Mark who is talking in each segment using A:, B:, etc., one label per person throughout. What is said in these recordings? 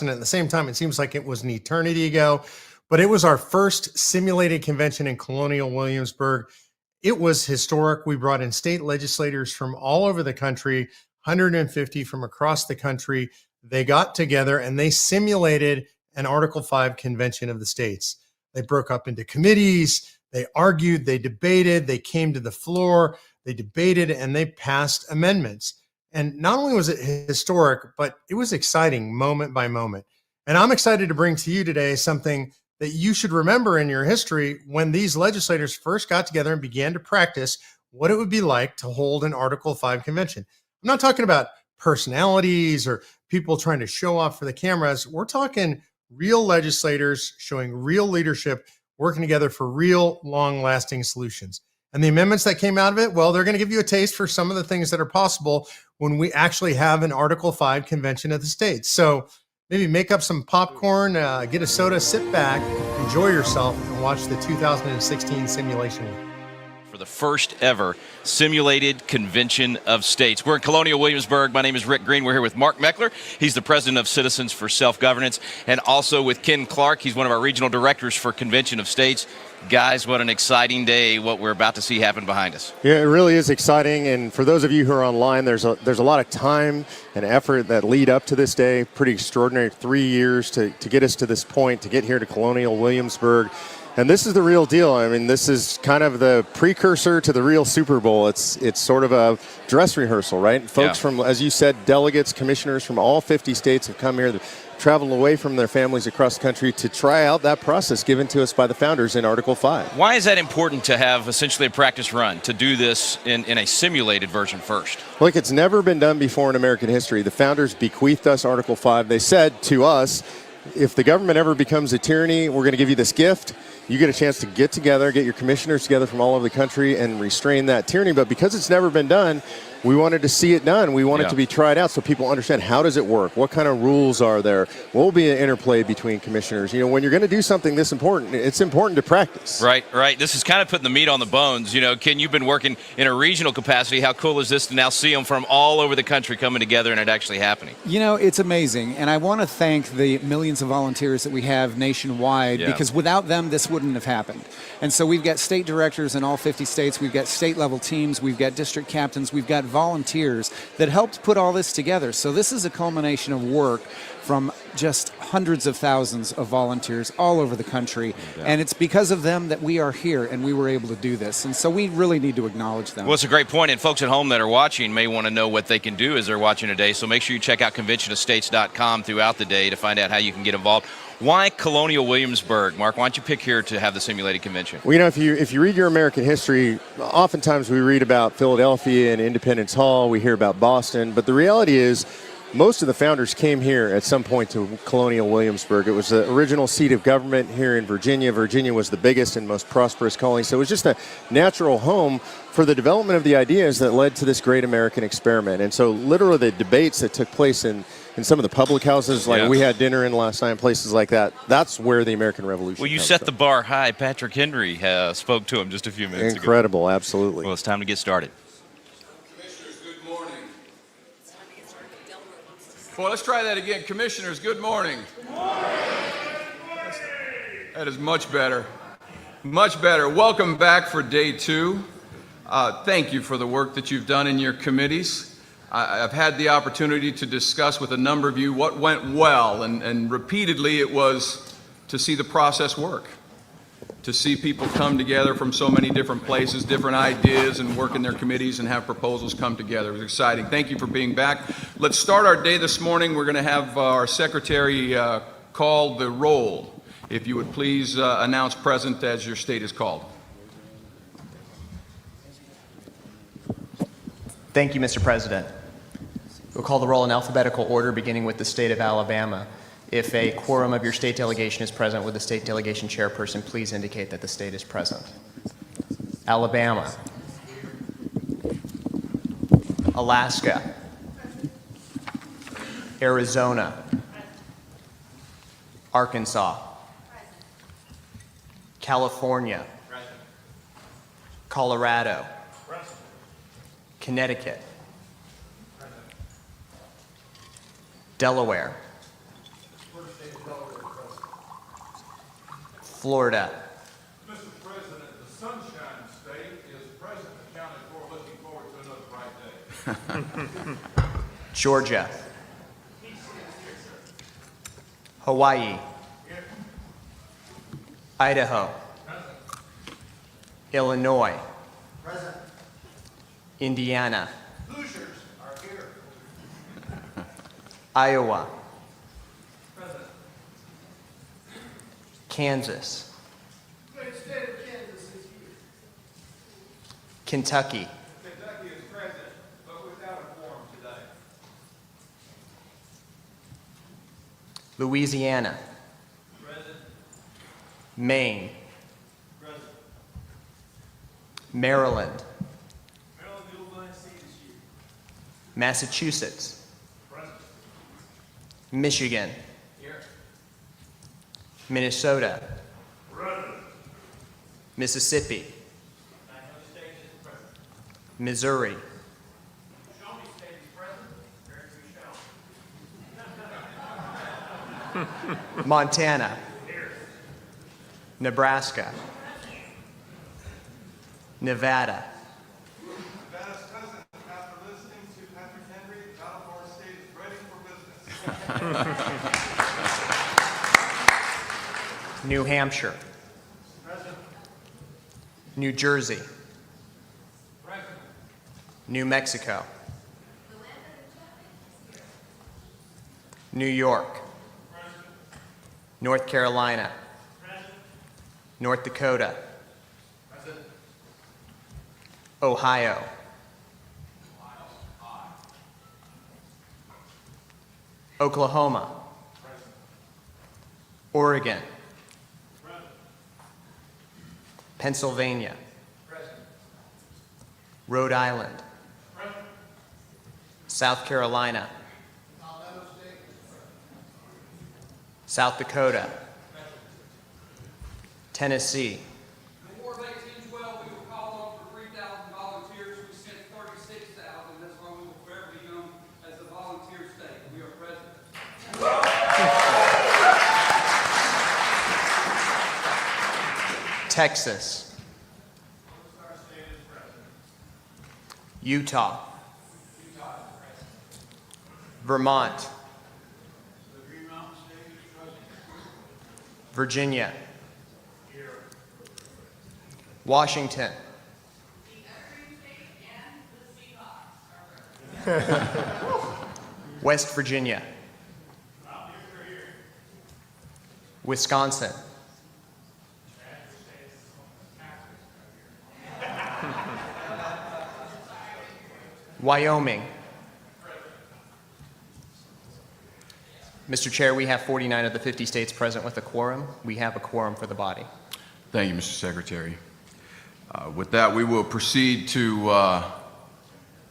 A: and at the same time, it seems like it was an eternity ago. But it was our first simulated convention in Colonial Williamsburg. It was historic. We brought in state legislators from all over the country, 150 from across the country. They got together and they simulated an Article 5 convention of the states. They broke up into committees, they argued, they debated, they came to the floor, they debated, and they passed amendments. And not only was it historic, but it was exciting moment by moment. And I'm excited to bring to you today something that you should remember in your history when these legislators first got together and began to practice what it would be like to hold an Article 5 convention. I'm not talking about personalities or people trying to show off for the cameras. We're talking real legislators showing real leadership, working together for real long-lasting solutions. And the amendments that came out of it, well, they're going to give you a taste for some of the things that are possible when we actually have an Article 5 convention of the states. So maybe make up some popcorn, get a soda, sit back, enjoy yourself, and watch the 2016 simulation week.
B: For the first ever simulated convention of states. We're in Colonial Williamsburg. My name is Rick Green. We're here with Mark Meckler. He's the president of Citizens for Self-Governance, and also with Ken Clark. He's one of our regional directors for Convention of States. Guys, what an exciting day, what we're about to see happen behind us.
C: Yeah, it really is exciting. And for those of you who are online, there's a lot of time and effort that lead up to this day. Pretty extraordinary 3 years to get us to this point, to get here to Colonial Williamsburg. And this is the real deal. I mean, this is kind of the precursor to the real Super Bowl. It's sort of a dress rehearsal, right? Folks from, as you said, delegates, commissioners from all 50 states have come here, traveled away from their families across the country to try out that process given to us by the founders in Article 5.
B: Why is that important to have essentially a practice run, to do this in a simulated version first?
C: Look, it's never been done before in American history. The founders bequeathed us Article 5. They said to us, if the government ever becomes a tyranny, we're going to give you this gift. You get a chance to get together, get your commissioners together from all over the country and restrain that tyranny. But because it's never been done, we wanted to see it done. We want it to be tried out so people understand, how does it work? What kind of rules are there? What will be an interplay between commissioners? You know, when you're going to do something this important, it's important to practice.
B: Right. This is kind of putting the meat on the bones. You know, Ken, you've been working in a regional capacity. How cool is this to now see them from all over the country coming together and it actually happening?
D: You know, it's amazing. And I want to thank the millions of volunteers that we have nationwide, because without them, this wouldn't have happened. And so we've got state directors in all 50 states. We've got state level teams. We've got district captains. We've got volunteers that helped put all this together. So this is a culmination of work from just hundreds of thousands of volunteers all over the country. And it's because of them that we are here and we were able to do this. And so we really need to acknowledge them.
B: Well, it's a great point. And folks at home that are watching may want to know what they can do as they're watching today. So make sure you check out conventionofstates.com throughout the day to find out how you can get involved. Why Colonial Williamsburg? Mark, why don't you pick here to have the simulated convention?
C: Well, you know, if you read your American history, oftentimes we read about Philadelphia and Independence Hall, we hear about Boston, but the reality is most of the founders came here at some point to Colonial Williamsburg. It was the original seat of government here in Virginia. Virginia was the biggest and most prosperous colony, so it was just a natural home for the development of the ideas that led to this great American experiment. And so literally the debates that took place in some of the public houses, like we had dinner in last night, places like that, that's where the American Revolution
B: Well, you set the bar high. Patrick Henry spoke to him just a few minutes ago.
C: Incredible, absolutely.
B: Well, it's time to get started.
E: Commissioners, good morning. Well, let's try that again. Commissioners, good morning. Good morning. That is much better. Much better. Welcome back for day 2. Thank you for the work that you've done in your committees. I've had the opportunity to discuss with a number of you what went well, and repeatedly it was to see the process work, to see people come together from so many different places, different ideas, and work in their committees and have proposals come together. It was exciting. Thank you for being back. Let's start our day this morning. We're going to have our secretary call the roll. If you would please announce present as your state is called.
F: Thank you, Mr. President. We'll call the roll in alphabetical order, beginning with the state of Alabama. If a quorum of your state delegation is present, would the state delegation chairperson please indicate that the state is present? Alabama. Alaska. Arizona. Arkansas. California. Colorado. Connecticut. Delaware. Florida.
G: Mr. President, the Sunshine State is present, accounted for, looking forward to another bright day.
F: Georgia. Hawaii. Idaho. Illinois. Indiana. Iowa. Kansas. Kentucky.
G: Kentucky is present, but without a quorum today.
F: Louisiana. Maine. Maryland. Massachusetts. Michigan. Minnesota. Mississippi. Missouri. Montana. Nebraska. Nevada.
G: Nevada's present, after listening to Patrick Henry, the Baltimore State is ready for business.
F: New Hampshire. New Jersey. New Mexico. New York. North Carolina. North Dakota. Ohio. Oklahoma. Oregon. Pennsylvania. Rhode Island. South Carolina. South Dakota. Tennessee.
H: In the War of 1812, we were called on for 3,000 volunteers. We sent 36,000. That's why we will forever be known as the volunteer state. We are present.
F: Texas. Utah. Vermont. Virginia. Washington. West Virginia. Wisconsin. Wyoming. Mr. Chair, we have 49 of the 50 states present with a quorum. We have a quorum for the body.
E: Thank you, Mr. Secretary. With that, we will proceed to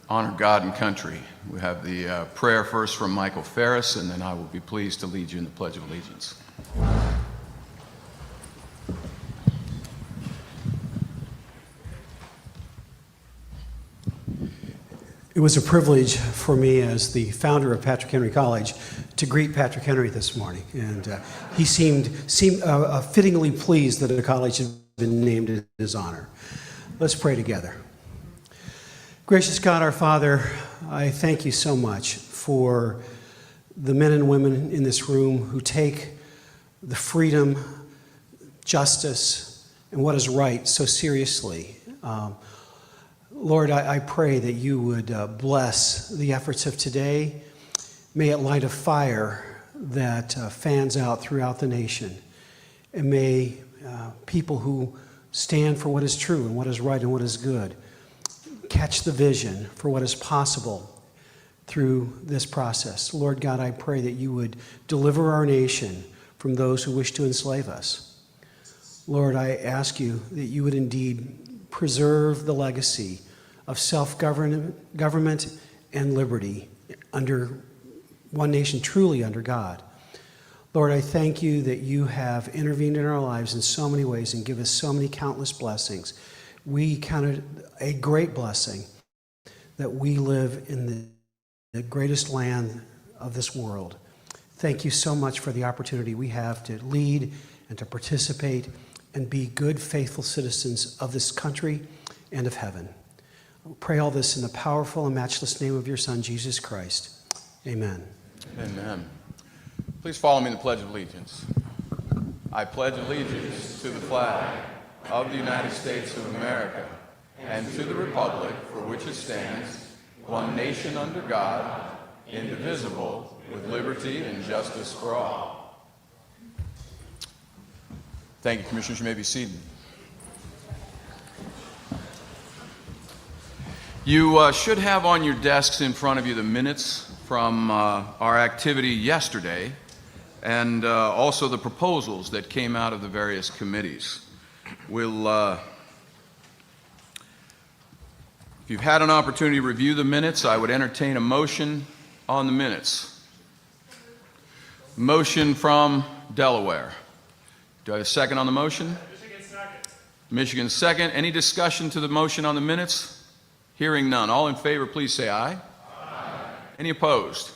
E: honor God and country. We have the prayer first from Michael Ferris, and then I will be pleased to lead you in the Pledge of Allegiance.
I: It was a privilege for me as the founder of Patrick Henry College to greet Patrick Henry this morning. And he seemed fittingly pleased that a college had been named in his honor. Let's pray together. Gracious God, our Father, I thank you so much for the men and women in this room who take the freedom, justice, and what is right so seriously. Lord, I pray that you would bless the efforts of today. May it light a fire that fans out throughout the nation. And may people who stand for what is true and what is right and what is good catch the vision for what is possible through this process. Lord God, I pray that you would deliver our nation from those who wish to enslave us. Lord, I ask you that you would indeed preserve the legacy of self-government and liberty under one nation, truly under God. Lord, I thank you that you have intervened in our lives in so many ways and give us so many countless blessings. We count it a great blessing that we live in the greatest land of this world. Thank you so much for the opportunity we have to lead and to participate and be good, faithful citizens of this country and of heaven. I pray all this in the powerful and matchless name of your Son, Jesus Christ. Amen.
E: Amen. Please follow me in the Pledge of Allegiance. I pledge allegiance to the flag of the United States of America and to the republic for which it stands, one nation under God, indivisible, with liberty and justice for all. Thank you, Commissioners. You may be seated. You should have on your desks in front of you the minutes from our activity yesterday and also the proposals that came out of the various committees. If you've had an opportunity to review the minutes, I would entertain a motion on the minutes. Motion from Delaware. Do I have a second on the motion?
G: Michigan second.
E: Michigan second. Any discussion to the motion on the minutes? Hearing none. All in favor, please say aye. Aye. Any opposed?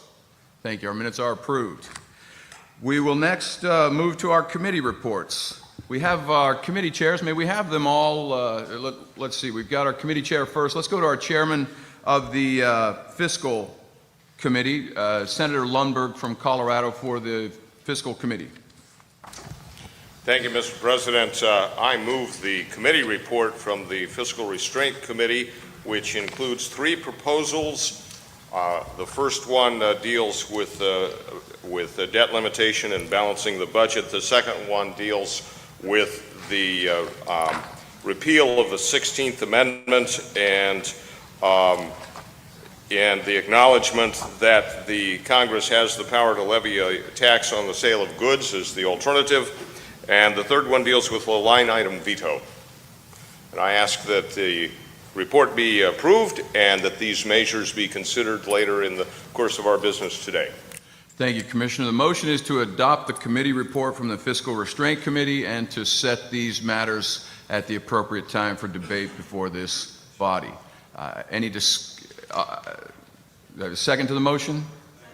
E: Thank you. Our minutes are approved. We will next move to our committee reports. We have our committee chairs. May we have them all? Let's see. We've got our committee chair first. Let's go to our chairman of the Fiscal Committee, Senator Lundberg from Colorado, for the Fiscal Committee.
J: Thank you, Mr. President. I move the committee report from the Fiscal Restraint Committee, which includes 3 proposals. The first one deals with debt limitation and balancing the budget. The second one deals with the repeal of the 16th Amendment and the acknowledgement that the Congress has the power to levy a tax on the sale of goods as the alternative. And the third one deals with a line item veto. And I ask that the report be approved and that these measures be considered later in the course of our business today.
E: Thank you, Commissioner. The motion is to adopt the committee report from the Fiscal Restraint Committee and to set these matters at the appropriate time for debate before this body. I have a second to the motion? I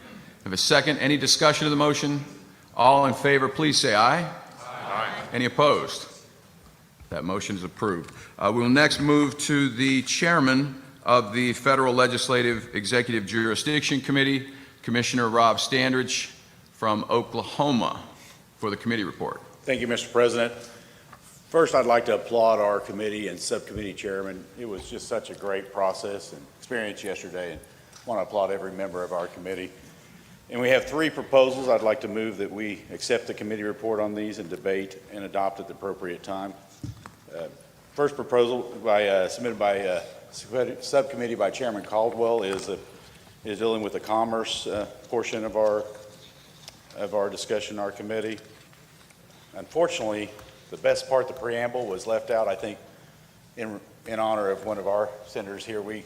E: have a second. Any discussion of the motion? All in favor, please say aye. Aye. Any opposed? That motion is approved. We will next move to the chairman of the Federal Legislative Executive Jurisdiction Committee, Commissioner Rob Standridge from Oklahoma, for the committee report.
K: Thank you, Mr. President. First, I'd like to applaud our committee and subcommittee chairman. It was just such a great process and experience yesterday, and I want to applaud every member of our committee. And we have 3 proposals. I'd like to move that we accept the committee report on these and debate and adopt at the appropriate time. First proposal submitted by subcommittee by Chairman Caldwell is dealing with the commerce portion of our discussion in our committee. Unfortunately, the best part, the preamble, was left out. I think in honor of one of our senators here, we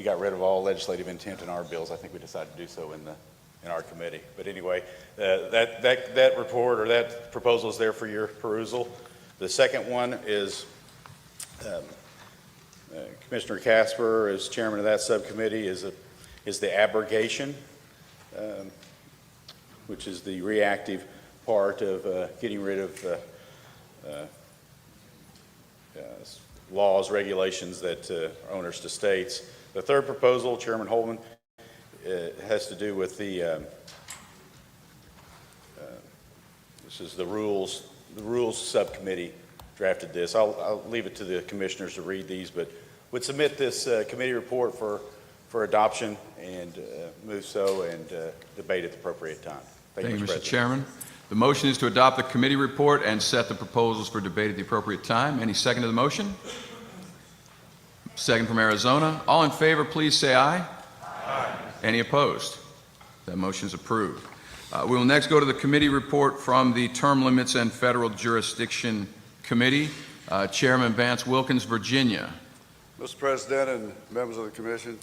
K: got rid of all legislative intent in our bills. I think we decided to do so in our committee. But anyway, that report or that proposal is there for your perusal. The second one is Commissioner Casper, as chairman of that subcommittee, is the abrogation, which is the reactive part of getting rid of laws, regulations that are onerous to states. The third proposal, Chairman Holman, has to do with this is the rules subcommittee drafted this. I'll leave it to the commissioners to read these, but would submit this committee report for adoption and move so and debate at the appropriate time.
E: Thank you, Mr. Chairman. The motion is to adopt the committee report and set the proposals for debate at the appropriate time. Any second to the motion? Second from Arizona. All in favor, please say aye. Aye. Any opposed? That motion is approved. We will next go to the committee report from the Term Limits and Federal Jurisdiction Committee. Chairman Vance Wilkins, Virginia.
L: Mr. President and members of the Commission,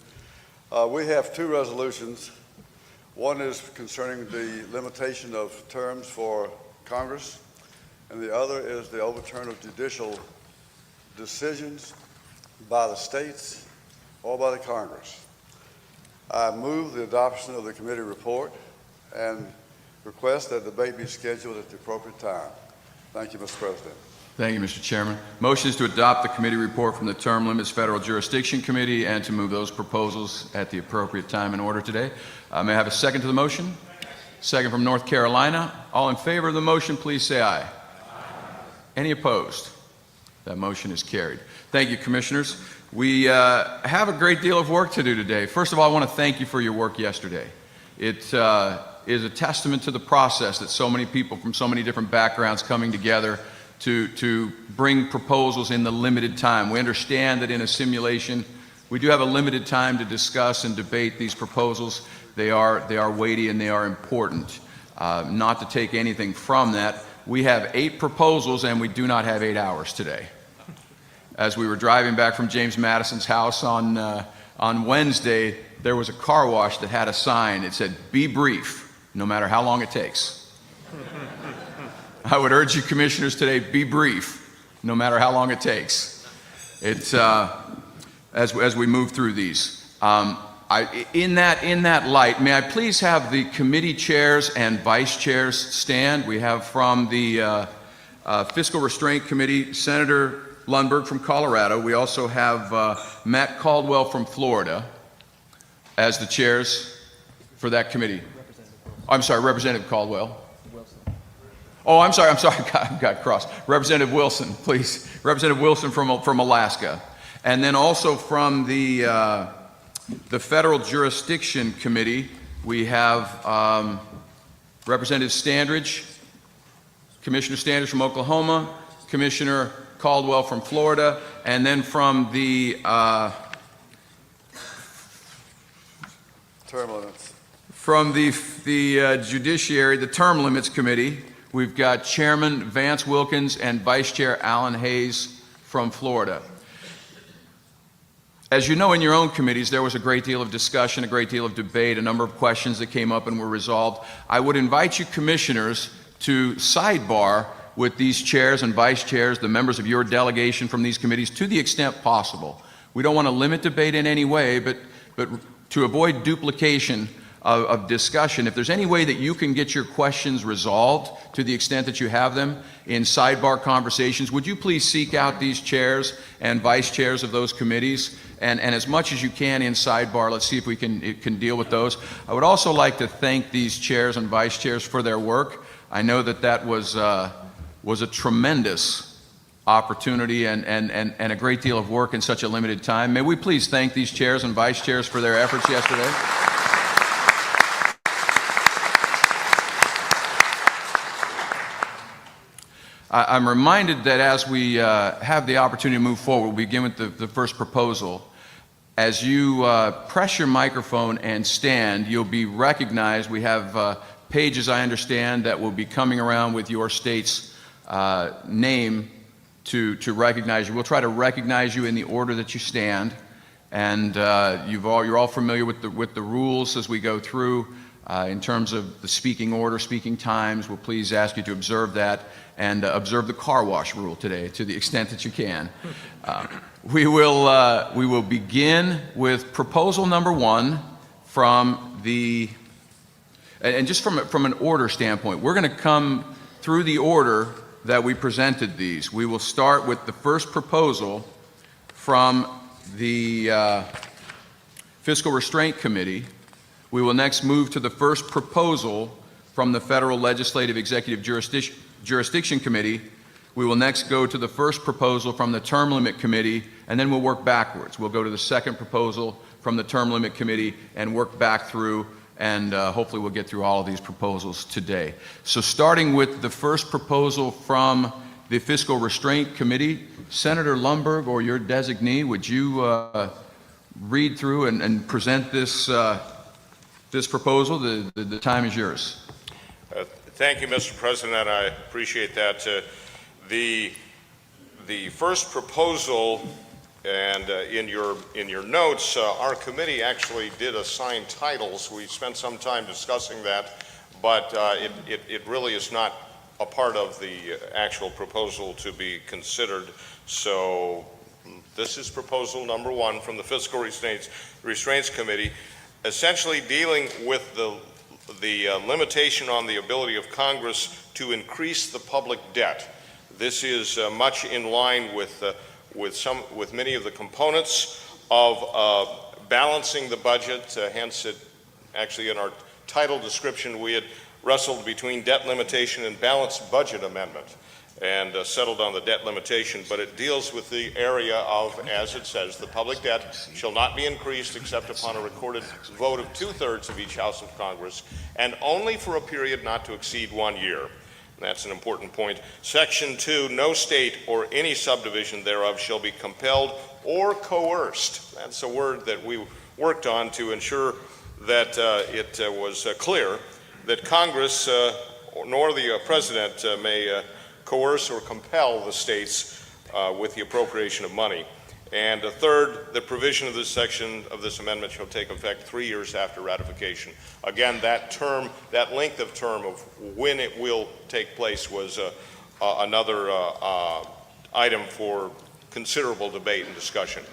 L: we have 2 resolutions. One is concerning the limitation of terms for Congress, and the other is the overturn of judicial decisions by the states or by the Congress. I move the adoption of the committee report and Request that debate be scheduled at the appropriate time. Thank you, Mr. President.
E: Thank you, Mr. Chairman. Motion is to adopt the committee report from the Term Limits Federal Jurisdiction Committee and to move those proposals at the appropriate time and order today. May I have a second to the motion? Second from North Carolina. All in favor of the motion, please say aye. Any opposed? That motion is carried. Thank you, Commissioners. We have a great deal of work to do today. First of all, I want to thank you for your work yesterday. It is a testament to the process that so many people from so many different backgrounds coming together to bring proposals in the limited time. We understand that in a simulation, we do have a limited time to discuss and debate these proposals. They are weighty and they are important. Not to take anything from that, we have 8 proposals and we do not have 8 hours today. As we were driving back from James Madison's house on Wednesday, there was a car wash that had a sign. It said, "Be brief, no matter how long it takes." I would urge you, Commissioners, today, be brief, no matter how long it takes. It's as we move through these. In that light, may I please have the committee chairs and vice chairs stand? We have from the Fiscal Restraint Committee, Senator Lundberg from Colorado. We also have Matt Caldwell from Florida as the chairs for that committee. I'm sorry, Representative Caldwell. Oh, I'm sorry, I got crossed. Representative Wilson, please. Representative Wilson from Alaska. And then also from the Federal Jurisdiction Committee, we have Representative Standridge, Commissioner Standridge from Oklahoma, Commissioner Caldwell from Florida, and then from the
L: Term limits.
E: From the Judiciary, the Term Limits Committee, we've got Chairman Vance Wilkins and Vice Chair Alan Hayes from Florida. As you know, in your own committees, there was a great deal of discussion, a great deal of debate, a number of questions that came up and were resolved. I would invite you, Commissioners, to sidebar with these chairs and vice chairs, the members of your delegation from these committees, to the extent possible. We don't want to limit debate in any way, but to avoid duplication of discussion, if there's any way that you can get your questions resolved to the extent that you have them in sidebar conversations, would you please seek out these chairs and vice chairs of those committees, and as much as you can in sidebar, let's see if we can deal with those. I would also like to thank these chairs and vice chairs for their work. I know that was a tremendous opportunity and a great deal of work in such a limited time. May we please thank these chairs and vice chairs for their efforts yesterday. I'm reminded that as we have the opportunity to move forward, we'll begin with the first proposal. As you press your microphone and stand, you'll be recognized. We have pages, I understand, that will be coming around with your state's name to recognize you. We'll try to recognize you in the order that you stand, and you're all familiar with the rules as we go through in terms of the speaking order, speaking times. We'll please ask you to observe that and observe the car wash rule today to the extent that you can. We will begin with proposal number 1 from the, and just from an order standpoint, we're going to come through the order that we presented these. We will start with the first proposal from the Fiscal Restraint Committee. We will next move to the first proposal from the Federal Legislative Executive Jurisdiction Committee. We will next go to the first proposal from the Term Limit Committee, and then we'll work backwards. We'll go to the second proposal from the Term Limit Committee and work back through, and hopefully we'll get through all of these proposals today. So starting with the first proposal from the Fiscal Restraint Committee, Senator Lundberg, or your designee, would you read through and present this proposal? The time is yours.
J: Thank you, Mr. President. I appreciate that. The first proposal, and in your notes, our committee actually did assign titles. We spent some time discussing that, but it really is not a part of the actual proposal to be considered. So this is proposal number 1 from the Fiscal Restraints Committee, essentially dealing with the the limitation on the ability of Congress to increase the public debt. This is much in line with many of the components of balancing the budget. Hence, actually in our title description, we had wrestled between debt limitation and balanced budget amendment, and settled on the debt limitation, but it deals with the area of, as it says, the public debt shall not be increased except upon a recorded vote of 2/3 of each House of Congress, and only for a period not to exceed 1 year. And that's an important point. Section 2, no state or any subdivision thereof shall be compelled or coerced. That's a word that we worked on to ensure that it was clear that Congress nor the President may coerce or compel the states with the appropriation of money. And third, the provision of this section of this amendment shall take effect 3 years after ratification. Again, that term, that length of term of when it will take place was another item for considerable debate and discussion.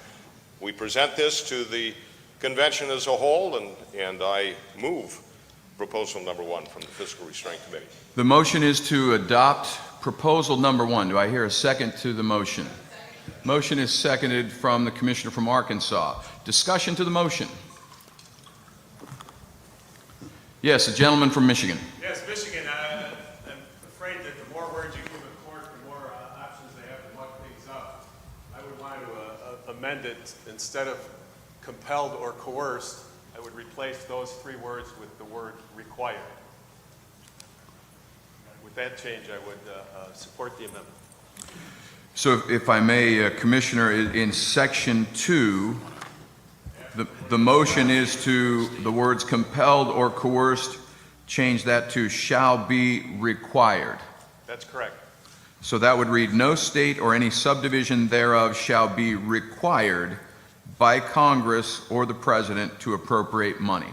J: We present this to the convention as a whole, and I move proposal number 1 from the Fiscal Restraint Committee.
E: The motion is to adopt proposal number 1. Do I hear a second to the motion? Motion is seconded from the Commissioner from Arkansas. Discussion to the motion. Yes, the gentleman from Michigan.
M: Yes, Michigan. I'm afraid that the more words you give a court, the more options they have to muck things up. I would want to amend it. Instead of compelled or coerced, I would replace those 3 words with the word required. With that change, I would support the amendment.
E: So if I may, Commissioner, in section 2, the motion is to the words compelled or coerced, change that to shall be required.
M: That's correct.
E: So that would read, no state or any subdivision thereof shall be required by Congress or the President to appropriate money.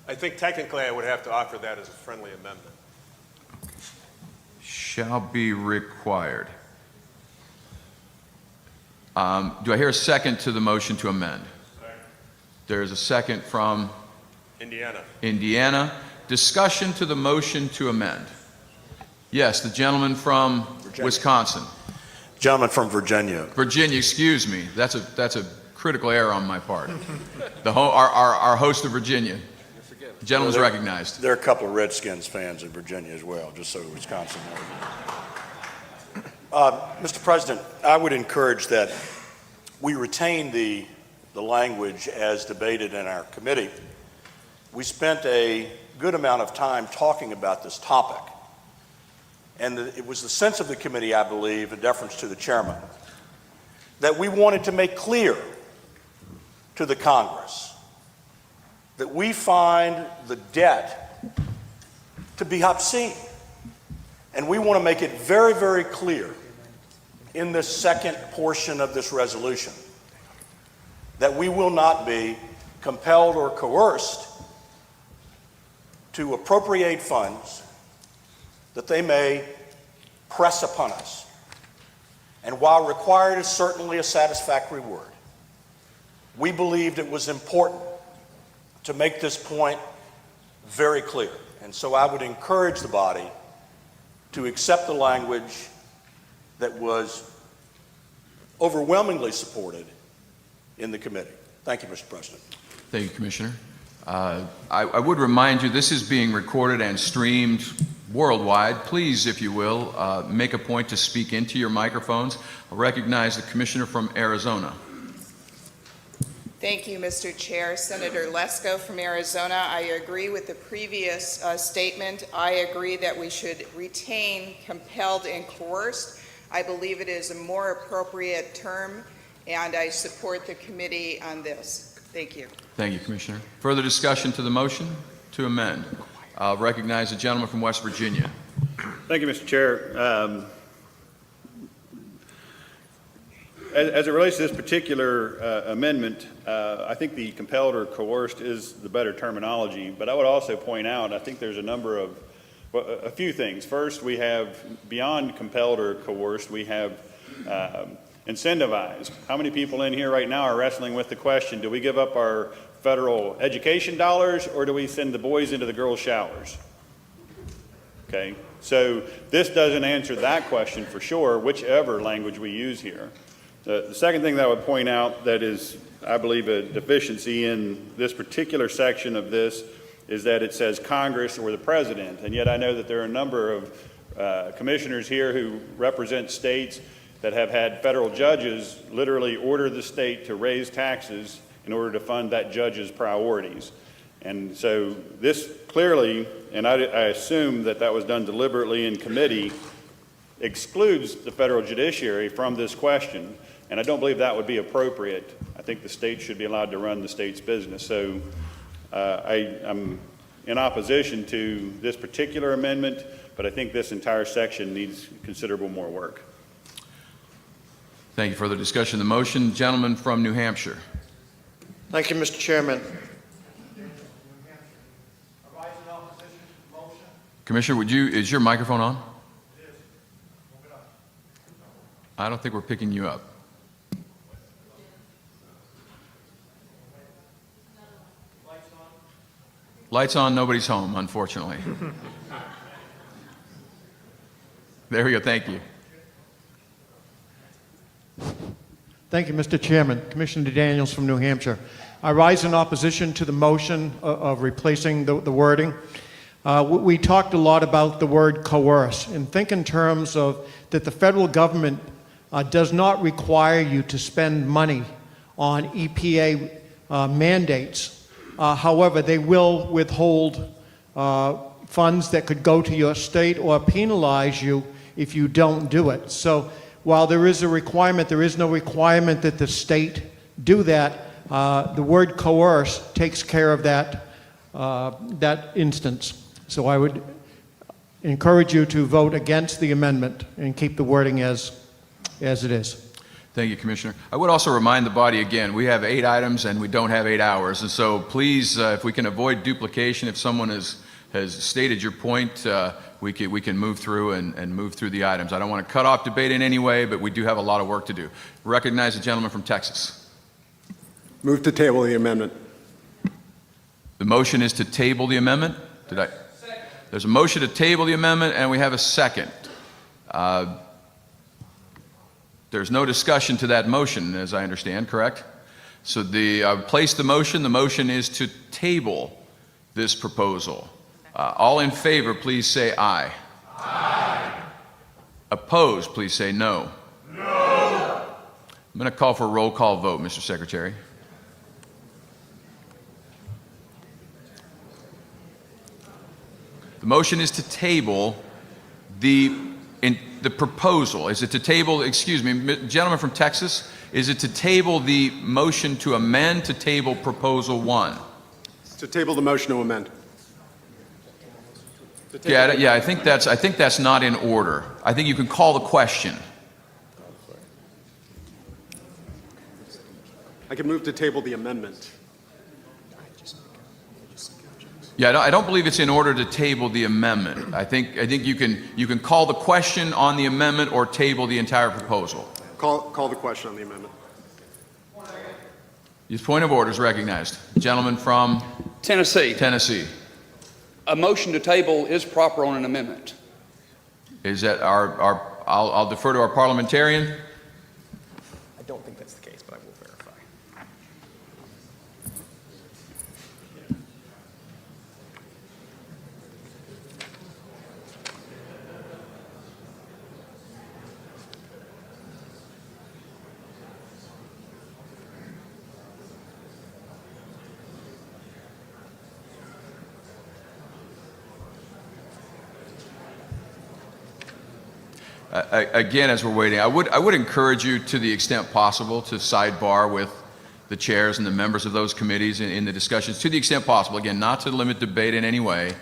M: I think technically I would have to offer that as a friendly amendment.
E: Shall be required. Do I hear a second to the motion to amend?
M: Second.
E: There's a second from
M: Indiana.
E: Indiana. Discussion to the motion to amend. Yes, the gentleman from
N: Virginia.
E: Wisconsin.
N: Gentleman from Virginia.
E: Virginia, excuse me. That's a critical error on my part. Our host of Virginia. The gentleman's recognized.
N: There are a couple of Redskins fans in Virginia as well, just so Wisconsin knows. Mr. President, I would encourage that we retain the language as debated in our committee. We spent a good amount of time talking about this topic, and it was the sense of the committee, I believe, in deference to the chairman, that we wanted to make clear to the Congress that we find the debt to be obscene. And we want to make it very, very clear in this second portion of this resolution that we will not be compelled or coerced to appropriate funds that they may press upon us. And while required is certainly a satisfactory word, we believed it was important to make this point very clear. And so I would encourage the body to accept the language that was overwhelmingly supported in the committee. Thank you, Mr. President.
E: Thank you, Commissioner. I would remind you this is being recorded and streamed worldwide. Please, if you will, make a point to speak into your microphones. I'll recognize the Commissioner from Arizona.
O: Thank you, Mr. Chair. Senator Lesko from Arizona. I agree with the previous statement. I agree that we should retain compelled and coerced. I believe it is a more appropriate term, and I support the committee on this. Thank you.
E: Thank you, Commissioner. Further discussion to the motion to amend. I'll recognize the gentleman from West Virginia.
P: Thank you, Mr. Chair. As it relates to this particular amendment, I think the compelled or coerced is the better terminology, but I would also point out, I think there's a few things. First, we have, beyond compelled or coerced, we have incentivized. How many people in here right now are wrestling with the question, do we give up our federal education dollars, or do we send the boys into the girls' showers? Okay, so this doesn't answer that question for sure, whichever language we use here. The second thing that I would point out that is, I believe, a deficiency in this particular section of this is that it says Congress or the President, and yet I know that there are a number of commissioners here who represent states that have had federal judges literally order the state to raise taxes in order to fund that judge's priorities. And so this clearly, and I assume that that was done deliberately in committee, excludes the federal judiciary from this question, and I don't believe that would be appropriate. I think the state should be allowed to run the state's business. So I'm in opposition to this particular amendment, but I think this entire section needs considerable more work.
E: Thank you. Further discussion of the motion. Gentleman from New Hampshire.
Q: Thank you, Mr. Chairman.
E: Commissioner, is your microphone on? I don't think we're picking you up. Lights on, nobody's home, unfortunately. There we go, thank you.
Q: Thank you, Mr. Chairman. Commissioner Daniels from New Hampshire. I rise in opposition to the motion of replacing the wording. We talked a lot about the word coerce, and think in terms of that the federal government does not require you to spend money on EPA mandates. However, they will withhold funds that could go to your state or penalize you if you don't do it. So while there is a requirement, there is no requirement that the state do that. The word coerce takes care of that, that instance. So I would encourage you to vote against the amendment and keep the wording as it is.
E: Thank you, Commissioner. I would also remind the body again, we have 8 items and we don't have 8 hours. And so please, if we can avoid duplication, if someone has stated your point, we can move through and move through the items. I don't want to cut off debate in any way, but we do have a lot of work to do. Recognize the gentleman from Texas.
R: Move to table the amendment.
E: The motion is to table the amendment? There's a motion to table the amendment and we have a second. There's no discussion to that motion, as I understand, correct? So place the motion. The motion is to table this proposal. All in favor, please say aye. Aye. Opposed, please say no. No. I'm going to call for a roll call vote, Mr. Secretary. The motion is to table the proposal. Is it to table, excuse me, gentleman from Texas, is it to table the motion to amend to table proposal 1?
R: To table the motion to amend.
E: Yeah, I think that's not in order. I think you can call the question.
R: I can move to table the amendment.
E: Yeah, I don't believe it's in order to table the amendment. I think you can call the question on the amendment or table the entire proposal.
R: Call the question on the amendment.
E: Your point of order is recognized. Gentleman from
H: Tennessee.
E: Tennessee.
H: A motion to table is proper on an amendment.
E: Is that I'll defer to our parliamentarian.
F: I don't think that's the case, but I will verify.
E: Again, as we're waiting, I would encourage you, to the extent possible, to sidebar with the chairs and the members of those committees in the discussions, to the extent possible. Again, not to limit debate in any way,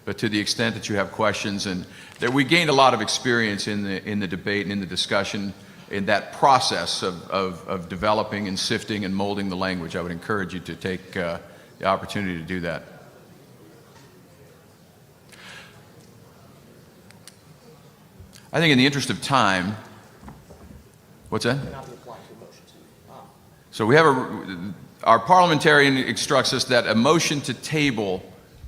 E: but to the extent that you have questions. And that we gained a lot of experience in the debate and in the discussion in that process of developing and sifting and molding the language. I would encourage you to take the opportunity to do that. I think in the interest of time, what's that? So we have Our parliamentarian instructs us that a motion to table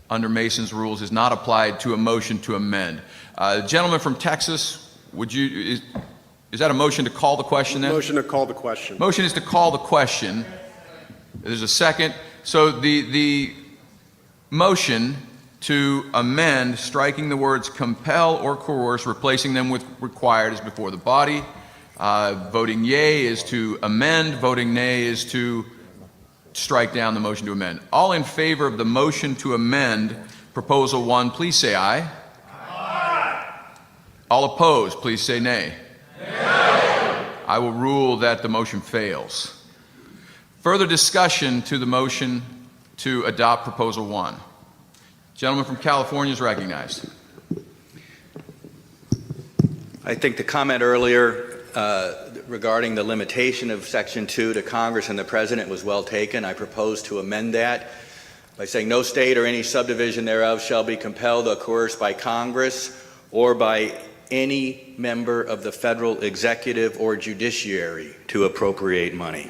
E: under Mason's rules is not applied to a motion to amend. Gentleman from Texas, is that a motion to call the question then?
R: Motion to call the question.
E: Motion is to call the question. There's a second. So the motion to amend, striking the words compel or coerce, replacing them with required, is before the body. Voting yea is to amend. Voting nay is to strike down the motion to amend. All in favor of the motion to amend Proposal 1, please say aye. Aye. All opposed, please say nay. Nay. I will rule that the motion fails. Further discussion to the motion to adopt Proposal 1. Gentleman from California is recognized.
S: I think the comment earlier regarding the limitation of Section 2 to Congress and the President was well taken. I propose to amend that by saying no state or any subdivision thereof shall be compelled or coerced by Congress or by any member of the federal executive or judiciary to appropriate money.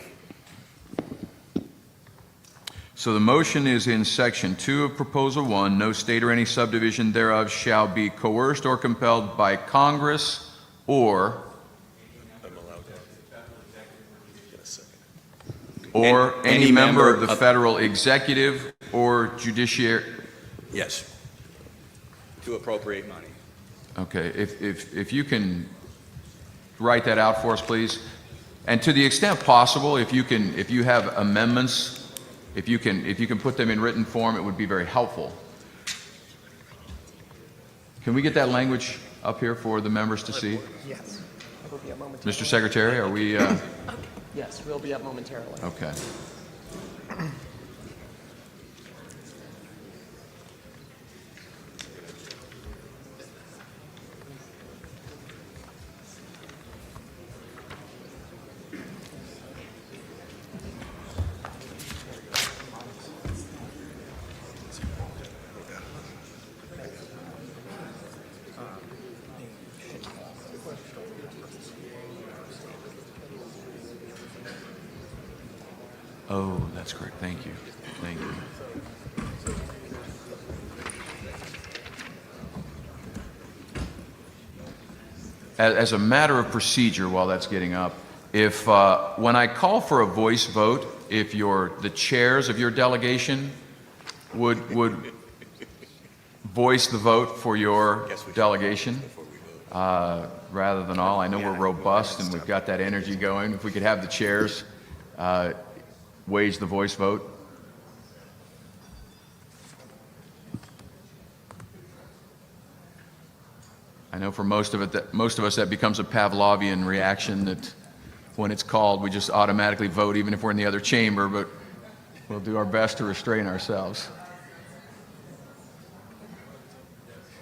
E: So the motion is in Section 2 of Proposal 1, no state or any subdivision thereof shall be coerced or compelled by Congress or any member of the federal executive or judiciary.
S: Yes. To appropriate money.
E: Okay, if you can write that out for us, please. And to the extent possible, if you have amendments, if you can put them in written form, it would be very helpful. Can we get that language up here for the members to see?
F: Yes.
E: Mr. Secretary, are we?
F: Yes, we'll be up momentarily.
E: Okay. Oh, that's correct. Thank you. Thank you. As a matter of procedure, while that's getting up, if when I call for a voice vote, if the chairs of your delegation would voice the vote for your delegation rather than all. I know we're robust and we've got that energy going. If we could have the chairs wage the voice vote. I know for most of us that becomes a Pavlovian reaction, that when it's called we just automatically vote even if we're in the other chamber, but we'll do our best to restrain ourselves.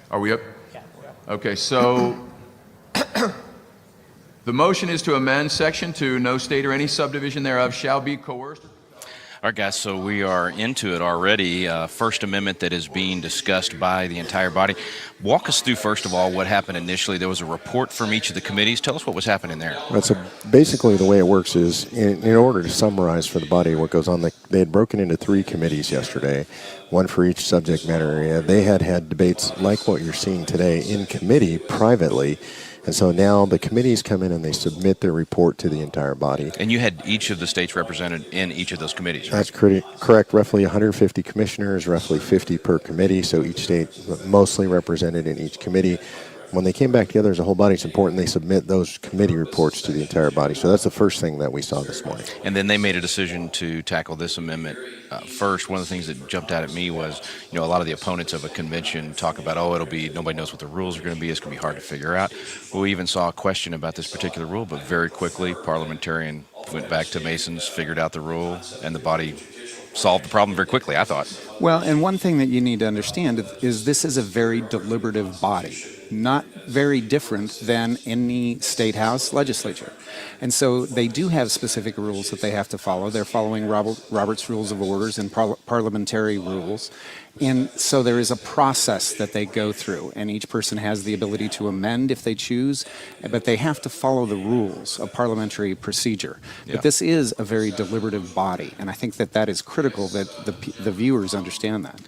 E: Are we up?
F: Yeah, we're up.
E: Okay, so the motion is to amend Section 2, no state or any subdivision thereof shall be coerced.
B: All right, guys, so we are into it already. First Amendment that is being discussed by the entire body. Walk us through, first of all, what happened initially. There was a report from each of the committees. Tell us what was happening there.
C: Basically, the way it works is, in order to summarize for the body what goes on, they had broken into 3 committees yesterday, one for each subject matter area. They had debates like what you're seeing today in committee privately. And so now the committees come in and they submit their report to the entire body.
B: And you had each of the states represented in each of those committees, right?
C: That's correct. Roughly 150 commissioners, roughly 50 per committee, so each state mostly represented in each committee. When they came back together as a whole body, it's important they submit those committee reports to the entire body. So that's the first thing that we saw this morning.
B: And then they made a decision to tackle this amendment first. One of the things that jumped out at me was, a lot of the opponents of a convention talk about, nobody knows what the rules are going to be. It's going to be hard to figure out. We even saw a question about this particular rule, but very quickly, parliamentarian went back to Mason's, figured out the rule, and the body solved the problem very quickly, I thought.
D: Well, and one thing that you need to understand is this is a very deliberative body. not very different than any state house legislature. And so they do have specific rules that they have to follow. They're following Robert's Rules of Orders and parliamentary rules. And so there is a process that they go through, and each person has the ability to amend if they choose, but they have to follow the rules of parliamentary procedure.
B: Yeah.
D: But this is a very deliberative body, and I think that that is critical that the viewers understand that.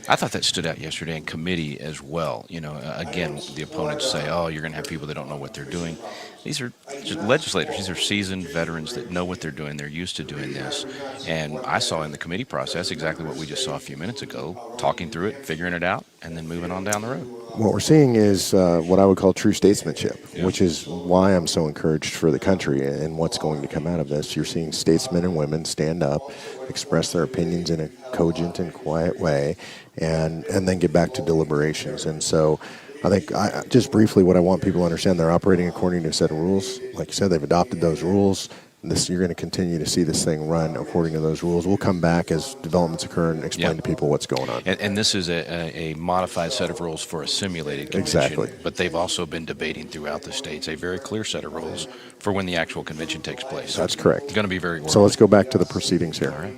B: I thought that stood out yesterday in committee as well. You know, again, the opponents say, oh, you're going to have people that don't know what they're doing. These are just legislators. These are seasoned veterans that know what they're doing. They're used to doing this. And I saw in the committee process exactly what we just saw a few minutes ago, talking through it, figuring it out, and then moving on down the road.
C: What we're seeing is what I would call true statesmanship, which is why I'm so encouraged for the country and what's going to come out of this. You're seeing statesmen and women stand up, express their opinions in a cogent and quiet way, and then get back to deliberations. And so I think just briefly what I want people to understand, they're operating according to a set of rules. Like you said, they've adopted those rules. You're going to continue to see this thing run according to those rules. We'll come back as developments occur and explain to people what's going on.
B: And this is a modified set of rules for a simulated convention.
C: Exactly.
B: But they've also been debating throughout the states a very clear set of rules for when the actual convention takes place.
C: That's correct.
B: It's going to be very orderly.
C: So let's go back to the proceedings here.
B: All right.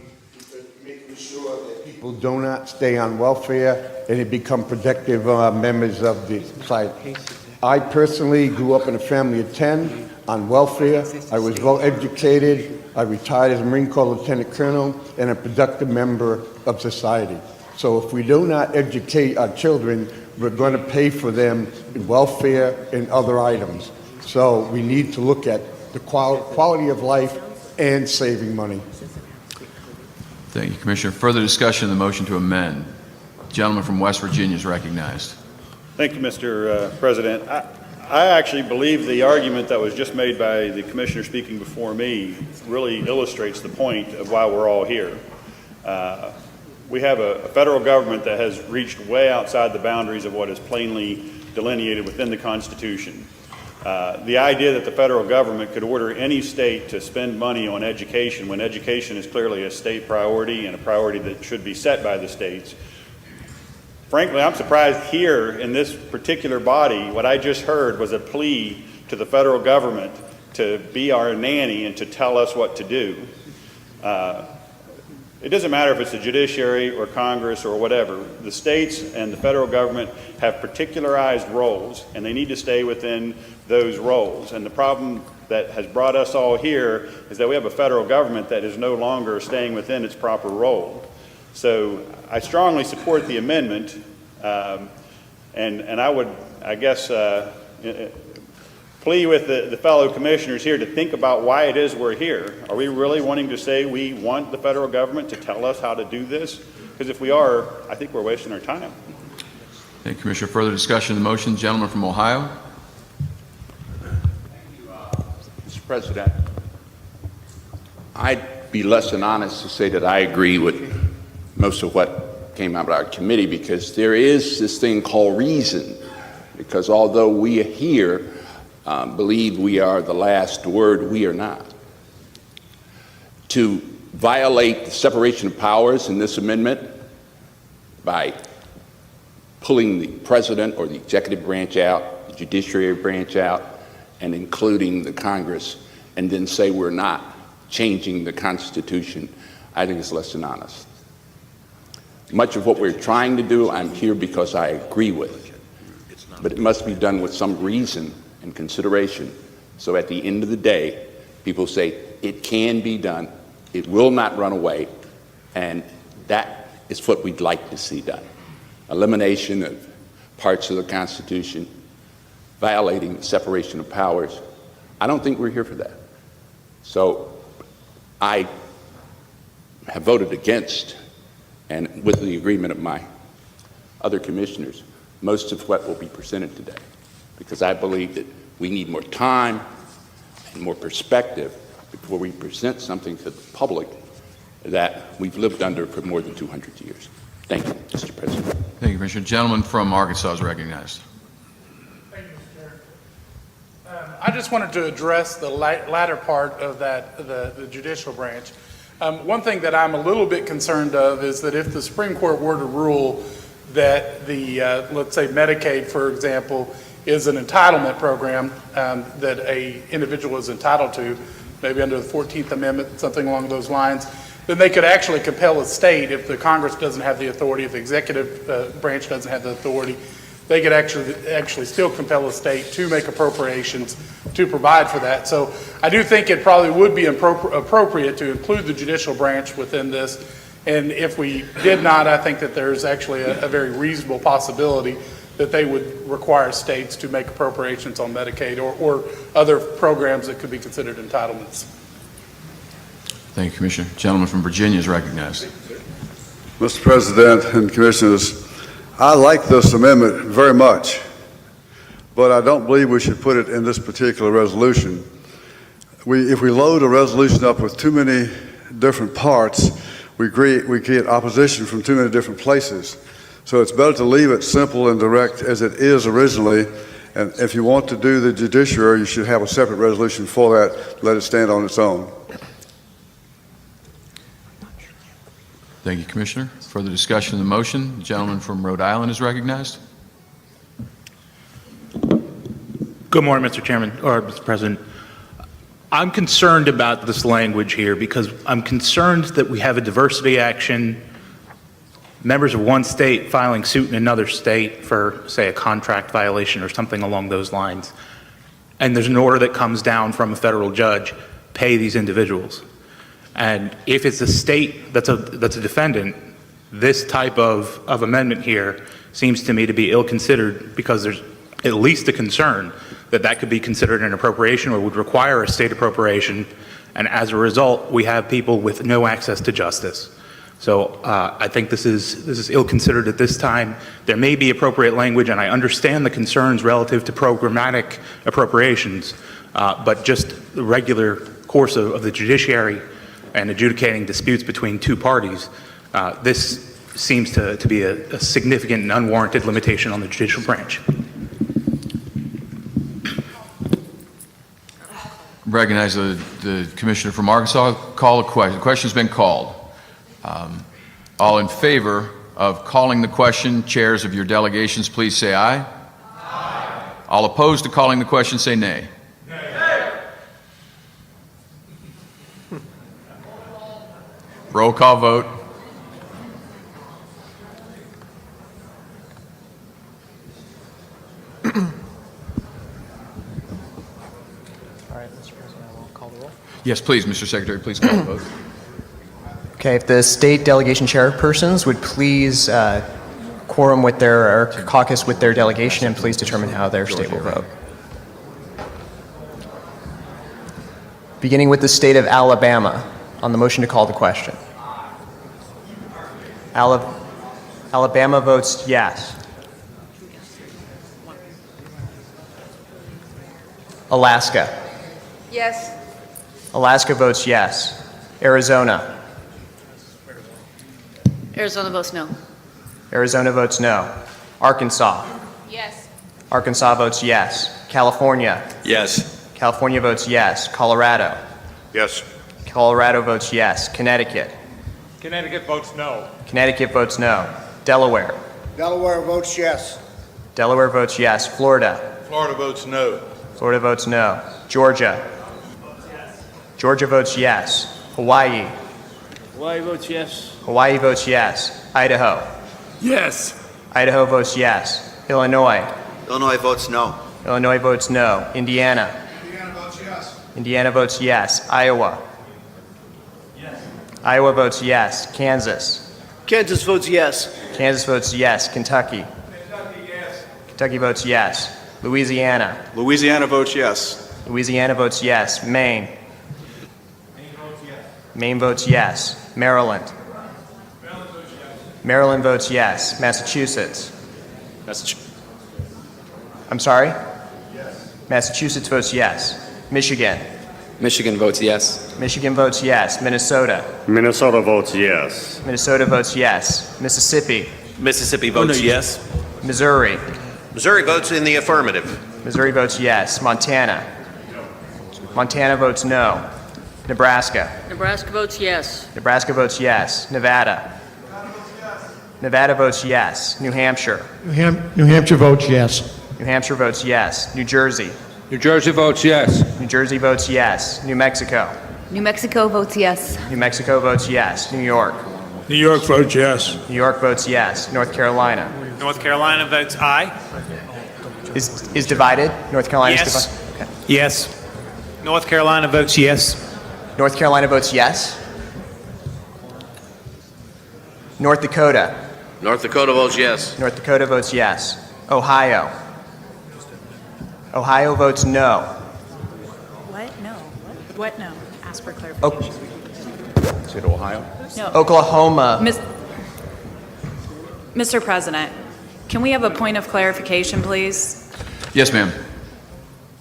T: People do not stay on welfare and they become productive members of the society. I personally grew up in a family of 10 on welfare. I was well educated. I retired as a Marine Corps Lieutenant Colonel and a productive member of society. So if we do not educate our children, we're going to pay for them in welfare and other items. So we need to look at the quality of life and saving money.
E: Thank you, Commissioner. Further discussion of the motion to amend. The gentleman from West Virginia is recognized.
P: Thank you, Mr. President. I actually believe the argument that was just made by the commissioner speaking before me really illustrates the point of why we're all here. We have a federal government that has reached way outside the boundaries of what is plainly delineated within the Constitution. The idea that the federal government could order any state to spend money on education when education is clearly a state priority and a priority that should be set by the states. Frankly, I'm surprised here in this particular body, what I just heard was a plea to the federal government to be our nanny and to tell us what to do. It doesn't matter if it's the judiciary or Congress or whatever. The states and the federal government have particularized roles, and they need to stay within those roles. And the problem that has brought us all here is that we have a federal government that is no longer staying within its proper role. So I strongly support the amendment, and I would, I guess, plea with the fellow commissioners here to think about why it is we're here. Are we really wanting to say we want the federal government to tell us how to do this? Because if we are, I think we're wasting our time.
E: Thank you, Commissioner. Further discussion of the motion. The gentleman from Ohio.
U: Mr. President, I'd be less than honest to say that I agree with most of what came out of our committee, because there is this thing called reason. Because although we here believe we are the last word, we are not. To violate the separation of powers in this amendment by pulling the president or the executive branch out, the judiciary branch out, and including the Congress, and then say we're not changing the Constitution, I think it's less than honest. Much of what we're trying to do, I'm here because I agree with. But it must be done with some reason and consideration. So at the end of the day, people say it can be done, it will not run away, and that is what we'd like to see done. Elimination of parts of the Constitution, violating the separation of powers. I don't think we're here for that. So I have voted against, and with the agreement of my other commissioners, most of what will be presented today, because I believe that we need more time and more perspective before we present something to the public that we've lived under for more than 200 years. Thank you, Mr. President.
E: Thank you, Commissioner. Gentleman from Arkansas is recognized.
V: Thank you, Mr. Chair. I just wanted to address the latter part of that, the judicial branch. One thing that I'm a little bit concerned of is that if the Supreme Court were to rule that the, let's say Medicaid, for example, is an entitlement program that a individual is entitled to, maybe under the 14th Amendment, something along those lines, then they could actually compel a state, if the Congress doesn't have the authority, if the executive branch doesn't have the authority, they could actually still compel a state to make appropriations to provide for that. So I do think it probably would be appropriate to include the judicial branch within this. And if we did not, I think that there's actually a very reasonable possibility that they would require states to make appropriations on Medicaid or other programs that could be considered entitlements.
A: Thank you, Commissioner. Gentleman from Virginia is recognized.
L: Mr. President and Commissioners, I like this amendment very much, but I don't believe we should put it in this particular resolution. If we load a resolution up with too many different parts, we get opposition from too many different places. So it's better to leave it simple and direct as it is originally. And if you want to do the judiciary, you should have a separate resolution for that. Let it stand on its own.
A: Thank you, Commissioner. Further discussion of the motion. The gentleman from Rhode Island is recognized.
I: Good morning, Mr. Chairman, or Mr. President. I'm concerned about this language here because I'm concerned that we have a diversity action, members of one state filing suit in another state for, say, a contract violation or something along those lines. And there's an order that comes down from a federal judge, pay these individuals. And if it's a state that's a defendant, this type of amendment here seems to me to be ill-considered because there's at least a concern that that could be considered an appropriation or would require a state appropriation. And as a result, we have people with no access to justice. So I think this is ill-considered at this time. There may be appropriate language, and I understand the concerns relative to programmatic appropriations, but just the regular course of the judiciary and adjudicating disputes between two parties, this seems to be a significant and unwarranted limitation on the judicial branch.
A: Recognize the Commissioner from Arkansas. Call a question. The question's been called. All in favor of calling the question, chairs of your delegations, please say aye. Aye. All opposed to calling the question, say nay. Roll call vote.
F: All right, Mr. President, I will call the roll.
A: Yes, please, Mr. Secretary, please call the vote.
F: Okay, if the state delegation chairpersons would please quorum with or caucus with their delegation and please determine how their state will vote. Beginning with the state of Alabama on the motion to call the question. Alabama votes yes. Alaska.
O: Yes.
F: Alaska votes yes. Arizona.
W: Arizona votes no.
F: Arizona votes no. Arkansas.
W: Yes.
F: Arkansas votes yes. California.
S: Yes.
F: California votes yes. Colorado.
J: Yes.
F: Colorado votes yes. Connecticut.
V: Connecticut votes no.
F: Connecticut votes no. Delaware.
T: Delaware votes yes.
F: Delaware votes yes. Florida.
L: Florida votes no.
F: Florida votes no. Georgia. Georgia votes yes. Hawaii.
X: Hawaii votes yes.
F: Hawaii votes yes. Idaho.
X: Yes.
F: Idaho votes yes. Illinois.
S: Illinois votes no.
F: Illinois votes no. Indiana.
L: Indiana votes yes.
F: Indiana votes yes. Iowa.
X: Yes.
F: Iowa votes yes. Kansas.
X: Kansas votes yes.
F: Kansas votes yes. Kentucky.
L: Kentucky, yes.
F: Kentucky votes yes. Louisiana.
K: Louisiana votes yes.
F: Louisiana votes yes. Maine.
L: Maine votes yes.
F: Maine votes yes. Maryland.
L: Maryland votes yes.
F: Maryland votes yes. Massachusetts. I'm sorry?
L: Yes.
F: Massachusetts votes yes. Michigan.
Y: Michigan votes yes.
F: Michigan votes yes. Minnesota.
Z: Minnesota votes yes.
F: Minnesota votes yes. Mississippi.
Y: Mississippi votes yes.
F: Missouri.
Z: Missouri votes in the affirmative.
F: Missouri votes yes. Montana. Montana votes no. Nebraska.
W: Nebraska votes yes.
F: Nebraska votes yes. Nevada. Nevada votes yes. New Hampshire.
G: New Hampshire votes yes.
F: New Hampshire votes yes. New Jersey.
G: New Jersey votes yes.
F: New Jersey votes yes. New Mexico.
W: New Mexico votes yes.
F: New Mexico votes yes. New York.
G: New York votes yes.
F: New York votes yes. North Carolina.
H: North Carolina votes aye.
F: Is divided? North Carolina
H: Yes.
F: is divided? Okay.
H: Yes. North Carolina votes yes.
F: North Carolina votes yes. North Dakota.
Z: North Dakota votes yes.
F: North Dakota votes yes. Ohio. Ohio votes no.
W: What? No. What? No. Ask for
F: Oh,
W: clarification.
K: Is it Ohio?
W: No.
F: Oklahoma.
W: Mr. President, can we have a point of clarification, please?
A: Yes, ma'am.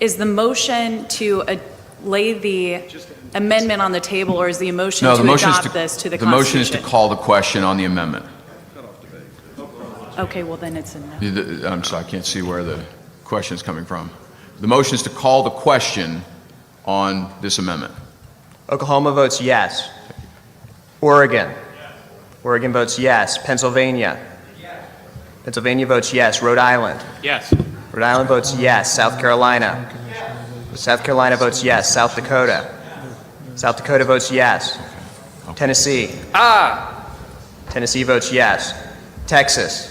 W: Is the motion to lay the amendment on the table, or is the motion
A: No,
W: to
A: the motion is
W: adopt this to the
A: the motion is to
W: Constitution?
A: call the question on the amendment.
W: Okay, well then it's a no.
A: I'm sorry, I can't see where the question is coming from. The motion is to call the question on this amendment.
F: Oklahoma votes yes. Oregon. Oregon votes yes. Pennsylvania. Pennsylvania votes yes. Rhode Island.
H: Yes.
F: Rhode Island votes yes. South Carolina. South Carolina votes yes. South Dakota. South Dakota votes yes. Tennessee. Tennessee votes yes. Texas.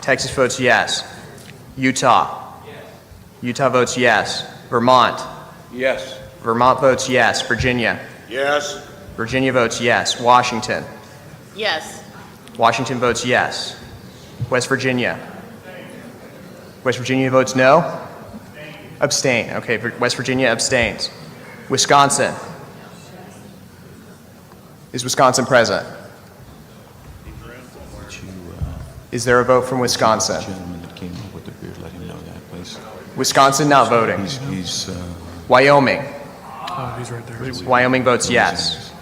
F: Texas votes yes. Utah. Utah votes yes. Vermont.
U: Yes.
F: Vermont votes yes. Virginia.
J: Yes.
F: Virginia votes yes. Washington.
W: Yes.
F: Washington votes yes. West Virginia. West Virginia votes no? Abstain. Okay, West Virginia abstains. Wisconsin. Is Wisconsin present? Is there a vote from Wisconsin?
A: Gentleman that came up with the beard, let him know that, please.
F: Wisconsin not voting.
A: He's
F: Wyoming.
G: Oh, he's right there.
F: Wyoming votes yes.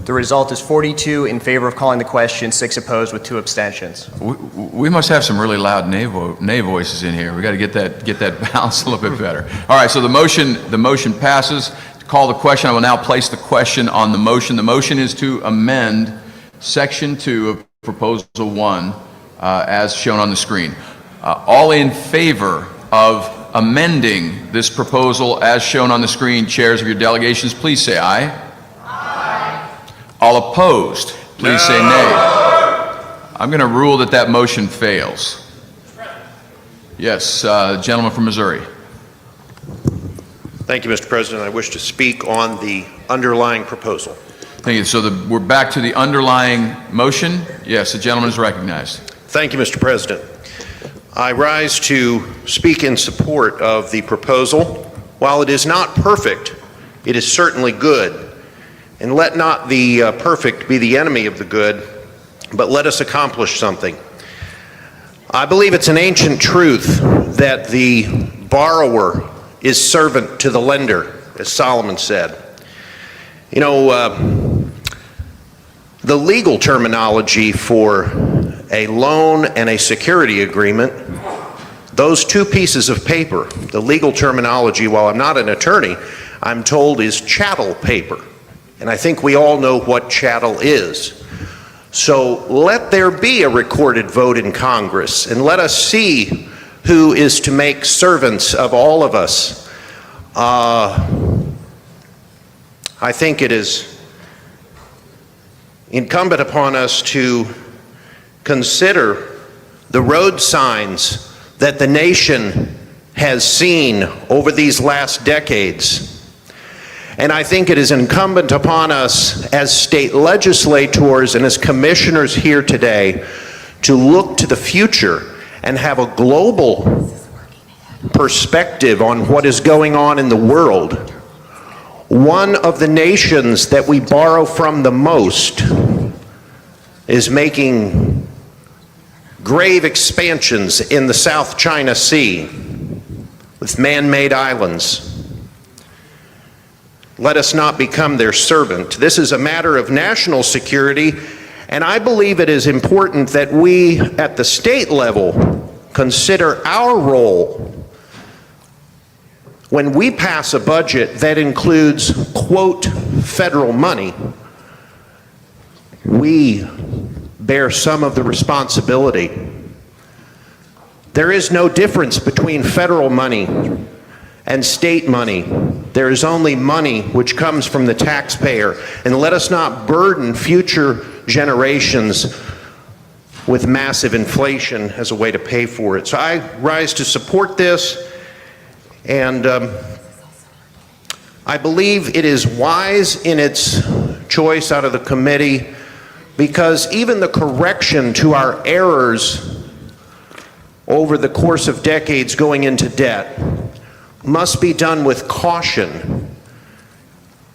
F: The result is 42 in favor of calling the question, 6 opposed with 2 abstentions.
A: We must have some really loud nay voices in here. We got to get that balance a little bit better. All right, so the motion passes. To call the question, I will now place the question on the motion. The motion is to amend Section 2 of Proposal 1 as shown on the screen. All in favor of amending this proposal as shown on the screen, chairs of your delegations, please say aye. All opposed, please say nay. I'm going to rule that that motion fails. Yes, gentleman from Missouri.
Z: Thank you, Mr. President. I wish to speak on the underlying proposal.
A: Thank you. So we're back to the underlying motion. Yes, the gentleman is recognized.
Z: Thank you, Mr. President. I rise to speak in support of the proposal. While it is not perfect, it is certainly good. And let not the perfect be the enemy of the good, but let us accomplish something. I believe it's an ancient truth that the borrower is servant to the lender, as Solomon said. You know, the legal terminology for a loan and a security agreement, those two pieces of paper, the legal terminology, while I'm not an attorney, I'm told is chattel paper. And I think we all know what chattel is. So let there be a recorded vote in Congress, and let us see who is to make servants of all of us. I think it is incumbent upon us to consider the road signs that the nation has seen over these last decades. And I think it is incumbent upon us as state legislators and as commissioners here today to look to the future and have a global perspective on what is going on in the world. One of the nations that we borrow from the most is making grave expansions in the South China Sea with man-made islands. Let us not become their servant. This is a matter of national security, and I believe it is important that we, at the state level, consider our role when we pass a budget that includes, quote, federal money, we bear some of the responsibility. There is no difference between federal money and state money. There is only money which comes from the taxpayer. And let us not burden future generations with massive inflation as a way to pay for it. So I rise to support this, and I believe it is wise in its choice out of the committee, because even the correction to our errors over the course of decades going into debt must be done with caution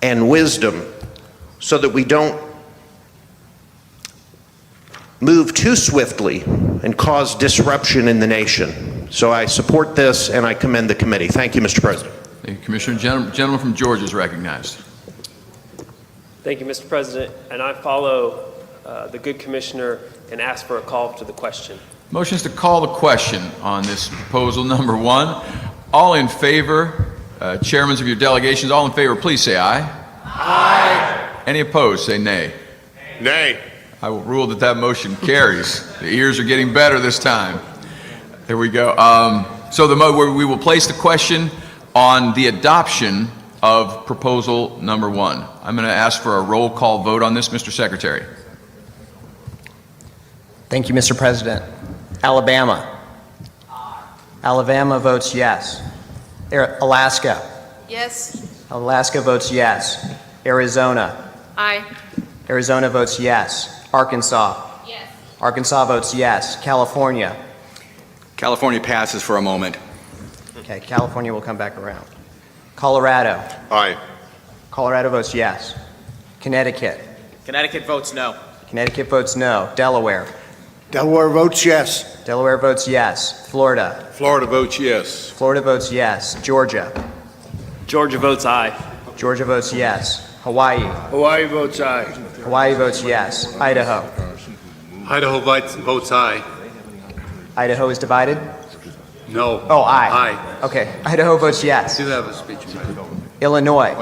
Z: and wisdom so that we don't move too swiftly and cause disruption in the nation. So I support this and I commend the committee. Thank you, Mr. President.
A: Thank you, Commissioner. Gentleman from Georgia is recognized.
C: Thank you, Mr. President. And I follow the good commissioner and ask for a call to the question.
A: Motion is to call the question on this proposal number 1. All in favor, chairmen of your delegations, all in favor, please say aye. Aye. Any opposed, say nay.
J: Nay.
A: I will rule that that motion carries. The ears are getting better this time. There we go. So we will place the question on the adoption of proposal number 1. I'm going to ask for a roll call vote on this, Mr. Secretary.
F: Thank you, Mr. President. Alabama. Alabama votes yes. Alaska.
W: Yes.
F: Alaska votes yes. Arizona.
W: Aye.
F: Arizona votes yes. Arkansas.
W: Yes.
F: Arkansas votes yes. California.
S: California passes for a moment.
F: Okay, California will come back around. Colorado.
J: Aye.
F: Colorado votes yes. Connecticut.
H: Connecticut votes no.
F: Connecticut votes no. Delaware.
T: Delaware votes yes.
F: Delaware votes yes. Florida.
J: Florida votes yes.
F: Florida votes yes. Georgia.
H: Georgia votes aye.
F: Georgia votes yes. Hawaii.
X: Hawaii votes aye.
F: Hawaii votes yes. Idaho.
J: Idaho votes aye.
F: Idaho is divided?
J: No.
F: Oh, aye. Okay. Idaho votes yes.
J: Do have a speech.
F: Illinois.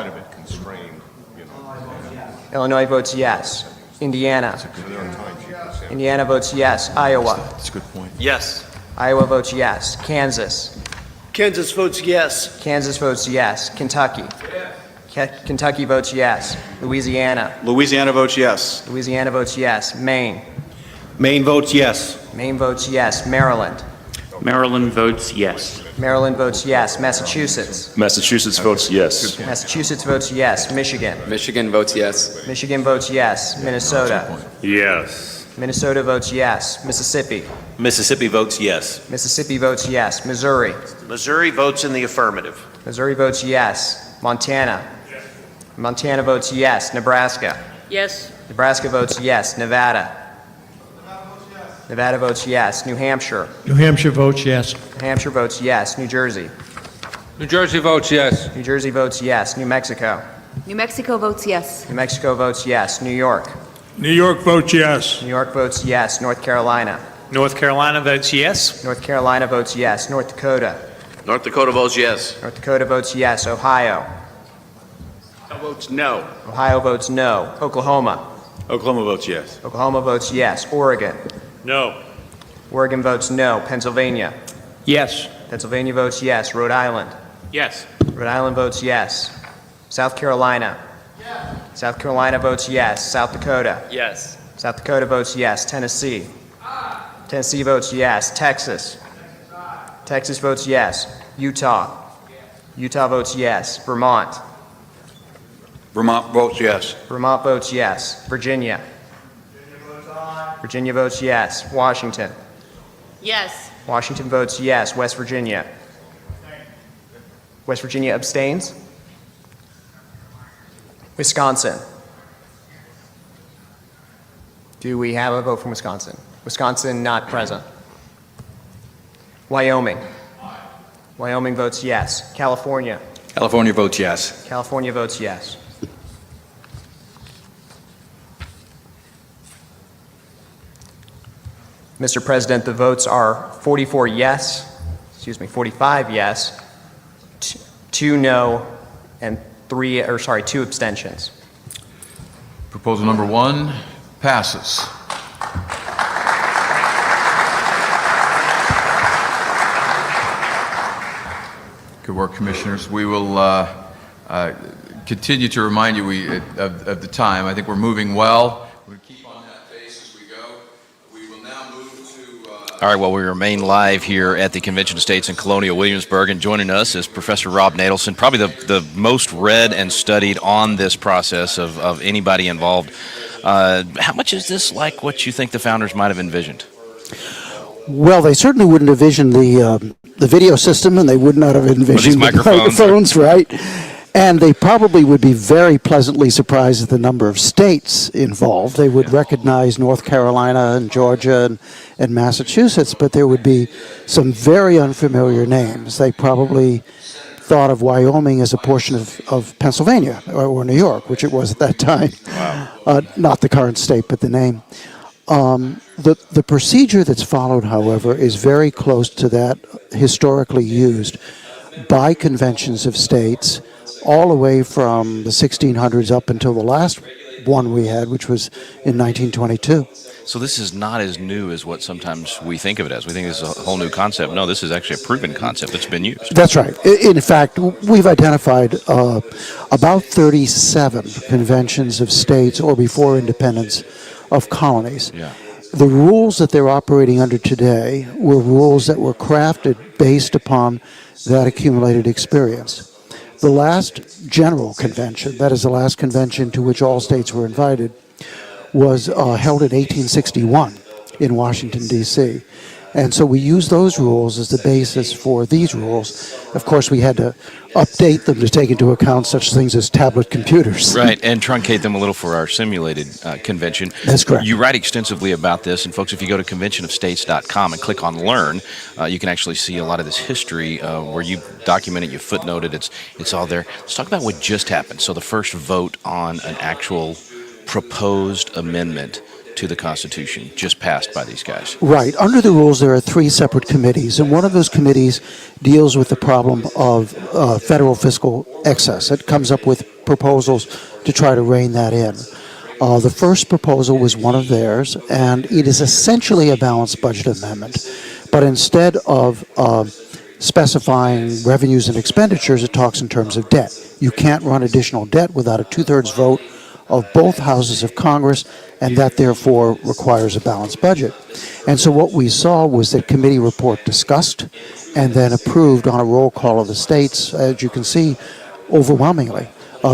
F: Illinois votes yes. Indiana. Indiana votes yes. Iowa.
A: That's a good point.
H: Yes.
F: Iowa votes yes. Kansas.
X: Kansas votes yes.
F: Kansas votes yes. Kentucky. Kentucky votes yes. Louisiana.
K: Louisiana votes yes.
F: Louisiana votes yes. Maine.
K: Maine votes yes.
F: Maine votes yes. Maryland.
H: Maryland votes yes.
F: Maryland votes yes. Massachusetts.
D: Massachusetts votes yes.
F: Massachusetts votes yes. Michigan.
Y: Michigan votes yes.
F: Michigan votes yes. Minnesota.
D: Yes.
F: Minnesota votes yes. Mississippi.
Y: Mississippi votes yes.
F: Mississippi votes yes. Missouri.
Z: Missouri votes in the affirmative.
F: Missouri votes yes. Montana. Montana votes yes. Nebraska.
W: Yes.
F: Nebraska votes yes. Nevada. Nevada votes yes. New Hampshire.
G: New Hampshire votes yes.
F: New Hampshire votes yes. New Jersey.
G: New Jersey votes yes.
F: New Jersey votes yes. New Mexico.
W: New Mexico votes yes.
F: New Mexico votes yes. New York.
G: New York votes yes.
F: New York votes yes. North Carolina.
H: North Carolina votes yes.
F: North Carolina votes yes. North Dakota.
Y: North Dakota votes yes.
F: North Dakota votes yes. Ohio.
P: Votes no.
F: Ohio votes no. Oklahoma.
K: Oklahoma votes yes.
F: Oklahoma votes yes. Oregon.
P: No.
F: Oregon votes no. Pennsylvania.
G: Yes.
F: Pennsylvania votes yes. Rhode Island.
H: Yes.
F: Rhode Island votes yes. South Carolina. South Carolina votes yes. South Dakota.
H: Yes.
F: South Dakota votes yes. Tennessee. Tennessee votes yes. Texas. Texas votes yes. Utah. Utah votes yes. Vermont.
K: Vermont votes yes.
F: Vermont votes yes. Virginia. Virginia votes yes. Washington.
W: Yes.
F: Washington votes yes. West Virginia. West Virginia abstains. Wisconsin. Do we have a vote from Wisconsin? Wisconsin not present. Wyoming. Wyoming votes yes. California.
S: California votes yes.
F: California votes yes. Mr. President, the votes are 45 yes, 2 no, and 2 abstentions.
A: Proposal number 1 Passes. Good work, Commissioners. We will continue to remind you of the time. I think we're moving well. We'll keep on that pace as we go. We will now move to...
B: All right, well, we remain live here at the Convention of States in Colonial Williamsburg, and joining us is Professor Rob Nadelson, probably the most read and studied on this process of anybody involved. How much is this like what you think the founders might have envisioned?
E: Well, they certainly wouldn't envision the video system, and they would not have envisioned the microphones, right? And they probably would be very pleasantly surprised at the number of states involved. They would recognize North Carolina and Georgia and Massachusetts, but there would be some very unfamiliar names. They probably thought of Wyoming as a portion of Pennsylvania or New York, which it was at that time. Wow. Not the current state, but the name. The procedure that's followed, however, is very close to that historically used by conventions of states all the way from the 1600s up until the last one we had, which was in 1922.
B: So this is not as new as what sometimes we think of it as. We think it's a whole new concept. No, this is actually a proven concept that's been used.
E: That's right. In fact, we've identified about 37 conventions of states or before independence of colonies.
B: Yeah.
E: The rules that they're operating under today were rules that were crafted based upon that accumulated experience. The last general convention, that is the last convention to which all states were invited, was held in 1861 in Washington, D.C. And so we use those rules as the basis for these rules. Of course, we had to update them to take into account such things as tablet computers.
B: Right, and truncate them a little for our simulated convention.
E: That's correct.
B: You write extensively about this, and folks, if you go to conventionofstates.com and click on Learn, you can actually see a lot of this history where you document it, you footnote it, it's all there. Let's talk about what just happened. So the first vote on an actual proposed amendment to the Constitution just passed by these guys.
E: Right. Under the rules, there are 3 separate committees, and one of those committees deals with the problem of federal fiscal excess. It comes up with proposals to try to rein that in. The first proposal was one of theirs, and it is essentially a balanced budget amendment. But instead of specifying revenues and expenditures, it talks in terms of debt. You can't run additional debt without a 2/3 vote of both houses of Congress, and that therefore requires a balanced budget. And so what we saw was that committee report discussed and then approved on a roll call of the states, as you can see, overwhelmingly.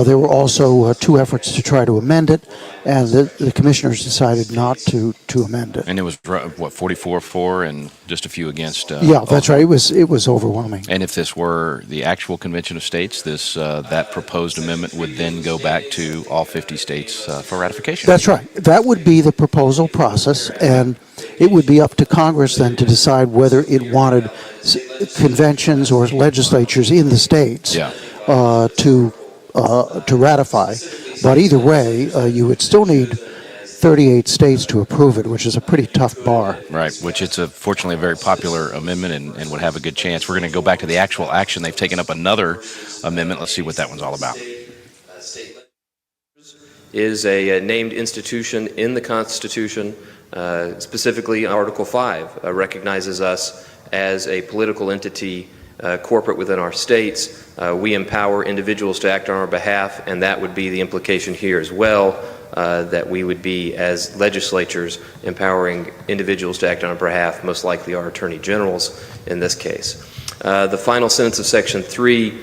E: There were also 2 efforts to try to amend it, and the commissioners decided not to amend it.
B: And it was, what, 44-4 and just a few against?
E: Yeah, that's right. It was overwhelming.
B: And if this were the actual Convention of States, that proposed amendment would then go back to all 50 states for ratification.
E: That's right. That would be the proposal process, and it would be up to Congress then to decide whether it wanted conventions or legislatures in the states to ratify. But either way, you would still need 38 states to approve it, which is a pretty tough bar.
B: Right, which it's fortunately a very popular amendment and would have a good chance. We're going to go back to the actual action. They've taken up another amendment. Let's see what that one's all about.
M: Is a named institution in the Constitution, specifically Article 5, recognizes us as a political entity corporate within our states. We empower individuals to act on our behalf, and that would be the implication here as well, that we would be, as legislatures, empowering individuals to act on our behalf, most likely our attorney generals in this case. The final sentence of Section 3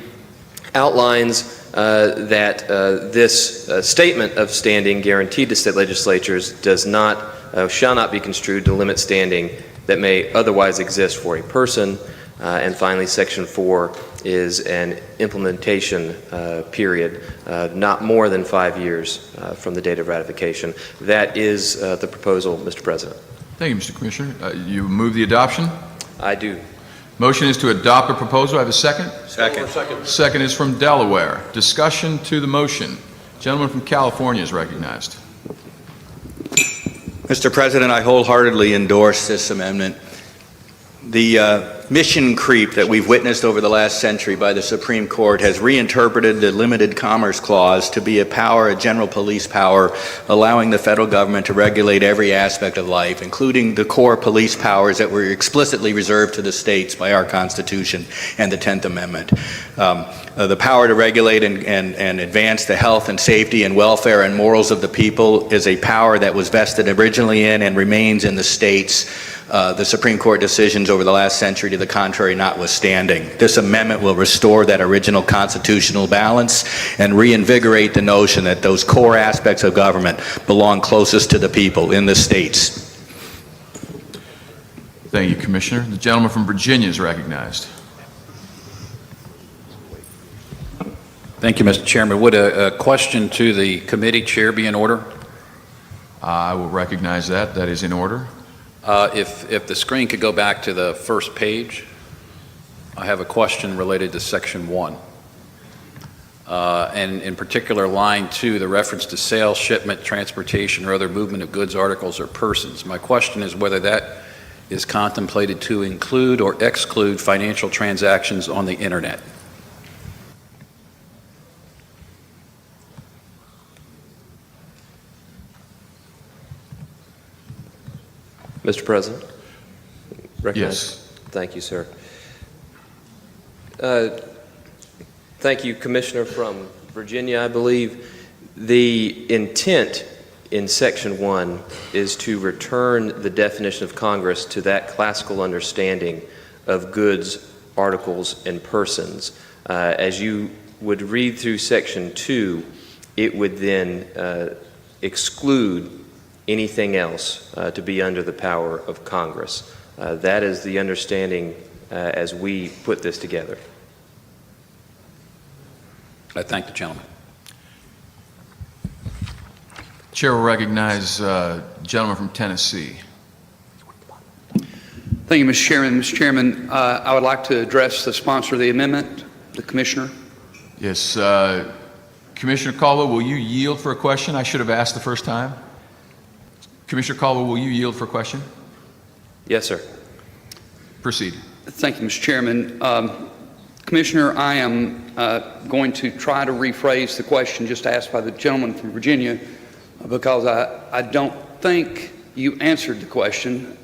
M: outlines that this statement of standing guaranteed to state legislatures shall not be construed to limit standing that may otherwise exist for a person. And finally, Section 4 is an implementation period, not more than 5 years from the date of ratification. That is the proposal, Mr. President.
A: Thank you, Mr. Commissioner. You move the adoption?
M: I do.
A: Motion is to adopt a proposal. I have a second?
M: Second.
A: Second is from Delaware. Discussion to the motion. Gentleman from California is recognized.
S: Mr. President, I wholeheartedly endorse this amendment. The mission creep that we've witnessed over the last century by the Supreme Court has reinterpreted the limited commerce clause to be a power, a general police power, allowing the federal government to regulate every aspect of life, including the core police powers that were explicitly reserved to the states by our Constitution and the 10th Amendment. The power to regulate and advance the health and safety and welfare and morals of the people is a power that was vested originally in and remains in the states. The Supreme Court decisions over the last century to the contrary notwithstanding. This amendment will restore that original constitutional balance and reinvigorate the notion that those core aspects of government belong closest to the people in the states.
A: Thank you, Commissioner. The gentleman from Virginia is recognized.
I: Thank you, Mr. Chairman. Would a question to the committee chair be in order?
A: I will recognize that. That is in order.
I: If the screen could go back to the first page, I have a question related to Section 1. And in particular, line 2, the reference to sale, shipment, transportation, or other movement of goods, articles, or persons. My question is whether that is contemplated to include or exclude financial transactions on the internet.
M: Mr. President?
A: Yes.
M: Thank you, sir. Thank you, Commissioner from Virginia. I believe the intent in Section 1 is to return the definition of Congress to that classical understanding of goods, articles, and persons. As you would read through Section 2, it would then exclude anything else to be under the power of Congress. That is the understanding as we put this together.
I: I thank the gentleman.
A: Chair will recognize gentleman from Tennessee.
N: Thank you, Mr. Chairman. Mr. Chairman, I would like to address the sponsor of the amendment, the Commissioner.
A: Yes. Commissioner Caldwell, will you yield for a question? I should have asked the first time. Commissioner Caldwell, will you yield for a question?
M: Yes, sir.
A: Proceed.
N: Thank you, Mr. Chairman. Commissioner, I am going to try to rephrase the question just asked by the gentleman from Virginia because I don't think you answered the question,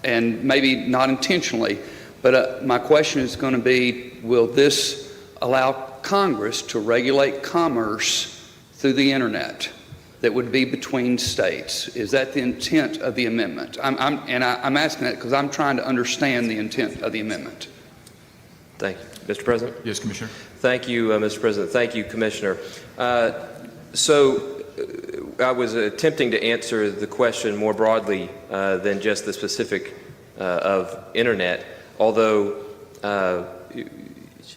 N: and maybe not intentionally, but my question is going to be, will this allow Congress to regulate commerce through the internet that would be between states? Is that the intent of the amendment? I'm asking that because I'm trying to understand the intent of the amendment.
M: Thank you. Mr. President?
A: Yes, Commissioner.
M: Thank you, Mr. President. Thank you, Commissioner. I was attempting to answer the question more broadly than just the specific of internet, although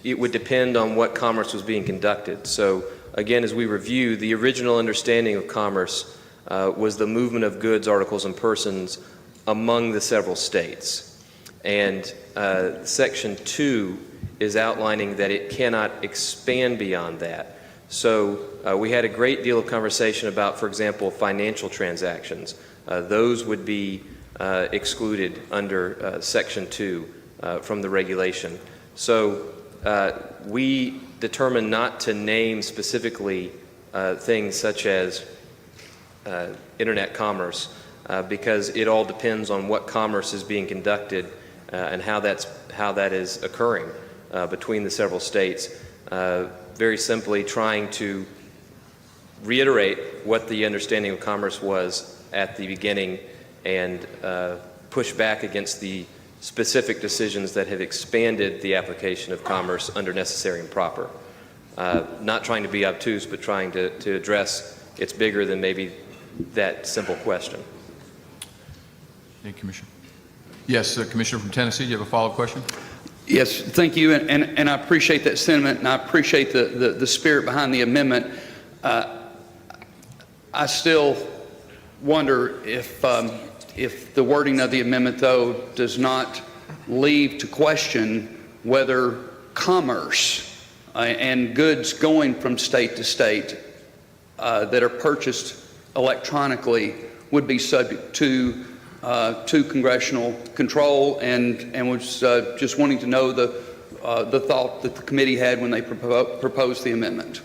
M: it would depend on what commerce was being conducted. So again, as we review, the original understanding of commerce was the movement of goods, articles, and persons among the several states. And Section 2 is outlining that it cannot expand beyond that. So we had a great deal of conversation about, for example, financial transactions. Those would be excluded under Section 2 from the regulation. So we determined not to name specifically things such as internet commerce because it all depends on what commerce is being conducted and how that is occurring between the several states. Very simply trying to reiterate what the understanding of commerce was at the beginning and push back against the specific decisions that have expanded the application of commerce under necessary and proper. Not trying to be obtuse, but trying to address it's bigger than maybe that simple question.
A: Thank you, Commissioner. Yes, Commissioner from Tennessee, do you have a follow-up question?
N: Yes, thank you, and I appreciate that sentiment, and I appreciate the spirit behind the amendment. I still wonder if the wording of the amendment, though, does not leave to question whether commerce and goods going from state to state that are purchased electronically would be subject to to congressional control, and was just wanting to know the thought that the committee had when they proposed the amendment.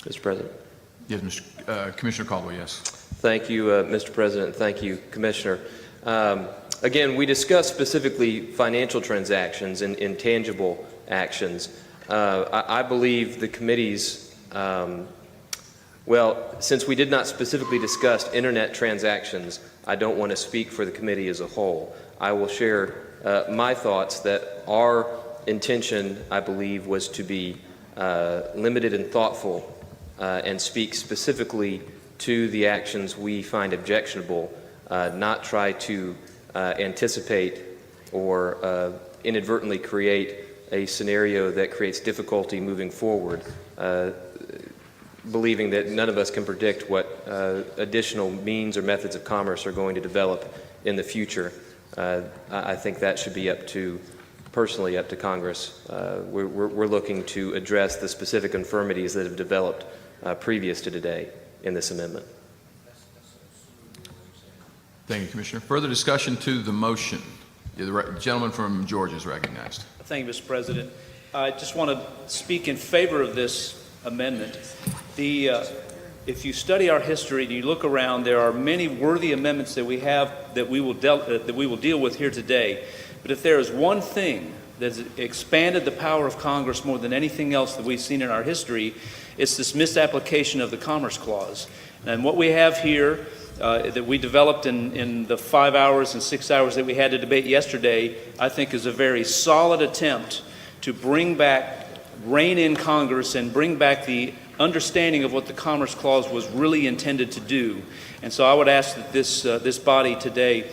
M: Mr. President.
A: Yes, Commissioner Caldwell, yes.
M: Thank you, Mr. President. Thank you, Commissioner. Again, we discussed specifically financial transactions and intangible actions. I believe the committee's, well, since we did not specifically discuss internet transactions, I don't want to speak for the committee as a whole. I will share my thoughts that our intention, I believe, was to be limited and thoughtful and speak specifically to the actions we find objectionable, not try to anticipate or inadvertently create a scenario that creates difficulty moving forward, believing that none of us can predict what additional means or methods of commerce are going to develop in the future. I think that should be personally up to Congress. We're looking to address the specific infirmities that have developed previous to today in this amendment.
A: Thank you, Commissioner. Further discussion to the motion. The gentleman from Georgia is recognized.
L: Thank you, Mr. President. I just want to speak in favor of this amendment. If you study our history and you look around, there are many worthy amendments that we have that we will deal with here today. But if there is one thing that's expanded the power of Congress more than anything else that we've seen in our history, it's this misapplication of the Commerce Clause. And what we have here that we developed in the 5 hours and 6 hours that we had to debate yesterday, I think is a very solid attempt to rein in Congress and bring back the understanding of what the Commerce Clause was really intended to do. And so I would ask that this body today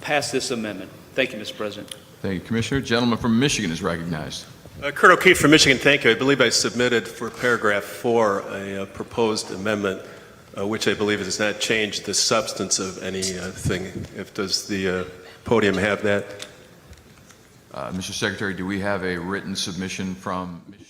L: pass this amendment. Thank you, Mr. President.
A: Thank you, Commissioner. Gentleman from Michigan is recognized.
O: Kurt O'Keefe from Michigan, thank you. I believe I submitted for paragraph 4 a proposed amendment, which I believe does not change the substance of anything. Does the podium have that?
A: Mr. Secretary, do we have a written submission from Michigan?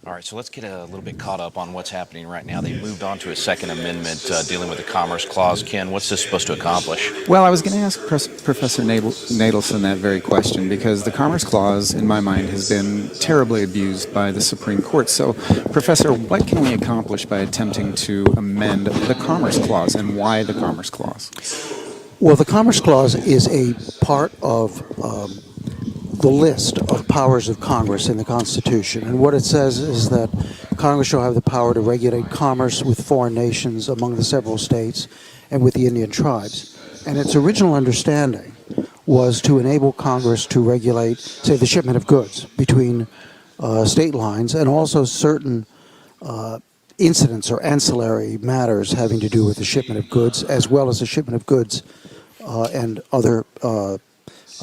B: All right, so let's get a little bit caught up on what's happening right now. They moved on to a second amendment dealing with the Commerce Clause. Ken, what's this supposed to accomplish?
Q: Well, I was going to ask Professor Nadelson that very question because the Commerce Clause, in my mind, has been terribly abused by the Supreme Court. So, Professor, what can we accomplish by attempting to amend the Commerce Clause, and why the Commerce Clause?
E: Well, the Commerce Clause is a part of the list of powers of Congress in the Constitution. And what it says is that Congress shall have the power to regulate commerce with foreign nations among the several states and with the Indian tribes. And its original understanding was to enable Congress to regulate, say, the shipment of goods between state lines, and also certain incidents or ancillary matters having to do with the shipment of goods, as well as the shipment of goods and other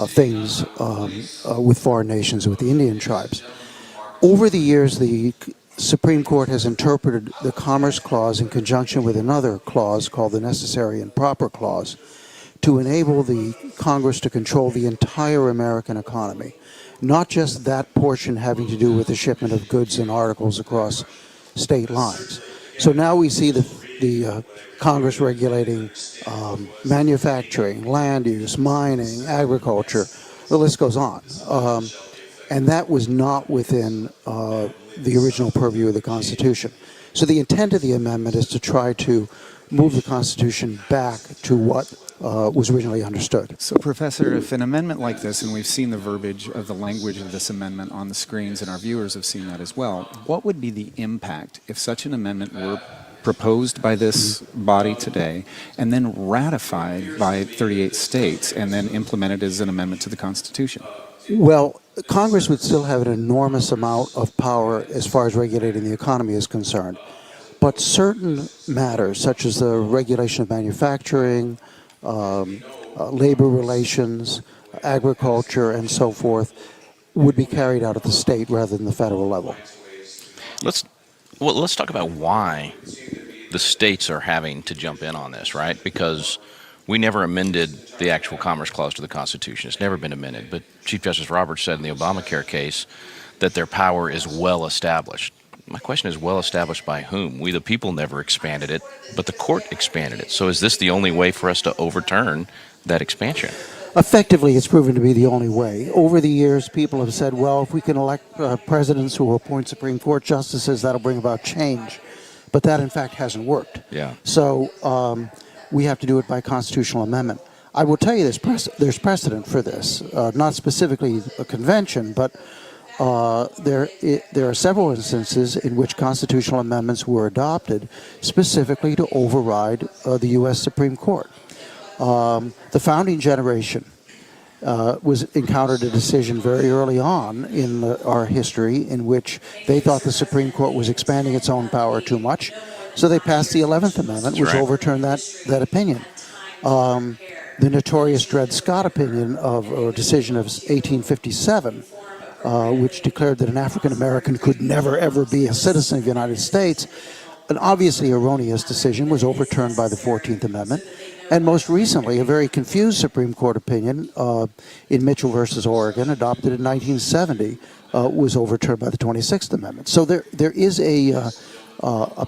E: things with foreign nations and with the Indian tribes. Over the years, the Supreme Court has interpreted the Commerce Clause in conjunction with another clause called the Necessary and Proper Clause to enable the Congress to control the entire American economy, not just that portion having to do with the shipment of goods and articles across state lines. So now we see the Congress regulating manufacturing, land use, mining, agriculture, the list goes on. And that was not within the original purview of the Constitution. So the intent of the amendment is to try to move the Constitution back to what was originally understood.
Q: So, Professor, if an amendment like this, and we've seen the verbiage of the language of this amendment on the screens, and our viewers have seen that as well, what would be the impact if such an amendment were proposed by this body today and then ratified by 38 states and then implemented as an amendment to the Constitution?
E: Well, Congress would still have an enormous amount of power as far as regulating the economy is concerned. But certain matters, such as the regulation of manufacturing, labor relations, agriculture, and so forth, would be carried out at the state rather than the federal level.
B: Let's talk about why the states are having to jump in on this, right? Because we never amended the actual Commerce Clause to the Constitution. It's never been amended. But Chief Justice Roberts said in the Obamacare case that their power is well established. My question is, well established by whom? We the people never expanded it, but the court expanded it. So is this the only way for us to overturn that expansion?
E: Effectively, it's proven to be the only way. Over the years, people have said, well, if we can elect presidents who will appoint Supreme Court justices, that'll bring about change. But that, in fact, hasn't worked.
B: Yeah.
E: So we have to do it by constitutional amendment. I will tell you there's precedent for this, not specifically a convention, but there are several instances in which constitutional amendments were adopted specifically to override the U.S. Supreme Court. The founding generation encountered a decision very early on in our history in which they thought the Supreme Court was expanding its own power too much, so they passed the 11th Amendment, which overturned that opinion. The notorious Dred Scott opinion or decision of 1857, which declared that an African American could never, ever be a citizen of the United States, an obviously erroneous decision, was overturned by the 14th Amendment. And most recently, a very confused Supreme Court opinion in Mitchell versus Oregon, adopted in 1970, was overturned by the 26th Amendment. So there is a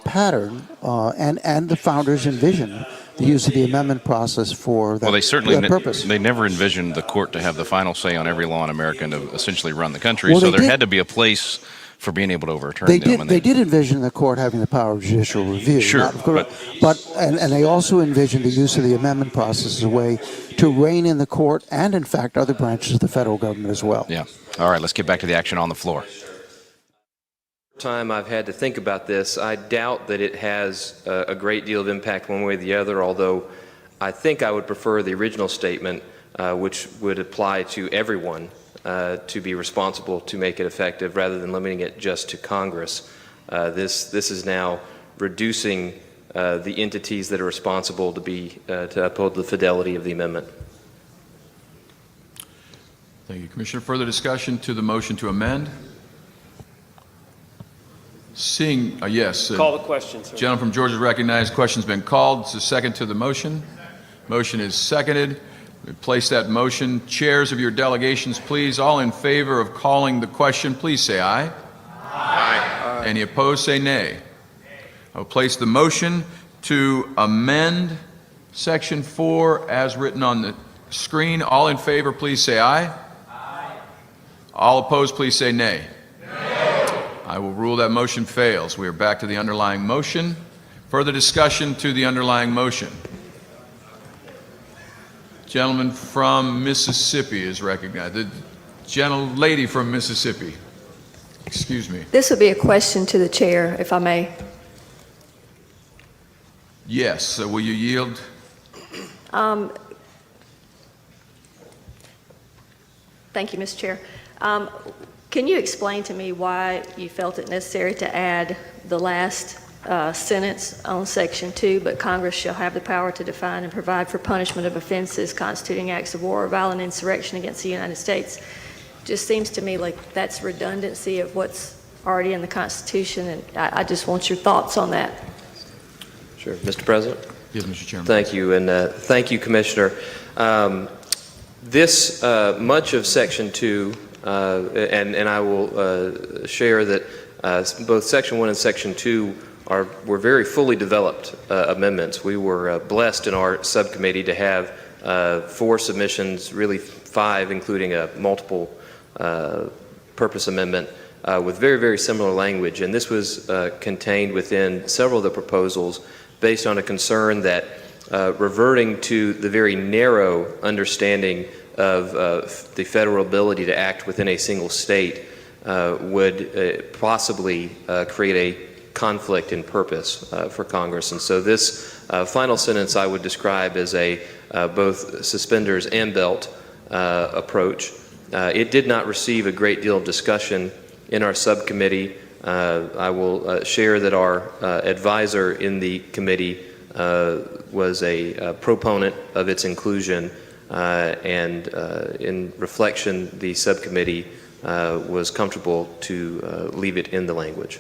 E: pattern, and the founders envisioned the use of the amendment process for that,
B: well, they certainly
E: purpose.
B: They never envisioned the court to have the final say on every law in America and to essentially run the country.
E: Well,
B: so there had to be a place for being able to overturn them.
E: They did envision the court having the power of judicial review.
B: Sure,
E: and they also envisioned the use of the amendment process as a way to rein in the court and, in fact, other branches of the federal government as well.
B: Yeah. All right, let's get back to the action on the floor.
M: Time I've had to think about this, I doubt that it has a great deal of impact one way or the other, although I think I would prefer the original statement, which would apply to everyone to be responsible to make it effective rather than limiting it just to Congress. This is now reducing the entities that are responsible to uphold the fidelity of the amendment.
A: Thank you, Commissioner. Further discussion to the motion to amend? Seeing, yes.
X: Call the question, sir.
A: Gentleman from Georgia is recognized. Question's been called. It's a second to the motion. Motion is seconded. We place that motion. Chairs of your delegations, please, all in favor of calling the question, please say aye. Aye. Any opposed, say nay. I will place the motion to amend Section 4 as written on the screen. All in favor, please say aye. Aye. All opposed, please say nay. I will rule that motion fails. We are back to the underlying motion. Further discussion to the underlying motion. Gentleman from Mississippi is recognized. The gentlelady from Mississippi. Excuse me.
C: This would be a question to the chair, if I may.
A: Yes. Will you yield?
C: Thank you, Mr. Chair. Can you explain to me why you felt it necessary to add the last sentence on Section 2, but Congress shall have the power to define and provide for punishment of offenses constituting acts of war or violent insurrection against the United States? Just seems to me like that's redundancy of what's already in the Constitution, and I just want your thoughts on that.
M: Sure. Mr. President?
A: Yes, Mr. Chairman.
M: Thank you, and thank you, Commissioner. Much of Section 2, and I will share that both Section 1 and Section 2 were very fully developed amendments. We were blessed in our subcommittee to have 4 submissions, really 5, including a multiple purpose amendment with very, very similar language. And this was contained within several of the proposals based on a concern that reverting to the very narrow understanding of the federal ability to act within a single state would possibly create a conflict in purpose for Congress. And so this final sentence I would describe as a both suspenders and belt approach. It did not receive a great deal of discussion in our subcommittee. I will share that our advisor in the committee was a proponent of its inclusion, and in reflection, the subcommittee was comfortable to leave it in the language.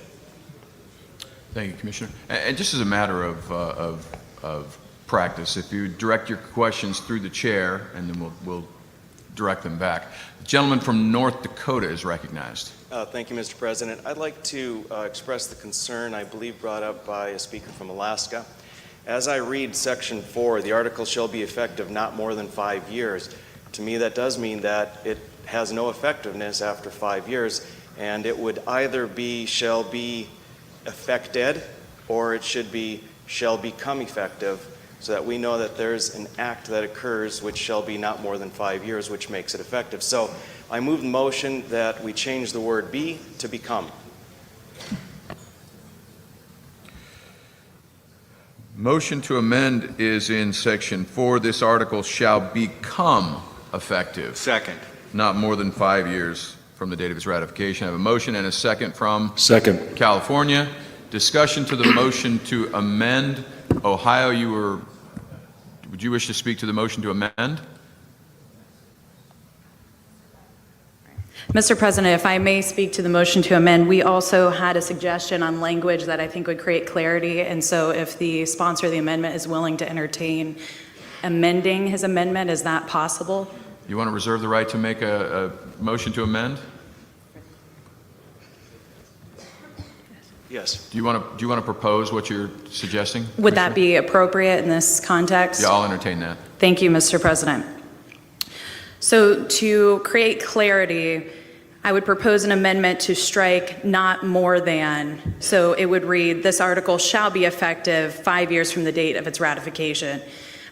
A: Thank you, Commissioner. And just as a matter of practice, if you direct your questions through the chair, and then we'll direct them back. The gentleman from North Dakota is recognized.
D: Thank you, Mr. President. I'd like to express the concern I believe brought up by a speaker from Alaska. As I read Section 4, the article shall be effective not more than 5 years. To me, that does mean that it has no effectiveness after 5 years, and it would either be shall be effected, or it should be shall become effective, so that we know that there's an act that occurs which shall be not more than 5 years, which makes it effective. So I move the motion that we change the word be to become.
A: Motion to amend is in Section 4. This article shall become effective.
S: Second.
A: Not more than 5 years from the date of its ratification. I have a motion and a second from
O: Second.
A: California. Discussion to the motion to amend. Ohio, would you wish to speak to the motion to amend?
W: Mr. President, if I may speak to the motion to amend, we also had a suggestion on language that I think would create clarity, and so if the sponsor of the amendment is willing to entertain amending his amendment, is that possible?
A: You want to reserve the right to make a motion to amend?
D: Yes.
A: Do you want to propose what you're suggesting?
W: Would that be appropriate in this context?
A: Yeah, I'll entertain that.
W: Thank you, Mr. President. So to create clarity, I would propose an amendment to strike not more than, so it would read, this article shall be effective 5 years from the date of its ratification.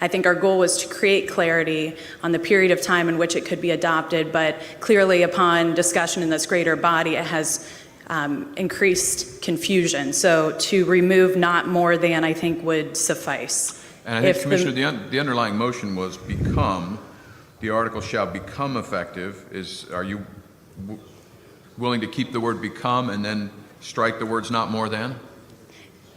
W: I think our goal was to create clarity on the period of time in which it could be adopted, but clearly upon discussion in this greater body, it has increased confusion. So to remove not more than, I think, would suffice.
A: And I think, Commissioner, the underlying motion was become, the article shall become effective. Are you willing to keep the word become and then strike the words not more than?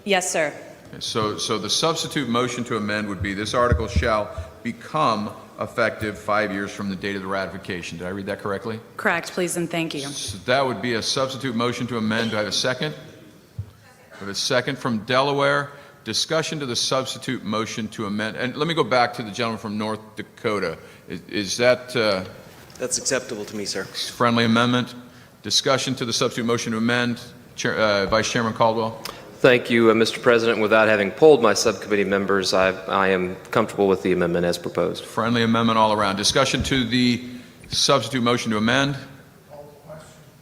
W: Yes, sir.
A: So the substitute motion to amend would be this article shall become effective 5 years from the date of the ratification. Did I read that correctly?
W: Correct, please, and thank you.
A: So that would be a substitute motion to amend. Do I have a second? I have a second from Delaware. Discussion to the substitute motion to amend. And let me go back to the gentleman from North Dakota. Is that
D: That's acceptable to me, sir.
A: friendly amendment? Discussion to the substitute motion to amend. Vice Chairman Caldwell.
M: Thank you, Mr. President. Without having polled my subcommittee members, I am comfortable with the amendment as proposed.
A: Friendly amendment all around. Discussion to the substitute motion to amend.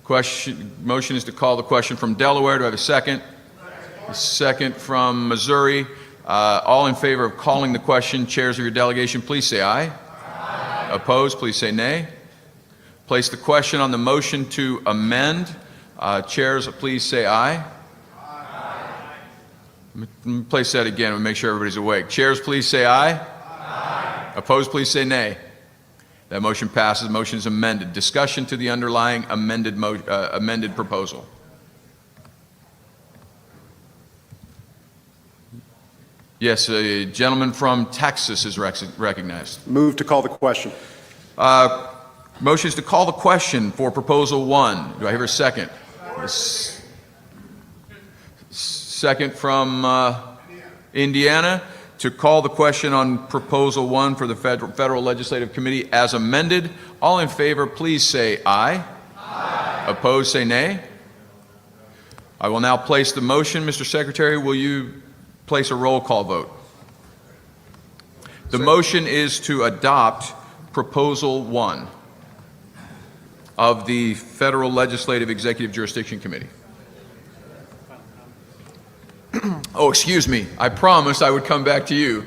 A: Motion is to call the question from Delaware. Do I have a second? A second from Missouri. All in favor of calling the question, chairs of your delegation, please say aye. Aye. Opposed, please say nay. Place the question on the motion to amend. Chairs, please say aye. Let me place that again and make sure everybody's awake. Chairs, please say aye. Aye. Opposed, please say nay. That motion passes. Motion is amended. Discussion to the underlying amended proposal. Yes, a gentleman from Texas is recognized.
J: Move to call the question.
A: Motion is to call the question for Proposal 1. Do I hear a second? Second from Indiana to call the question on Proposal 1 for the Federal Legislative Committee as amended. All in favor, please say aye. Aye. Opposed, say nay. I will now place the motion. Mr. Secretary, will you place a roll call vote? The motion is to adopt Proposal 1 of the Federal Legislative Executive Jurisdiction Committee. Oh, excuse me. I promised I would come back to you.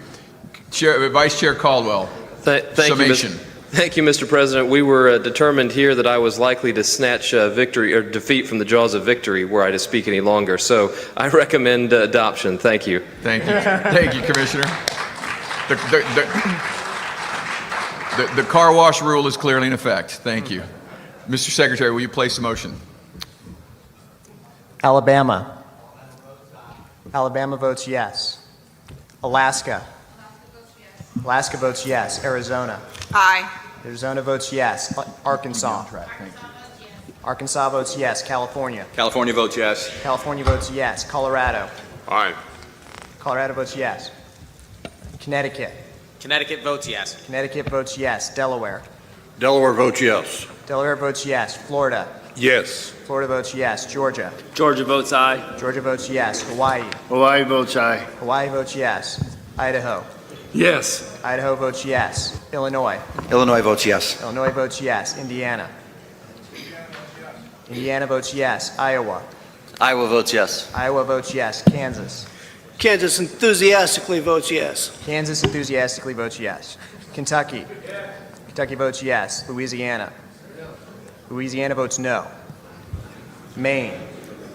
A: Vice Chair Caldwell.
M: Thank you, Mr. President. We were determined here that I was likely to snatch victory or defeat from the jaws of victory were I to speak any longer. So I recommend adoption. Thank you.
A: Thank you. Thank you, Commissioner. The car wash rule is clearly in effect. Thank you. Mr. Secretary, will you place the motion?
F: Alabama. Alabama votes yes. Alaska. Alaska votes yes. Arizona.
R: Aye.
F: Arizona votes yes. Arkansas. Arkansas votes yes. California.
S: California votes yes.
F: California votes yes. Colorado.
Y: Aye.
F: Colorado votes yes. Connecticut.
H: Connecticut votes yes.
F: Connecticut votes yes. Delaware.
G: Delaware votes yes.
F: Delaware votes yes. Florida.
G: Yes.
F: Florida votes yes. Georgia.
H: Georgia votes aye.
F: Georgia votes yes. Hawaii.
X: Hawaii votes aye.
F: Hawaii votes yes. Idaho.
G: Yes.
F: Idaho votes yes. Illinois.
S: Illinois votes yes.
F: Illinois votes yes. Indiana. Indiana votes yes. Iowa.
Y: Iowa votes yes.
F: Iowa votes yes. Kansas.
X: Kansas enthusiastically votes yes.
F: Kansas enthusiastically votes yes. Kentucky. Kentucky votes yes. Louisiana. Louisiana votes no. Maine.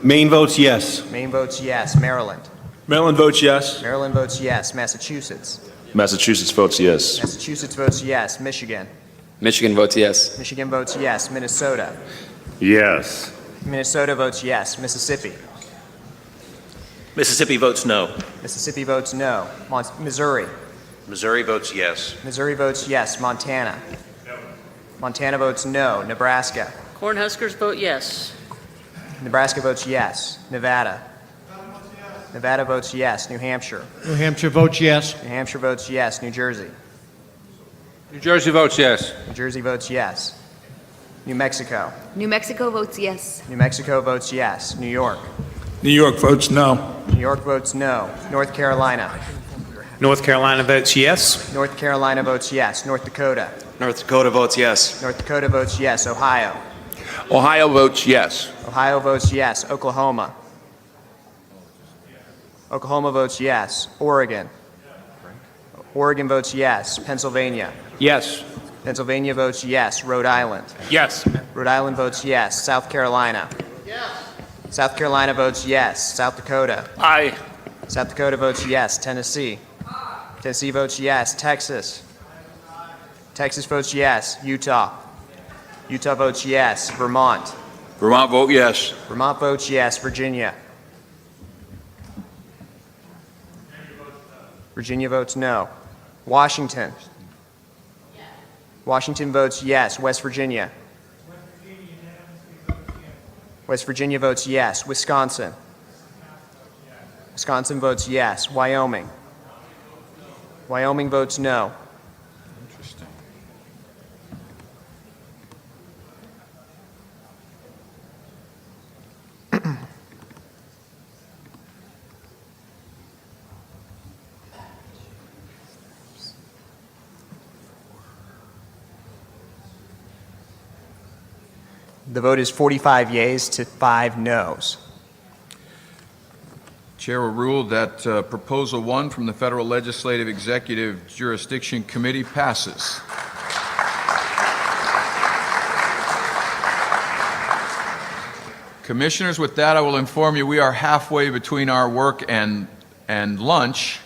G: Maine votes yes.
F: Maine votes yes. Maryland.
G: Maryland votes yes.
F: Maryland votes yes. Massachusetts.
Y: Massachusetts votes yes.
F: Massachusetts votes yes. Michigan.
Y: Michigan votes yes.
F: Michigan votes yes. Minnesota.
G: Yes.
F: Minnesota votes yes. Mississippi.
Y: Mississippi votes no.
F: Mississippi votes no. Missouri.
Y: Missouri votes yes.
F: Missouri votes yes. Montana. Montana votes no. Nebraska.
J: Cornhuskers vote yes.
F: Nebraska votes yes. Nevada. Nevada votes yes. New Hampshire.
G: New Hampshire votes yes.
F: New Hampshire votes yes. New Jersey.
G: New Jersey votes yes.
F: New Jersey votes yes. New Mexico.
J: New Mexico votes yes.
F: New Mexico votes yes. New York.
G: New York votes no.
F: New York votes no. North Carolina.
H: North Carolina votes yes.
F: North Carolina votes yes. North Dakota.
D: North Dakota votes yes.
F: North Dakota votes yes. Ohio.
G: Ohio votes yes.
F: Ohio votes yes. Oklahoma. Oklahoma votes yes. Oregon. Oregon votes yes. Pennsylvania.
G: Yes.
F: Pennsylvania votes yes. Rhode Island.
G: Yes.
F: Rhode Island votes yes. South Carolina. South Carolina votes yes. South Dakota.
G: Aye.
F: South Dakota votes yes. Tennessee. Tennessee votes yes. Texas. Texas votes yes. Utah. Utah votes yes. Vermont.
G: Vermont vote yes.
F: Vermont votes yes. Virginia. Virginia votes no. Washington. Washington votes yes. West Virginia. West Virginia votes yes. Wisconsin. Wisconsin votes yes. Wyoming. Wyoming votes no.
A: Interesting.
F: The vote is 45 yeas to 5 noes.
A: Chair will rule that Proposal 1 from the Federal Legislative Executive Jurisdiction Committee passes. Commissioners, with that, I will inform you we are halfway between our work and lunch.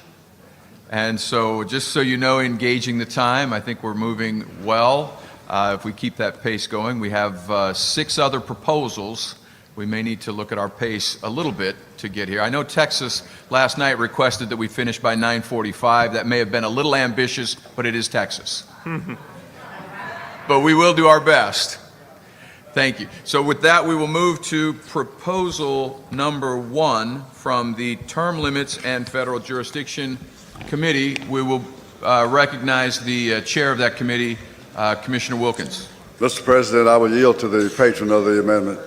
A: And so just so you know, engaging the time, I think we're moving well. If we keep that pace going, we have 6 other proposals. We may need to look at our pace a little bit to get here. I know Texas last night requested that we finish by 9:45. That may have been a little ambitious, but it is Texas. But we will do our best. Thank you. So with that, we will move to proposal number 1 from the Term Limits and Federal Jurisdiction Committee. We will recognize the chair of that committee, Commissioner Wilkins.
R: Mr. President, I will yield to the patron of the amendment.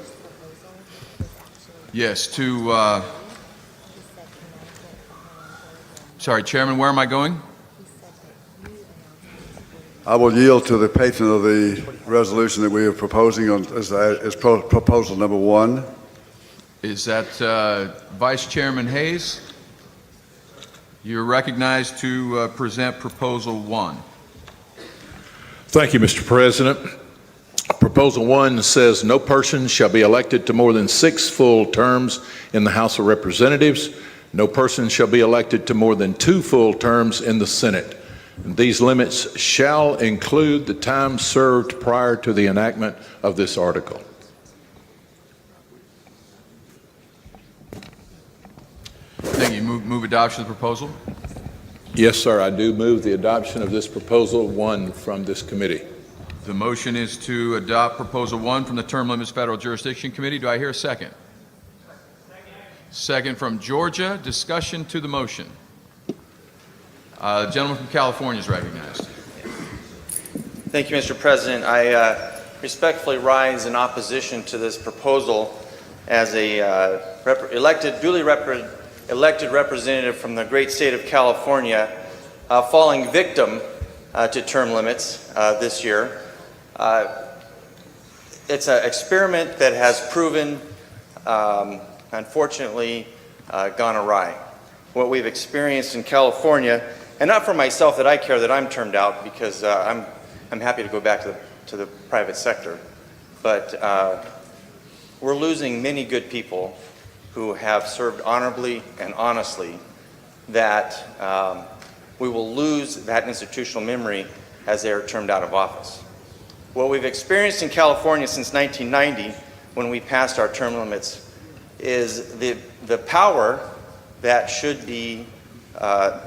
A: Yes, to, sorry, Chairman, where am I going?
R: I will yield to the patron of the resolution that we are proposing as proposal number 1.
A: Is that Vice Chairman Hayes? You're recognized to present proposal 1.
T: Thank you, Mr. President. Proposal 1 says no person shall be elected to more than 6 full terms in the House of Representatives. No person shall be elected to more than 2 full terms in the Senate. And these limits shall include the time served prior to the enactment of this article.
A: Thank you. Move adoption of the proposal?
T: Yes, sir, I do move the adoption of this proposal 1 from this committee.
A: The motion is to adopt proposal 1 from the Term Limits Federal Jurisdiction Committee. Do I hear a second? Second from Georgia. Discussion to the motion. The gentleman from California is recognized.
I: Thank you, Mr. President. I respectfully rise in opposition to this proposal as a duly elected representative from the great state of California, falling victim to term limits this year. It's an experiment that has proven, unfortunately, gone awry. What we've experienced in California, and not for myself that I care that I'm termed out, because I'm happy to go back to the private sector, but we're losing many good people who have served honorably and honestly, that we will lose that institutional memory as they are termed out of office. What we've experienced in California since 1990, when we passed our term limits, is the power that should be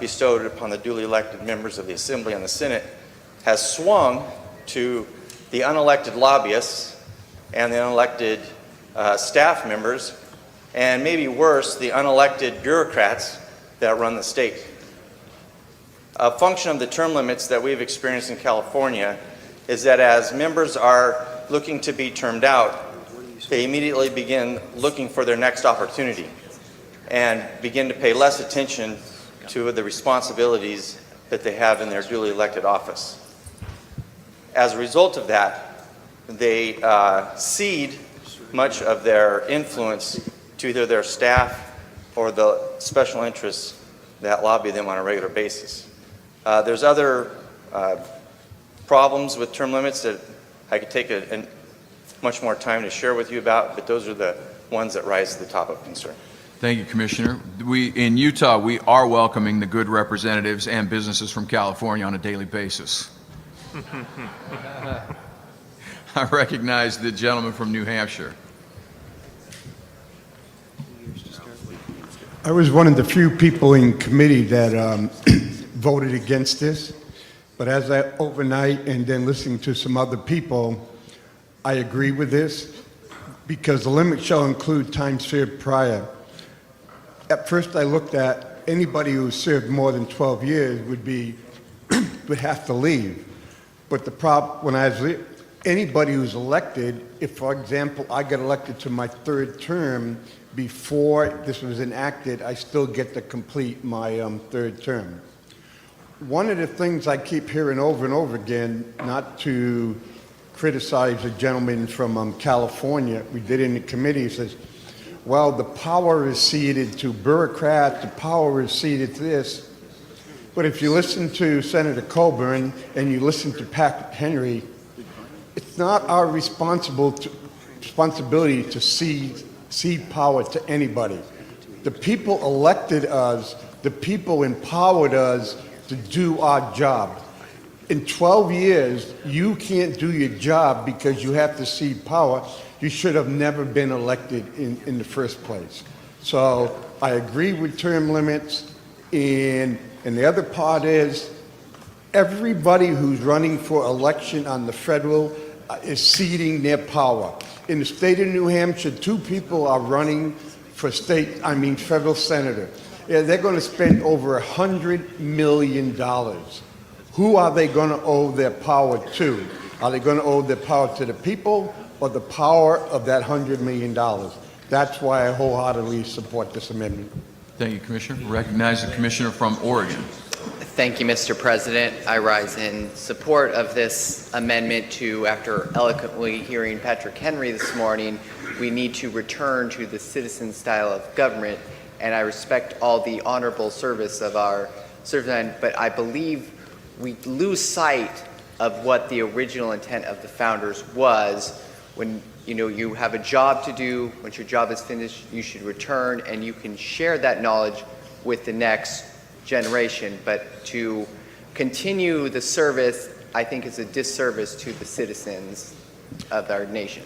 I: bestowed upon the duly elected members of the Assembly and the Senate has swung to the unelected lobbyists and the unelected staff members, and maybe worse, the unelected bureaucrats that run the state. A function of the term limits that we've experienced in California is that as members are looking to be termed out, they immediately begin looking for their next opportunity and begin to pay less attention to the responsibilities that they have in their duly elected office. As a result of that, they cede much of their influence to either their staff or the special interests that lobby them on a regular basis. There's other problems with term limits that I could take much more time to share with you about, but those are the ones that rise to the top of concern.
A: Thank you, Commissioner. In Utah, we are welcoming the good representatives and businesses from California on a daily basis. I recognize the gentleman from New Hampshire.
K: I was one of the few people in committee that voted against this, but as I overnight and then listening to some other people, I agree with this because the limit shall include time served prior. At first I looked at anybody who served more than 12 years would have to leave. But the problem, when I was anybody who's elected, if for example I got elected to my third term before this was enacted, I still get to complete my third term. One of the things I keep hearing over and over again, not to criticize a gentleman from California, we did in the committee, says, well, the power is ceded to bureaucrats, the power is ceded to this. But if you listen to Senator Coburn and you listen to Patrick Henry, it's not our responsibility to cede power to anybody. The people elected us, the people empowered us to do our job. In 12 years, you can't do your job because you have to cede power. You should have never been elected in the first place. So I agree with term limits, and the other part is everybody who's running for election on the federal is ceding their power. In the state of New Hampshire, 2 people are running for federal senator. Yeah, they're going to spend over $100 million. Who are they going to owe their power to? Are they going to owe their power to the people or the power of that $100 million? That's why I wholeheartedly support this amendment.
A: Thank you, Commissioner. Recognize the Commissioner from Oregon.
P: Thank you, Mr. President. I rise in support of this amendment to, after eloquently hearing Patrick Henry this morning, we need to return to the citizen style of government, and I respect all the honorable service of our servicemen, but I believe we lose sight of what the original intent of the founders was. When you have a job to do, once your job is finished, you should return and you can share that knowledge with the next generation. But to continue the service, I think, is a disservice to the citizens of our nation.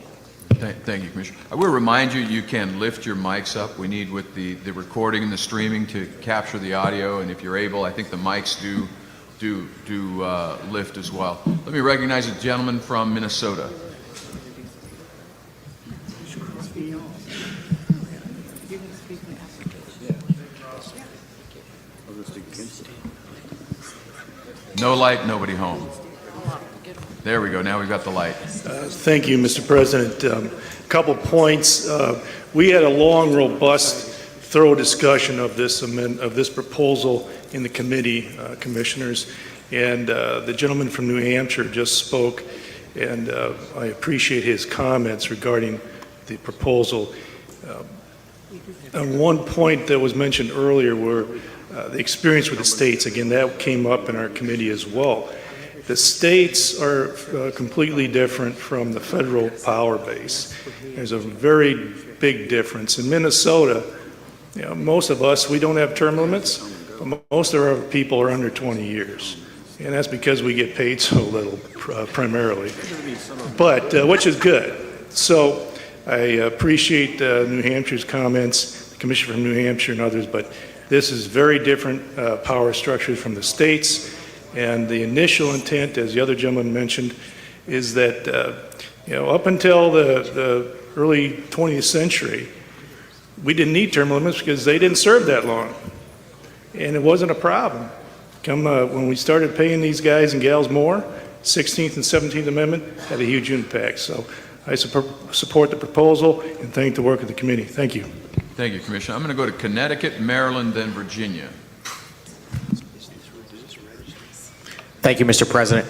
A: Thank you, Commissioner. I will remind you, you can lift your mics up. We need, with the recording and the streaming, to capture the audio, and if you're able, I think the mics do lift as well. Let me recognize a gentleman from Minnesota. No light, nobody home. There we go. Now we've got the light.
L: Thank you, Mr. President. A couple points. We had a long, robust, thorough discussion of this proposal in the committee, commissioners, and the gentleman from New Hampshire just spoke, and I appreciate his comments regarding the proposal. On one point that was mentioned earlier, where the experience with the states, again, that came up in our committee as well. The states are completely different from the federal power base. There's a very big difference. In Minnesota, most of us, we don't have term limits, but most of our people are under 20 years. And that's because we get paid so little, primarily. But, which is good. So I appreciate New Hampshire's comments, the Commissioner from New Hampshire and others, but this is very different power structures from the states. And the initial intent, as the other gentleman mentioned, is that up until the early 20th century, we didn't need term limits because they didn't serve that long, and it wasn't a problem. When we started paying these guys and gals more, 16th and 17th Amendment had a huge impact. So I support the proposal and thank the work of the committee. Thank you.
A: Thank you, Commissioner. I'm going to go to Connecticut, Maryland, then Virginia.
N: Thank you, Mr. President.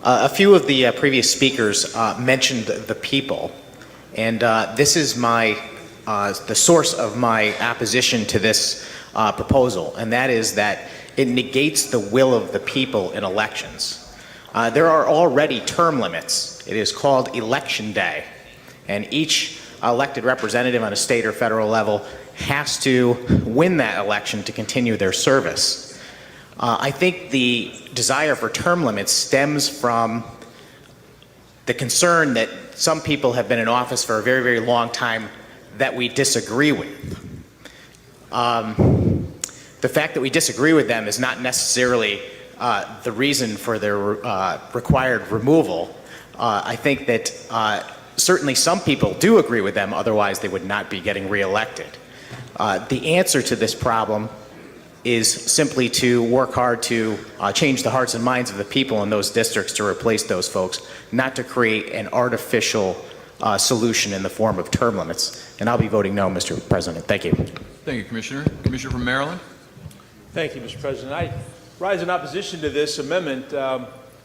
N: A few of the previous speakers mentioned the people, and this is the source of my opposition to this proposal, and that is that it negates the will of the people in elections. There are already term limits. It is called Election Day, and each elected representative on a state or federal level has to win that election to continue their service. I think the desire for term limits stems from the concern that some people have been in office for a very, very long time that we disagree with. The fact that we disagree with them is not necessarily the reason for their required removal. I think that certainly some people do agree with them, otherwise they would not be getting reelected. The answer to this problem is simply to work hard to change the hearts and minds of the people in those districts to replace those folks, not to create an artificial solution in the form of term limits. And I'll be voting no, Mr. President. Thank you.
A: Thank you, Commissioner. Commissioner from Maryland.
Q: Thank you, Mr. President. I rise in opposition to this amendment.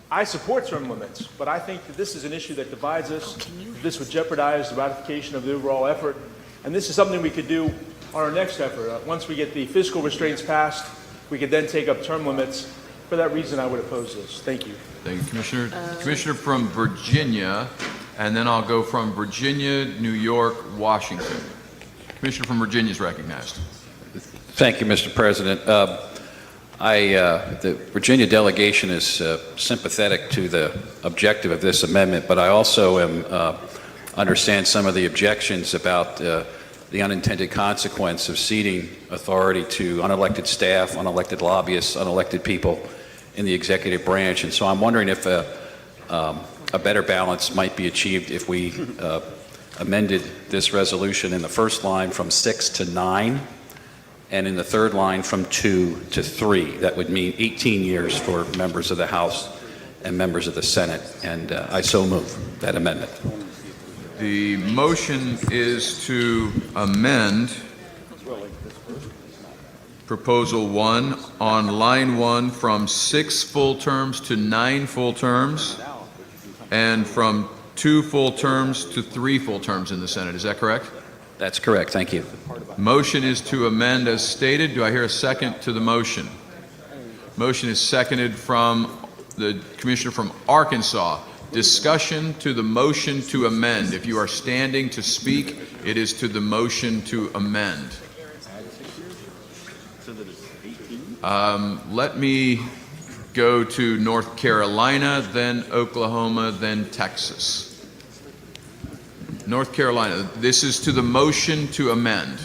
Q: I support term limits, but I think that this is an issue that divides us. This would jeopardize the ratification of the overall effort, and this is something we could do on our next effort. Once we get the fiscal restraints passed, we could then take up term limits. For that reason, I would oppose this. Thank you.
A: Thank you, Commissioner. Commissioner from Virginia, and then I'll go from Virginia, New York, Washington. Commissioner from Virginia is recognized.
U: Thank you, Mr. President. The Virginia delegation is sympathetic to the objective of this amendment, but I also understand some of the objections about the unintended consequence of ceding authority to unelected staff, unelected lobbyists, unelected people in the executive branch. And so I'm wondering if a better balance might be achieved if we amended this resolution in the first line from 6 to 9, and in the third line from 2 to 3. That would mean 18 years for members of the House and members of the Senate. And I so move that amendment.
A: The motion is to amend Proposal 1 on line 1 from 6 full terms to 9 full terms, and from 2 full terms to 3 full terms in the Senate. Is that correct?
U: That's correct. Thank you.
A: Motion is to amend as stated. Do I hear a second to the motion? Motion is seconded from the Commissioner from Arkansas. Discussion to the motion to amend. If you are standing to speak, it is to the motion to amend. Let me go to North Carolina, then Oklahoma, then Texas. North Carolina, this is to the motion to amend.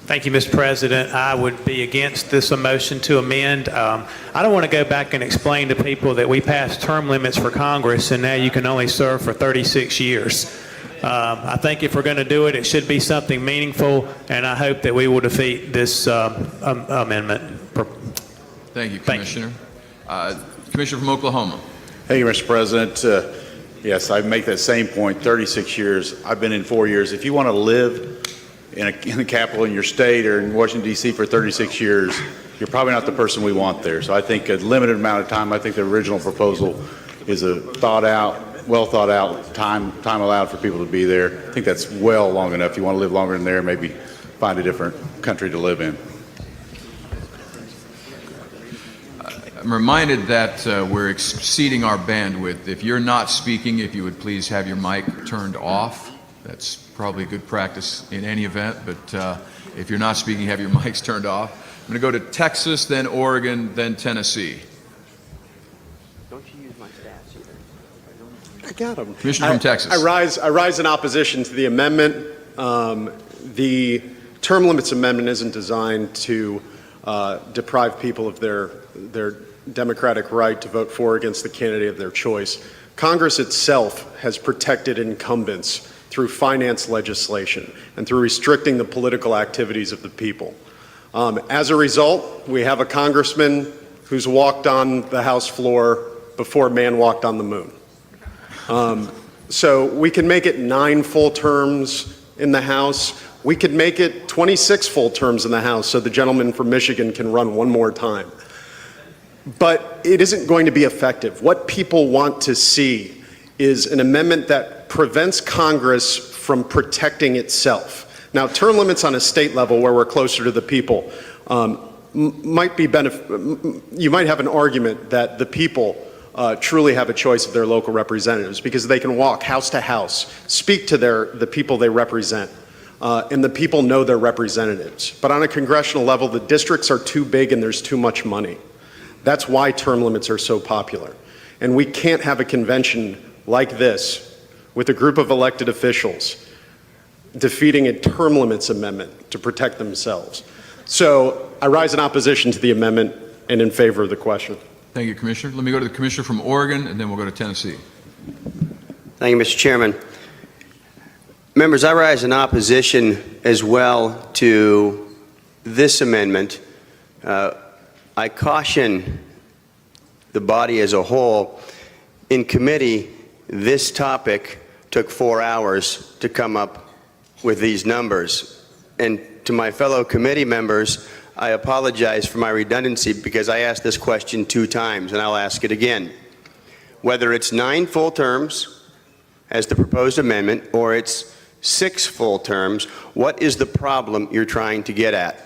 H: Thank you, Mr. President. I would be against this motion to amend. I don't want to go back and explain to people that we passed term limits for Congress and now you can only serve for 36 years. I think if we're going to do it, it should be something meaningful, and I hope that we will defeat this amendment.
A: Thank you, Commissioner. Commissioner from Oklahoma.
B: Thank you, Mr. President. Yes, I make that same point. 36 years. I've been in 4 years. If you want to live in the capital in your state or in Washington, D.C. for 36 years, you're probably not the person we want there. So I think a limited amount of time. I think the original proposal is a well thought out time allowed for people to be there. I think that's well long enough. If you want to live longer than there, maybe find a different country to live in.
A: I'm reminded that we're exceeding our bandwidth. If you're not speaking, if you would please have your mic turned off. That's probably good practice in any event, but if you're not speaking, have your mics turned off. I'm going to go to Texas, then Oregon, then Tennessee.
C: Don't you use my stats either.
E: I got them.
A: Commissioner from Texas.
E: I rise in opposition to the amendment. The term limits amendment isn't designed to deprive people of their democratic right to vote for or against the candidate of their choice. Congress itself has protected incumbents through finance legislation and through restricting the political activities of the people. As a result, we have a congressman who's walked on the House floor before man walked on the moon. So we can make it 9 full terms in the House. We could make it 26 full terms in the House so the gentleman from Michigan can run one more time. But it isn't going to be effective. What people want to see is an amendment that prevents Congress from protecting itself. Now, term limits on a state level where we're closer to the people might be you might have an argument that the people truly have a choice of their local representatives because they can walk house to house, speak to the people they represent, and the people know their representatives. But on a congressional level, the districts are too big and there's too much money. That's why term limits are so popular. And we can't have a convention like this with a group of elected officials defeating a term limits amendment to protect themselves. So I rise in opposition to the amendment and in favor of the question.
A: Thank you, Commissioner. Let me go to the Commissioner from Oregon, and then we'll go to Tennessee.
Y: Thank you, Mr. Chairman. Members, I rise in opposition as well to this amendment. I caution the body as a whole. In committee, this topic took 4 hours to come up with these numbers. And to my fellow committee members, I apologize for my redundancy because I asked this question 2 times, and I'll ask it again. Whether it's 9 full terms, as the proposed amendment, or it's 6 full terms, what is the problem you're trying to get at?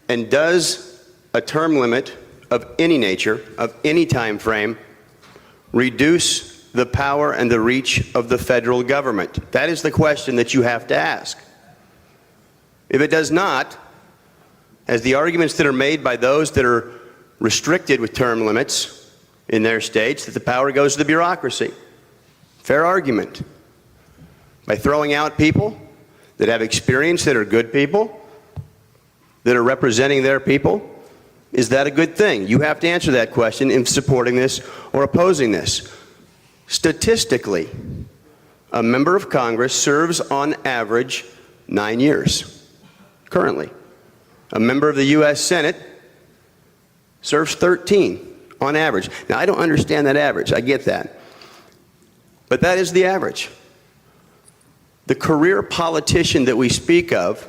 Y: And does a term limit of any nature, of any time frame, reduce the power and the reach of the federal government? That is the question that you have to ask. If it does not, as the arguments that are made by those that are restricted with term limits in their states, that the power goes to the bureaucracy. Fair argument. By throwing out people that have experience, that are good people, that are representing their people, is that a good thing? You have to answer that question in supporting this or opposing this. Statistically, a member of Congress serves on average 9 years, currently. A member of the U.S. Senate serves 13 on average. Now, I don't understand that average. I get that. But that is the average. The career politician that we speak of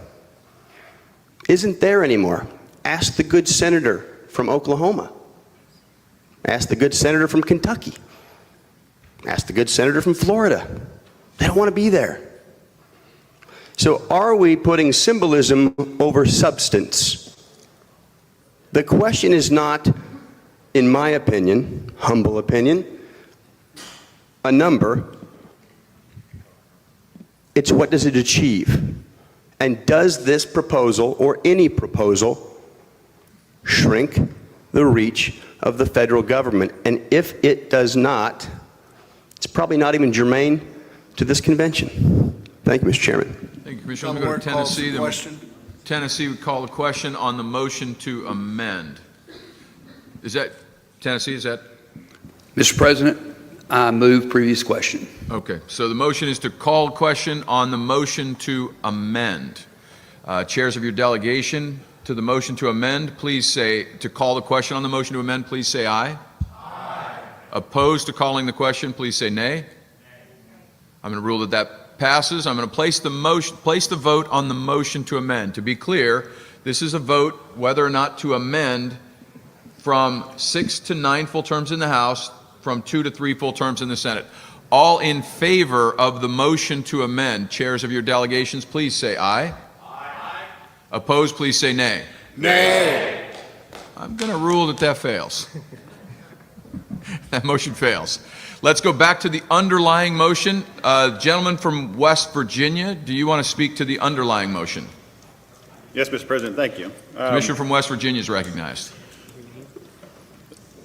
Y: isn't there anymore. Ask the good senator from Oklahoma. Ask the good senator from Kentucky. Ask the good senator from Florida. They don't want to be there. So are we putting symbolism over substance? The question is not, in my opinion, humble opinion, a number. It's what does it achieve? And does this proposal, or any proposal, shrink the reach of the federal government? And if it does not, it's probably not even germane to this convention. Thank you, Mr. Chairman.
A: Thank you, Commissioner. I'm going to go to Tennessee. Tennessee would call a question on the motion to amend. Is that Tennessee? Is that?
O: Mr. President, I move previous question.
A: Okay. So the motion is to call a question on the motion to amend. Chairs of your delegation to the motion to amend, please say, to call the question on the motion to amend, please say aye. Aye. Opposed to calling the question, please say nay. I'm going to rule that that passes. I'm going to place the vote on the motion to amend. To be clear, this is a vote whether or not to amend from 6 to 9 full terms in the House, from 2 to 3 full terms in the Senate. All in favor of the motion to amend, chairs of your delegations, please say aye. Aye. Opposed, please say nay.
K: Nay.
A: I'm going to rule that that fails. That motion fails. Let's go back to the underlying motion. Gentleman from West Virginia, do you want to speak to the underlying motion?
B: Yes, Mr. President, thank you.
A: Commissioner from West Virginia is recognized.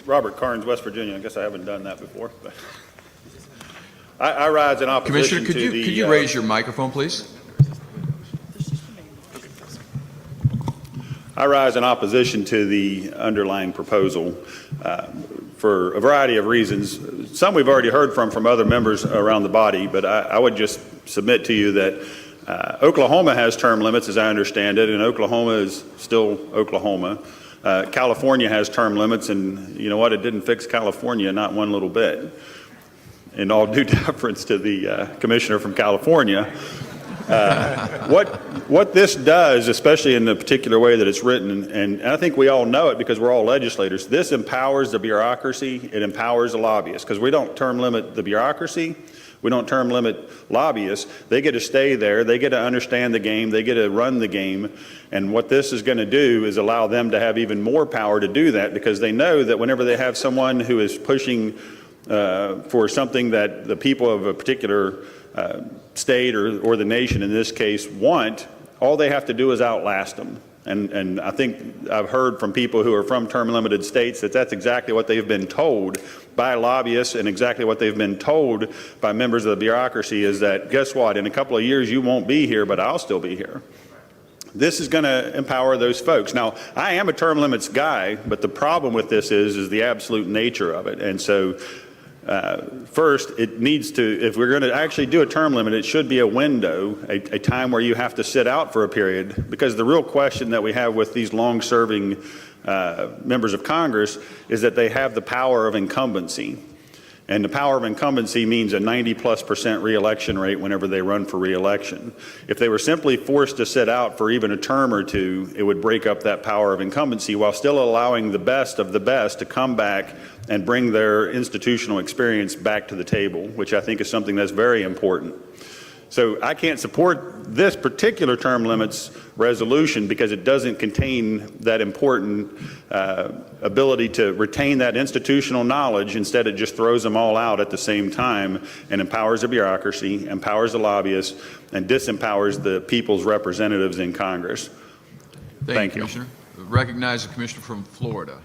B: Robert Carnes, West Virginia. I guess I haven't done that before. But I rise in opposition
A: Commissioner, could you raise your microphone, please?
B: I rise in opposition to the underlying proposal for a variety of reasons. Some we've already heard from other members around the body, but I would just submit to you that Oklahoma has term limits, as I understand it, and Oklahoma is still Oklahoma. California has term limits, and you know what? It didn't fix California, not one little bit. In all due deference to the commissioner from California, what this does, especially in the particular way that it's written, and I think we all know it because we're all legislators, this empowers the bureaucracy, it empowers the lobbyists, because we don't term limit the bureaucracy, we don't term limit lobbyists. They get to stay there, they get to understand the game, they get to run the game, and what this is going to do is allow them to have even more power to do that, because they know that whenever they have someone who is pushing for something that the people of a particular state or the nation in this case want, all they have to do is outlast them. And I think I've heard from people who are from term limited states that that's exactly what they've been told by lobbyists, and exactly what they've been told by members of the bureaucracy is that, guess what, in a couple of years you won't be here, but I'll still be here. This is going to empower those folks. Now, I am a term limits guy, but the problem with this is the absolute nature of it. And so first, it needs to, if we're going to actually do a term limit, it should be a window, a time where you have to sit out for a period, because the real question that we have with these long-serving members of Congress is that they have the power of incumbency. And the power of incumbency means a 90+% reelection rate whenever they run for reelection. If they were simply forced to sit out for even a term or two, it would break up that power of incumbency while still allowing the best of the best to come back and bring their institutional experience back to the table, which I think is something that's very important. So I can't support this particular term limits resolution because it doesn't contain that important ability to retain that institutional knowledge. Instead, it just throws them all out at the same time and empowers the bureaucracy, empowers the lobbyists, and disempowers the people's representatives in Congress. Thank you.
A: Commissioner. Recognize the Commissioner from Florida.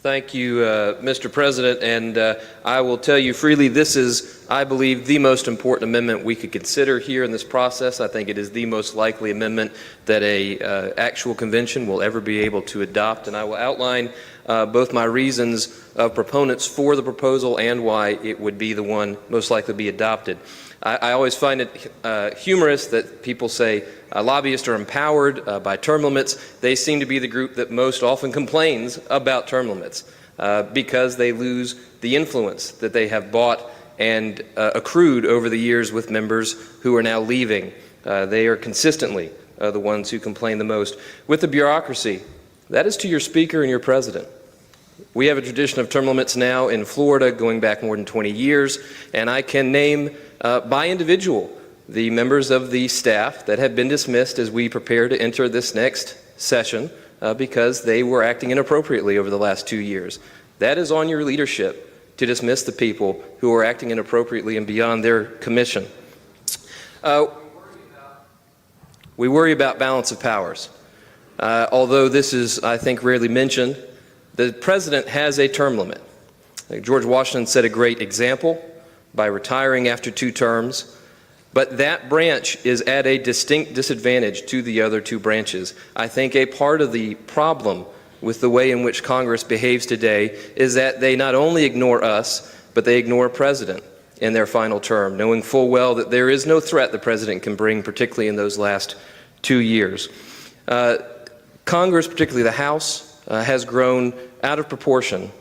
M: Thank you, Mr. President, and I will tell you freely, this is, I believe, the most important amendment we could consider here in this process. I think it is the most likely amendment that a actual convention will ever be able to adopt, and I will outline both my reasons of proponents for the proposal and why it would be the one most likely to be adopted. I always find it humorous that people say lobbyists are empowered by term limits. They seem to be the group that most often complains about term limits because they lose the influence that they have bought and accrued over the years with members who are now leaving. They are consistently the ones who complain the most. With the bureaucracy, that is to your Speaker and your President. We have a tradition of term limits now in Florida going back more than 20 years, and I can name by individual the members of the staff that have been dismissed as we prepare to enter this next session because they were acting inappropriately over the last 2 years. That is on your leadership to dismiss the people who are acting inappropriately and beyond their commission. We worry about balance of powers. Although this is, I think, rarely mentioned, the president has a term limit. George Washington set a great example by retiring after 2 terms, but that branch is at a distinct disadvantage to the other 2 branches. I think a part of the problem with the way in which Congress behaves today is that they not only ignore us, but they ignore a president in their final term, knowing full well that there is no threat the president can bring, particularly in those last 2 years. Congress, particularly the House, has grown out of proportion.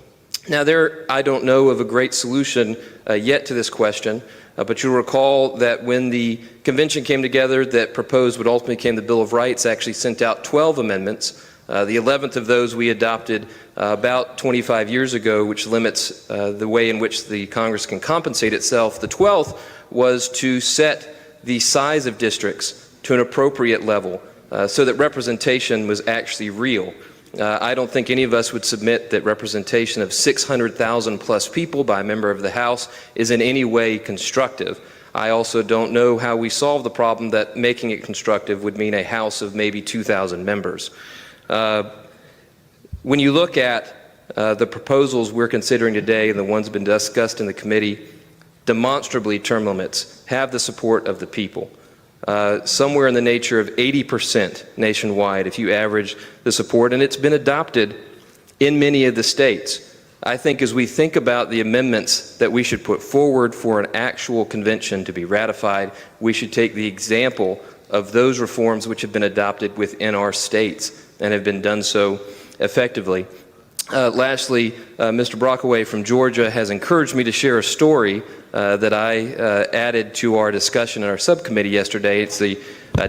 M: Now, I don't know of a great solution yet to this question, but you'll recall that when the convention came together that proposed what ultimately became the Bill of Rights, actually sent out 12 amendments. The 11th of those we adopted about 25 years ago, which limits the way in which the Congress can compensate itself. The 12th was to set the size of districts to an appropriate level so that representation was actually real. I don't think any of us would submit that representation of 600,000 plus people by a member of the House is in any way constructive. I also don't know how we solve the problem that making it constructive would mean a House of maybe 2,000 members. When you look at the proposals we're considering today and the ones that have been discussed in the committee, demonstrably term limits have the support of the people. Somewhere in the nature of 80% nationwide if you average the support, and it's been adopted in many of the states. I think as we think about the amendments that we should put forward for an actual convention to be ratified, we should take the example of those reforms which have been adopted within our states and have been done so effectively. Lastly, Mr. Brockway from Georgia has encouraged me to share a story that I added to our discussion in our subcommittee yesterday. It's the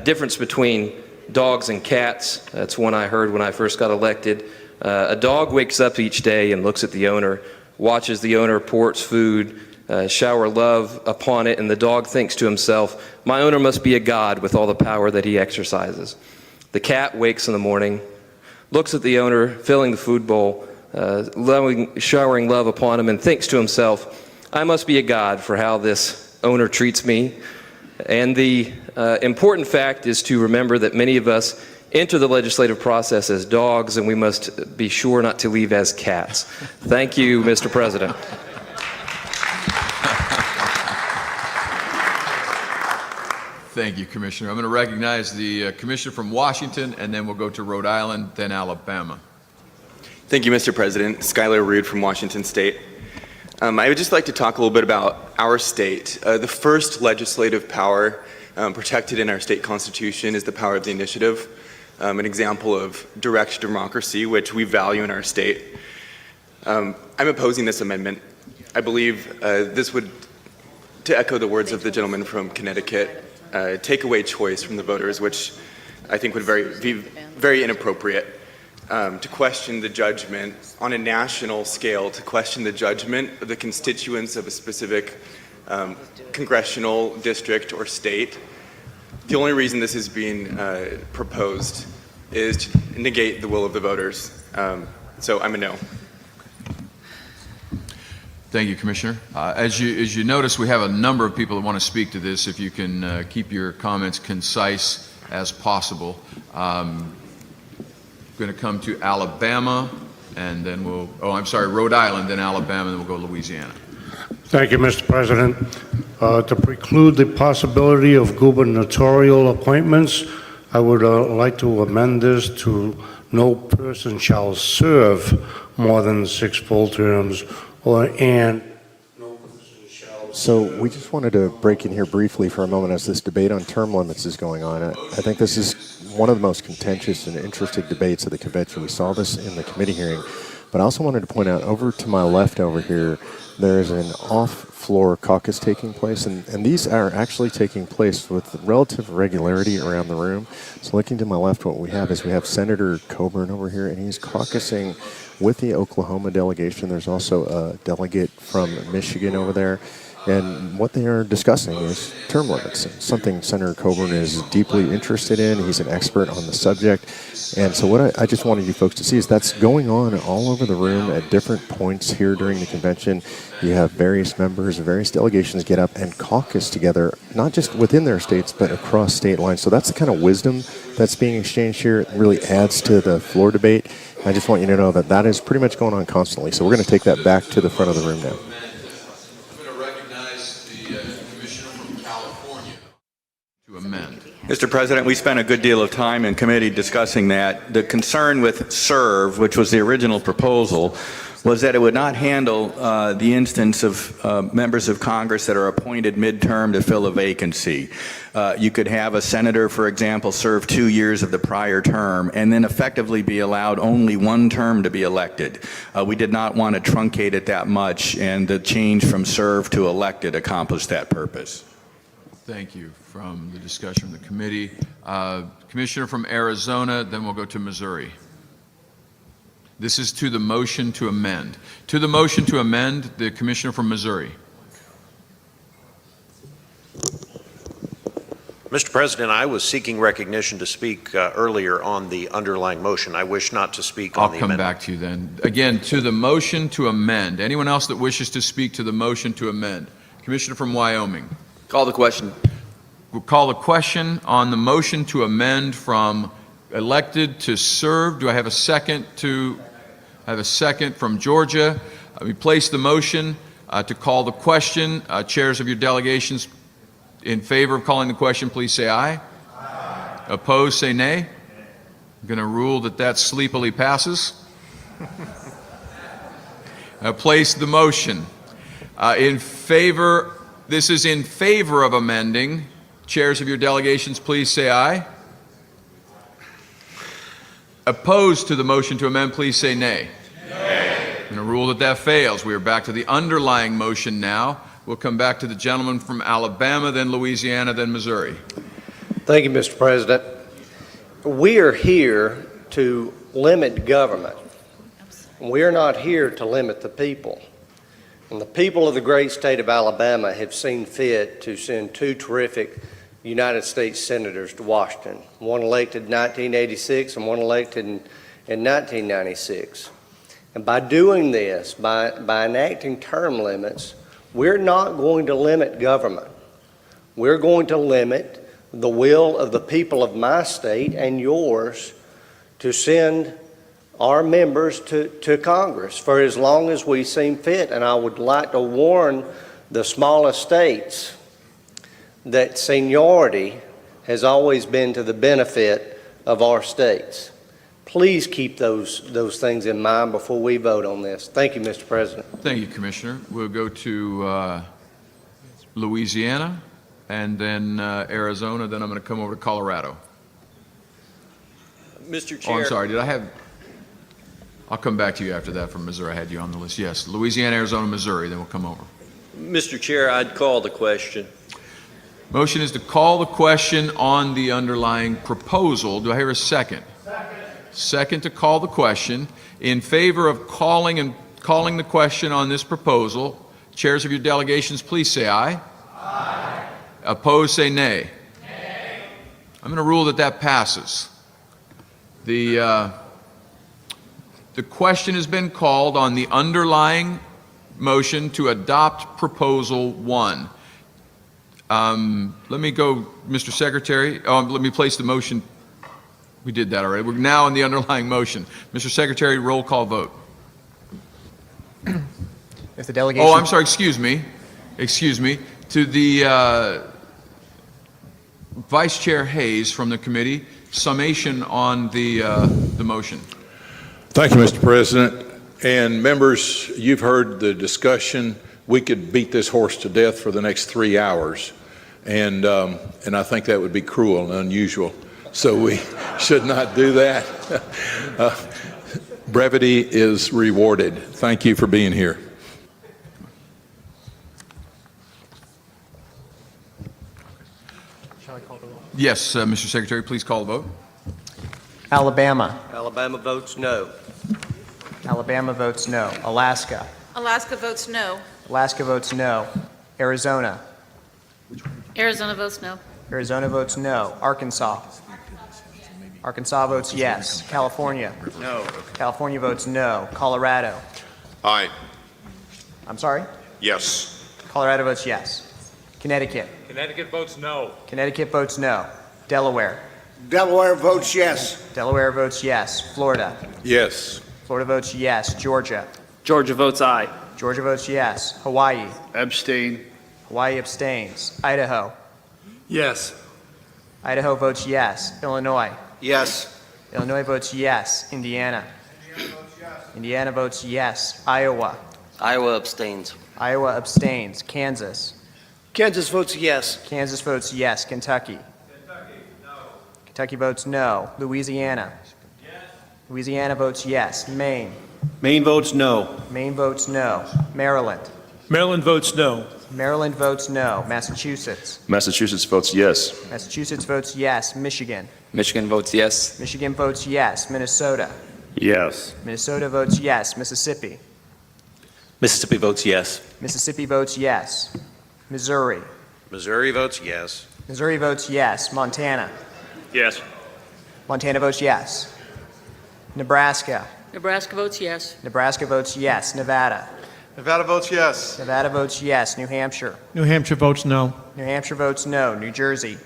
M: difference between dogs and cats. That's one I heard when I first got elected. A dog wakes up each day and looks at the owner, watches the owner pour its food, shower love upon it, and the dog thinks to himself, my owner must be a god with all the power that he exercises. The cat wakes in the morning, looks at the owner filling the food bowl, showering love upon him, and thinks to himself, I must be a god for how this owner treats me. And the important fact is to remember that many of us enter the legislative process as dogs, and we must be sure not to leave as cats. Thank you, Mr. President.
A: Thank you, Commissioner. I'm going to recognize the Commissioner from Washington, and then we'll go to Rhode Island, then Alabama.
J: Thank you, Mr. President. Skylar Rood from Washington State. I would just like to talk a little bit about our state. The first legislative power protected in our state constitution is the power of the initiative, an example of direct democracy, which we value in our state. I'm opposing this amendment. I believe this would, to echo the words of the gentleman from Connecticut, take away choice from the voters, which I think would be very inappropriate. To question the judgment on a national scale, to question the judgment of the constituents of a specific congressional district or state. The only reason this is being proposed is to negate the will of the voters. So I'm a no.
A: Thank you, Commissioner. As you notice, we have a number of people that want to speak to this. If you can keep your comments concise as possible. Going to come to Alabama, and then Rhode Island, then Alabama, then we'll go to Louisiana.
S: Thank you, Mr. President. To preclude the possibility of gubernatorial appointments, I would like to amend this to no person shall serve more than 6 full terms,
V: So we just wanted to break in here briefly for a moment as this debate on term limits is going on. I think this is one of the most contentious and interesting debates of the convention. We saw this in the committee hearing, but I also wanted to point out over to my left over here, there is an off-floor caucus taking place, and these are actually taking place with relative regularity around the room. So looking to my left, what we have is we have Senator Coburn over here, and he's caucusing with the Oklahoma delegation. There's also a delegate from Michigan over there. And what they are discussing is term limits, something Senator Coburn is deeply interested in. He's an expert on the subject. And so what I just wanted you folks to see is that's going on all over the room at different points here during the convention. You have various members, various delegations get up and caucus together, not just within their states, but across state lines. So that's the kind of wisdom that's being exchanged here. It really adds to the floor debate. I just want you to know that that is pretty much going on constantly. So we're going to take that back to the front of the room now.
W: Mr. President, we spent a good deal of time in committee discussing that. The concern with SERVE, which was the original proposal, was that it would not handle the instance of members of Congress that are appointed midterm to fill a vacancy. You could have a senator, for example, serve 2 years of the prior term and then effectively be allowed only one term to be elected. We did not want to truncate it that much, and the change from serve to elected accomplished that purpose.
A: Thank you. From the discussion of the committee. Commissioner from Arizona, then we'll go to Missouri. This is to the motion to amend. To the motion to amend, the Commissioner from Missouri.
D: Mr. President, I was seeking recognition to speak earlier on the underlying motion. I wish not to speak on the amendment.
A: I'll come back to you then. Again, to the motion to amend. Anyone else that wishes to speak to the motion to amend? Commissioner from Wyoming.
O: Call the question.
A: We'll call the question on the motion to amend from elected to serve. Do I have a second to? I have a second from Georgia. We place the motion to call the question. Chairs of your delegations in favor of calling the question, please say aye. Aye. Opposed, say nay. I'm going to rule that that sleepily passes. Place the motion. In favor, this is in favor of amending. Chairs of your delegations, please say aye. Opposed to the motion to amend, please say nay. Nay. I'm going to rule that that fails. We are back to the underlying motion now. We'll come back to the gentleman from Alabama, then Louisiana, then Missouri.
F: Thank you, Mr. President. We are here to limit government. We are not here to limit the people. And the people of the great state of Alabama have seen fit to send two terrific United States senators to Washington, one elected in 1986 and one elected in 1996. And by doing this, by enacting term limits, we're not going to limit government. We're going to limit the will of the people of my state and yours to send our members to Congress for as long as we seem fit. And I would like to warn the smallest states that seniority has always been to the benefit of our states. Please keep those things in mind before we vote on this. Thank you, Mr. President.
A: Thank you, Commissioner. We'll go to Louisiana and then Arizona. Then I'm going to come over to Colorado.
G: Mr. Chair.
A: Oh, I'm sorry. I'll come back to you after that from Missouri. I had you on the list. Yes, Louisiana, Arizona, Missouri. Then we'll come over.
G: Mr. Chair, I'd call the question.
A: Motion is to call the question on the underlying proposal. Do I hear a second? Second to call the question. In favor of calling the question on this proposal, chairs of your delegations, please say aye. Aye. Opposed, say nay. Nay. I'm going to rule that that passes. The question has been called on the underlying motion to adopt Proposal 1. Let me go, Mr. Secretary. Let me place the motion. We did that already. We're now on the underlying motion. Mr. Secretary, roll call vote.
N: If the delegation...
A: Oh, I'm sorry. Excuse me. To the Vice Chair Hayes from the committee, summation on the motion.
T: Thank you, Mr. President. And members, you've heard the discussion. We could beat this horse to death for the next 3 hours. And I think that would be cruel and unusual. So we should not do that. Brevity is rewarded. Thank you for being here.
N: Shall I call the roll?
A: Yes, Mr. Secretary, please call the vote.
N: Alabama.
F: Alabama votes no.
N: Alabama votes no. Alaska.
R: Alaska votes no.
N: Alaska votes no. Arizona.
R: Arizona votes no.
N: Arizona votes no. Arkansas. Arkansas votes yes. California.
D: No.
N: California votes no. Colorado.
D: Aye.
N: I'm sorry?
D: Yes.
N: Colorado votes yes. Connecticut.
X: Connecticut votes no.
N: Connecticut votes no. Delaware.
Z: Delaware votes yes.
N: Delaware votes yes. Florida.
T: Yes.
N: Florida votes yes. Georgia.
C: Georgia votes aye.
N: Georgia votes yes. Hawaii.
Z: Abstain.
N: Hawaii abstains. Idaho.
Z: Yes.
N: Idaho votes yes. Illinois.
Z: Yes.
N: Illinois votes yes. Indiana.
C: Indiana votes yes. Iowa.
I: Iowa abstains.
C: Iowa abstains. Kansas.
Z: Kansas votes yes.
C: Kansas votes yes. Kentucky. Kentucky votes no. Louisiana. Louisiana votes yes. Maine.
Z: Maine votes no.
C: Maine votes no. Maryland.
Z: Maryland votes no.
C: Maryland votes no. Massachusetts.
L: Massachusetts votes yes.
C: Massachusetts votes yes. Michigan.
L: Michigan votes yes.
C: Michigan votes yes. Minnesota.
L: Yes.
C: Minnesota votes yes. Mississippi.
L: Mississippi votes yes.
C: Mississippi votes yes. Missouri.
D: Missouri votes yes.
C: Missouri votes yes. Montana.
L: Yes.
C: Montana votes yes. Nebraska.
R: Nebraska votes yes.
C: Nebraska votes yes. Nevada.
Z: Nevada votes yes.
C: Nevada votes yes. New Hampshire.
Z: New Hampshire votes no.
C: New Hampshire votes no. New Jersey.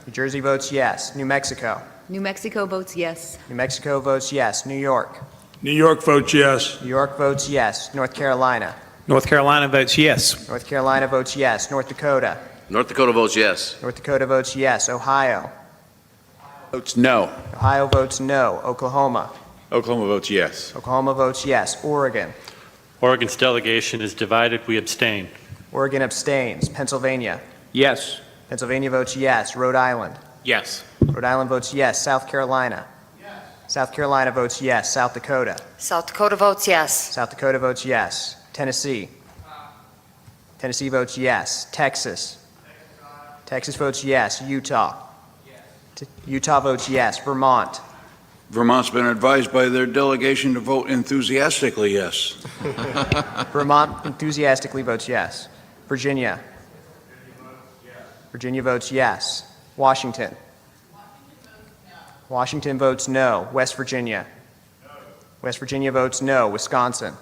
C: New Jersey votes yes. New Mexico.
R: New Mexico votes yes.
C: New Mexico votes yes. New York.
Z: New York votes yes.
C: New York votes yes. North Carolina.
H: North Carolina votes yes.
C: North Carolina votes yes. North Dakota.
I: North Dakota votes yes.
C: North Dakota votes yes. Ohio.
L: Votes no.
C: Ohio votes no. Oklahoma.
L: Oklahoma votes yes.
C: Oklahoma votes yes. Oregon.
P: Oregon's delegation is divided. We abstain.
C: Oregon abstains. Pennsylvania.
P: Yes.
C: Pennsylvania votes yes. Rhode Island.
P: Yes.
C: Rhode Island votes yes. South Carolina. South Carolina votes yes. South Dakota.
R: South Dakota votes yes.
C: South Dakota votes yes. Tennessee. Tennessee votes yes. Texas. Texas votes yes. Utah. Utah votes yes. Vermont.
Z: Vermont's been advised by their delegation to vote enthusiastically yes.
C: Vermont enthusiastically votes yes. Virginia. Virginia votes yes. Washington. Washington votes no. West Virginia. West Virginia votes no. Wisconsin.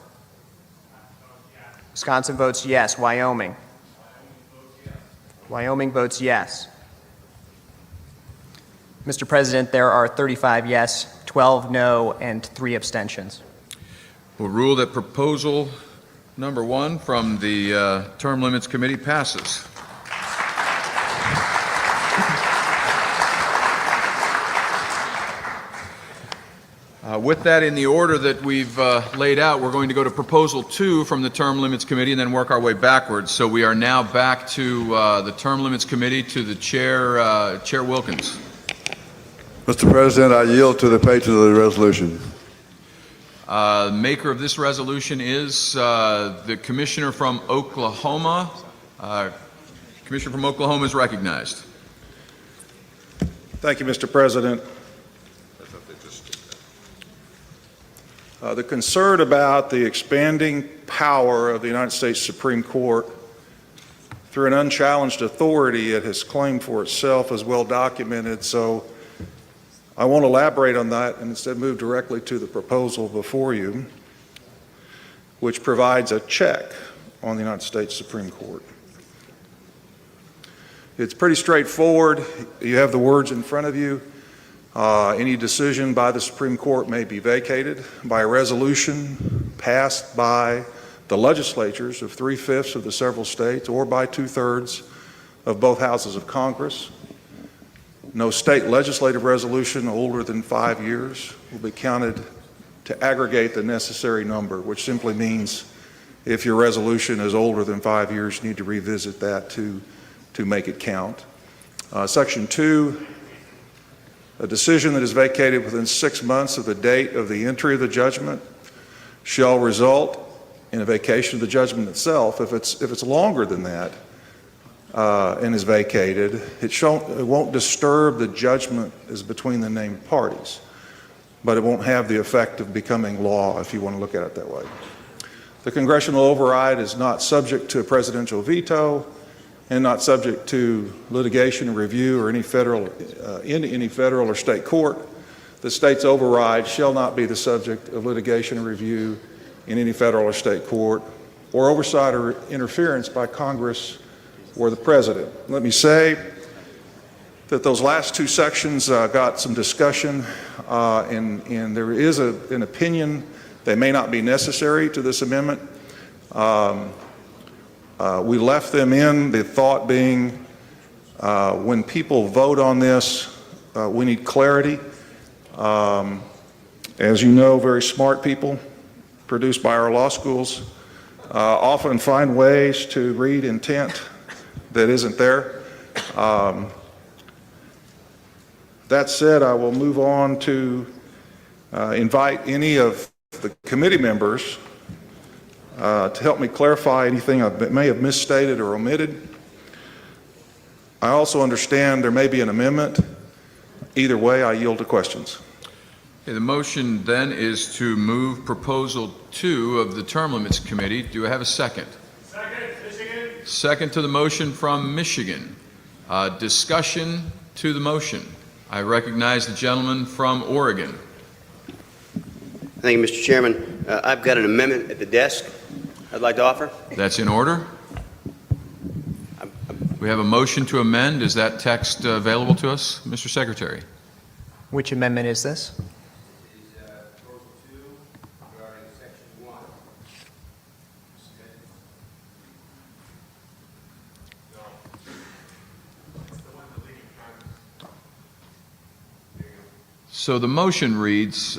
C: Wisconsin votes yes. Wyoming. Wyoming votes yes. Mr. President, there are 35 yes, 12 no, and 3 abstentions.
A: We'll rule that proposal number 1 from the Term Limits Committee passes. With that in the order that we've laid out, we're going to go to Proposal 2 from the Term Limits Committee and then work our way backwards. So we are now back to the Term Limits Committee, to the Chair, Chair Wilkins.
Q: Mr. President, I yield to the patron of the resolution.
A: Maker of this resolution is the Commissioner from Oklahoma. Commissioner from Oklahoma is recognized.
U: Thank you, Mr. President. The concern about the expanding power of the United States Supreme Court through an unchallenged authority it has claimed for itself is well documented, so I won't elaborate on that and instead move directly to the proposal before you, which provides a check on the United States Supreme Court. It's pretty straightforward. You have the words in front of you. Any decision by the Supreme Court may be vacated by a resolution passed by the legislatures of 3/5 of the several states or by 2/3 of both houses of Congress. No state legislative resolution older than 5 years will be counted to aggregate the necessary number, which simply means if your resolution is older than 5 years, you need to revisit that to make it count. Section 2, a decision that is vacated within 6 months of the date of the entry of the judgment shall result in a vacation of the judgment itself. If it's longer than that and is vacated, it won't disturb the judgment as between the named parties, but it won't have the effect of becoming law, if you want to look at it that way. The congressional override is not subject to a presidential veto and not subject to litigation or review or any federal or state court. The state's override shall not be the subject of litigation or review in any federal or state court or oversight or interference by Congress or the president. Let me say that those last 2 sections got some discussion and there is an opinion that may not be necessary to this amendment. We left them in, the thought being when people vote on this, we need clarity. as you know, very smart people produced by our law schools often find ways to read intent that isn't there. That said, I will move on to invite any of the committee members to help me clarify anything I may have misstated or omitted. I also understand there may be an amendment. Either way, I yield to questions.
A: Okay, the motion then is to move Proposal 2 of the Term Limits Committee. Do I have a second?
B: Second, Michigan.
A: Second to the motion from Michigan. Discussion to the motion. I recognize the gentleman from Oregon.
E: Thank you, Mr. Chairman. I've got an amendment at the desk I'd like to offer.
A: That's in order. We have a motion to amend. Is that text available to us, Mr. Secretary?
C: Which amendment is this?
A: So the motion reads,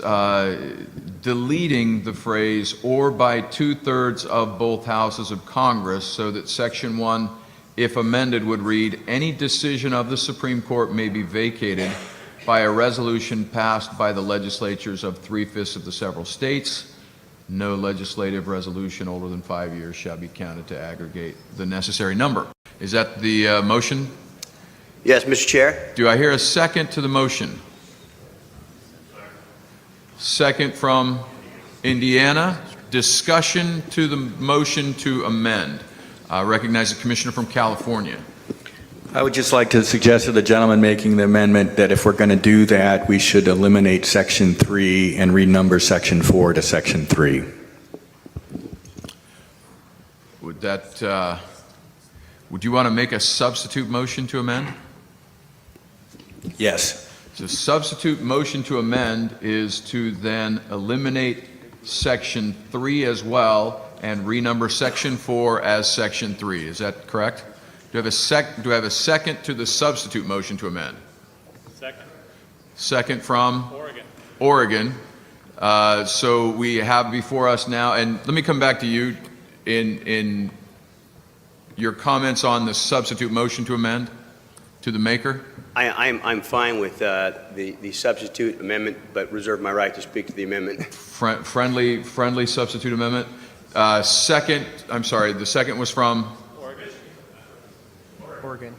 A: deleting the phrase "or by 2/3 of both houses of Congress," so that Section 1, if amended, would read, "Any decision of the Supreme Court may be vacated by a resolution passed by the legislatures of 3/5 of the several states. No legislative resolution older than 5 years shall be counted to aggregate the necessary number." Is that the motion?
E: Yes, Mr. Chair.
A: Do I hear a second to the motion? Second from Indiana. Discussion to the motion to amend. I recognize the Commissioner from California.
W: I would just like to suggest to the gentleman making the amendment that if we're going to do that, we should eliminate Section 3 and renumber Section 4 to Section 3.
A: Would that, would you want to make a substitute motion to amend?
W: Yes.
A: The substitute motion to amend is to then eliminate Section 3 as well and renumber Section 4 as Section 3. Is that correct? Do I have a second to the substitute motion to amend?
P: Second.
A: Second from?
P: Oregon.
A: Oregon. So we have before us now, and let me come back to you in your comments on the substitute motion to amend to the maker.
E: I'm fine with the substitute amendment, but reserve my right to speak to the amendment.
A: Friendly substitute amendment. Second, I'm sorry, the second was from?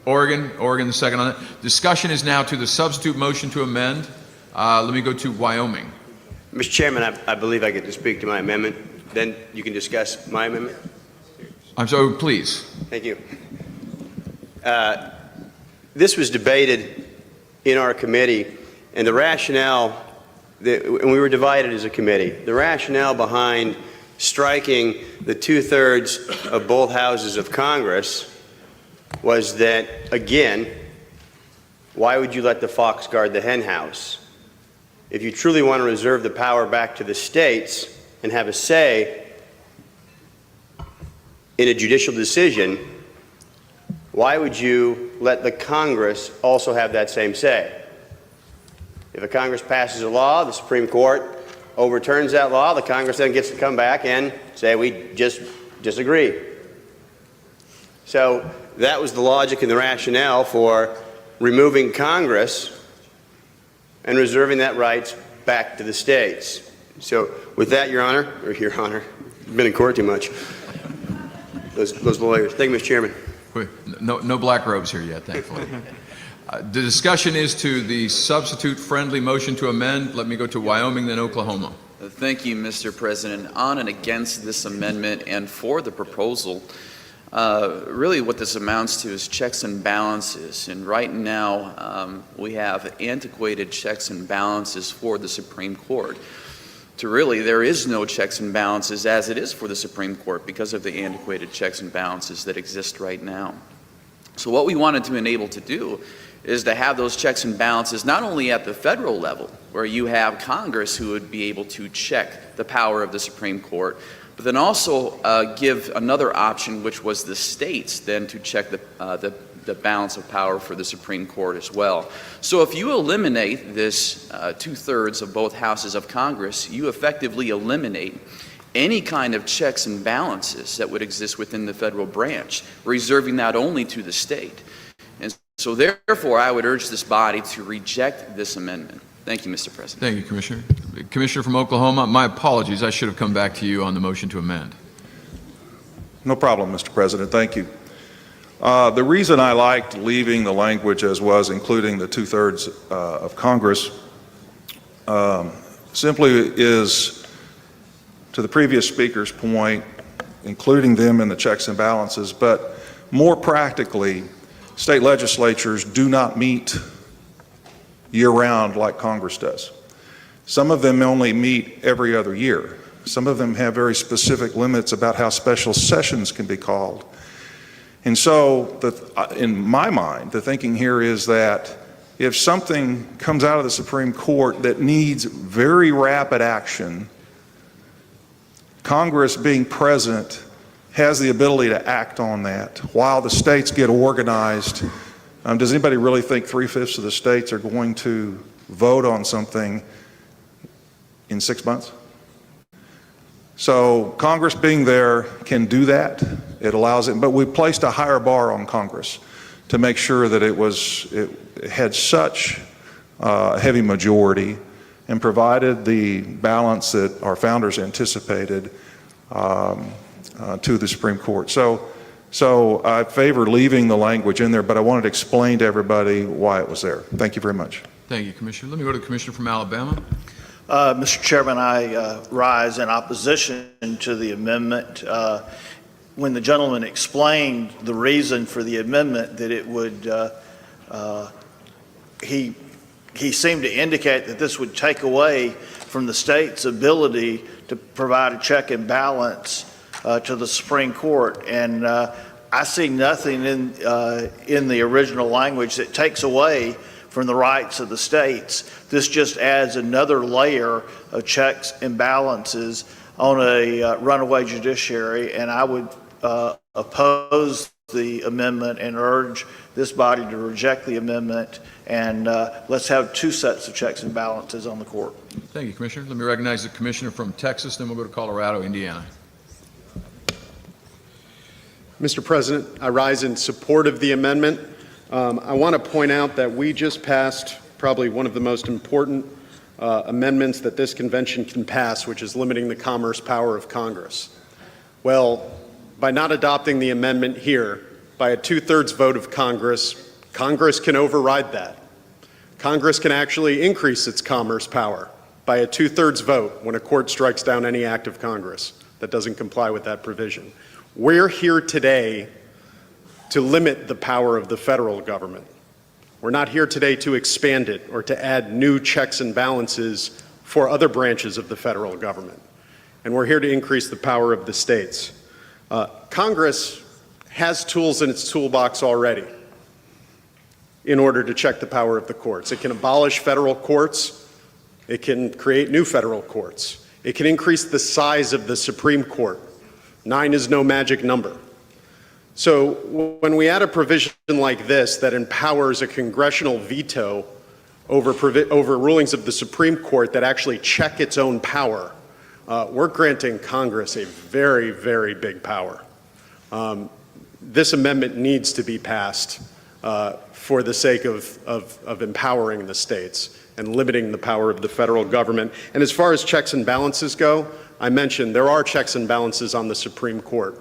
A: Oregon, the second on it. Discussion is now to the substitute motion to amend. Let me go to Wyoming.
E: Mr. Chairman, I believe I get to speak to my amendment. Then you can discuss my amendment.
A: I'm sorry, please.
E: Thank you. This was debated in our committee, and the rationale, and we were divided as a committee, the rationale behind striking the 2/3 of both houses of Congress was that, again, why would you let the fox guard the hen house? If you truly want to reserve the power back to the states and have a say in a judicial decision, why would you let the Congress also have that same say? If a Congress passes a law, the Supreme Court overturns that law, the Congress then gets to come back and say, we just disagree. So that was the logic and the rationale for removing Congress and reserving that right back to the states. So with that, Your Honor, I've been in court too much. Those lawyers. Thank you, Mr. Chairman.
A: No black robes here yet, thankfully. The discussion is to the substitute friendly motion to amend. Let me go to Wyoming, then Oklahoma.
K: Thank you, Mr. President. On and against this amendment and for the proposal, really what this amounts to is checks and balances. And right now, we have antiquated checks and balances for the Supreme Court. There is no checks and balances as it is for the Supreme Court because of the antiquated checks and balances that exist right now. So what we wanted to enable to do is to have those checks and balances not only at the federal level, where you have Congress who would be able to check the power of the Supreme Court, but then also give another option, which was the states then to check the balance of power for the Supreme Court as well. So if you eliminate this two-thirds of both houses of Congress, you effectively eliminate any kind of checks and balances that would exist within the federal branch, reserving that only to the state. And so therefore, I would urge this body to reject this amendment. Thank you, Mr. President.
A: Thank you, Commissioner. Commissioner from Oklahoma, my apologies. I should have come back to you on the motion to amend.
U: No problem, Mr. President. Thank you. The reason I liked leaving the language as was, including the two-thirds of Congress, simply is, to the previous speaker's point, including them in the checks and balances, but more practically, state legislatures do not meet year-round like Congress does. Some of them only meet every other year. Some of them have very specific limits about how special sessions can be called. And so, in my mind, the thinking here is that if something comes out of the Supreme Court that needs very rapid action, Congress, being present, has the ability to act on that while the states get organized. Does anybody really think 3/5 of the states are going to vote on something in 6 months? So Congress being there can do that. It allows it, but we placed a higher bar on Congress to make sure that it had such a heavy majority and provided the balance that our founders anticipated to the Supreme Court. So I favor leaving the language in there, but I wanted to explain to everybody why it was there. Thank you very much.
A: Thank you, Commissioner. Let me go to the Commissioner from Alabama.
B: Mr. Chairman, I rise in opposition to the amendment. When the gentleman explained the reason for the amendment, that it would, he seemed to indicate that this would take away from the state's ability to provide a check and balance to the Supreme Court. And I see nothing in the original language that takes away from the rights of the states. This just adds another layer of checks and balances on a runaway judiciary, and I would oppose the amendment and urge this body to reject the amendment, and let's have two sets of checks and balances on the court.
A: Thank you, Commissioner. Let me recognize the Commissioner from Texas, then we'll go to Colorado, Indiana.
J: Mr. President, I rise in support of the amendment. I want to point out that we just passed probably one of the most important amendments that this convention can pass, which is limiting the commerce power of Congress. Well, by not adopting the amendment here, by a two-thirds vote of Congress, Congress can override that. Congress can actually increase its commerce power by a two-thirds vote when a court strikes down any act of Congress that doesn't comply with that provision. We're here today to limit the power of the federal government. We're not here today to expand it or to add new checks and balances for other branches of the federal government. And we're here to increase the power of the states. Congress has tools in its toolbox already in order to check the power of the courts. It can abolish federal courts. It can create new federal courts. It can increase the size of the Supreme Court. 9 is no magic number. So when we add a provision like this that empowers a congressional veto over rulings of the Supreme Court that actually check its own power, we're granting Congress a very, very big power. This amendment needs to be passed for the sake of empowering the states and limiting the power of the federal government. And as far as checks and balances go, I mentioned there are checks and balances on the Supreme Court.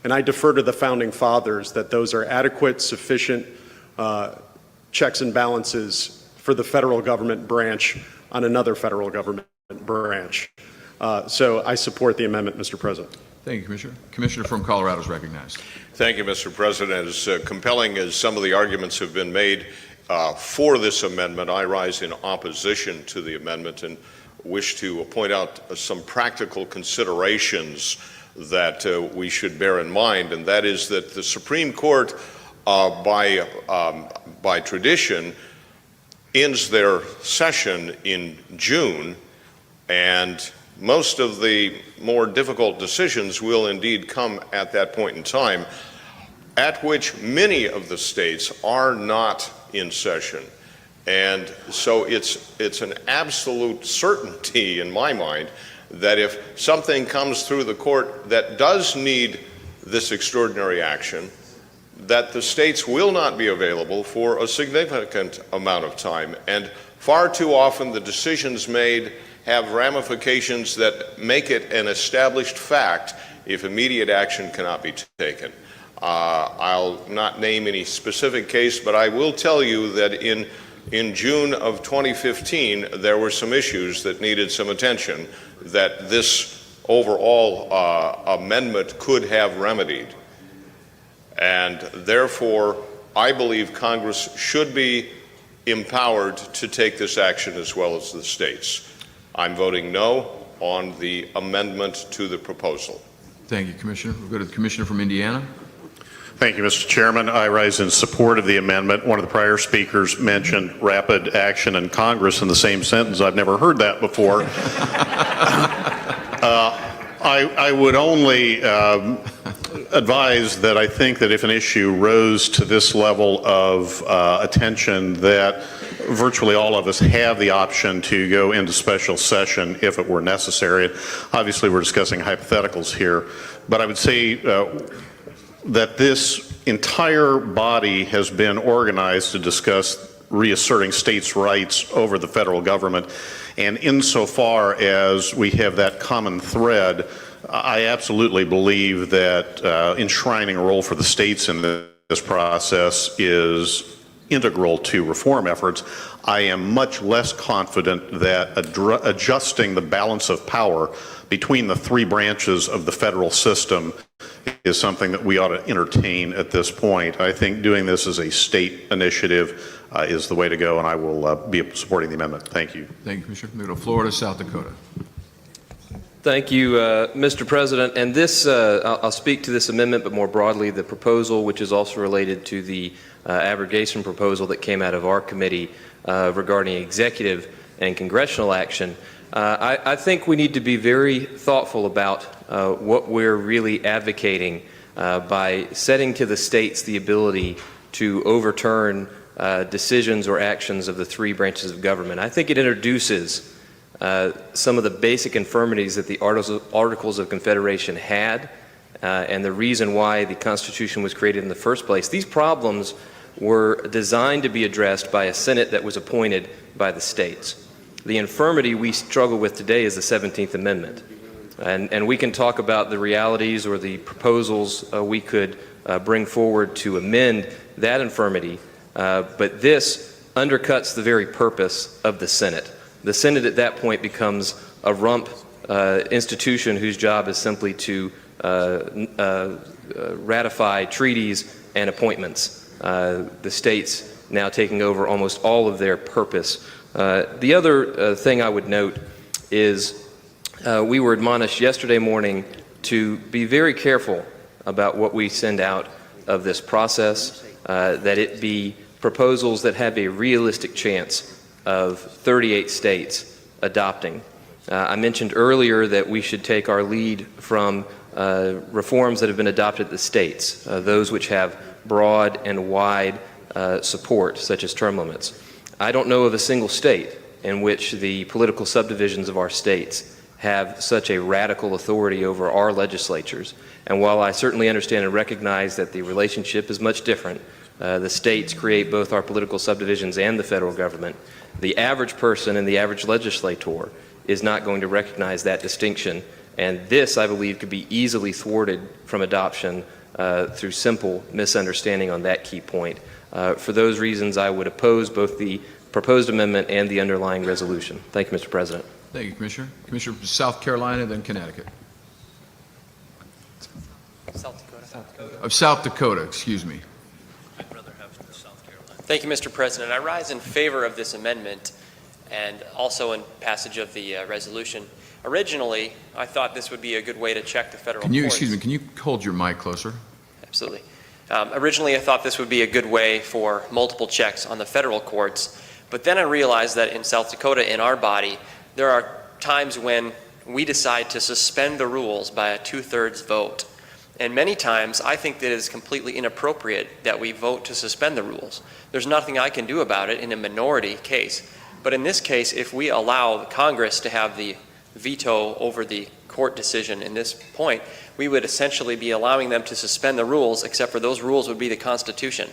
J: And I defer to the founding fathers that those are adequate, sufficient checks and balances for the federal government branch on another federal government branch. So I support the amendment, Mr. President.
A: Thank you, Commissioner. Commissioner from Colorado is recognized.
M: Thank you, Mr. President. As compelling as some of the arguments have been made for this amendment, I rise in opposition to the amendment and wish to point out some practical considerations that we should bear in mind, and that is that the Supreme Court, by tradition, ends their session in June, and most of the more difficult decisions will indeed come at that point in time, at which many of the states are not in session. And so it's an absolute certainty in my mind that if something comes through the court that does need this extraordinary action, that the states will not be available for a significant amount of time. And far too often the decisions made have ramifications that make it an established fact if immediate action cannot be taken. I'll not name any specific case, but I will tell you that in June of 2015, there were some issues that needed some attention that this overall amendment could have remedied. And therefore, I believe Congress should be empowered to take this action as well as the states. I'm voting no on the amendment to the proposal.
A: Thank you, Commissioner. We'll go to the Commissioner from Indiana.
G: Thank you, Mr. Chairman. I rise in support of the amendment. One of the prior speakers mentioned rapid action in Congress in the same sentence. I've never heard that before. I would only advise that I think that if an issue rose to this level of attention, that virtually all of us have the option to go into special session if it were necessary. Obviously, we're discussing hypotheticals here, but I would say that this entire body has been organized to discuss reasserting states' rights over the federal government. And insofar as we have that common thread, I absolutely believe that enshrining a role for the states in this process is integral to reform efforts. I am much less confident that adjusting the balance of power between the three branches of the federal system is something that we ought to entertain at this point. I think doing this as a state initiative is the way to go, and I will be supporting the amendment. Thank you.
A: Thank you, Commissioner. We go to Florida, South Dakota.
O: Thank you, Mr. President. And this, I'll speak to this amendment, but more broadly, the proposal, which is also related to the abrogation proposal that came out of our committee regarding executive and congressional action. I think we need to be very thoughtful about what we're really advocating by setting to the states the ability to overturn decisions or actions of the three branches of government. I think it introduces some of the basic infirmities that the Articles of Confederation had and the reason why the Constitution was created in the first place. These problems were designed to be addressed by a Senate that was appointed by the states. The infirmity we struggle with today is the 17th Amendment. And we can talk about the realities or the proposals we could bring forward to amend that infirmity, but this undercuts the very purpose of the Senate. The Senate at that point becomes a rump institution whose job is simply to ratify treaties and appointments. The states now taking over almost all of their purpose. The other thing I would note is we were admonished yesterday morning to be very careful about what we send out of this process, that it be proposals that have a realistic chance of 38 states adopting. I mentioned earlier that we should take our lead from reforms that have been adopted at the states, those which have broad and wide support, such as term limits. I don't know of a single state in which the political subdivisions of our states have such a radical authority over our legislatures. And while I certainly understand and recognize that the relationship is much different, the states create both our political subdivisions and the federal government, the average person and the average legislator is not going to recognize that distinction. And this, I believe, could be easily thwarted from adoption through simple misunderstanding on that key point. For those reasons, I would oppose both the proposed amendment and the underlying resolution. Thank you, Mr. President.
A: Thank you, Commissioner. Commissioner from South Carolina, then Connecticut.
S: South Dakota.
A: Of South Dakota, excuse me.
S: Thank you, Mr. President. I rise in favor of this amendment and also in passage of the resolution. Originally, I thought this would be a good way to check the federal courts.
A: Excuse me, can you hold your mic closer?
S: Absolutely. Originally, I thought this would be a good way for multiple checks on the federal courts, but then I realized that in South Dakota, in our body, there are times when we decide to suspend the rules by a 2/3 vote. And many times, I think that it is completely inappropriate that we vote to suspend the rules. There's nothing I can do about it in a minority case. But in this case, if we allow Congress to have the veto over the court decision in this point, we would essentially be allowing them to suspend the rules, except for those rules would be the Constitution.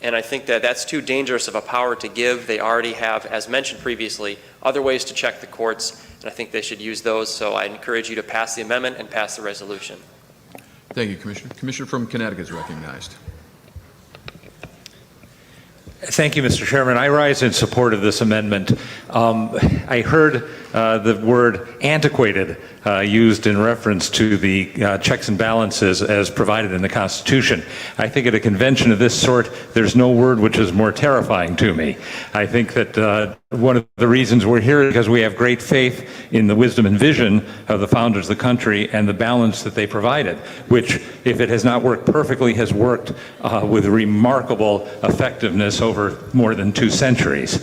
S: And I think that that's too dangerous of a power to give. They already have, as mentioned previously, other ways to check the courts, and I think they should use those. So I encourage you to pass the amendment and pass the resolution.
A: Thank you, Commissioner. Commissioner from Connecticut is recognized.
F: Thank you, Mr. Chairman. I rise in support of this amendment. I heard the word antiquated used in reference to the checks and balances as provided in the Constitution. I think at a convention of this sort, there's no word which is more terrifying to me. I think that one of the reasons we're here is because we have great faith in the wisdom and vision of the founders of the country and the balance that they provided, which, if it has not worked perfectly, has worked with remarkable effectiveness over more than 2 centuries.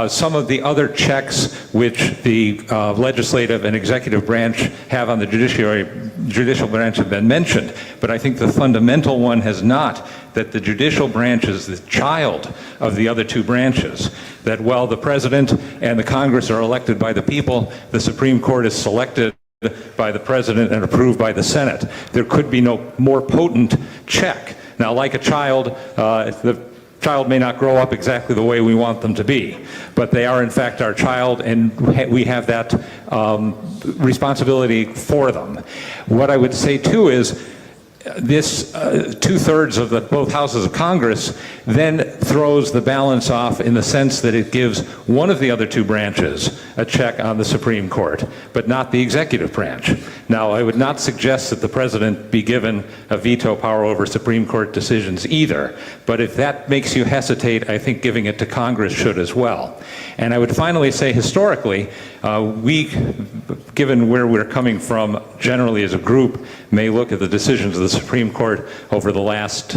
F: Some of the other checks which the legislative and executive branch have on the judicial branch have been mentioned, but I think the fundamental one has not, that the judicial branch is the child of the other 2 branches, that while the President and the Congress are elected by the people, the Supreme Court is selected by the President and approved by the Senate. There could be no more potent check. Now, like a child, the child may not grow up exactly the way we want them to be, but they are in fact our child, and we have that responsibility for them. What I would say too is this 2/3 of both houses of Congress then throws the balance off in the sense that it gives one of the other 2 branches a check on the Supreme Court, but not the executive branch. Now, I would not suggest that the President be given a veto power over Supreme Court decisions either, but if that makes you hesitate, I think giving it to Congress should as well. And I would finally say, historically, we, given where we're coming from generally as a group, may look at the decisions of the Supreme Court over the last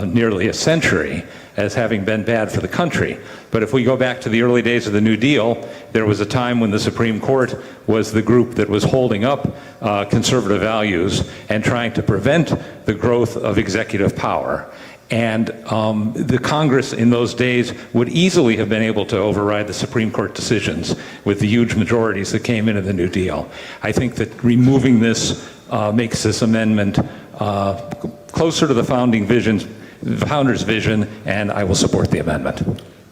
F: nearly a century as having been bad for the country. But if we go back to the early days of the New Deal, there was a time when the Supreme Court was the group that was holding up conservative values and trying to prevent the growth of executive power. And the Congress in those days would easily have been able to override the Supreme Court decisions with the huge majorities that came into the New Deal. I think that removing this makes this amendment closer to the founder's vision, and I will support the amendment.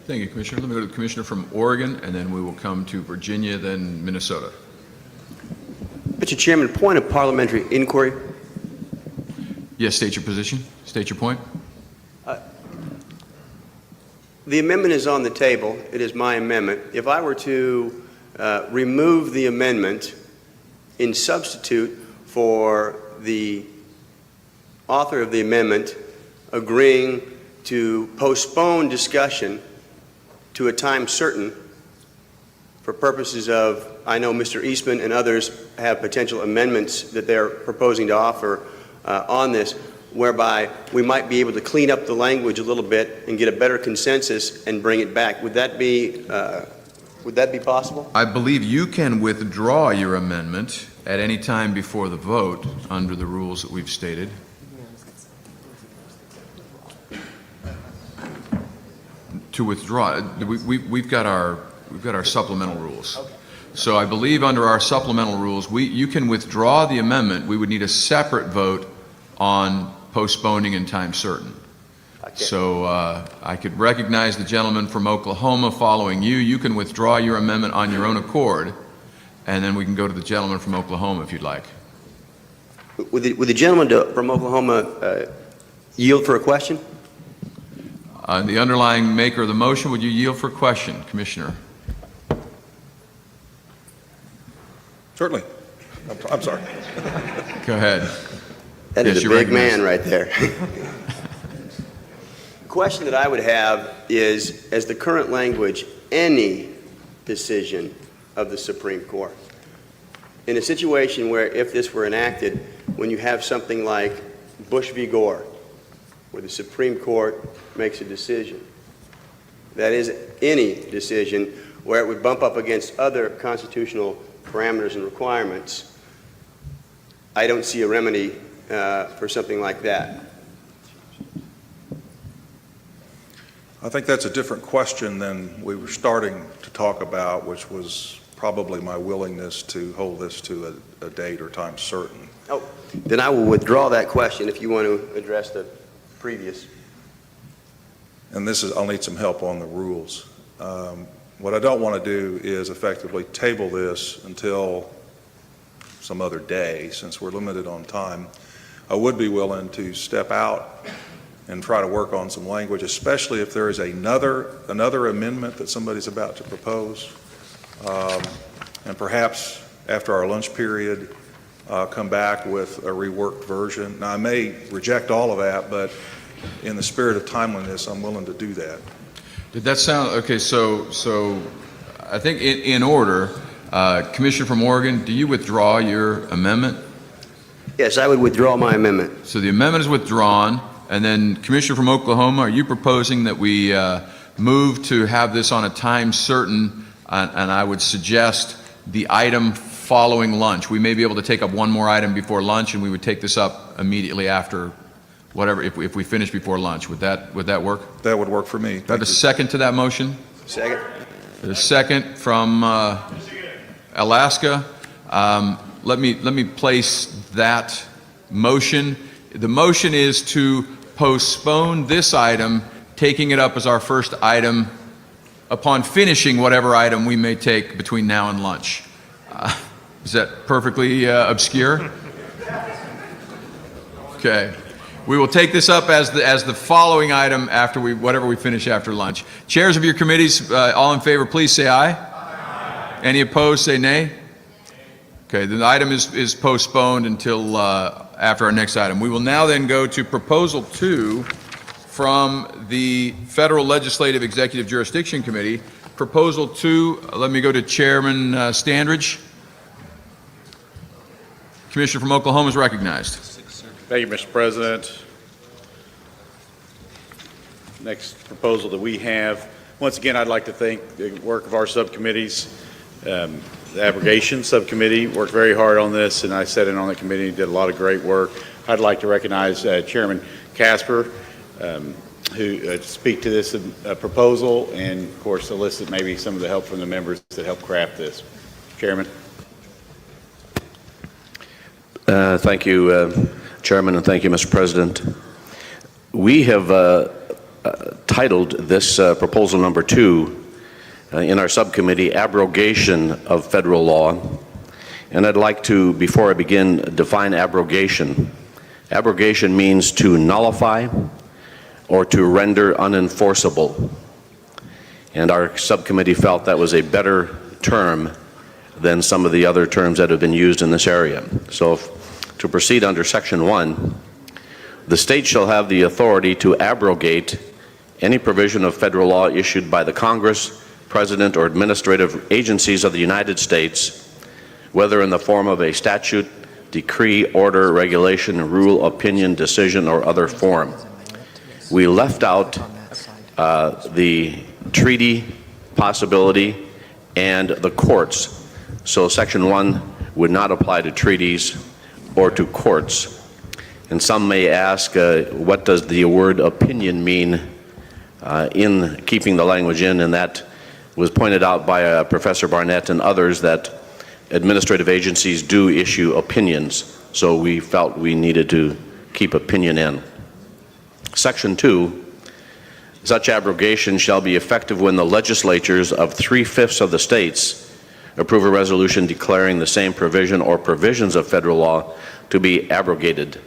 A: Thank you, Commissioner. Let me go to the Commissioner from Oregon, and then we will come to Virginia, then Minnesota.
E: Mr. Chairman, point of parliamentary inquiry.
A: Yes, state your position. State your point.
E: The amendment is on the table. It is my amendment. If I were to remove the amendment in substitute for the author of the amendment agreeing to postpone discussion to a time certain for purposes of, I know Mr. Eastman and others have potential amendments that they're proposing to offer on this, whereby we might be able to clean up the language a little bit and get a better consensus and bring it back. Would that be possible?
A: I believe you can withdraw your amendment at any time before the vote under the rules that we've stated. To withdraw, we've got our supplemental rules. So I believe under our supplemental rules, you can withdraw the amendment. We would need a separate vote on postponing in time certain. Okay. So I could recognize the gentleman from Oklahoma following you. You can withdraw your amendment on your own accord, and then we can go to the gentleman from Oklahoma if you'd like.
E: Would the gentleman from Oklahoma yield for a question?
A: The underlying maker of the motion, would you yield for a question, Commissioner?
U: Certainly. I'm sorry.
A: Go ahead.
E: That is a big man right there. The question that I would have is, as the current language, any decision of the Supreme Court. In a situation where, if this were enacted, when you have something like Bush v. Gore, where the Supreme Court makes a decision, that is, any decision where it would bump up against other constitutional parameters and requirements, I don't see a remedy for something like that.
U: I think that's a different question than we were starting to talk about, which was probably my willingness to hold this to a date or time certain.
E: Oh, then I will withdraw that question if you want to address the previous.
U: And I'll need some help on the rules. What I don't want to do is effectively table this until some other day, since we're limited on time. I would be willing to step out and try to work on some language, especially if there is another amendment that somebody's about to propose. And perhaps after our lunch period, come back with a reworked version. Now, I may reject all of that, but in the spirit of timeliness, I'm willing to do that.
A: Did that sound, okay, so I think in order, Commissioner from Oregon, do you withdraw your amendment?
E: Yes, I would withdraw my amendment.
A: So the amendment is withdrawn, and then Commissioner from Oklahoma, are you proposing that we move to have this on a time certain, and I would suggest the item following lunch? We may be able to take up one more item before lunch, and we would take this up immediately after whatever, if we finish before lunch. Would that work?
U: That would work for me.
A: Do I have a second to that motion?
E: Second.
A: A second from Alaska. Let me place that motion. The motion is to postpone this item, taking it up as our first item upon finishing whatever item we may take between now and lunch. Is that perfectly obscure? Okay. We will take this up as the following item after whatever we finish after lunch. Chairs of your committees, all in favor, please say aye. Aye. Any opposed, say nay. Okay, the item is postponed until after our next item. We will now then go to Proposal 2 from the Federal Legislative Executive Jurisdiction Committee. Proposal 2, let me go to Chairman Standridge. Commissioner from Oklahoma is recognized.
L: Thank you, Mr. President. Next proposal that we have, once again, I'd like to thank the work of our subcommittees. The Abrogation Subcommittee worked very hard on this, and I sat in on the committee and did a lot of great work. I'd like to recognize Chairman Casper, who speak to this proposal, and of course solicit maybe some of the help from the members that helped craft this. Chairman.
D: Thank you, Chairman, and thank you, Mr. President. We have titled this proposal number 2 in our subcommittee, Abrogation of Federal Law. And I'd like to, before I begin, define abrogation. Abrogation means to nullify or to render unenforceable. And our subcommittee felt that was a better term than some of the other terms that have been used in this area. So to proceed under Section 1, the state shall have the authority to abrogate any provision of federal law issued by the Congress, President, or administrative agencies of the United States, whether in the form of a statute, decree, order, regulation, rule, opinion, decision, or other form. We left out the treaty possibility and the courts. So Section 1 would not apply to treaties or to courts. And some may ask, what does the word opinion mean in keeping the language in? And that was pointed out by Professor Barnett and others, that administrative agencies do issue opinions. So we felt we needed to keep opinion in. Section 2, such abrogation shall be effective when the legislatures of 3/5 of the states approve a resolution declaring the same provision or provisions of federal law to be abrogated.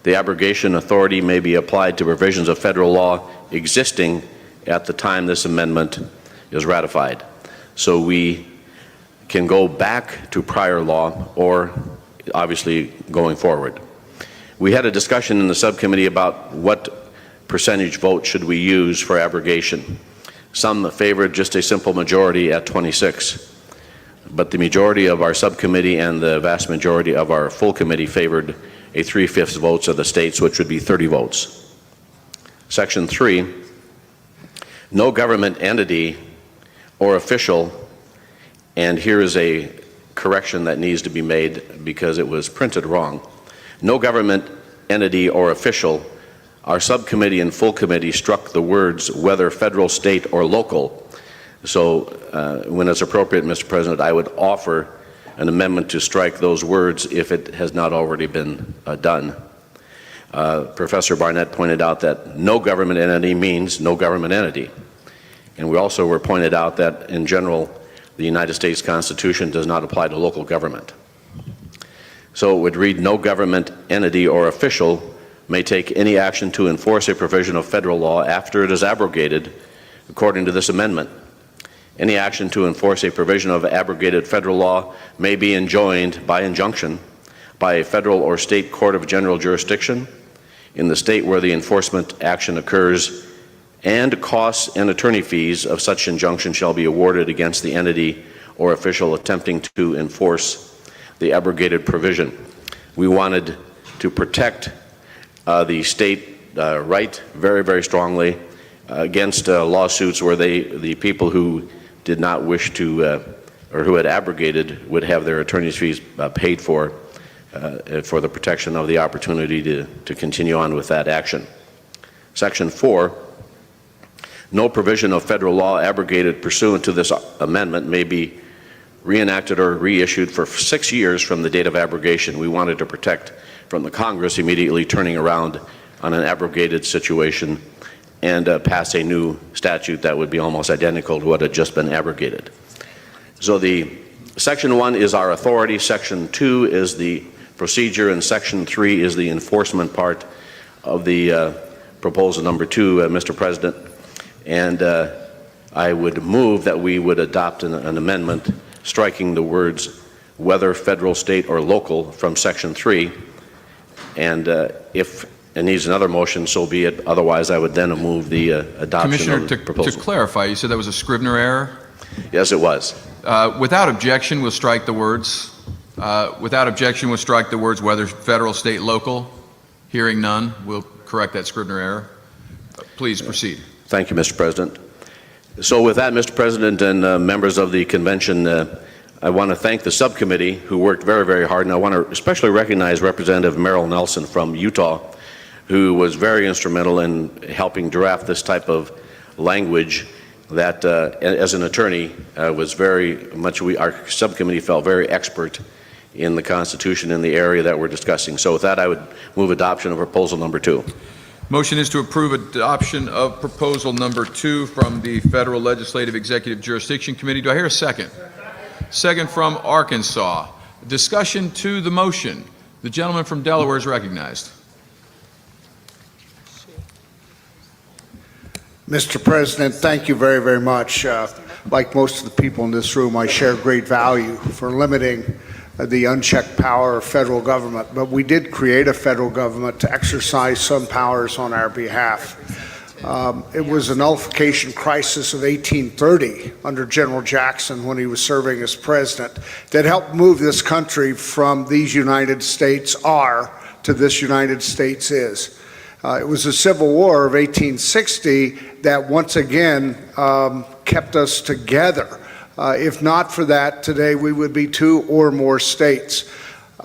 D: The abrogation authority may be applied to provisions of federal law existing at the time this amendment is ratified. So we can go back to prior law or obviously going forward. We had a discussion in the subcommittee about what percentage vote should we use for abrogation. Some favored just a simple majority at 26. But the majority of our subcommittee and the vast majority of our full committee favored a 3/5 votes of the states, which would be 30 votes. Section 3, no government entity or official, and here is a correction that needs to be made because it was printed wrong. No government entity or official. Our subcommittee and full committee struck the words whether federal, state, or local. So when it's appropriate, Mr. President, I would offer an amendment to strike those words if it has not already been done. Professor Barnett pointed out that no government entity means no government entity. And we also were pointed out that in general, the United States Constitution does not apply to local government. So it would read, no government entity or official may take any action to enforce a provision of federal law after it is abrogated according to this amendment. Any action to enforce a provision of abrogated federal law may be enjoined by injunction by a federal or state court of general jurisdiction in the state where the enforcement action occurs, and costs and attorney fees of such injunction shall be awarded against the entity or official attempting to enforce the abrogated provision. We wanted to protect the state right very, very strongly against lawsuits where the people who did not wish to, or who had abrogated, would have their attorney's fees paid for the protection of the opportunity to continue on with that action. Section 4, no provision of federal law abrogated pursuant to this amendment may be reenacted or reissued for 6 years from the date of abrogation. We wanted to protect from the Congress immediately turning around on an abrogated situation and pass a new statute that would be almost identical to what had just been abrogated. So the Section 1 is our authority, Section 2 is the procedure, and Section 3 is the enforcement part of the proposal number 2, Mr. President. And I would move that we would adopt an amendment striking the words whether federal, state, or local from Section 3. And if it needs another motion, so be it. Otherwise, I would then move the adoption
A: Commissioner,
D: of the proposal.
A: to clarify, you said that was a Scrivener error?
D: Yes, it was.
A: Without objection, we'll strike the words. Without objection, we'll strike the words whether federal, state, local. Hearing none, we'll correct that Scrivener error. Please proceed.
D: Thank you, Mr. President. So with that, Mr. President and members of the convention, I want to thank the subcommittee who worked very, very hard, and I want to especially recognize Representative Merrill Nelson from Utah, who was very instrumental in helping draft this type of language that, as an attorney, was very much, our subcommittee felt very expert in the Constitution in the area that we're discussing. So with that, I would move adoption of proposal number 2.
A: Motion is to approve adoption of proposal number 2 from the Federal Legislative Executive Jurisdiction Committee. Do I hear a second? Second from Arkansas. Discussion to the motion. The gentleman from Delaware is recognized.
H: Mr. President, thank you very, very much. Like most of the people in this room, I share great value for limiting the unchecked power of federal government, but we did create a federal government to exercise some powers on our behalf. It was a nullification crisis of 1830 under General Jackson when he was serving as president that helped move this country from these United States are to this United States is. It was the Civil War of 1860 that once again kept us together. If not for that, today we would be 2 or more states.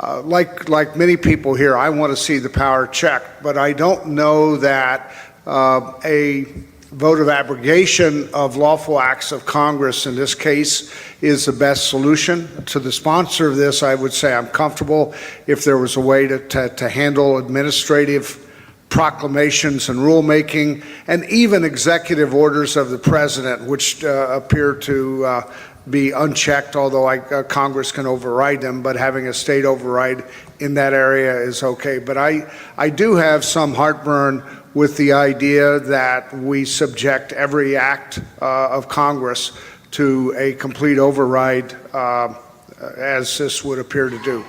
H: Like many people here, I want to see the power checked, but I don't know that a vote of abrogation of lawful acts of Congress in this case is the best solution. To the sponsor of this, I would say I'm comfortable if there was a way to handle administrative proclamations and rulemaking, and even executive orders of the president, which appear to be unchecked, although Congress can override them, but having a state override in that area is okay. But I do have some heartburn with the idea that we subject every act of Congress to a complete override, as this would appear to do.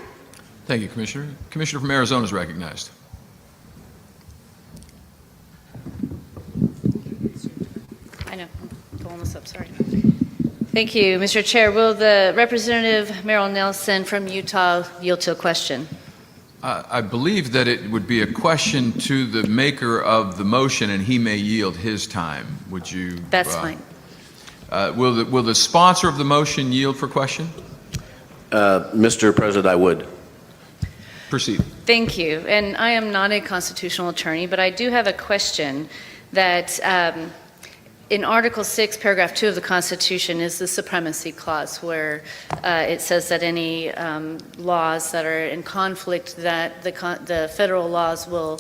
A: Thank you, Commissioner. Commissioner from Arizona is recognized.
R: I know, I'm pulling this up, sorry. Thank you, Mr. Chair. Will the Representative Merrill Nelson from Utah yield to a question?
A: I believe that it would be a question to the maker of the motion, and he may yield his time. Would you?
R: That's fine.
A: Will the sponsor of the motion yield for question?
D: Mr. President, I would.
A: Proceed.
R: Thank you. And I am not a constitutional attorney, but I do have a question that in Article 6, Paragraph 2 of the Constitution is the supremacy clause, where it says that any laws that are in conflict, that the federal laws will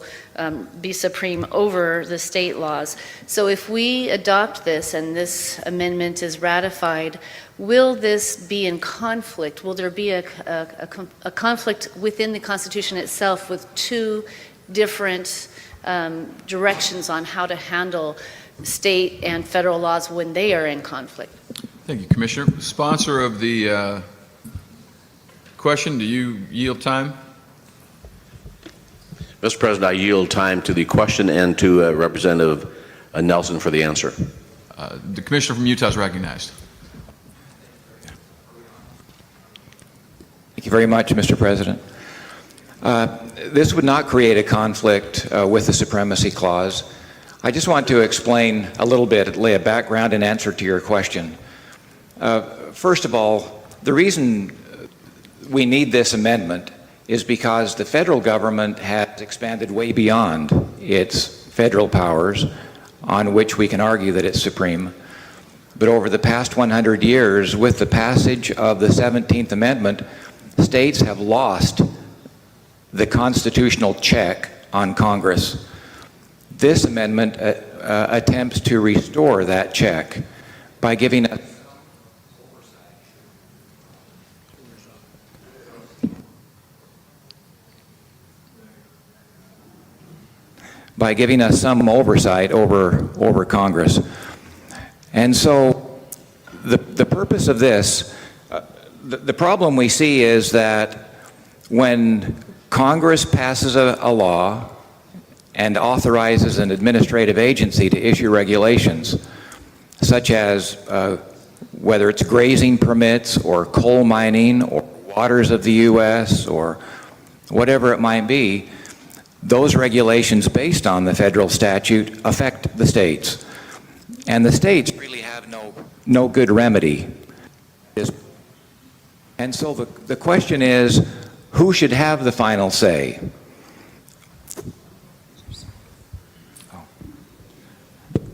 R: be supreme over the state laws. So if we adopt this and this amendment is ratified, will this be in conflict? Will there be a conflict within the Constitution itself with two different directions on how to handle state and federal laws when they are in conflict?
A: Thank you, Commissioner. Sponsor of the question, do you yield time?
D: Mr. President, I yield time to the question and to Representative Nelson for the answer.
A: The Commissioner from Utah is recognized.
I: Thank you very much, Mr. President. This would not create a conflict with the Supremacy Clause. I just want to explain a little bit, lay a background in answer to your question. First of all, the reason we need this amendment is because the federal government has expanded way beyond its federal powers, on which we can argue that it's supreme. But over the past 100 years, with the passage of the 17th Amendment, states have lost the constitutional check on Congress. This amendment attempts to restore that check by giving us some oversight over Congress. And so the purpose of this, the problem we see is that when Congress passes a law and authorizes an administrative agency to issue regulations, such as whether it's grazing permits or coal mining or waters of the U.S. or whatever it might be, those regulations based on the federal statute affect the states. And the states really have no good remedy. And so the question is, who should have the final say?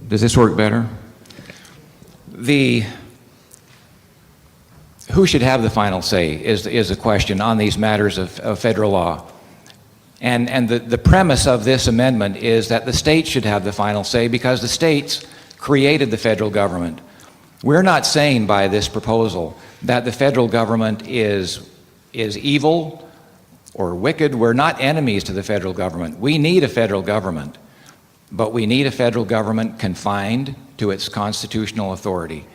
I: Does this work better? Who should have the final say is the question on these matters of federal law. And the premise of this amendment is that the states should have the final say because the states created the federal government. We're not saying by this proposal that the federal government is evil or wicked. We're not enemies to the federal government. We need a federal government, but we need a federal government confined to its constitutional authority.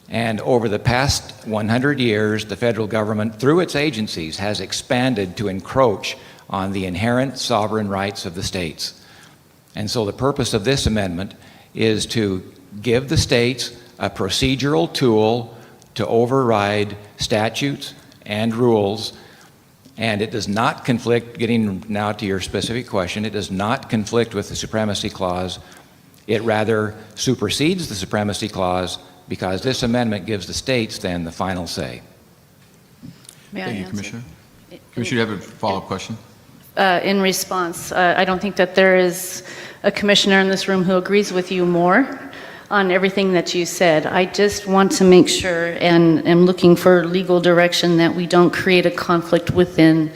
I: And over the past 100 years, the federal government, through its agencies, has expanded to encroach on the inherent sovereign rights of the states. And so the purpose of this amendment is to give the states a procedural tool to override statutes and rules, and it does not conflict, getting now to your specific question, it does not conflict with the Supremacy Clause. It rather supersedes the Supremacy Clause because this amendment gives the states then the final say.
R: May I
A: Thank you,
R: answer?
A: Commissioner. Commissioner, you have a follow-up question?
R: In response, I don't think that there is a commissioner in this room who agrees with you more on everything that you said. I just want to make sure and am looking for legal direction that we don't create a conflict within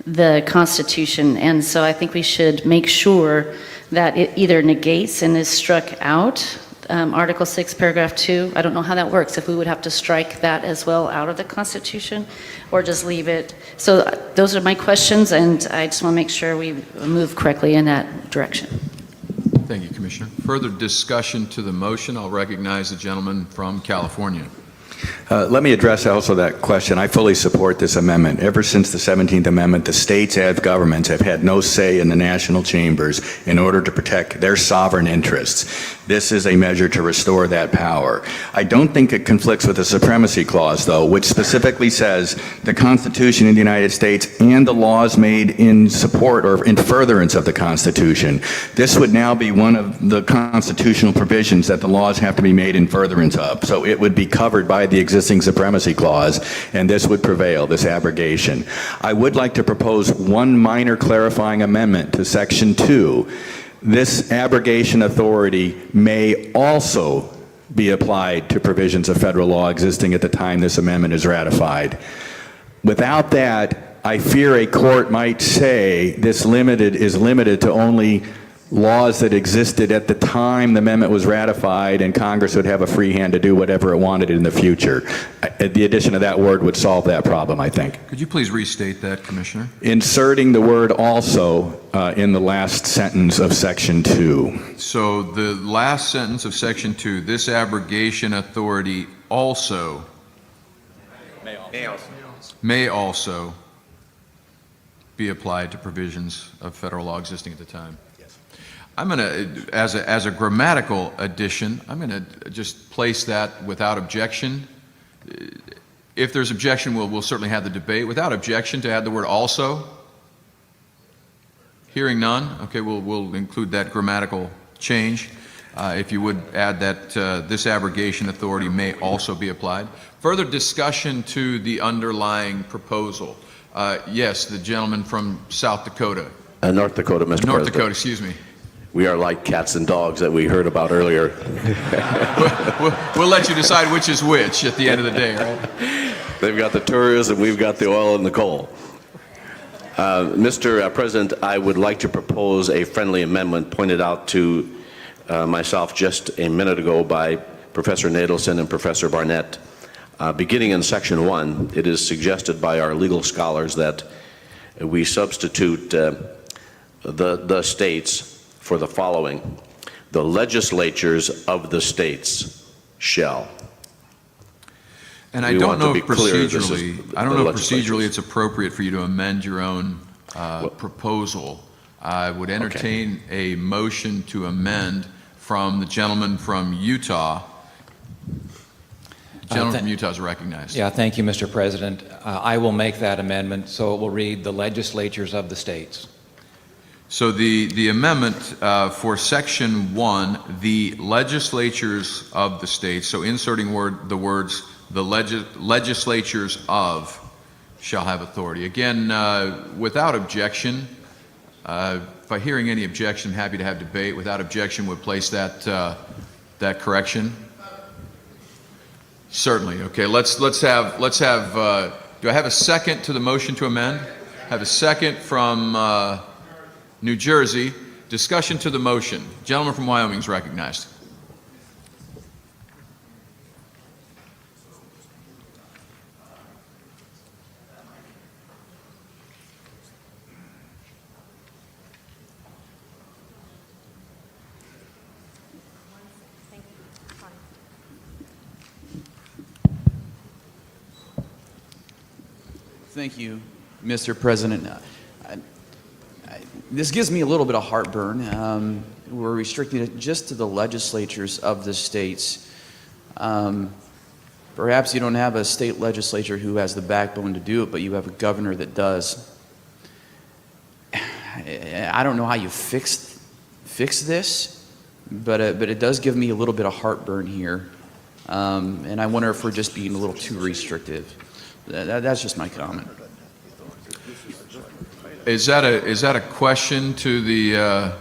R: the Constitution. And so I think we should make sure that it either negates and is struck out. Article 6, Paragraph 2, I don't know how that works, if we would have to strike that as well out of the Constitution or just leave it. So those are my questions, and I just want to make sure we move correctly in that direction.
A: Thank you, Commissioner. Further discussion to the motion, I'll recognize the gentleman from California.
W: Let me address also that question. I fully support this amendment. Ever since the 17th Amendment, the states and governments have had no say in the national chambers in order to protect their sovereign interests. This is a measure to restore that power. I don't think it conflicts with the Supremacy Clause, though, which specifically says the Constitution of the United States and the laws made in support or in furtherance of the Constitution. This would now be one of the constitutional provisions that the laws have to be made in furtherance of. So it would be covered by the existing Supremacy Clause, and this would prevail, this abrogation. I would like to propose one minor clarifying amendment to Section 2. This abrogation authority may also be applied to provisions of federal law existing at the time this amendment is ratified. Without that, I fear a court might say this is limited to only laws that existed at the time the amendment was ratified, and Congress would have a free hand to do whatever it wanted in the future. The addition of that word would solve that problem, I think.
A: Could you please restate that, Commissioner?
W: Inserting the word also in the last sentence of Section 2.
A: So the last sentence of Section 2, this abrogation authority also may also be applied to provisions of federal law existing at the time. I'm going to, as a grammatical addition, I'm going to just place that without objection. If there's objection, we'll certainly have the debate. Without objection, to add the word also. Hearing none, okay, we'll include that grammatical change. If you would add that this abrogation authority may also be applied. Further discussion to the underlying proposal. Yes, the gentleman from South Dakota.
D: North Dakota, Mr. President.
A: North Dakota, excuse me.
D: We are like cats and dogs that we heard about earlier.
A: We'll let you decide which is which at the end of the day, right?
D: They've got the tourism, we've got the oil and the coal. Mr. President, I would like to propose a friendly amendment pointed out to myself just a minute ago by Professor Nadelson and Professor Barnett. Beginning in Section 1, it is suggested by our legal scholars that we substitute the states for the following: the legislatures of the states shall.
A: And I don't know if procedurally it's appropriate for you to amend your own proposal. I would entertain a motion to amend from the gentleman from Utah. The gentleman from Utah is recognized.
I: Yeah, thank you, Mr. President. I will make that amendment, so it will read the legislatures of the states.
A: So the amendment for Section 1, the legislatures of the states, so inserting the words, the legislatures of shall have authority. Again, without objection, by hearing any objection, I'm happy to have debate. Without objection, would place that correction. Certainly. Okay. Let's have. Do I have a second to the motion to amend? Have a second from New Jersey. Discussion to the motion. Gentleman from Wyoming is recognized.
K: Thank you, Mr. President. This gives me a little bit of heartburn. We're restricting it just to the legislatures of the states. Perhaps you don't have a state legislature who has the backbone to do it, but you have a governor that does. I don't know how you fix this, but it does give me a little bit of heartburn here. And I wonder if we're just being a little too restrictive. That's just my comment.
A: Is that a question to the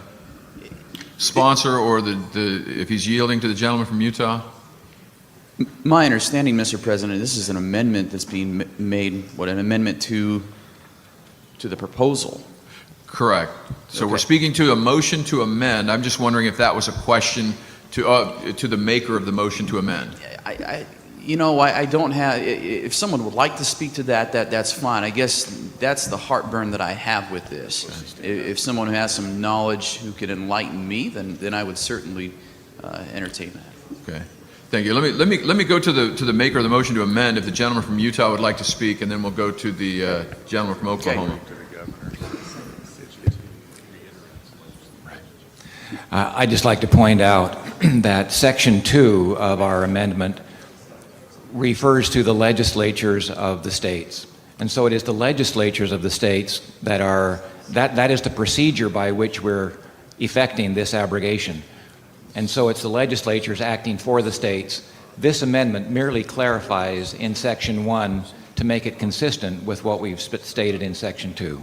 A: sponsor, or if he's yielding to the gentleman from Utah?
K: My understanding, Mr. President, this is an amendment that's being made. An amendment to the proposal?
A: Correct. So we're speaking to a motion to amend. I'm just wondering if that was a question to the maker of the motion to amend.
K: I don't have, if someone would like to speak to that's fine. I guess that's the heartburn that I have with this. If someone who has some knowledge who could enlighten me, then I would certainly entertain that.
A: Okay. Thank you. Let me go to the maker of the motion to amend, if the gentleman from Utah would like to speak, and then we'll go to the gentleman from Oklahoma.
I: I'd just like to point out that Section 2 of our amendment refers to the legislatures of the states. And so it is the legislatures of the states that are, that is the procedure by which we're effecting this abrogation. And so it's the legislatures acting for the states. This amendment merely clarifies in Section 1 to make it consistent with what we've stated in Section 2.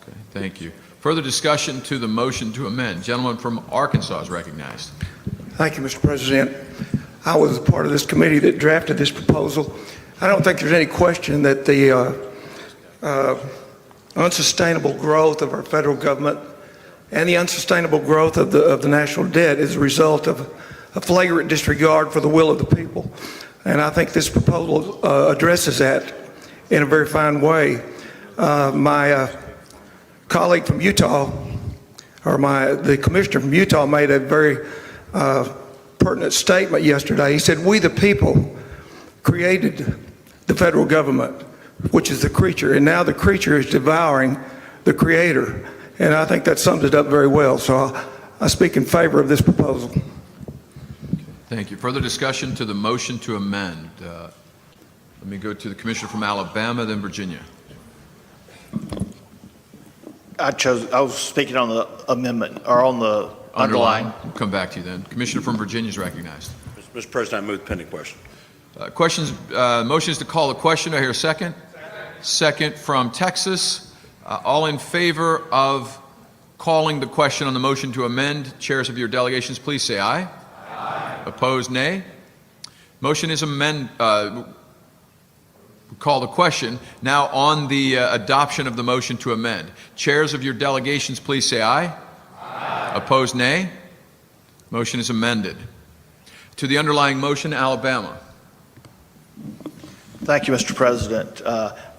A: Okay, thank you. Further discussion to the motion to amend. Gentleman from Arkansas is recognized.
N: Thank you, Mr. President. I was a part of this committee that drafted this proposal. I don't think there's any question that the unsustainable growth of our federal government and the unsustainable growth of the national debt is a result of a flagrant disregard for the will of the people. And I think this proposal addresses that in a very fine way. My colleague from Utah, or the commissioner from Utah, made a very pertinent statement yesterday. He said, "We the people created the federal government, which is the creature, and now the creature is devouring the creator." And I think that sums it up very well. So I speak in favor of this proposal.
A: Thank you. Further discussion to the motion to amend. Let me go to the commissioner from Alabama, then Virginia.
B: I was speaking on the amendment, or on the underlying.
A: We'll come back to you then. Commissioner from Virginia is recognized.
T: Mr. President, I move the pending question.
A: Motion is to call the question. Do I hear a second? Second from Texas. All in favor of calling the question on the motion to amend, chairs of your delegations, please say aye. Aye. Opposed, nay. Motion is call the question. Now on the adoption of the motion to amend. Chairs of your delegations, please say aye. Aye. Opposed, nay. Motion is amended. To the underlying motion, Alabama.
B: Thank you, Mr. President.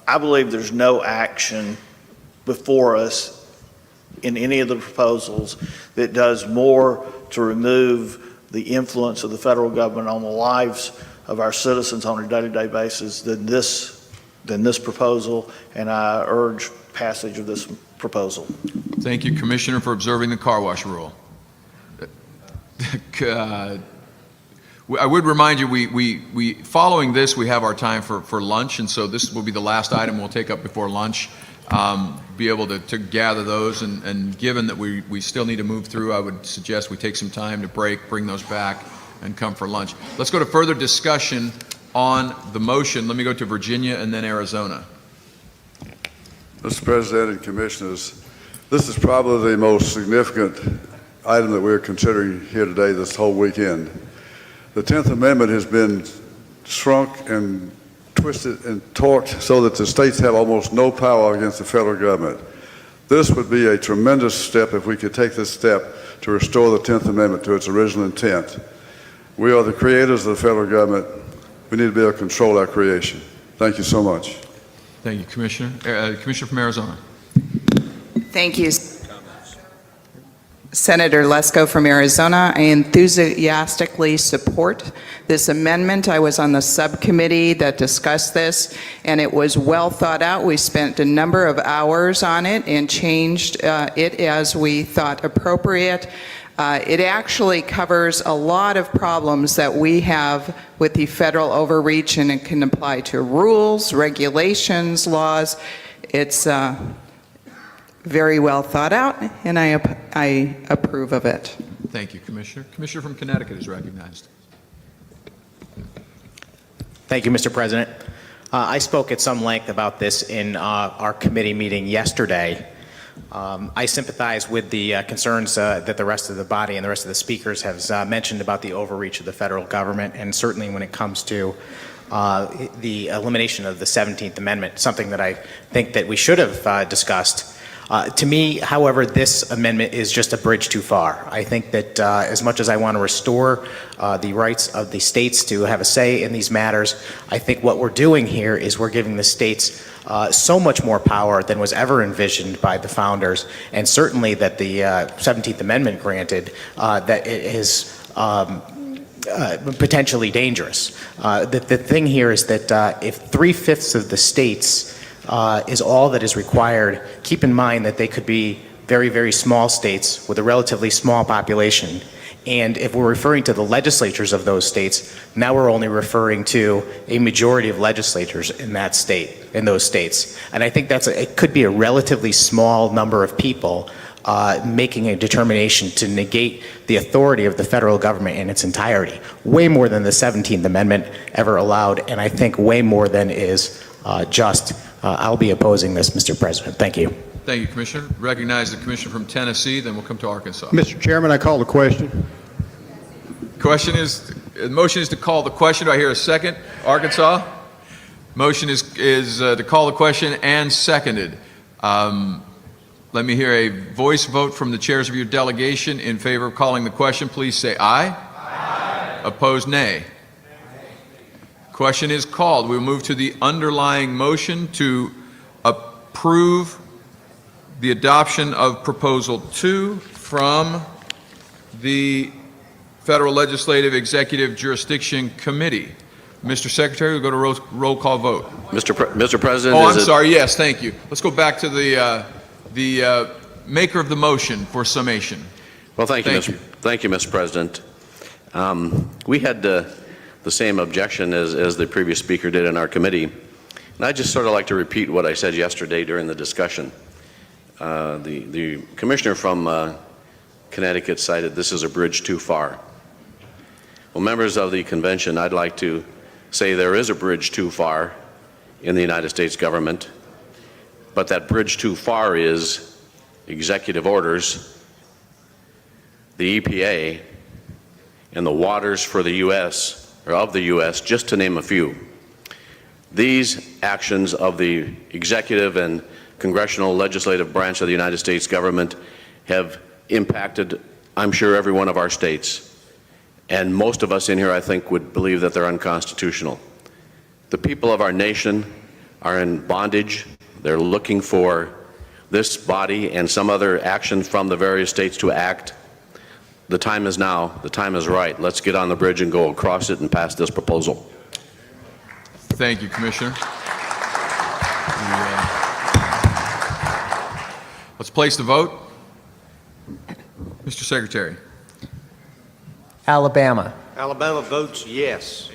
B: I believe there's no action before us in any of the proposals that does more to remove the influence of the federal government on the lives of our citizens on a day-to-day basis than this proposal, and I urge passage of this proposal.
A: Thank you, Commissioner, for observing the car wash rule. I would remind you, we following this, we have our time for lunch, and so this will be the last item we'll take up before lunch. Be able to gather those, and given that we still need to move through, I would suggest we take some time to break, bring those back, and come for lunch. Let's go to further discussion on the motion. Let me go to Virginia and then Arizona.
Q: Mr. President and Commissioners, this is probably the most significant item that we're considering here today this whole weekend. The 10th Amendment has been shrunk and twisted and torqued so that the states have almost no power against the federal government. This would be a tremendous step if we could take this step to restore the 10th Amendment to its original intent. We are the creators of the federal government. We need to be able to control our creation. Thank you so much.
A: Thank you, Commissioner. Commissioner from Arizona.
V: Thank you. Senator Lesko from Arizona. I enthusiastically support this amendment. I was on the subcommittee that discussed this, and it was well thought out. We spent a number of hours on it and changed it as we thought appropriate. It actually covers a lot of problems that we have with the federal overreach, and it can apply to rules, regulations, laws. It's very well thought out, and I approve of it.
A: Thank you, Commissioner. Commissioner from Connecticut is recognized.
X: Thank you, Mr. President. I spoke at some length about this in our committee meeting yesterday. I sympathize with the concerns that the rest of the body and the rest of the speakers have mentioned about the overreach of the federal government, and certainly when it comes to the elimination of the 17th Amendment, something that I think that we should have discussed. To me, however, this amendment is just a bridge too far. I think that as much as I want to restore the rights of the states to have a say in these matters, I think what we're doing here is we're giving the states so much more power than was ever envisioned by the founders, and certainly that the 17th Amendment granted, that it is potentially dangerous. The thing here is that if 3/5 of the states is all that is required, keep in mind that they could be very, very small states with a relatively small population. And if we're referring to the legislatures of those states, now we're only referring to a majority of legislatures in that state, in those states. And I think it could be a relatively small number of people making a determination to negate the authority of the federal government in its entirety, way more than the 17th Amendment ever allowed, and I think way more than is just. I'll be opposing this, Mr. President. Thank you.
A: Thank you, Commissioner. Recognize the Commissioner from Tennessee, then we'll come to Arkansas.
C: Mr. Chairman, I call the question.
A: The motion is to call the question. Do I hear a second? Arkansas? Motion is to call the question and seconded. Let me hear a voice vote from the chairs of your delegation in favor of calling the question. Please say aye. Aye. Opposed, nay. Question is called. We will move to the underlying motion to approve the adoption of Proposal 2 from the Federal Legislative Executive Jurisdiction Committee. Mr. Secretary, we'll go to roll call vote.
D: Mr. President.
A: Oh, I'm sorry. Yes, thank you. Let's go back to the maker of the motion for summation.
D: Well, thank you, Mr. President. We had the same objection as the previous speaker did in our committee, and I'd just sort of like to repeat what I said yesterday during the discussion. The commissioner from Connecticut cited this is a bridge too far. Well, members of the convention, I'd like to say there is a bridge too far in the United States government, but that bridge too far is executive orders, the EPA, and the waters for the U.S., or of the U.S., just to name a few. These actions of the executive and congressional legislative branch of the United States government have impacted, I'm sure, every one of our states. And most of us in here, I think, would believe that they're unconstitutional. The people of our nation are in bondage. They're looking for this body and some other action from the various states to act. The time is now. The time is right. Let's get on the bridge and go across it and pass this proposal.
A: Thank you, Commissioner. Let's place the vote. Mr. Secretary.
J: Alabama.
M: Alabama votes yes.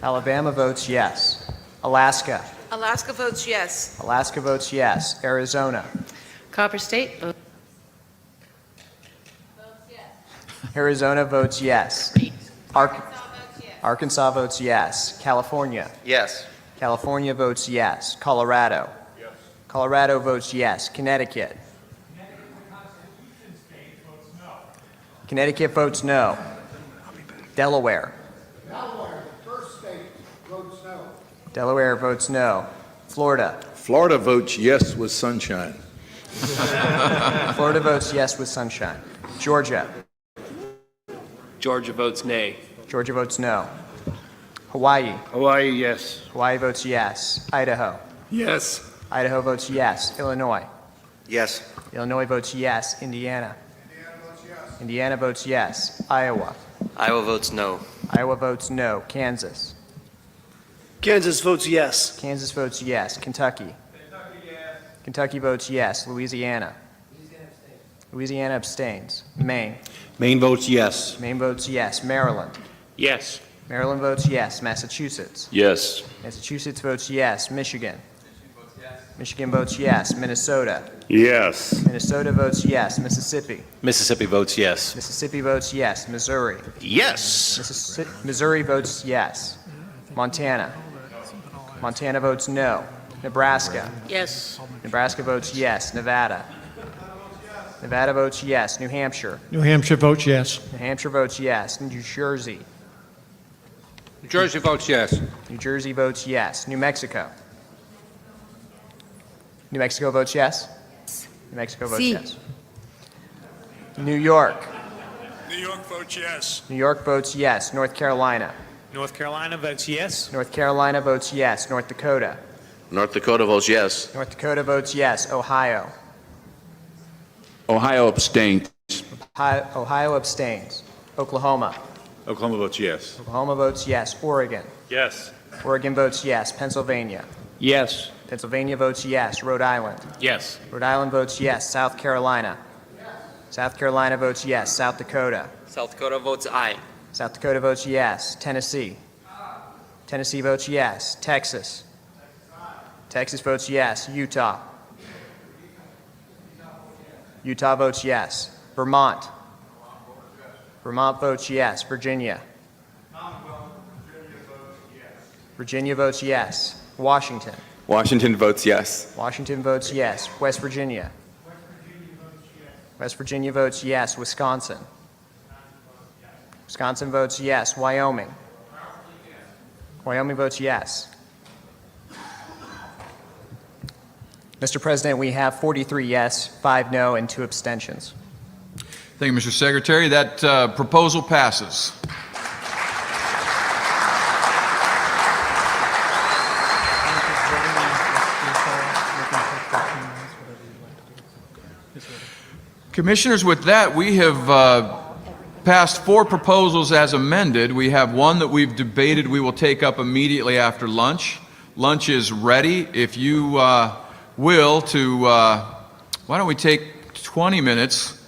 J: Alabama votes yes. Alaska.
P: Alaska votes yes.
J: Alaska votes yes. Arizona.
R: Copper State votes
J: Arizona votes yes. Arkansas votes yes. California.
M: Yes.
J: California votes yes. Colorado.
U: Yes.
J: Colorado votes yes. Connecticut. Connecticut votes no. Delaware.
H: Delaware, the first state, votes no.
J: Delaware votes no. Florida.
U: Florida votes yes with sunshine.
J: Florida votes yes with sunshine. Georgia.
Y: Georgia votes nay.
J: Georgia votes no. Hawaii.
M: Hawaii, yes.
J: Hawaii votes yes. Idaho.
U: Yes.
J: Idaho votes yes. Illinois.
M: Yes.
J: Illinois votes yes. Indiana. Indiana votes yes. Iowa.
Y: Iowa votes no.
J: Iowa votes no. Kansas.
M: Kansas votes yes.
J: Kansas votes yes. Kentucky. Kentucky votes yes. Louisiana. Louisiana abstains. Maine.
M: Maine votes yes.
J: Maine votes yes. Maryland.
Y: Yes.
J: Maryland votes yes. Massachusetts.
Y: Yes.
J: Massachusetts votes yes. Michigan. Michigan votes yes. Minnesota.
M: Yes.
J: Minnesota votes yes. Mississippi.
Y: Mississippi votes yes.
J: Mississippi votes yes. Missouri.
M: Yes.
J: Missouri votes yes. Montana. Montana votes no. Nebraska.
P: Yes.
J: Nebraska votes yes. Nevada. Nevada votes yes. New Hampshire.
C: New Hampshire votes yes.
J: New Hampshire votes yes. New Jersey.
Y: New Jersey votes yes.
J: New Jersey votes yes. New Mexico. New Mexico votes yes. New Mexico votes yes. New York.
Z: New York votes yes.
J: New York votes yes. North Carolina.
Z: North Carolina votes yes.
J: North Carolina votes yes. North Dakota.
D: North Dakota votes yes.
J: North Dakota votes yes. Ohio.
W: Ohio abstains.
J: Ohio abstains. Oklahoma.
U: Oklahoma votes yes.
J: Oklahoma votes yes. Oregon.
Z: Yes.
J: Oregon votes yes. Pennsylvania.
M: Yes.
J: Pennsylvania votes yes. Rhode Island.
Y: Yes.
J: Rhode Island votes yes. South Carolina. South Carolina votes yes. South Dakota.
Y: South Dakota votes aye.
J: South Dakota votes yes. Tennessee. Tennessee votes yes. Texas. Texas votes yes. Utah. Utah votes yes. Vermont. Vermont votes yes. Virginia. Virginia votes yes. Washington.
Y: Washington votes yes.
J: Washington votes yes. West Virginia. West Virginia votes yes. Wisconsin. Wisconsin votes yes. Wyoming. Wyoming votes yes. Mr. President, we have 43 yes, 5 no, and 2 abstentions.
A: Thank you, Mr. Secretary. That proposal passes. Commissioners, with that, we have passed 4 proposals as amended. We have one that we've debated we will take up immediately after lunch. Lunch is ready. If you will, why don't we take 20 minutes,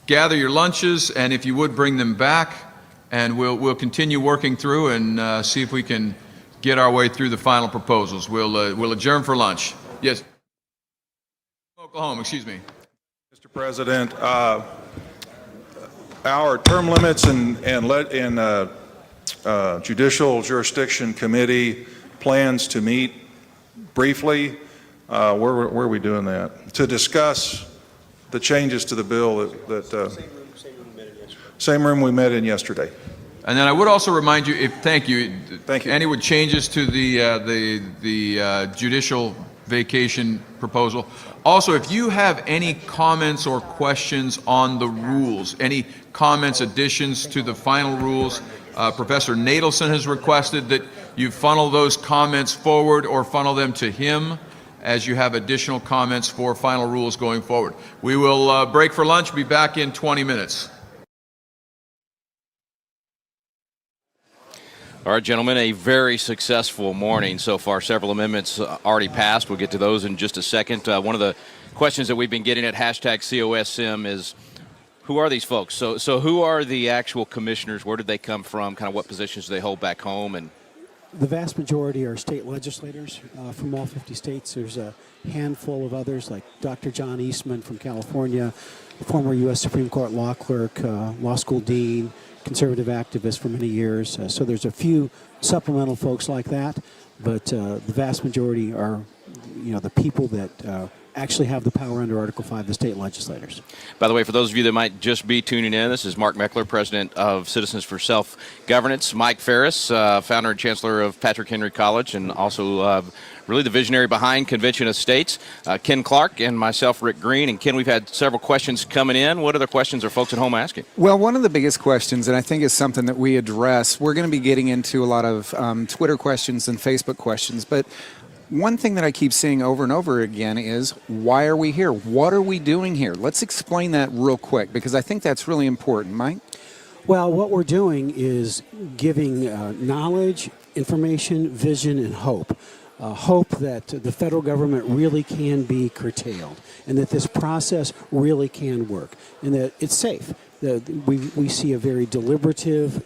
A: gather your lunches, and if you would bring them back, and we'll continue working through and see if we can get our way through the final proposals. We'll adjourn for lunch. Yes. Oklahoma, excuse me.
U: Mr. President, our term limits in Judicial Jurisdiction Committee plans to meet briefly. Where are we doing that? To discuss the changes to the bill same room we met in yesterday.
A: And then I would also remind you, thank you. Any with changes to the judicial vacation proposal. Also, if you have any comments or questions on the rules, any comments, additions to the final rules, Professor Nadelson has requested that you funnel those comments forward or funnel them to him as you have additional comments for final rules going forward. We will break for lunch, be back in 20 minutes.
E: All right, gentlemen, a very successful morning so far. Several amendments already passed. We'll get to those in just a second. One of the questions that we've been getting at #COSM is, who are these folks? So who are the actual commissioners? Where did they come from? Kind of what positions do they hold back home? And
F: the vast majority are state legislators from all 50 states. There's a handful of others, like Dr. John Eastman from California, former U.S. Supreme Court law clerk, law school dean, conservative activist for many years. So there's a few supplemental folks like that, but the vast majority are, the people that actually have the power under Article 5, the state legislators.
E: By the way, for those of you that might just be tuning in, this is Mark Meckler, president of Citizens for Self-Governance. Mike Ferris, founder and chancellor of Patrick Henry College, and also really the visionary behind Convention of States. Ken Clark and myself, Rick Green. And Ken, we've had several questions coming in. What other questions are folks at home asking?
G: Well, one of the biggest questions, and I think is something that we address, we're going to be getting into a lot of Twitter questions and Facebook questions, but one thing that I keep seeing over and over again is, why are we here? What are we doing here? Let's explain that real quick, because I think that's really important. Mike?
F: Well, what we're doing is giving knowledge, information, vision, and hope. Hope that the federal government really can be curtailed, and that this process really can work, and that it's safe. We see a very deliberative,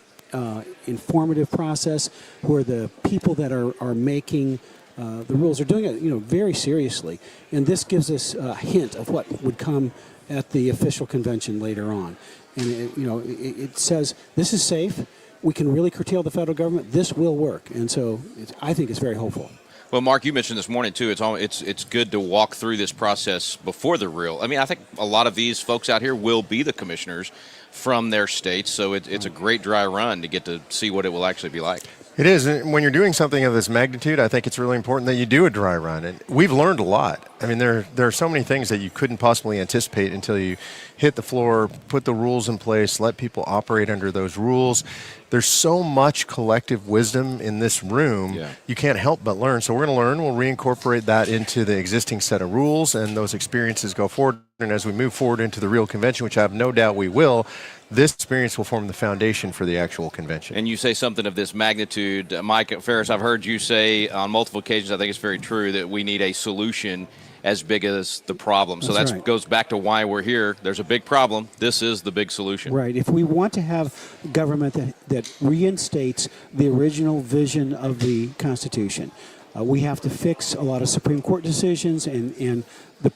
F: informative process where the people that are making the rules are doing it, very seriously, and this gives us a hint of what would come at the official convention later on. And it says this is safe. We can really curtail the federal government. This will work, and so I think it's very hopeful.
E: Well, Mark, you mentioned this morning, too, it's good to walk through this process before the real. I mean, I think a lot of these folks out here will be the commissioners from their states, so it's a great dry run to get to see what it will actually be like.
L: It is. And when you're doing something of this magnitude, I think it's really important that you do a dry run. And we've learned a lot. I mean, there are so many things that you couldn't possibly anticipate until you hit the floor, put the rules in place, let people operate under those rules. There's so much collective wisdom in this room, you can't help but learn. So we're going to learn. We'll reincorporate that into the existing set of rules, and those experiences go forward. And as we move forward into the real convention, which I have no doubt we will, this experience will form the foundation for the actual convention.
E: And you say something of this magnitude. Mike Ferris, I've heard you say on multiple occasions, I think it's very true, that we need a solution as big as the problem. So
F: That's
E: that
F: right.
E: goes back to why we're here. There's a big problem. This is the big solution.
F: Right. If we want to have government that reinstates the original vision of the Constitution, we have to fix a lot of Supreme Court decisions and the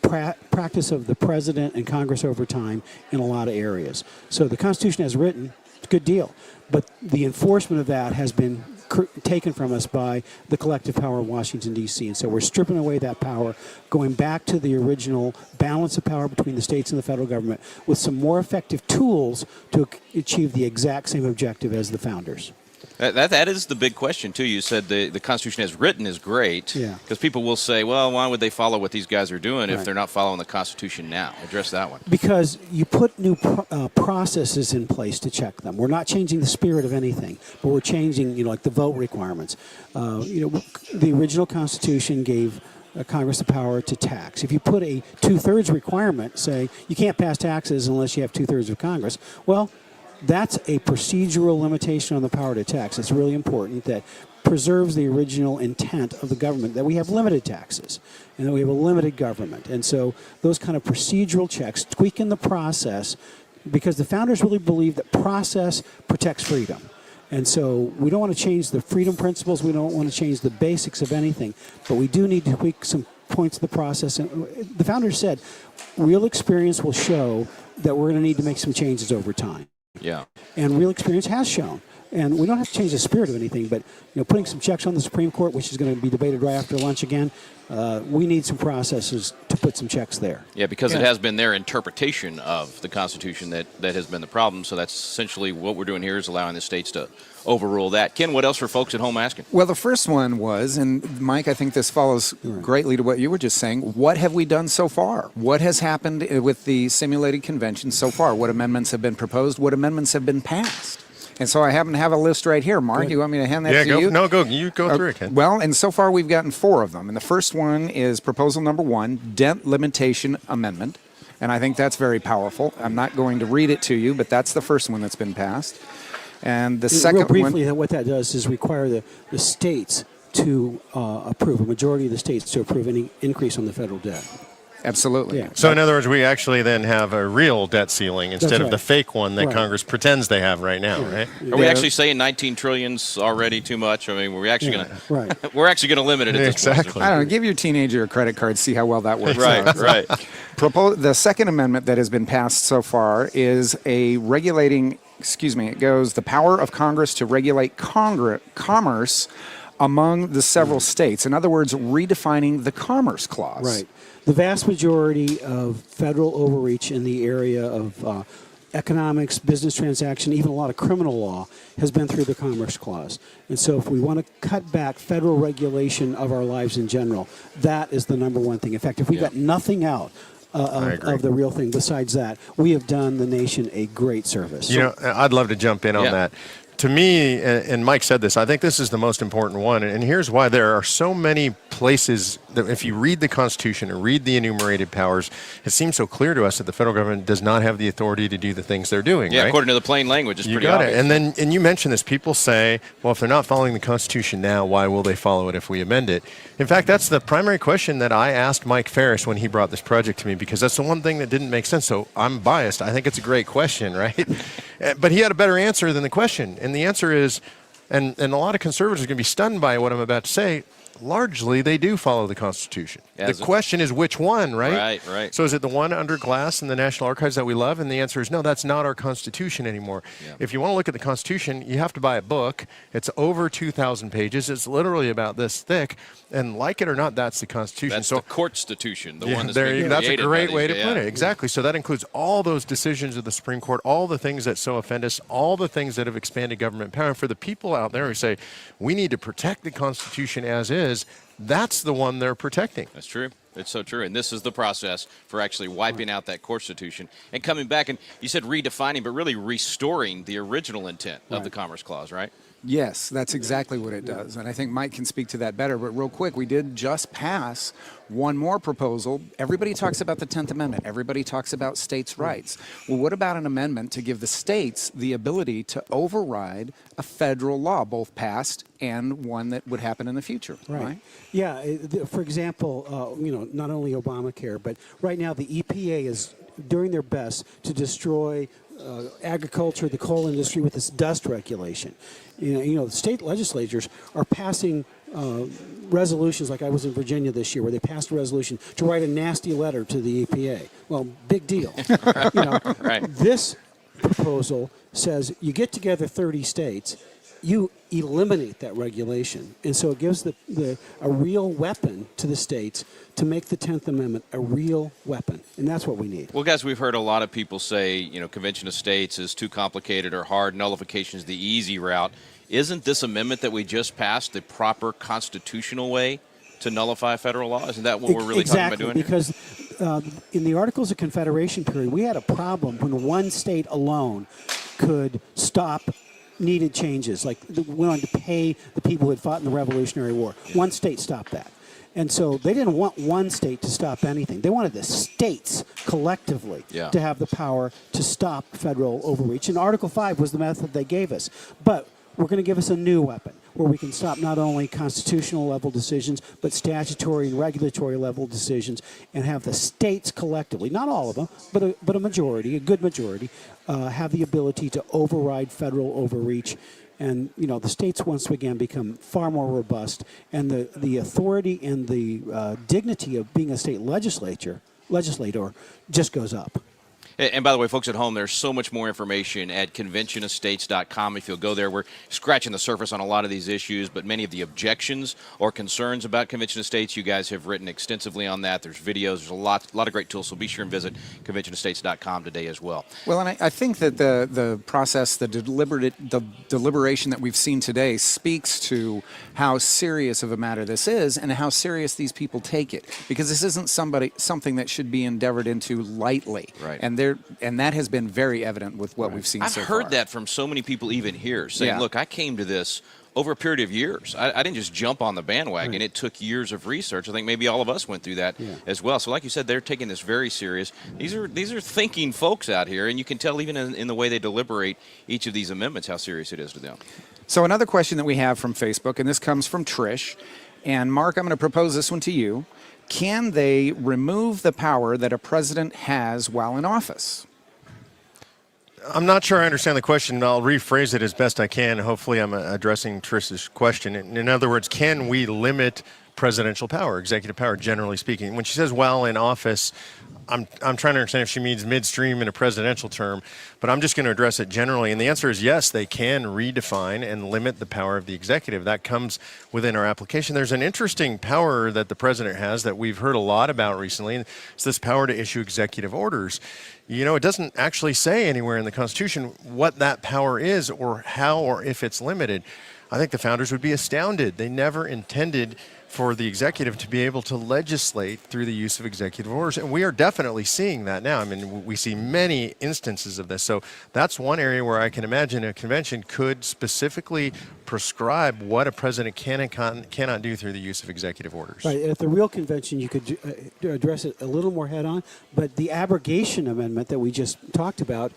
F: practice of the president and Congress over time in a lot of areas. So the Constitution as written, it's a good deal. But the enforcement of that has been taken from us by the collective power of Washington, D.C. And so we're stripping away that power, going back to the original balance of power between the states and the federal government with some more effective tools to achieve the exact same objective as the founders.
E: That is the big question, too. You said the Constitution as written is great.
F: Yeah.
E: Because people will say, well, why would they follow what these guys are doing if
F: Right.
E: they're not following the Constitution now? Address that one.
F: Because you put new processes in place to check them. We're not changing the spirit of anything, but we're changing, like the vote requirements. The original Constitution gave Congress the power to tax. If you put a two-thirds requirement, say you can't pass taxes unless you have two-thirds of Congress, well, that's a procedural limitation on the power to tax. It's really important that preserves the original intent of the government, that we have limited taxes and that we have a limited government. And so those kind of procedural checks, tweaking the process, because the founders really believe that process protects freedom. And so we don't want to change the freedom principles. We don't want to change the basics of anything. But we do need to tweak some points of the process. And the founders said real experience will show that we're going to need to make some changes over time.
E: Yeah.
F: And real experience has shown. And we don't have to change the spirit of anything, but putting some checks on the Supreme Court, which is going to be debated right after lunch again, we need some processes to put some checks there.
E: Yeah, because it has been their interpretation of the Constitution that has been the problem. So that's essentially what we're doing here is allowing the states to overrule that. Ken, what else are folks at home asking?
G: Well, the first one was, and Mike, I think this follows greatly to what you were just saying, what have we done so far? What has happened with the simulated convention so far? What amendments have been proposed? What amendments have been passed? And so I happen to have a list right here. Mark, you want me to hand that to you?
L: You go through it, Ken.
G: Well, and so far we've gotten 4 of them. And the first one is proposal number 1, debt limitation amendment. And I think that's very powerful. I'm not going to read it to you, but that's the first one that's been passed. And the second
F: Real briefly, what that does is require the states to approve, a majority of the states to approve any increase on the federal debt.
G: Absolutely.
F: Yeah.
L: So in other words, we actually then have a real debt ceiling instead of the fake one that
F: Right.
L: Congress pretends they have right now, right?
E: Are we actually saying 19 trillion's already too much? I mean, we're actually going to
F: Right.
E: we're actually going to limit it at this point.
G: I don't know. Give your teenager a credit card, see how well that works
E: Right,
G: out.
E: right.
G: The second amendment that has been passed so far is it goes, the power of Congress to regulate commerce among the several states. In other words, redefining the Commerce Clause.
F: Right. The vast majority of federal overreach in the area of economics, business transaction, even a lot of criminal law has been through the Commerce Clause. And so if we want to cut back federal regulation of our lives in general, that is the number one thing. In fact, if we got nothing out of the real thing besides that, we have done the nation a great service.
L: I'd love to jump in on that. To me, and Mike said this, I think this is the most important one. And here's why. There are so many places that if you read the Constitution and read the enumerated powers, it seems so clear to us that the federal government does not have the authority to do the things they're doing.
E: Yeah,
L: right?
E: according to the plain language, it's
L: You
E: pretty
L: got
E: obvious.
L: it. And you mentioned this. People say, well, if they're not following the Constitution now, why will they follow it if we amend it? In fact, that's the primary question that I asked Mike Ferris when he brought this project to me, because that's the one thing that didn't make sense. So I'm biased. I think it's a great question, right? But he had a better answer than the question. And the answer is, and a lot of conservatives are going to be stunned by what I'm about to say, largely they do follow the Constitution. The question is which one, right?
E: Right.
L: So is it the one under glass in the National Archives that we love? And the answer is no, that's not our Constitution anymore.
E: Yeah.
L: If you want to look at the Constitution, you have to buy a book. It's over 2,000 pages. It's literally about this thick. And like it or not, that's the Constitution.
E: That's the Courtstitution, the one that's
L: there
E: been
L: you go. That's a
E: created
L: great
E: by
L: way
E: these
L: to
E: guys.
L: put it. Exactly. So that includes all those decisions of the Supreme Court, all the things that so offend us, all the things that have expanded government power. And for the people out there who say, we need to protect the Constitution as is, that's the one they're protecting.
E: That's true. It's so true. And this is the process for actually wiping out that Constitution and coming back. And you said redefining, but really restoring the original intent of the Commerce Clause, right?
G: Yes, that's exactly what it does. And I think Mike can speak to that better. But real quick, we did just pass one more proposal. Everybody talks about the 10th Amendment. Everybody talks about states' rights. Well, what about an amendment to give the states the ability to override a federal law, both passed and one that would happen in the future?
F: Right. Yeah. For example, not only Obamacare, but right now the EPA is doing their best to destroy agriculture, the coal industry with this dust regulation. The state legislatures are passing resolutions, like I was in Virginia this year, where they passed a resolution to write a nasty letter to the EPA. Well, big deal.
E: Right.
F: This proposal says you get together 30 states, you eliminate that regulation. And so it gives a real weapon to the states to make the 10th Amendment a real weapon. And that's what we need.
E: Well, guys, we've heard a lot of people say, Convention of States is too complicated or hard. Nullification is the easy route. Isn't this amendment that we just passed the proper constitutional way to nullify federal law? Isn't that what we're really talking about doing here?
F: Because in the Articles of Confederation period, we had a problem when one state alone could stop needed changes, like went on to pay the people who had fought in the Revolutionary War. One state stopped that. And so they didn't want one state to stop anything. They wanted the states collectively to have the power to stop federal overreach. And Article 5 was the method they gave us. But we're going to give us a new weapon where we can stop not only constitutional level decisions, but statutory and regulatory level decisions, and have the states collectively, not all of them, but a majority, a good majority, have the ability to override federal overreach. And, the states once again become far more robust, and the authority and the dignity of being a state legislator just goes up.
E: And by the way, folks at home, there's so much more information at conventionofstates.com. If you'll go there, we're scratching the surface on a lot of these issues, but many of the objections or concerns about Convention of States, you guys have written extensively on that. There's videos, there's a lot of great tools, so be sure and visit conventionofstates.com today as well.
G: Well, and I think that the process, the deliberation that we've seen today speaks to how serious of a matter this is and how serious these people take it, because this isn't something that should be endeavored into lightly.
E: Right.
G: And that has been very evident with what we've seen so far.
E: I've heard that from so many people even here, saying, look, I came to this over a period of years. I didn't just jump on the bandwagon. Right. It took years of research. I think maybe all of us went through that as well. So like you said, they're taking this very serious. These are thinking folks out here, and you can tell even in the way they deliberate each of these amendments how serious it is to them.
G: So another question that we have from Facebook, and this comes from Trish. And Mark, I'm going to propose this one to you. Can they remove the power that a president has while in office?
L: I'm not sure I understand the question. I'll rephrase it as best I can. Hopefully I'm addressing Trish's question. In other words, can we limit presidential power, executive power, generally speaking? When she says while in office, I'm trying to understand if she means midstream in a presidential term, but I'm just going to address it generally. And the answer is yes, they can redefine and limit the power of the executive. That comes within our application. There's an interesting power that the president has that we've heard a lot about recently, and it's this power to issue executive orders. It doesn't actually say anywhere in the Constitution what that power is or how or if it's limited. I think the founders would be astounded. They never intended for the executive to be able to legislate through the use of executive orders. And we are definitely seeing that now. I mean, we see many instances of this. So that's one area where I can imagine a convention could specifically prescribe what a president can and cannot do through the use of executive orders.
F: Right. At the real convention, you could address it a little more head on. But the abrogation amendment that we just talked about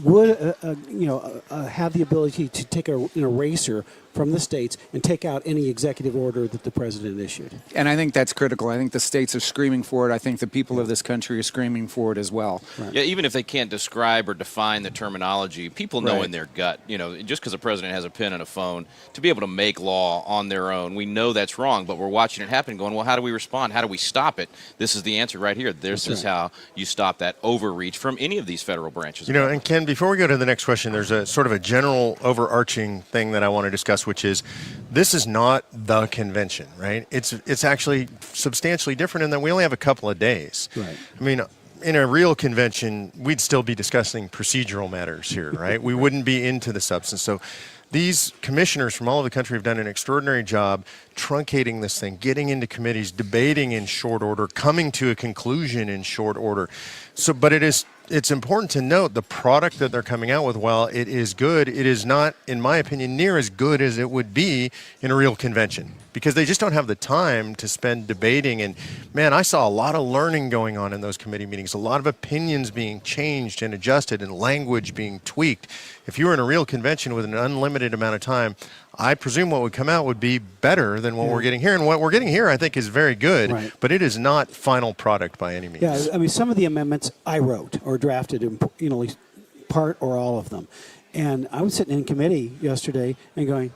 F: would have the ability to take an eraser from the states and take out any executive order that the president issued.
G: And I think that's critical. I think the states are screaming for it. I think the people of this country are screaming for it as well.
F: Right.
E: Yeah, even if they can't describe or define the terminology, people know in their gut, just because a president has a pen and a phone, to be able to make law on their own, we know that's wrong, but we're watching it happen going, well, how do we respond? How do we stop it? This is the answer right here. This is how you stop that overreach from any of these federal branches.
L: And Ken, before we go to the next question, there's a sort of a general overarching thing that I want to discuss, which is this is not the convention, right? It's actually substantially different in that we only have a couple of days.
F: Right.
L: I mean, in a real convention, we'd still be discussing procedural matters here, right? We wouldn't be into the substance. So these commissioners from all over the country have done an extraordinary job truncating this thing, getting into committees, debating in short order, coming to a conclusion in short order. So, but it's important to note the product that they're coming out with, while it is good, it is not, in my opinion, near as good as it would be in a real convention, because they just don't have the time to spend debating. And man, I saw a lot of learning going on in those committee meetings, a lot of opinions being changed and adjusted and language being tweaked. If you were in a real convention with an unlimited amount of time, I presume what would come out would be better than what we're getting here. And what we're getting here, I think, is very good, but it is not final product by any means.
F: Yeah, I mean, some of the amendments I wrote or drafted, at least part or all of them. And I was sitting in committee yesterday and going,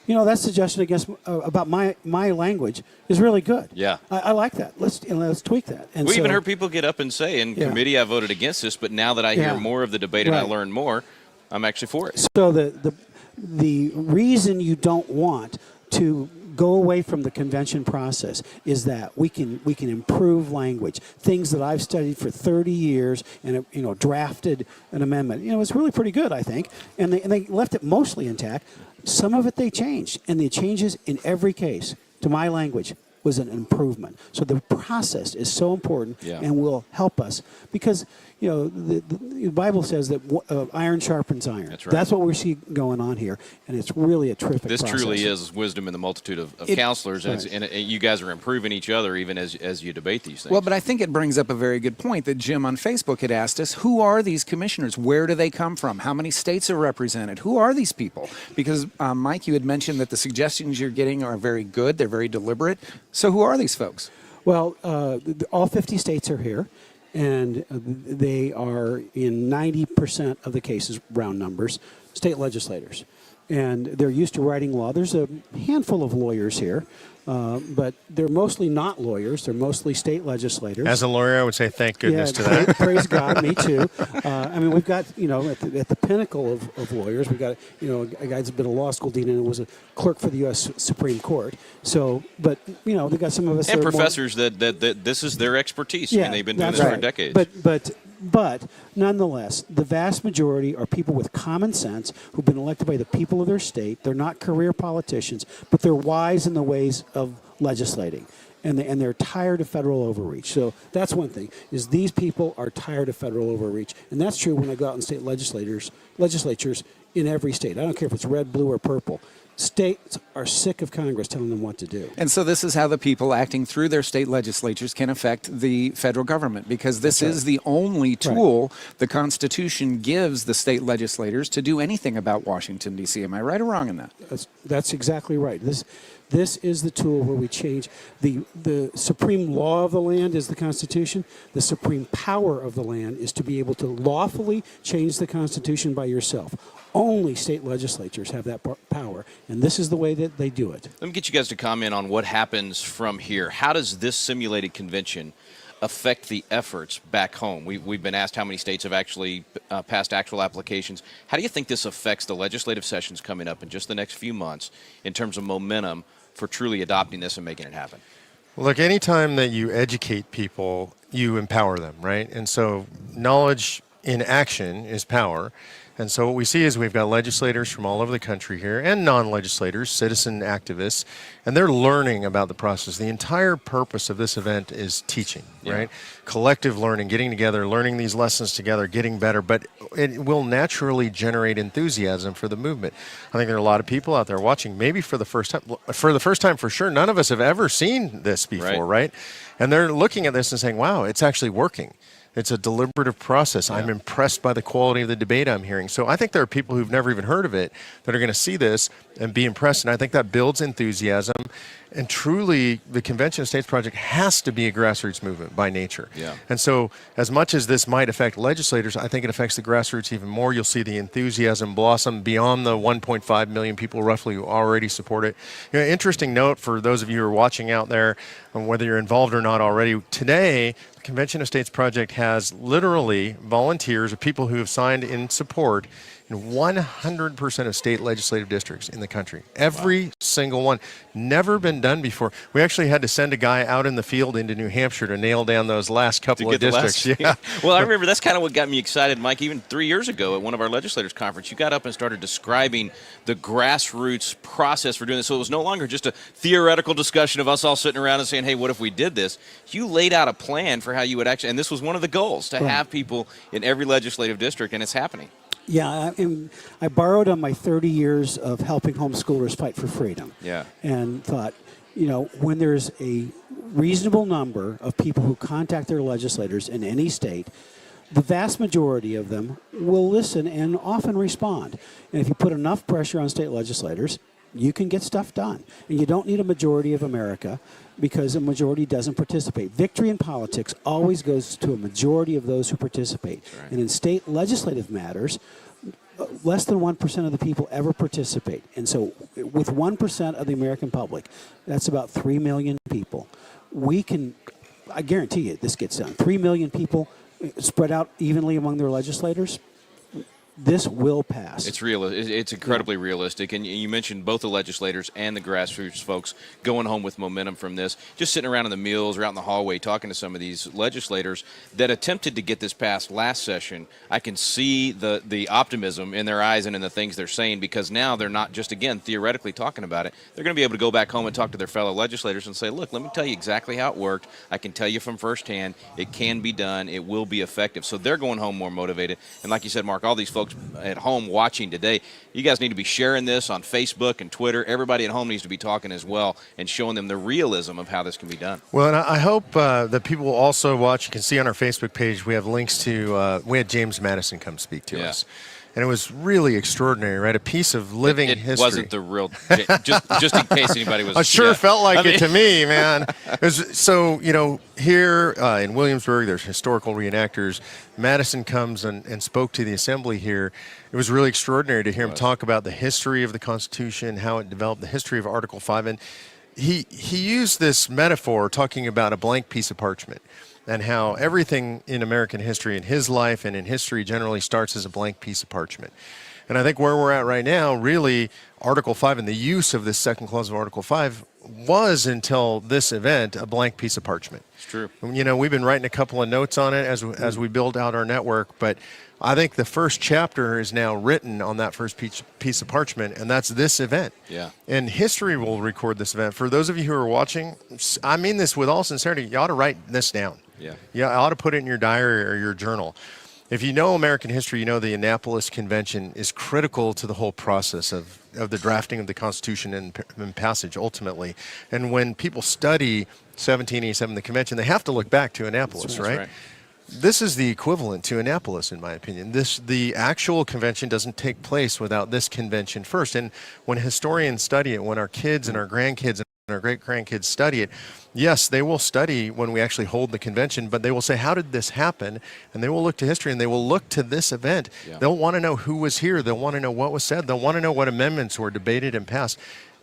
F: that suggestion about my language is really good.
E: Yeah.
F: I like that. Let's tweak that. And
E: We even heard people get up and say, in committee I voted against this, but now that I hear more of the debate and I learn more, I'm actually for it.
F: So the reason you don't want to go away from the convention process is that we can improve language. Things that I've studied for 30 years and drafted an amendment. It's really pretty good, I think. And they left it mostly intact. Some of it they changed, and the changes in every case to my language was an improvement. So the process is so important and will help us because the Bible says that iron sharpens iron.
E: That's right.
F: That's what we see going on here, and it's really a terrific
E: This
F: process.
E: truly is wisdom in the multitude of counselors, and you guys are improving each other even as you debate these things.
G: Well, but I think it brings up a very good point that Jim on Facebook had asked us, who are these commissioners? Where do they come from? How many states are represented? Who are these people? Because, Mike, you had mentioned that the suggestions you're getting are very good. They're very deliberate. So who are these folks?
F: Well, all 50 states are here, and they are, in 90% of the cases, round numbers, state legislators. And they're used to writing law. There's a handful of lawyers here, but they're mostly not lawyers. They're mostly state legislators.
L: As a lawyer, I would say thank goodness to that.
F: Praise God, me too. I mean, we've got, at the pinnacle of lawyers, we've got, a guy that's been a law school dean and was a clerk for the U.S. Supreme Court. So, but, they've got some of us
E: and
F: that are
E: professors that this is their expertise. I mean, they've been doing this for decades.
F: But nonetheless, the vast majority are people with common sense who've been elected by the people of their state. They're not career politicians, but they're wise in the ways of legislating. And they're tired of federal overreach. So that's one thing, is these people are tired of federal overreach. And that's true when I go out in state legislatures in every state. I don't care if it's red, blue, or purple. States are sick of Congress telling them what to do.
G: And so this is how the people acting through their state legislatures can affect the federal government, because this is the only tool the Constitution gives the state legislators to do anything about Washington, D.C. Am I right or wrong in that?
F: That's exactly right. This is the tool where we change. The supreme law of the land is the Constitution. The supreme power of the land is to be able to lawfully change the Constitution by yourself. Only state legislatures have that power, and this is the way that they do it.
E: Let me get you guys to comment on what happens from here. How does this simulated convention affect the efforts back home? We've been asked how many states have actually passed actual applications. How do you think this affects the legislative sessions coming up in just the next few months in terms of momentum for truly adopting this and making it happen?
L: Look, anytime that you educate people, you empower them, right? And so knowledge in action is power. And so what we see is we've got legislators from all over the country here and non-legislators, citizen activists, and they're learning about the process. The entire purpose of this event is teaching, right? Collective learning, getting together, learning these lessons together, getting better, but it will naturally generate enthusiasm for the movement. I think there are a lot of people out there watching, maybe for the first time. For the first time, for sure, none of us have ever seen this before, right? And they're looking at this and saying, wow, it's actually working. It's a deliberative process. I'm impressed by the quality of the debate I'm hearing. So I think there are people who've never even heard of it that are going to see this and be impressed. And I think that builds enthusiasm. And truly, the Convention of States Project has to be a grassroots movement by nature. And so as much as this might affect legislators, I think it affects the grassroots even more. You'll see the enthusiasm blossom beyond the 1.5 million people roughly who already support it. Interesting note for those of you who are watching out there, whether you're involved or not already, today, the Convention of States Project has literally volunteers or people who have signed in support in 100% of state legislative districts in the country. Every single one. Never been done before. We actually had to send a guy out in the field into New Hampshire to nail down those last couple of districts. Yeah.
E: Well, I remember that's kind of what got me excited, Mike. Even 3 years ago at one of our legislators' conference, you got up and started describing the grassroots process for doing this. So it was no longer just a theoretical discussion of us all sitting around and saying, hey, what if we did this? You laid out a plan for how you would actually, and this was one of the goals, to have people in every legislative district, and it's happening.
F: Yeah, I borrowed on my 30 years of helping homeschoolers fight for freedom.
E: Yeah.
F: And thought, when there's a reasonable number of people who contact their legislators in any state, the vast majority of them will listen and often respond. And if you put enough pressure on state legislators, you can get stuff done. And you don't need a majority of America because a majority doesn't participate. Victory in politics always goes to a majority of those who participate. Right. And in state legislative matters, less than 1% of the people ever participate. And so with 1% of the American public, that's about 3 million people. We can, I guarantee you, this gets done. 3 million people spread out evenly among their legislators. This will pass.
E: It's real. It's incredibly realistic. And you mentioned both the legislators and the grassroots folks going home with momentum from this. Just sitting around in the meals or out in the hallway talking to some of these legislators that attempted to get this passed last session, I can see the optimism in their eyes and in the things they're saying, because now they're not just, again, theoretically talking about it. They're going to be able to go back home and talk to their fellow legislators and say, look, let me tell you exactly how it worked. I can tell you from firsthand. It can be done. It will be effective. So they're going home more motivated. And like you said, Mark, all these folks at home watching today, you guys need to be sharing this on Facebook and Twitter. Everybody at home needs to be talking as well and showing them the realism of how this can be done.
L: Well, and I hope that people will also watch. You can see on our Facebook page we have links to, we had James Madison come speak to us. And it was really extraordinary, right? A piece of living history.
E: It wasn't the real, just in case anybody was.
L: I sure felt like it to me, man. It was, so, here in Williamsburg, there's historical reenactors. Madison comes and spoke to the assembly here. It was really extraordinary to hear him talk about the history of the Constitution, how it developed, the history of Article 5. And he used this metaphor talking about a blank piece of parchment, and how everything in American history, in his life and in history generally, starts as a blank piece of parchment. And I think where we're at right now, really, Article 5 and the use of this second clause of Article 5 was, until this event, a blank piece of parchment.
E: It's true.
L: We've been writing a couple of notes on it as we build out our network, but I think the first chapter is now written on that first piece of parchment, and that's this event.
E: Yeah.
L: And history will record this event. For those of you who are watching, I mean this with all sincerity, you ought to write this down.
E: Yeah.
L: You ought to put it in your diary or your journal. If you know American history, you know the Annapolis Convention is critical to the whole process of the drafting of the Constitution and passage ultimately. And when people study 1787, the convention, they have to look back to Annapolis, right? This is the equivalent to Annapolis, in my opinion. The actual convention doesn't take place without this convention first. And when historians study it, when our kids and our grandkids and our great-grandkids study it, yes, they will study when we actually hold the convention, but they will say, how did this happen? And they will look to history, and they will look to this event. Yeah. They'll want to know who was here. They'll want to know what was said. They'll want to know what amendments were debated and passed.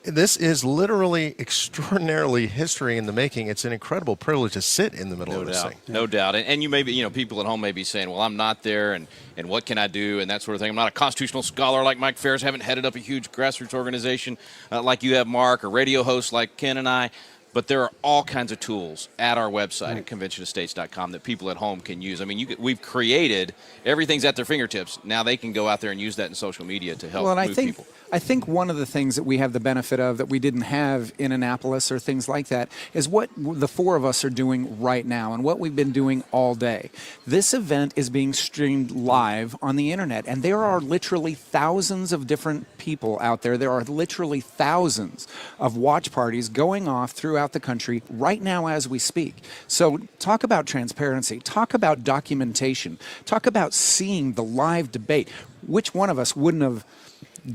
L: This is literally extraordinarily history in the making. It's an incredible privilege to sit in the middle of this thing.
E: No doubt. And you may be, people at home may be saying, well, I'm not there, and what can I do, and that sort of thing. I'm not a constitutional scholar like Mike Ferris, haven't headed up a huge grassroots organization like you have, Mark, a radio host like Ken and I. But there are all kinds of tools at our website at conventionestates.com that people at home can use. I mean, we've created, everything's at their fingertips. Now they can go out there and use that in social media to help move people.
G: I think one of the things that we have the benefit of that we didn't have in Annapolis or things like that is what the four of us are doing right now and what we've been doing all day. This event is being streamed live on the internet, and there are literally thousands of different people out there. There are literally thousands of watch parties going off throughout the country right now as we speak. So talk about transparency, talk about documentation, talk about seeing the live debate. Which one of us wouldn't have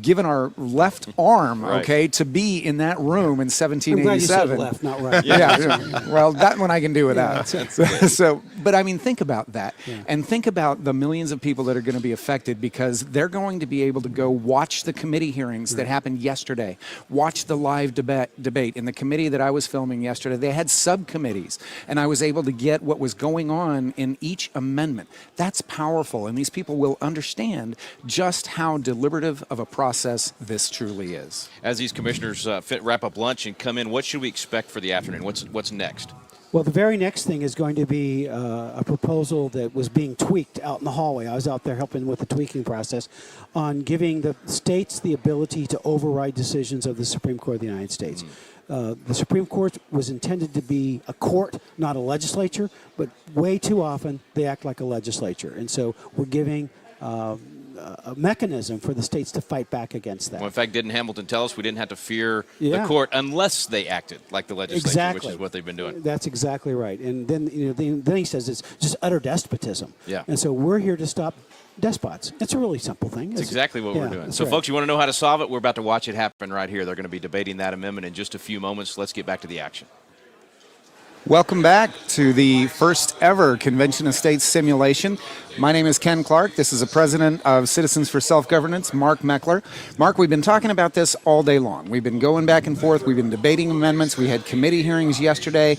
G: given our left arm,
E: Right.
G: okay, to be in that room in
F: I'm glad you said
G: 1787.
F: left, not right.
G: Yeah. Well, that one I can do without.
F: Yeah.
G: So, but I mean, think about that, and think about the millions of people that are going to be affected because they're going to be able to go watch the committee hearings that happened yesterday, watch the live debate in the committee that I was filming yesterday. They had subcommittees, and I was able to get what was going on in each amendment. That's powerful, and these people will understand just how deliberative of a process this truly is.
E: As these commissioners wrap up lunch and come in, what should we expect for the afternoon? What's next?
F: Well, the very next thing is going to be a proposal that was being tweaked out in the hallway. I was out there helping with the tweaking process on giving the states the ability to override decisions of the Supreme Court of the United States. The Supreme Court was intended to be a court, not a legislature, but way too often they act like a legislature. And so we're giving a mechanism for the states to fight back against that.
E: Well, in fact, didn't Hamilton tell us we didn't have to fear the
F: Yeah.
E: court unless they acted like the legislature,
F: Exactly.
E: which is what they've been doing?
F: That's exactly right. And then then he says it's just utter despotism.
E: Yeah.
F: And so we're here to stop despots. It's a really simple thing.
E: That's exactly what we're doing.
F: that's
E: So,
F: right.
E: folks, you want to know how to solve it? We're about to watch it happen right here. They're going to be debating that amendment in just a few moments. Let's get back to the action.
G: Welcome back to the first ever Convention of States simulation. My name is Ken Clark. This is the president of Citizens for Self-Governance, Mark Meckler. Mark, we've been talking about this all day long. We've been going back and forth. We've been debating amendments. We had committee hearings yesterday.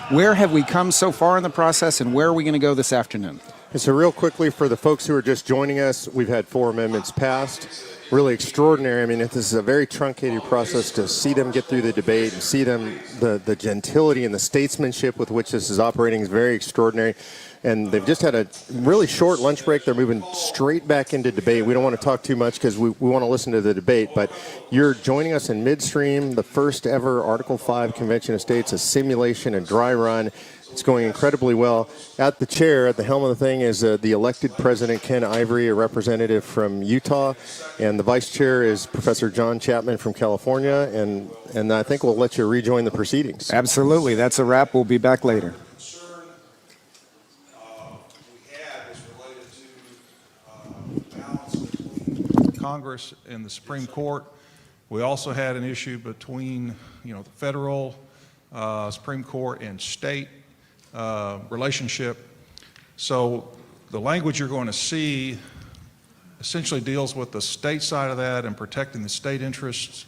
G: Where have we come so far in the process, and where are we going to go this afternoon?
L: And so real quickly, for the folks who are just joining us, we've had 4 amendments passed. Really extraordinary. I mean, this is a very truncated process to see them get through the debate and see them, the gentility and the statesmanship with which this is operating is very extraordinary. And they've just had a really short lunch break. They're moving straight back into debate. We don't want to talk too much because we want to listen to the debate, but you're joining us in midstream, the first ever Article 5 Convention of States, a simulation, a dry run. It's going incredibly well. At the chair, at the helm of the thing, is the elected President Ken Ivory, a representative from Utah, and the vice chair is Professor John Chapman from California, and I think we'll let you rejoin the proceedings.
G: Absolutely. That's a wrap. We'll be back later.
U: Congress and the Supreme Court. We also had an issue between, the federal Supreme Court and state relationship. So the language you're going to see essentially deals with the state side of that and protecting the state interests.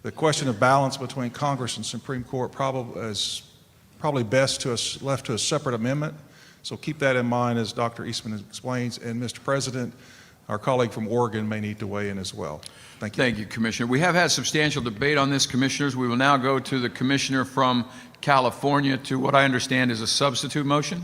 U: The question of balance between Congress and Supreme Court is probably best left to a separate amendment. So keep that in mind as Dr. Eastman explains. And Mr. President, our colleague from Oregon may need to weigh in as well. Thank you.
A: Thank you, Commissioner. We have had substantial debate on this, Commissioners. We will now go to the Commissioner from California to what I understand is a substitute motion.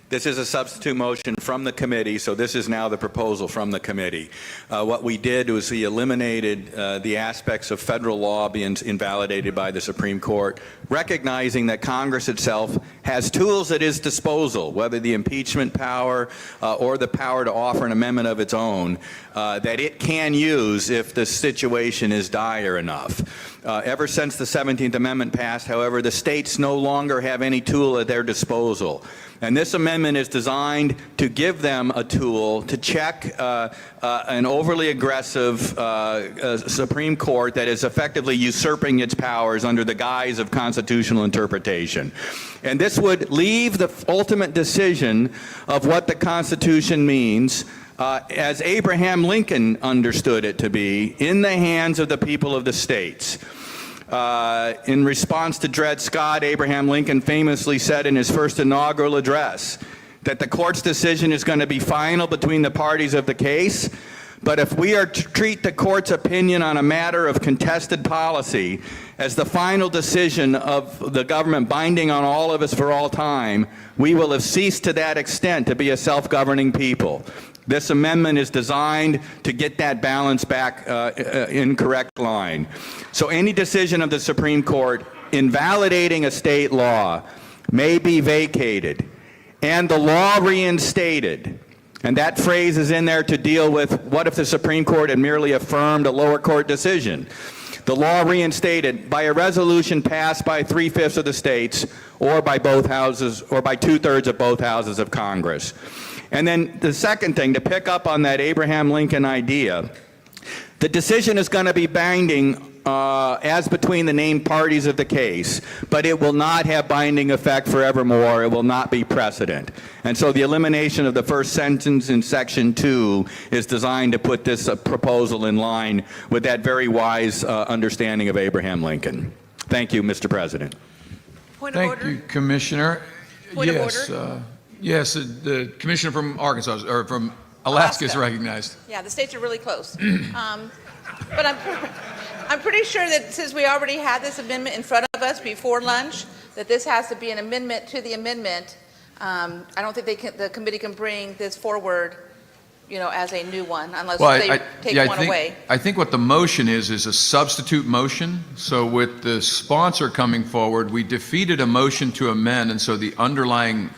W: This is a substitute motion from the committee, so this is now the proposal from the committee. What we did was we eliminated the aspects of federal law being invalidated by the Supreme Court, recognizing that Congress itself has tools at its disposal, whether the impeachment power or the power to offer an amendment of its own, that it can use if the situation is dire enough. Ever since the 17th Amendment passed, however, the states no longer have any tool at their disposal. And this amendment is designed to give them a tool to check an overly aggressive Supreme Court that is effectively usurping its powers under the guise of constitutional interpretation. And this would leave the ultimate decision of what the Constitution means as Abraham Lincoln understood it to be, in the hands of the people of the states. In response to Dred Scott, Abraham Lincoln famously said in his first inaugural address that the court's decision is going to be final between the parties of the case, but if we are to treat the court's opinion on a matter of contested policy as the final decision of the government binding on all of us for all time, we will have ceased to that extent to be a self-governing people. This amendment is designed to get that balance back in correct line. So any decision of the Supreme Court invalidating a state law may be vacated and the law reinstated. And that phrase is in there to deal with what if the Supreme Court had merely affirmed a lower court decision. The law reinstated by a resolution passed by 3/5 of the states or by both houses or by 2/3 of both houses of Congress. And then the second thing, to pick up on that Abraham Lincoln idea, The decision is going to be binding as between the named parties of the case, but it will not have binding effect forevermore. It will not be precedent. And so the elimination of the first sentence in Section 2 is designed to put this proposal in line with that very wise understanding of Abraham Lincoln. Thank you, Mr. President.
P: Point of
A: Thank
P: order.
A: you, Commissioner.
P: Point of
A: Yes,
P: order.
A: yes, the Commissioner from Arkansas, or from Alaska is recognized.
P: Yeah, the states are really close. But I'm pretty sure that since we already had this amendment in front of us before lunch, that this has to be an amendment to the amendment. I don't think the committee can bring this forward, as a new one unless they take one away.
A: I think what the motion is a substitute motion. So with the sponsor coming forward, we defeated a motion to amend, and so the underlying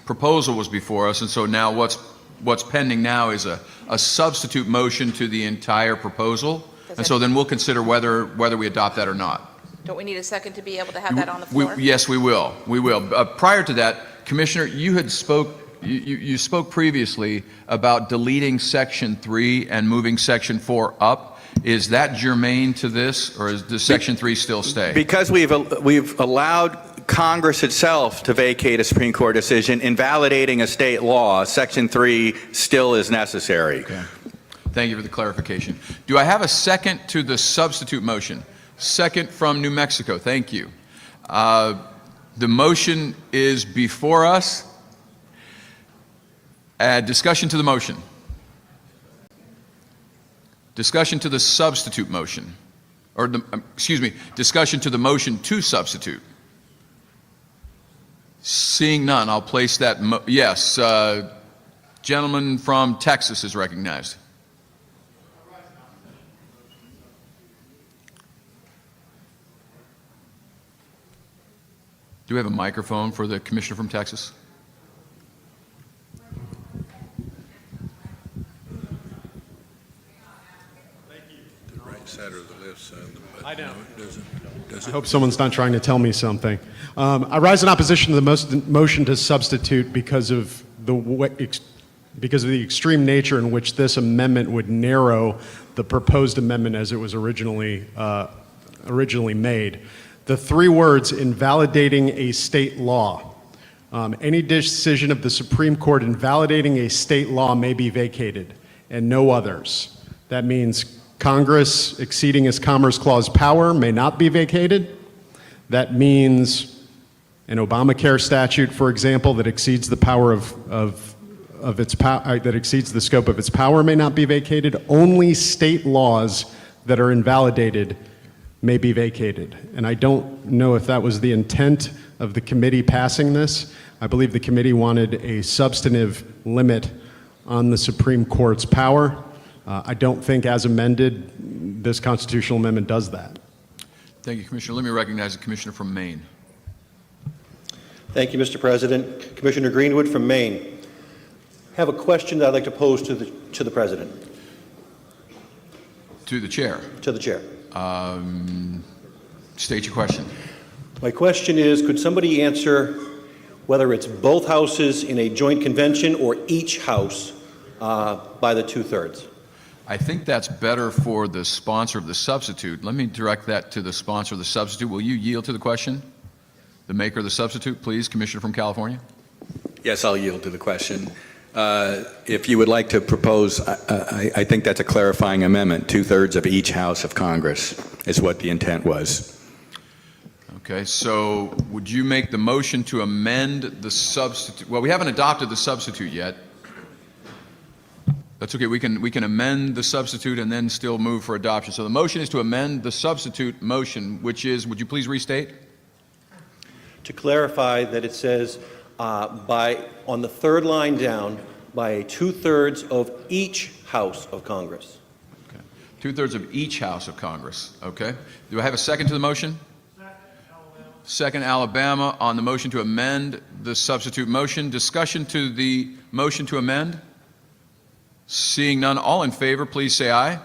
A: proposal was before us, and so now what's pending now is a substitute motion to the entire proposal, and so then we'll consider whether we adopt that or not.
P: Don't we need a second to be able to have that on the floor?
A: Yes, we will. We will. Prior to that, Commissioner, you had you spoke previously about deleting Section 3 and moving Section 4 up. Is that germane to this, or does Section 3 still stay?
W: Because we've allowed Congress itself to vacate a Supreme Court decision, invalidating a state law, Section 3 still is necessary.
A: Okay. Thank you for the clarification. Do I have a second to the substitute motion? Second from New Mexico. Thank you. The motion is before us. Discussion to the motion. Discussion to the substitute motion. Or, discussion to the motion to substitute. Seeing none, I'll place that. Yes, gentleman from Texas is recognized. Do we have a microphone for the commissioner from Texas?
C: I know. I hope someone's not trying to tell me something. I rise in opposition to the motion to substitute because of the extreme nature in which this amendment would narrow the proposed amendment as it was originally made. The three words invalidating a state law. Any decision of the Supreme Court invalidating a state law may be vacated, and no others. That means Congress exceeding its Commerce Clause power may not be vacated. That means an Obamacare statute, for example, that exceeds the power that exceeds the scope of its power may not be vacated. Only state laws that are invalidated may be vacated. And I don't know if that was the intent of the committee passing this. I believe the committee wanted a substantive limit on the Supreme Court's power. I don't think, as amended, this constitutional amendment does that.
A: Thank you, Commissioner. Let me recognize the commissioner from Maine.
I: Thank you, Mr. President. Commissioner Greenwood from Maine. I have a question that I'd like to pose to the President.
A: To the chair.
I: To the chair.
A: State your question.
I: My question is, could somebody answer whether it's both houses in a joint convention or each house by the 2/3?
A: I think that's better for the sponsor of the substitute. Let me direct that to the sponsor of the substitute. Will you yield to the question? The maker of the substitute, please, Commissioner from California.
W: Yes, I'll yield to the question. If you would like to propose, I think that's a clarifying amendment. 2/3 of each house of Congress is what the intent was.
A: Okay, so would you make the motion to amend the substitute? Well, we haven't adopted the substitute yet. That's okay. We can amend the substitute and then still move for adoption. So the motion is to amend the substitute motion, which is, would you please restate?
I: To clarify that it says on the third line down, by a 2/3 of each house of Congress.
A: Okay. 2/3 of each house of Congress. Okay. Do I have a second to the motion? Second, Alabama, on the motion to amend the substitute motion. Discussion to the motion to amend? Seeing none, all in favor, please say aye. Aye.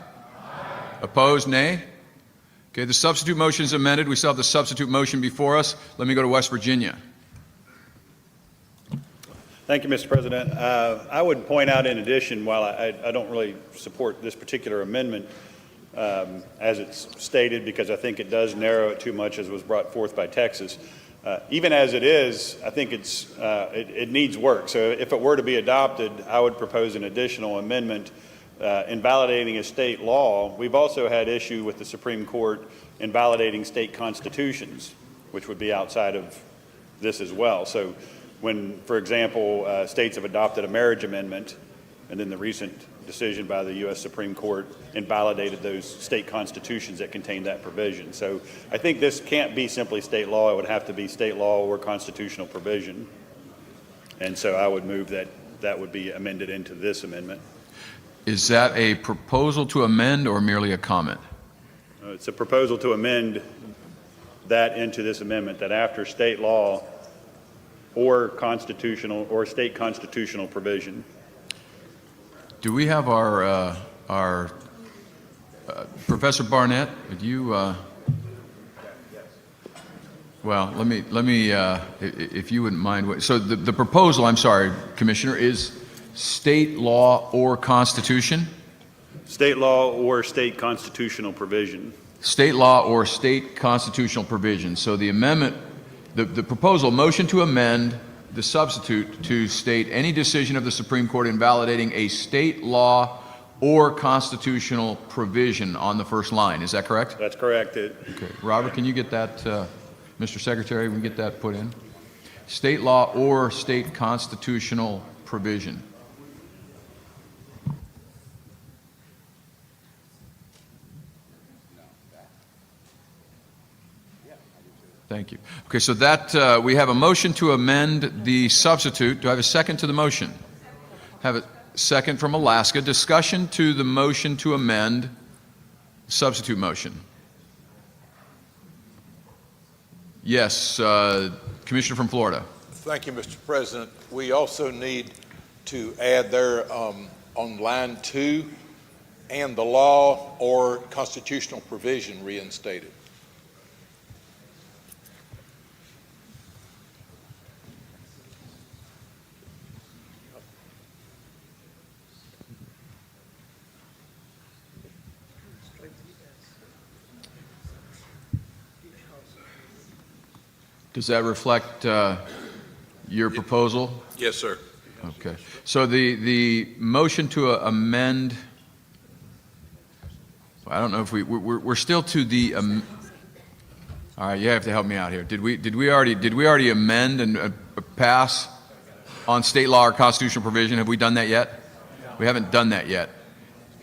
A: Opposed, nay? Okay, the substitute motion is amended. We still have the substitute motion before us. Let me go to West Virginia.
K: Thank you, Mr. President. I would point out in addition, while I don't really support this particular amendment, as it's stated, because I think it does narrow it too much as was brought forth by Texas. Even as it is, I think it needs work. So if it were to be adopted, I would propose an additional amendment invalidating a state law. We've also had issue with the Supreme Court invalidating state constitutions, which would be outside of this as well. So when, for example, states have adopted a marriage amendment, and then the recent decision by the U.S. Supreme Court invalidated those state constitutions that contain that provision. So I think this can't be simply state law. It would have to be state law or constitutional provision. And so I would move that that would be amended into this amendment.
A: Is that a proposal to amend or merely a comment?
K: It's a proposal to amend that into this amendment, that after state law or constitutional or state constitutional provision.
A: Do we have our Professor Barnett? Would you? Well, let me if you wouldn't mind. So the proposal, I'm sorry, Commissioner, is state law or constitution?
K: State law or state constitutional provision.
A: State law or state constitutional provision. So the amendment, the proposal, motion to amend the substitute to state any decision of the Supreme Court invalidating a state law or constitutional provision on the first line. Is that correct?
K: That's correct.
A: Okay. Robert, can you get that, Mr. Secretary, we can get that put in? State law or state constitutional provision. Thank you. Okay, so that we have a motion to amend the substitute. Do I have a second to the motion? Have a second from Alaska. Discussion to the motion to amend substitute motion. Yes, Commissioner from Florida.
B: Thank you, Mr. President. We also need to add there on line 2, and the law or constitutional provision reinstated.
A: Does that reflect your proposal?
B: Yes, sir.
A: Okay. So the motion to amend, I don't know if we're still to the, all right, you have to help me out here. Did we already amend and pass on state law or constitutional provision? Have we done that yet? We haven't done that yet.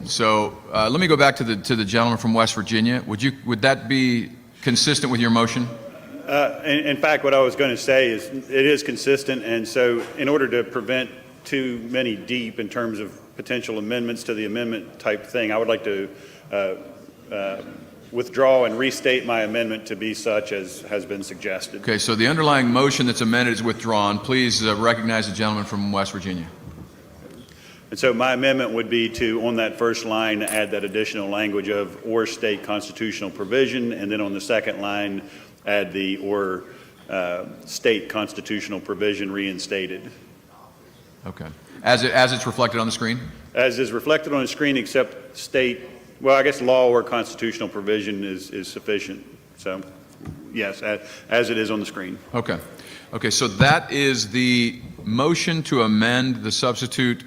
A: So let me go back to the gentleman from West Virginia. Would that be consistent with your motion?
K: In fact, what I was going to say is it is consistent, and so in order to prevent too many deep in terms of potential amendments to the amendment type thing, I would like to withdraw and restate my amendment to be such as has been suggested.
A: Okay, so the underlying motion that's amended is withdrawn. Please recognize the gentleman from West Virginia.
K: And so my amendment would be to, on that first line, add that additional language of or state constitutional provision, and then on the second line, add the or state constitutional provision reinstated.
A: Okay. As it's reflected on the screen?
K: As is reflected on the screen, except state, well, I guess law or constitutional provision is sufficient. So, yes, as it is on the screen.
A: Okay. Okay, so that is the motion to amend the substitute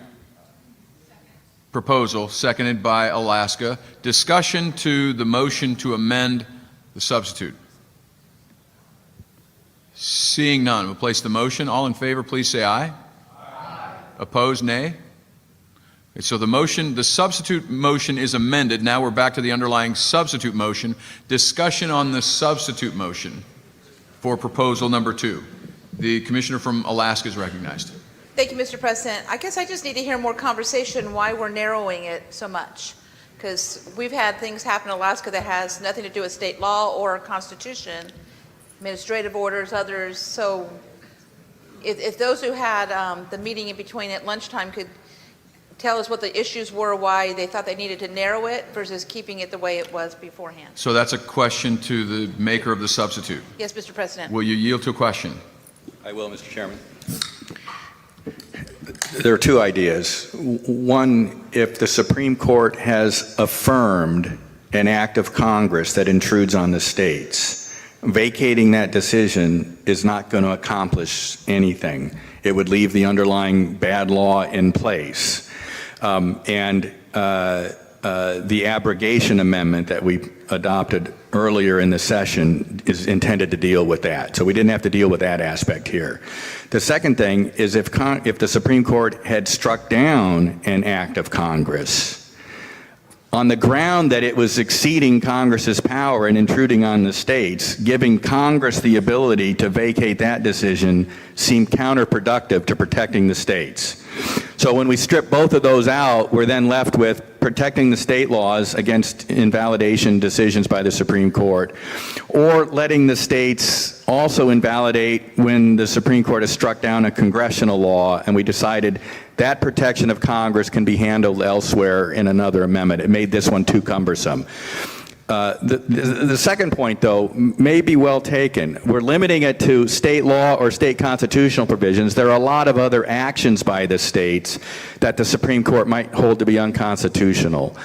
A: proposal, seconded by Alaska. Discussion to the motion to amend the substitute. Seeing none, we'll place the motion. All in favor, please say aye. Aye. Opposed, nay. Okay, so the substitute motion is amended. Now we're back to the underlying substitute motion. Discussion on the substitute motion for proposal number 2. The commissioner from Alaska is recognized.
P: Thank you, Mr. President. I guess I just need to hear more conversation why we're narrowing it so much. Because we've had things happen in Alaska that has nothing to do with state law or constitution, administrative orders, others. So if those who had the meeting in between at lunchtime could tell us what the issues were, why they thought they needed to narrow it versus keeping it the way it was beforehand.
A: So that's a question to the maker of the substitute.
P: Yes, Mr. President.
A: Will you yield to a question?
W: I will, Mr. Chairman. There are two ideas. One, if the Supreme Court has affirmed an act of Congress that intrudes on the states, vacating that decision is not going to accomplish anything. It would leave the underlying bad law in place. The abrogation amendment that we adopted earlier in the session is intended to deal with that. So we didn't have to deal with that aspect here. The second thing is if the Supreme Court had struck down an act of Congress on the ground that it was exceeding Congress's power and intruding on the states, giving Congress the ability to vacate that decision seemed counterproductive to protecting the states. So when we strip both of those out, we're then left with protecting the state laws against invalidation decisions by the Supreme Court, or letting the states also invalidate when the Supreme Court has struck down a congressional law and we decided that protection of Congress can be handled elsewhere in another amendment. It made this one too cumbersome. The second point, though, may be well taken. We're limiting it to state law or state constitutional provisions. There are a lot of other actions by the states that the Supreme Court might hold to be unconstitutional.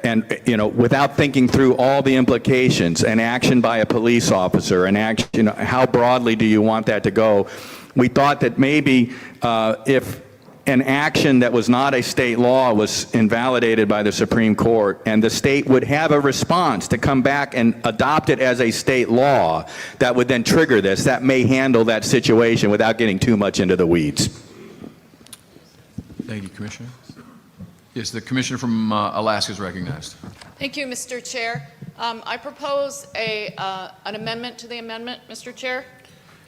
W: And, you know, without thinking through all the implications, an action by a police officer, an action, you know, how broadly do you want that to go? We thought that maybe if an action that was not a state law was invalidated by the Supreme Court and the state would have a response to come back and adopt it as a state law, that would then trigger this. That may handle that situation without getting too much into the weeds.
A: Thank you, Commissioner. Yes, the Commissioner from Alaska is recognized.
N: Thank you, Mr. Chair. I propose an amendment to the amendment, Mr. Chair,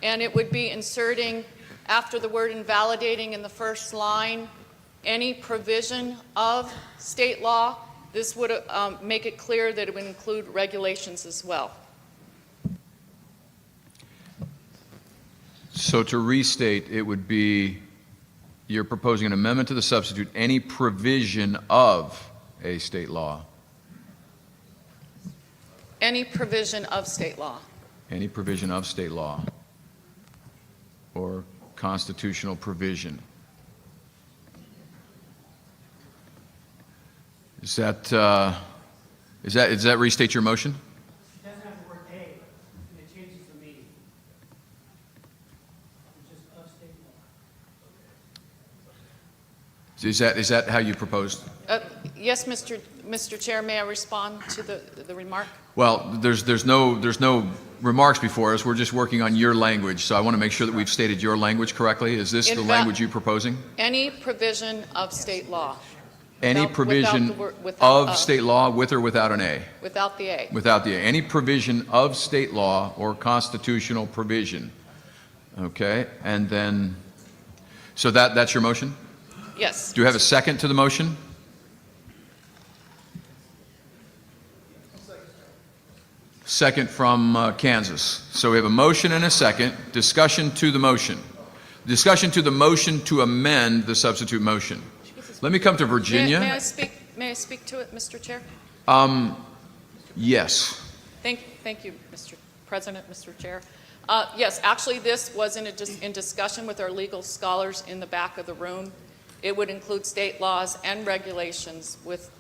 N: and it would be inserting after the word invalidating in the first line any provision of state law. This would make it clear that it would include regulations as well.
A: So to restate, it would be you're proposing an amendment to the substitute, any provision of a state law.
N: Any provision of state law.
A: Any provision of state law or constitutional provision. Does that restate your motion?
F: It doesn't have the word a, and it changes the meaning. It's just of state law.
A: Is that how you proposed?
N: Yes, Mr. Chair, may I respond to the remark?
A: Well, there's no remarks before us. We're just working on your language, so I want to make sure that we've stated your language correctly. Is this the language you're proposing?
N: Any provision of state law.
A: Any provision of state law with or without an A?
N: Without the A.
A: Without the A. Any provision of state law or constitutional provision. Okay, and then, so that's your motion?
N: Yes.
A: Do you have a second to the motion? Second from Kansas. So we have a motion and a second. Discussion to the motion. Discussion to the motion to amend the substitute motion. Let me come to Virginia.
N: May I speak to it, Mr. Chair?
A: Yes.
N: Thank you, Mr. President, Mr. Chair. Yes, actually, this was in discussion with our legal scholars in the back of the room. It would include state laws and regulations with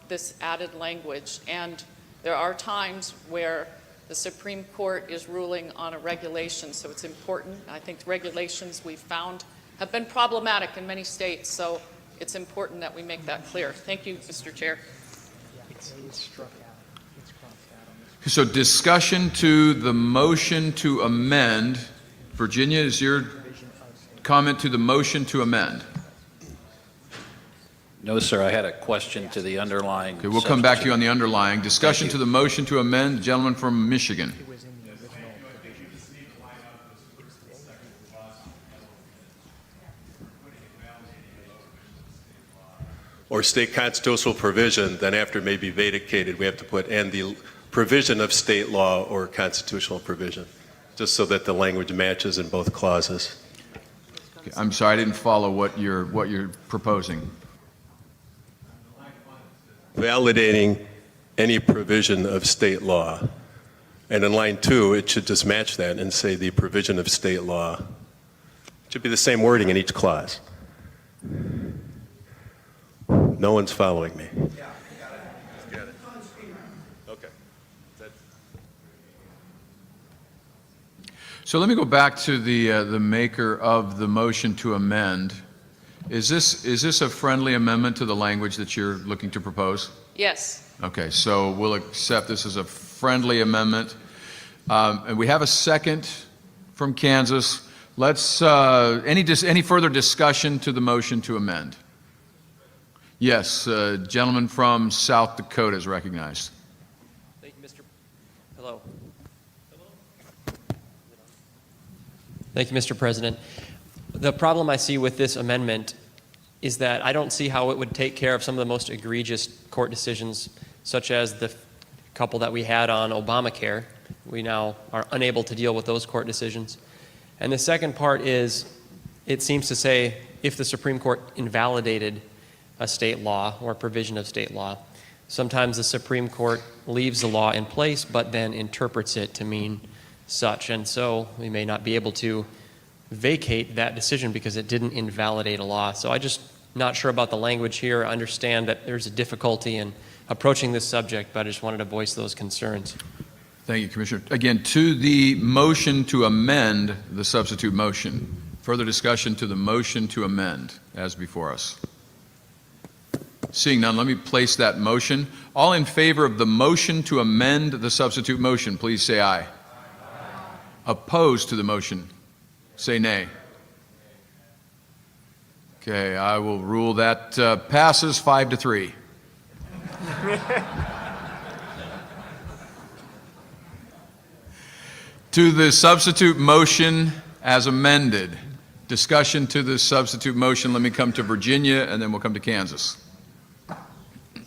N: this added language. And there are times where the Supreme Court is ruling on a regulation, so it's important. I think regulations we've found have been problematic in many states, so it's important that we make that clear. Thank you, Mr. Chair.
A: So discussion to the motion to amend. Virginia, is your comment to the motion to amend?
O: No, sir. I had a question to the underlying.
A: Okay, we'll come back to you on the underlying. Discussion to the motion to amend. The gentleman from Michigan.
Q: Or state constitutional provision, then after it may be vacated, we have to put and the provision of state law or constitutional provision, just so that the language matches in both clauses.
A: Okay, I'm sorry, I didn't follow what you're proposing.
Q: Validating any provision of state law. And in line 2, it should just match that and say the provision of state law. It should be the same wording in each clause. No one's following me.
A: So let me go back to the maker of the motion to amend. Is this a friendly amendment to the language that you're looking to propose?
N: Yes.
A: Okay, so we'll accept this as a friendly amendment. And we have a second from Kansas. Let's, any further discussion to the motion to amend? Yes, gentleman from South Dakota is recognized.
H: Thank you, Hello. Thank you, Mr. President. The problem I see with this amendment is that I don't see how it would take care of some of the most egregious court decisions, such as the couple that we had on Obamacare. We now are unable to deal with those court decisions. And the second part is, it seems to say if the Supreme Court invalidated a state law or a provision of state law, sometimes the Supreme Court leaves the law in place but then interprets it to mean such. And so we may not be able to vacate that decision because it didn't invalidate a law. So I just not sure about the language here. I understand that there's a difficulty in approaching this subject, but I just wanted to voice those concerns.
A: Thank you, Commissioner. Again, to the motion to amend the substitute motion. Further discussion to the motion to amend as before us. Seeing none, let me place that motion. All in favor of the motion to amend the substitute motion, please say aye. Aye. Opposed to the motion, say nay. Okay, I will rule that passes 5-3. To the substitute motion as amended. Discussion to the substitute motion. Let me come to Virginia, and then we'll come to Kansas.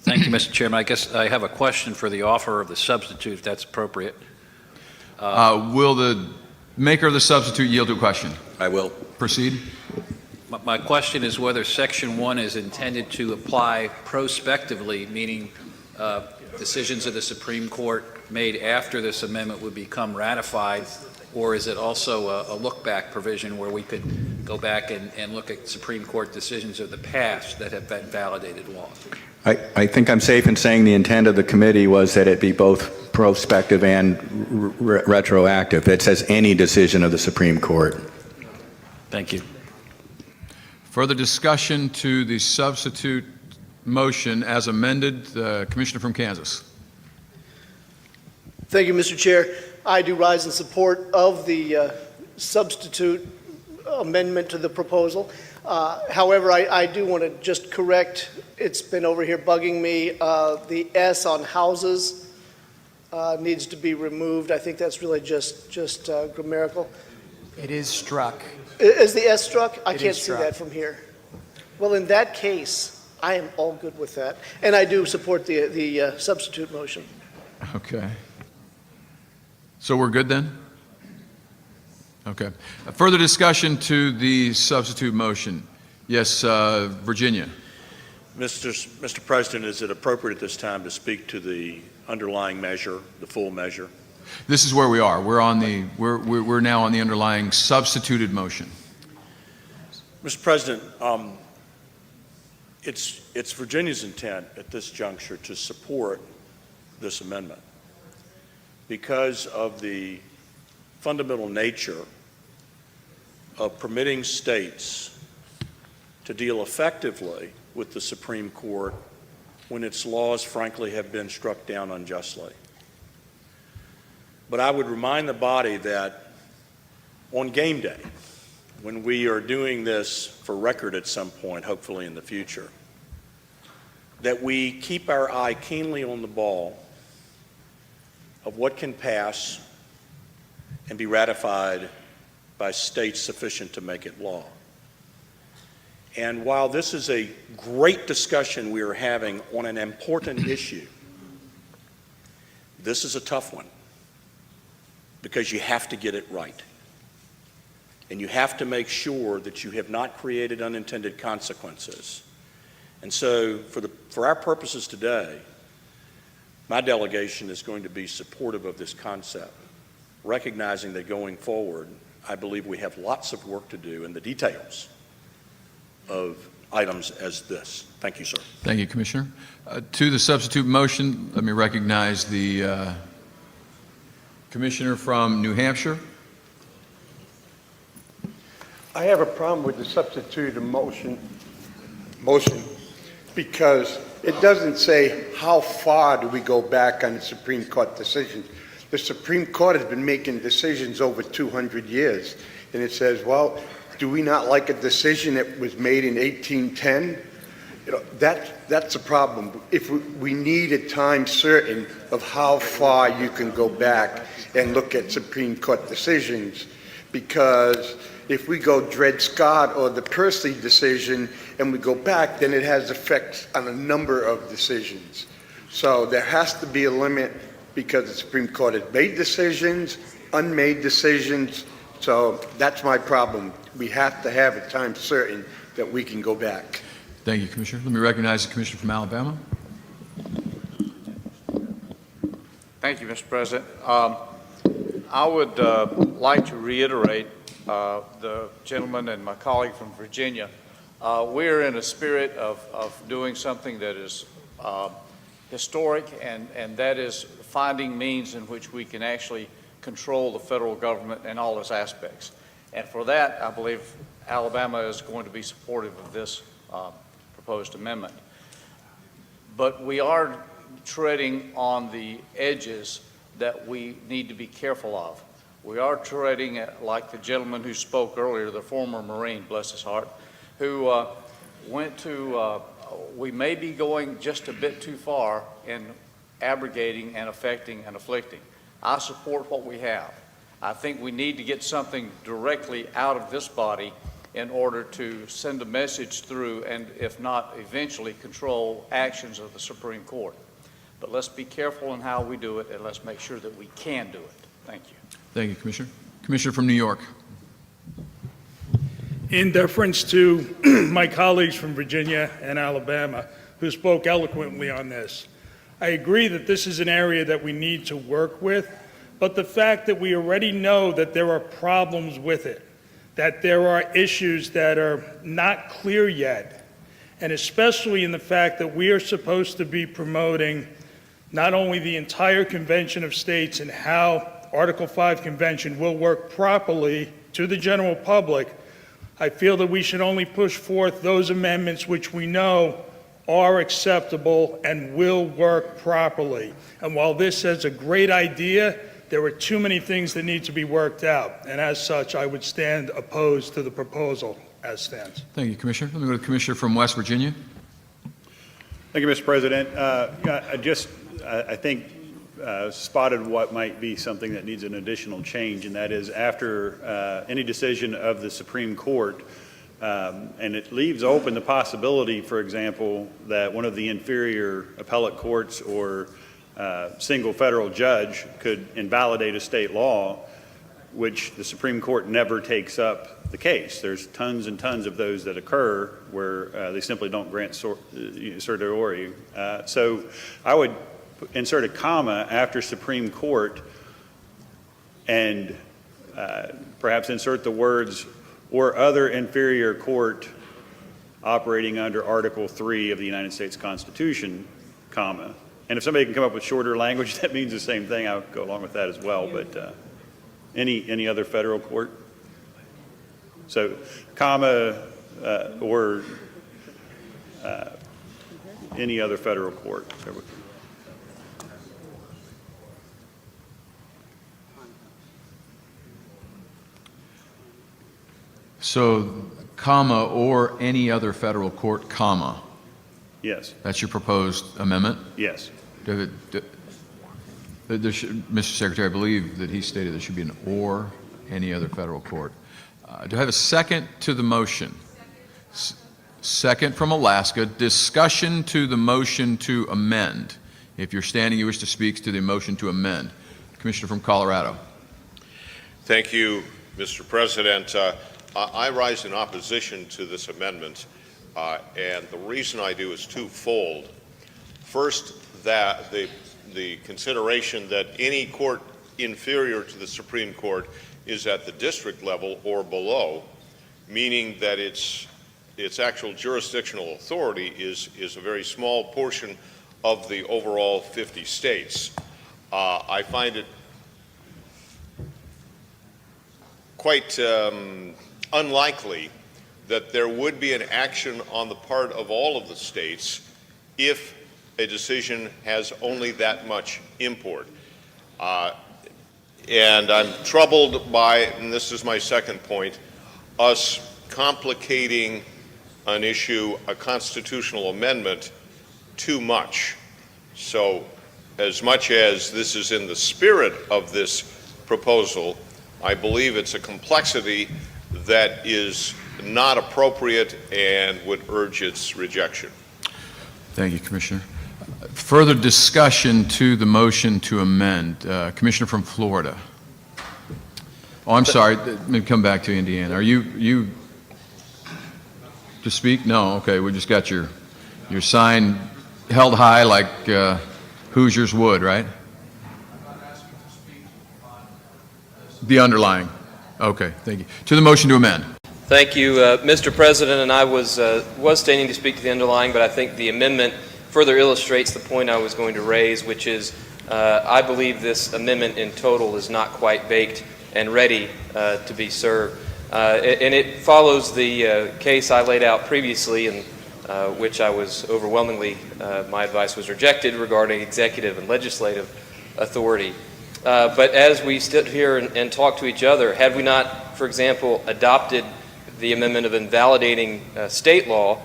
O: Thank you, Mr. Chairman. I guess I have a question for the offer of the substitute, if that's appropriate.
A: Will the maker of the substitute yield to a question?
D: I will.
A: Proceed.
O: My question is whether Section 1 is intended to apply prospectively, meaning decisions of the Supreme Court made after this amendment would become ratified, or is it also a look-back provision where we could go back and look at Supreme Court decisions of the past that have been validated law?
W: I think I'm safe in saying the intent of the committee was that it be both prospective and retroactive. It says any decision of the Supreme Court.
O: Thank you.
A: Further discussion to the substitute motion as amended. Commissioner from Kansas.
M: Thank you, Mr. Chair. I do rise in support of the substitute amendment to the proposal. However, I do want to just correct, it's been over here bugging me, the S on houses needs to be removed. I think that's really just grammatical.
J: It is struck.
M: Is the S struck? I
J: It
M: can't
J: is
M: see
J: struck.
M: that from here. Well, in that case, I am all good with that. And I do support the substitute motion.
A: Okay. So we're good then? Okay. Further discussion to the substitute motion. Yes, Virginia.
R: Mr. President, is it appropriate at this time to speak to the underlying measure, the full measure?
A: This is where we are. We're now on the underlying substituted motion.
R: Mr. President, it's Virginia's intent at this juncture to support this amendment because of the fundamental nature of permitting states to deal effectively with the Supreme Court when its laws, frankly, have been struck down unjustly. But I would remind the body that on game day, when we are doing this for record at some point, hopefully in the future, that we keep our eye keenly on the ball of what can pass and be ratified by states sufficient to make it law. And while this is a great discussion we are having on an important issue, this is a tough one because you have to get it right. And you have to make sure that you have not created unintended consequences. And so for our purposes today, my delegation is going to be supportive of this concept, recognizing that going forward, I believe we have lots of work to do in the details of items as this. Thank you, sir.
A: Thank you, Commissioner. To the substitute motion, let me recognize the Commissioner from New Hampshire.
S: I have a problem with the substituted motion because it doesn't say how far do we go back on the Supreme Court decisions. The Supreme Court has been making decisions over 200 years, and it says, well, do we not like a decision that was made in 1810? You know, that's a problem. If we need a time certain of how far you can go back and look at Supreme Court decisions, because if we go Dred Scott or the Percy decision and we go back, then it has effects on a number of decisions. So there has to be a limit because the Supreme Court has made decisions, unmade decisions. So that's my problem. We have to have a time certain that we can go back.
A: Thank you, Commissioner. Let me recognize the Commissioner from Alabama.
T: Thank you, Mr. President. I would like to reiterate the gentleman and my colleague from Virginia. We're in a spirit of doing something that is historic, and that is finding means in which we can actually control the federal government in all its aspects. And for that, I believe Alabama is going to be supportive of this proposed amendment. But we are treading on the edges that we need to be careful of. We are treading, like the gentleman who spoke earlier, the former Marine, bless his heart, who went to, we may be going just a bit too far in abrogating and affecting and afflicting. I support what we have. I think we need to get something directly out of this body in order to send a message through and, if not, eventually control actions of the Supreme Court. But let's be careful in how we do it, and let's make sure that we can do it. Thank you.
A: Thank you, Commissioner. Commissioner from New York.
V: In deference to my colleagues from Virginia and Alabama who spoke eloquently on this, I agree that this is an area that we need to work with, but the fact that we already know that there are problems with it, that there are issues that are not clear yet, and especially in the fact that we are supposed to be promoting not only the entire Convention of States and how Article 5 Convention will work properly to the general public, I feel that we should only push forth those amendments which we know are acceptable and will work properly. And while this is a great idea, there are too many things that need to be worked out. And as such, I would stand opposed to the proposal as stands.
A: Thank you, Commissioner. Let me go to the Commissioner from West Virginia.
K: Thank you, Mr. President. I think spotted what might be something that needs an additional change, and that is after any decision of the Supreme Court, and it leaves open the possibility, for example, that one of the inferior appellate courts or single federal judge could invalidate a state law, which the Supreme Court never takes up the case. There's tons and tons of those that occur where they simply don't grant certiorari. So I would insert a comma after Supreme Court and perhaps insert the words or other inferior court operating under Article 3 of the United States Constitution, comma. And if somebody can come up with shorter language that means the same thing, I'll go along with that as well. But any other federal court? So, comma or any other federal court.
A: So, comma, or any other federal court, comma.
K: Yes.
A: That's your proposed amendment?
K: Yes.
A: Mr. Secretary, I believe that he stated there should be an or any other federal court. Do I have a second to the motion? Second from Alaska. Discussion to the motion to amend. If you're standing, you wish to speak to the motion to amend. Commissioner from Colorado.
X: Thank you, Mr. President. I rise in opposition to this amendment, and the reason I do is twofold. First, that the consideration that any court inferior to the Supreme Court is at the district level or below, meaning that its actual jurisdictional authority is a very small portion of the overall 50 states. I find it quite unlikely that there would be an action on the part of all of the states if a decision has only that much import. And I'm troubled by, and this is my second point, us complicating an issue, a constitutional amendment, too much. So as much as this is in the spirit of this proposal, I believe it's a complexity that is not appropriate and would urge its rejection.
A: Thank you, Commissioner. Further discussion to the motion to amend. Commissioner from Florida. Oh, I'm sorry. Let me come back to Indiana. Are you to speak? No. Okay. We just got your sign held high like Hoosiers would, right? The underlying. Okay. Thank you. To the motion to amend.
H: Thank you, Mr. President, and I was standing to speak to the underlying, but I think the amendment further illustrates the point I was going to raise, which is I believe this amendment in total is not quite baked and ready to be served. And it follows the case I laid out previously, and which I was overwhelmingly, my advice was rejected regarding executive and legislative authority. But as we stood here and talked to each other, had we not, for example, adopted the amendment of invalidating state law,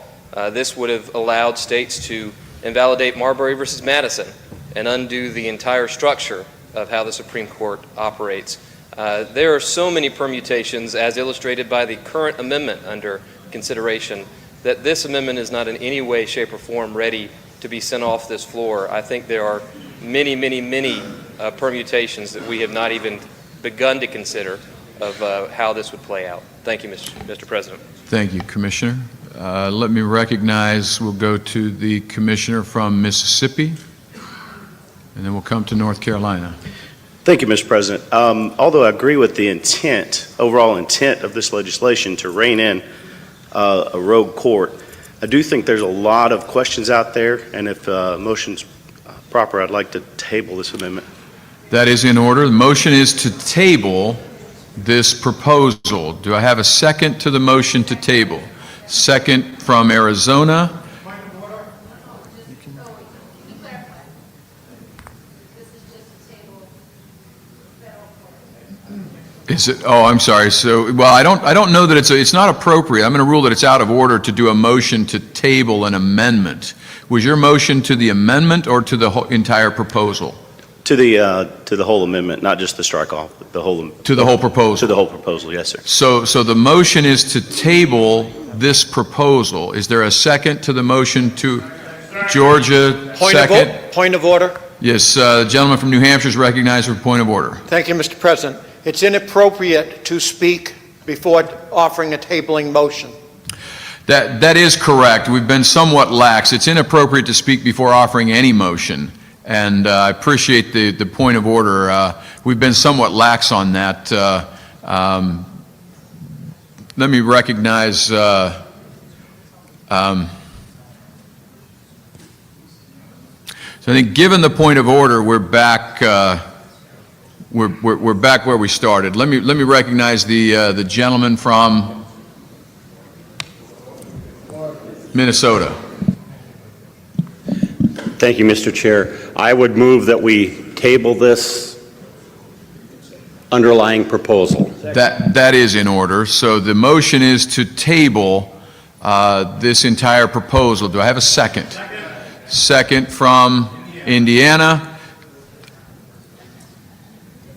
H: this would have allowed states to invalidate Marbury versus Madison and undo the entire structure of how the Supreme Court operates. There are so many permutations, as illustrated by the current amendment under consideration, that this amendment is not in any way, shape, or form ready to be sent off this floor. I think there are many, many, many permutations that we have not even begun to consider of how this would play out. Thank you, Mr. President.
A: Thank you, Commissioner. Let me recognize, we'll go to the Commissioner from Mississippi, and then we'll come to North Carolina.
D: Thank you, Mr. President. Although I agree with the intent, overall intent of this legislation to rein in a rogue court, I do think there's a lot of questions out there, and if motion's proper, I'd like to table this amendment.
A: That is in order. The motion is to table this proposal. Do I have a second to the motion to table? Second from Arizona. Is it? Oh, I'm sorry. So, well, I don't know that it's not appropriate. I'm going to rule that it's out of order to do a motion to table an amendment. Was your motion to the amendment or to the entire proposal?
D: To the whole amendment, not just the strike off, but the whole.
A: To the whole proposal.
D: To the whole proposal, yes, sir.
A: So the motion is to table this proposal. Is there a second to the motion to Georgia? Second.
E: Point of order.
A: Yes, the gentleman from New Hampshire is recognized for point of order.
E: Thank you, Mr. President. It's inappropriate to speak before offering a tabling motion.
A: That is correct. We've been somewhat lax. It's inappropriate to speak before offering any motion, and I appreciate the point of order. We've been somewhat lax on that. Let me recognize so I think given the point of order, we're back we're back where we started. Let me recognize the gentleman from Minnesota.
D: Thank you, Mr. Chair. I would move that we table this underlying proposal.
A: That is in order. So the motion is to table this entire proposal. Do I have a second? Second from Indiana.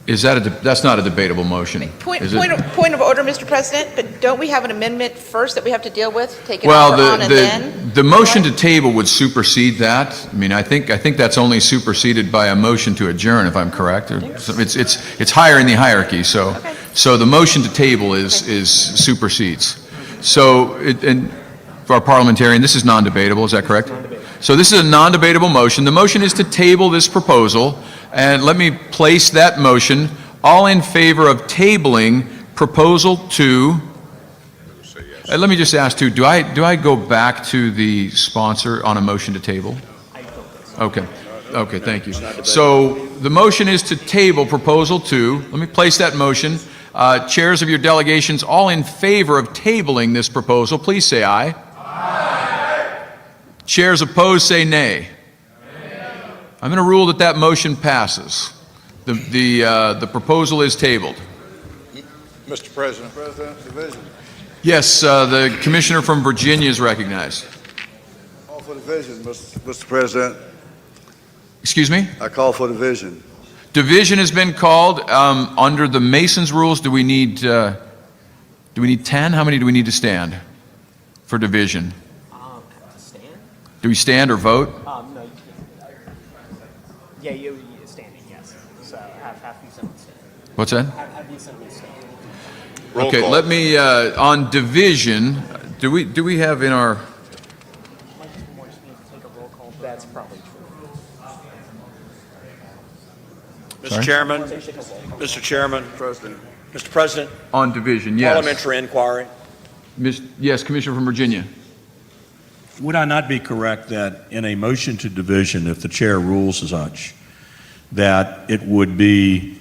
A: Is that that's not a debatable motion?
P: Point of order, Mr. President, but don't we have an amendment first that we have to deal with? Take it
A: Well,
P: on and then?
A: the motion to table would supersede that. I mean, I think that's only superseded by a motion to adjourn, if I'm correct. It's higher in the hierarchy. So the motion to table is supersedes. So and for our parliamentarian, this is non-debatable. Is that correct? So this is a non-debatable motion. The motion is to table this proposal. And let me place that motion. All in favor of tabling proposal 2. Let me just ask too, do I go back to the sponsor on a motion to table? Okay. Okay, thank you. So the motion is to table proposal 2. Let me place that motion. Chairs of your delegations, all in favor of tabling this proposal, please say aye. Aye. Chairs opposed, say nay. I'm going to rule that that motion passes. The proposal is tabled.
B: Mr. President.
C: Division.
A: Yes, the commissioner from Virginia is recognized.
C: Call for division, Mr. President.
A: Excuse me?
C: I call for division.
A: Division has been called. Under the Mason's rules, do we need 10? How many do we need to stand for division?
J: Stand?
A: Do we stand or vote?
J: No. Yeah, you standing, yes. So have the assembly stand.
A: What's that?
J: Have the assembly stand.
X: Roll
A: Okay,
X: call.
A: let me, on division, do we have in our,
J: That's probably true.
A: Sorry?
R: Mr. Chairman, Mr. President,
A: on division, yes.
R: parliamentary inquiry.
A: Yes, Commissioner from Virginia.
G: Would I not be correct that in a motion to division, if the chair rules as such, that it would be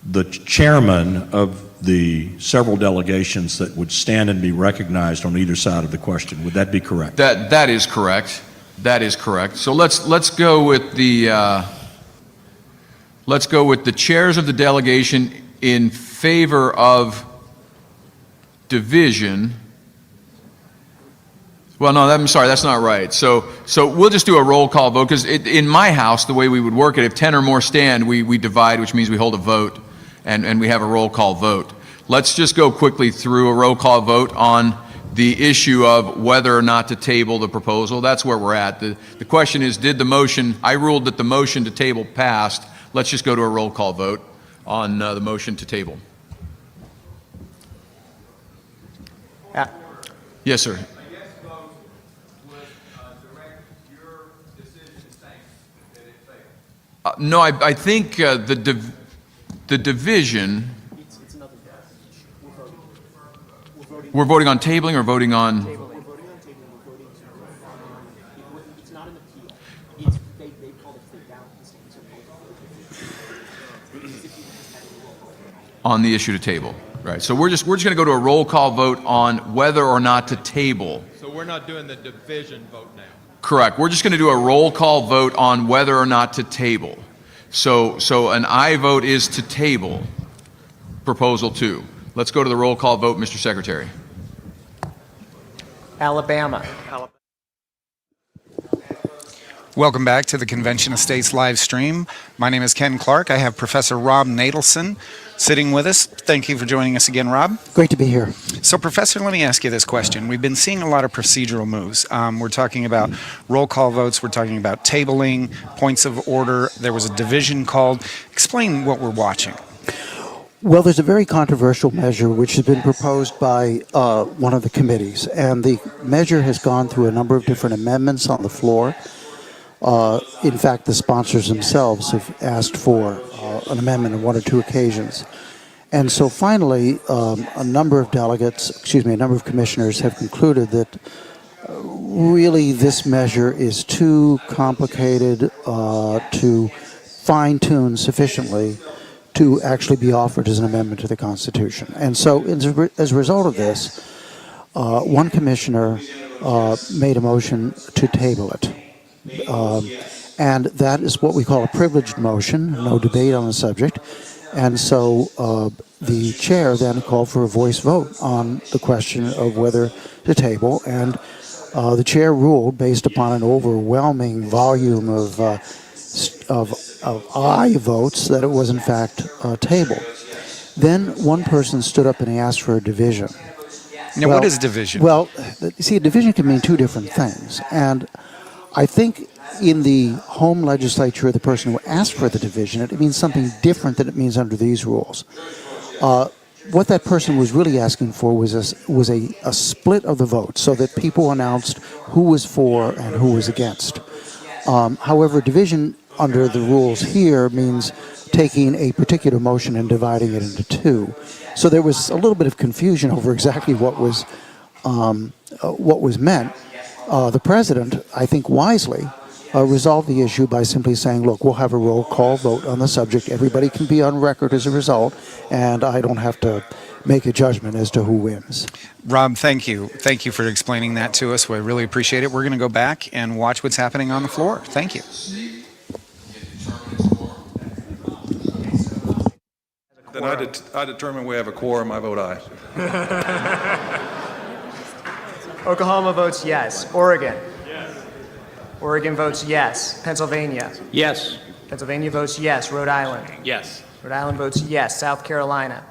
G: the chairman of the several delegations that would stand and be recognized on either side of the question? Would that be correct?
A: That is correct. That is correct. So let's go with the chairs of the delegation in favor of division. Well, no, I'm sorry, that's not right. So we'll just do a roll call vote, because in my house, the way we would work it, if 10 or more stand, we divide, which means we hold a vote, and we have a roll call vote. Let's just go quickly through a roll call vote on the issue of whether or not to table the proposal. That's where we're at. The question is, I ruled that the motion to table passed. Let's just go to a roll call vote on the motion to table. Yes, sir. No, I think the division. We're voting on tabling or voting on?
J: It's not an appeal. It's, they call it the balance.
A: On the issue to table, right? So we're just going to go to a roll call vote on whether or not to table.
L: So we're not doing the division vote now.
A: Correct. We're just going to do a roll call vote on whether or not to table. So an aye vote is to table proposal 2. Let's go to the roll call vote, Mr. Secretary.
J: Alabama.
U: Welcome back to the Convention of States live stream. My name is Ken Clark. I have Professor Rob Natelson sitting with us. Thank you for joining us again, Rob.
F: Great to be here.
U: So, Professor, let me ask you this question. We've been seeing a lot of procedural moves. We're talking about roll call votes. We're talking about tabling, points of order. There was a division called. Explain what we're watching.
F: Well, there's a very controversial measure which has been proposed by one of the committees, and the measure has gone through a number of different amendments on the floor. In fact, the sponsors themselves have asked for an amendment on 1 or 2 occasions. And so finally, a number of commissioners have concluded that really this measure is too complicated to fine-tune sufficiently to actually be offered as an amendment to the Constitution. And so as a result of this, one commissioner made a motion to table it. And that is what we call a privileged motion, no debate on the subject. And so the chair then called for a voice vote on the question of whether to table, and the chair ruled, based upon an overwhelming volume of aye votes, that it was in fact tabled. Then one person stood up and he asked for a division.
U: Now, what is division?
F: Well, see, a division can mean 2 different things. And I think in the home legislature, the person who asked for the division, it means something different than it means under these rules. What that person was really asking for was a split of the vote, so that people announced who was for and who was against. However, division under the rules here means taking a particular motion and dividing it into 2. So there was a little bit of confusion over exactly what was meant. The president, I think wisely,
I: resolve the issue by simply saying, look, we'll have a roll call vote on the subject. Everybody can be on record as a result, and I don't have to make a judgment as to who wins.
U: Rob, thank you. Thank you for explaining that to us. We really appreciate it. We're going to go back and watch what's happening on the floor. Thank you.
N: Then I determine we have a quorum. I vote aye.
J: Oklahoma votes yes. Oregon? Yes. Oregon votes yes. Pennsylvania?
E: Yes.
J: Pennsylvania votes yes. Rhode Island?
E: Yes.
J: Rhode Island votes yes. South Carolina?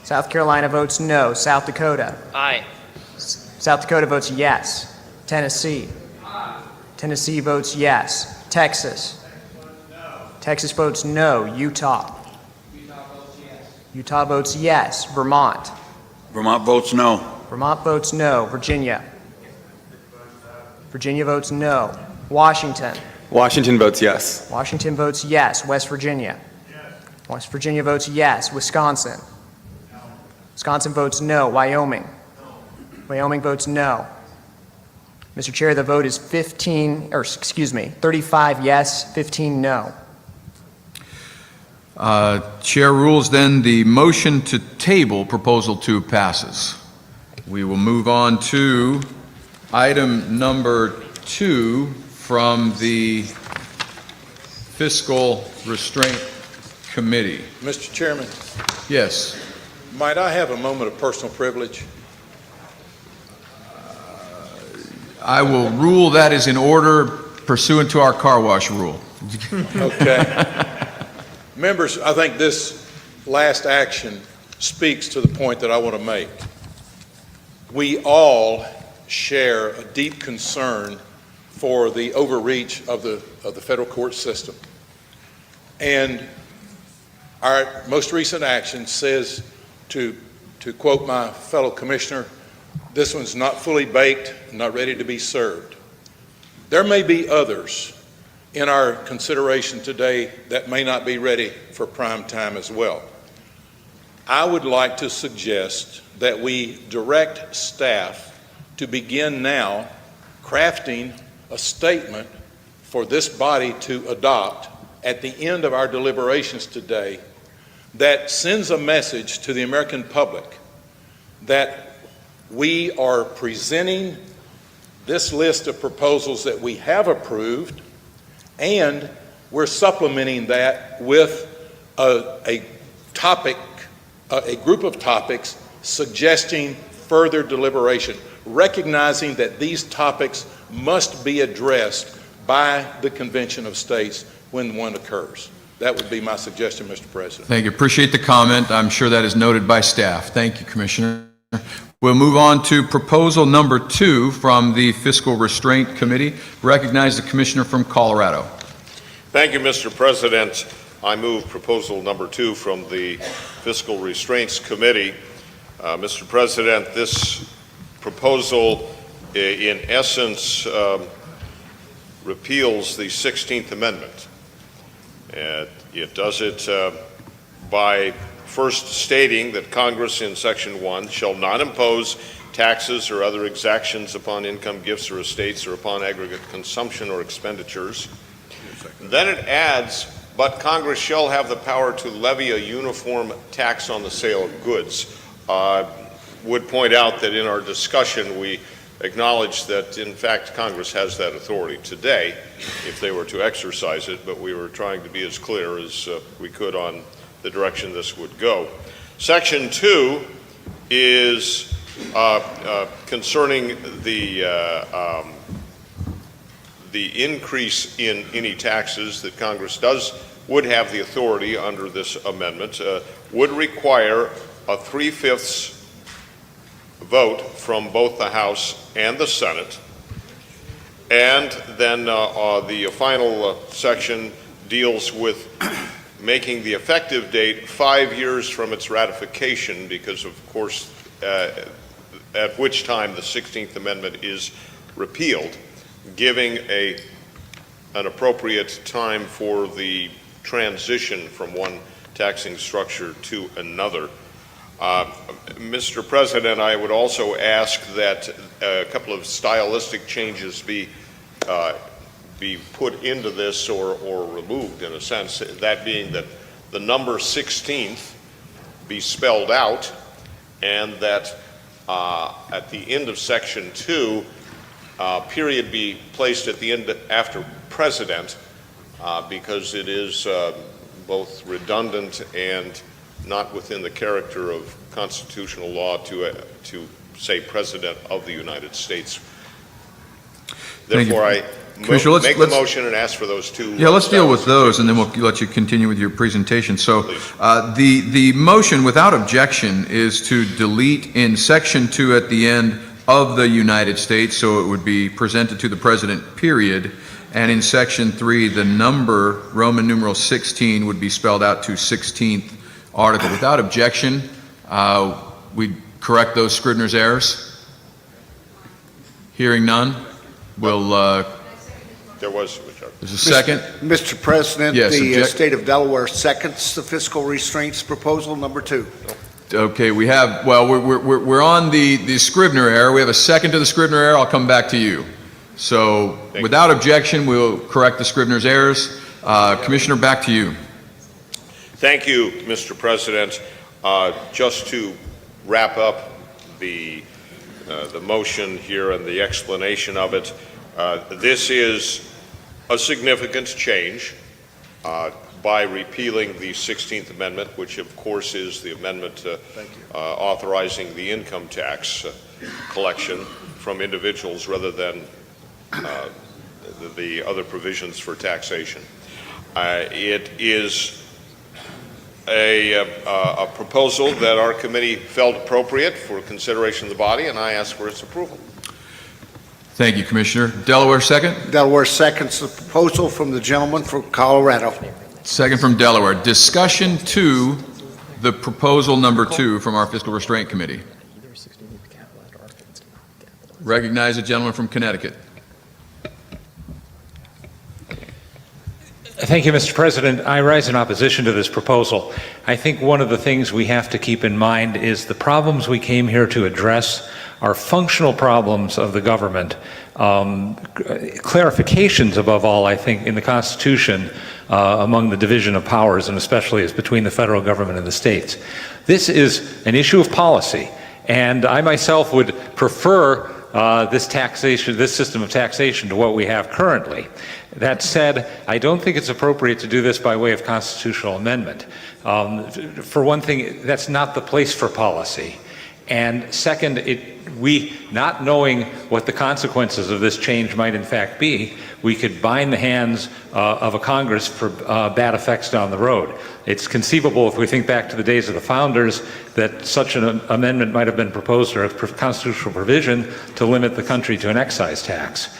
J: South Carolina votes no. South Dakota?
E: Aye.
J: South Dakota votes yes. Tennessee? Tennessee votes yes. Texas? Texas votes no. Utah? Utah votes yes. Vermont?
Q: Vermont votes no.
J: Vermont votes no. Virginia? Virginia votes no. Washington?
W: Washington votes yes.
J: Washington votes yes. West Virginia? West Virginia votes yes. Wisconsin? Wisconsin votes no. Wyoming? Wyoming votes no. Mr. Chair, the vote is 35 yes, 15 no.
A: Chair rules then the motion to table Proposal 2 passes. We will move on to item number 2 from the Fiscal Restraint Committee.
B: Mr. Chairman,
A: Yes.
B: might I have a moment of personal privilege?
A: I will rule that is in order pursuant to our car wash rule.
B: Okay. Members, I think this last action speaks to the point that I want to make. We all share a deep concern for the overreach of the federal court system. And our most recent action says, to quote my fellow commissioner, this one's not fully baked, not ready to be served. There may be others in our consideration today that may not be ready for prime time as well. I would like to suggest that we direct staff to begin now crafting a statement for this body to adopt at the end of our deliberations today that sends a message to the American public that we are presenting this list of proposals that we have approved, and we're supplementing that with a group of topics suggesting further deliberation, recognizing that these topics must be addressed by the Convention of States when one occurs. That would be my suggestion, Mr. President.
A: Thank you. Appreciate the comment. I'm sure that is noted by staff. Thank you, Commissioner. We'll move on to proposal number 2 from the Fiscal Restraint Committee. Recognize the Commissioner from Colorado.
X: Thank you, Mr. President. I move proposal number 2 from the Fiscal Restraints Committee. Mr. President, this proposal in essence repeals the 16th Amendment. It does it by first stating that Congress in Section 1 shall not impose taxes or other exactions upon income, gifts, or estates, or upon aggregate consumption or expenditures. Then it adds, but Congress shall have the power to levy a uniform tax on the sale of goods. Would point out that in our discussion we acknowledge that in fact Congress has that authority today if they were to exercise it, but we were trying to be as clear as we could on the direction this would go. Section 2 is concerning the increase in any taxes that Congress would have the authority under this amendment, would require a 3/5 vote from both the House and the Senate. And then the final section deals with making the effective date 5 years from its ratification, because of course at which time the 16th Amendment is repealed, giving an appropriate time for the transition from one taxing structure to another. Mr. President, I would also ask that a couple of stylistic changes be be put into this or removed, in a sense, that being that the number 16th be spelled out, and that at the end of section 2, period be placed at the end after president, because it is both redundant and not within the character of constitutional law to say President of the United States. Therefore, I
A: Commissioner,
X: make the motion and ask for those two.
A: Yeah, let's deal with those, and then we'll let you continue with your presentation. So the motion without objection is to delete in section 2 at the end of the United States, so it would be presented to the president, period. And in section 3, the number, Roman numeral 16, would be spelled out to 16th article. Without objection, we correct those Scrivener's errors. Hearing none, we'll... There's a second.
C: Mr. President,
A: Yes,
C: the state of Delaware seconds the fiscal restraints proposal number 2.
A: Okay, we have, well, we're on the Scrivener error. We have a second to the Scrivener error. I'll come back to you. So without objection, we'll correct the Scrivener's errors. Commissioner, back to you.
X: Thank you, Mr. President. Just to wrap up the motion here and the explanation of it, this is a significant change by repealing the 16th Amendment, which of course is the amendment authorizing the income tax collection from individuals rather than the other provisions for taxation. It is a proposal that our committee felt appropriate for consideration of the body, and I ask for its approval.
A: Thank you, Commissioner. Delaware second?
C: Delaware seconds the proposal from the gentleman from Colorado.
A: Second from Delaware. Discussion to the proposal number 2 from our Fiscal Restraint Committee. Recognize the gentleman from Connecticut.
M: Thank you, Mr. President. I rise in opposition to this proposal. I think one of the things we have to keep in mind is the problems we came here to address are functional problems of the government. Clarifications, above all, I think, in the Constitution among the division of powers, and especially as between the federal government and the states. This is an issue of policy, and I myself would prefer this system of taxation to what we have currently. That said, I don't think it's appropriate to do this by way of constitutional amendment. For one thing, that's not the place for policy. And second, we, not knowing what the consequences of this change might in fact be, we could bind the hands of a Congress for bad effects down the road. It's conceivable, if we think back to the days of the founders, that such an amendment might have been proposed, or a constitutional provision, to limit the country to an excise tax,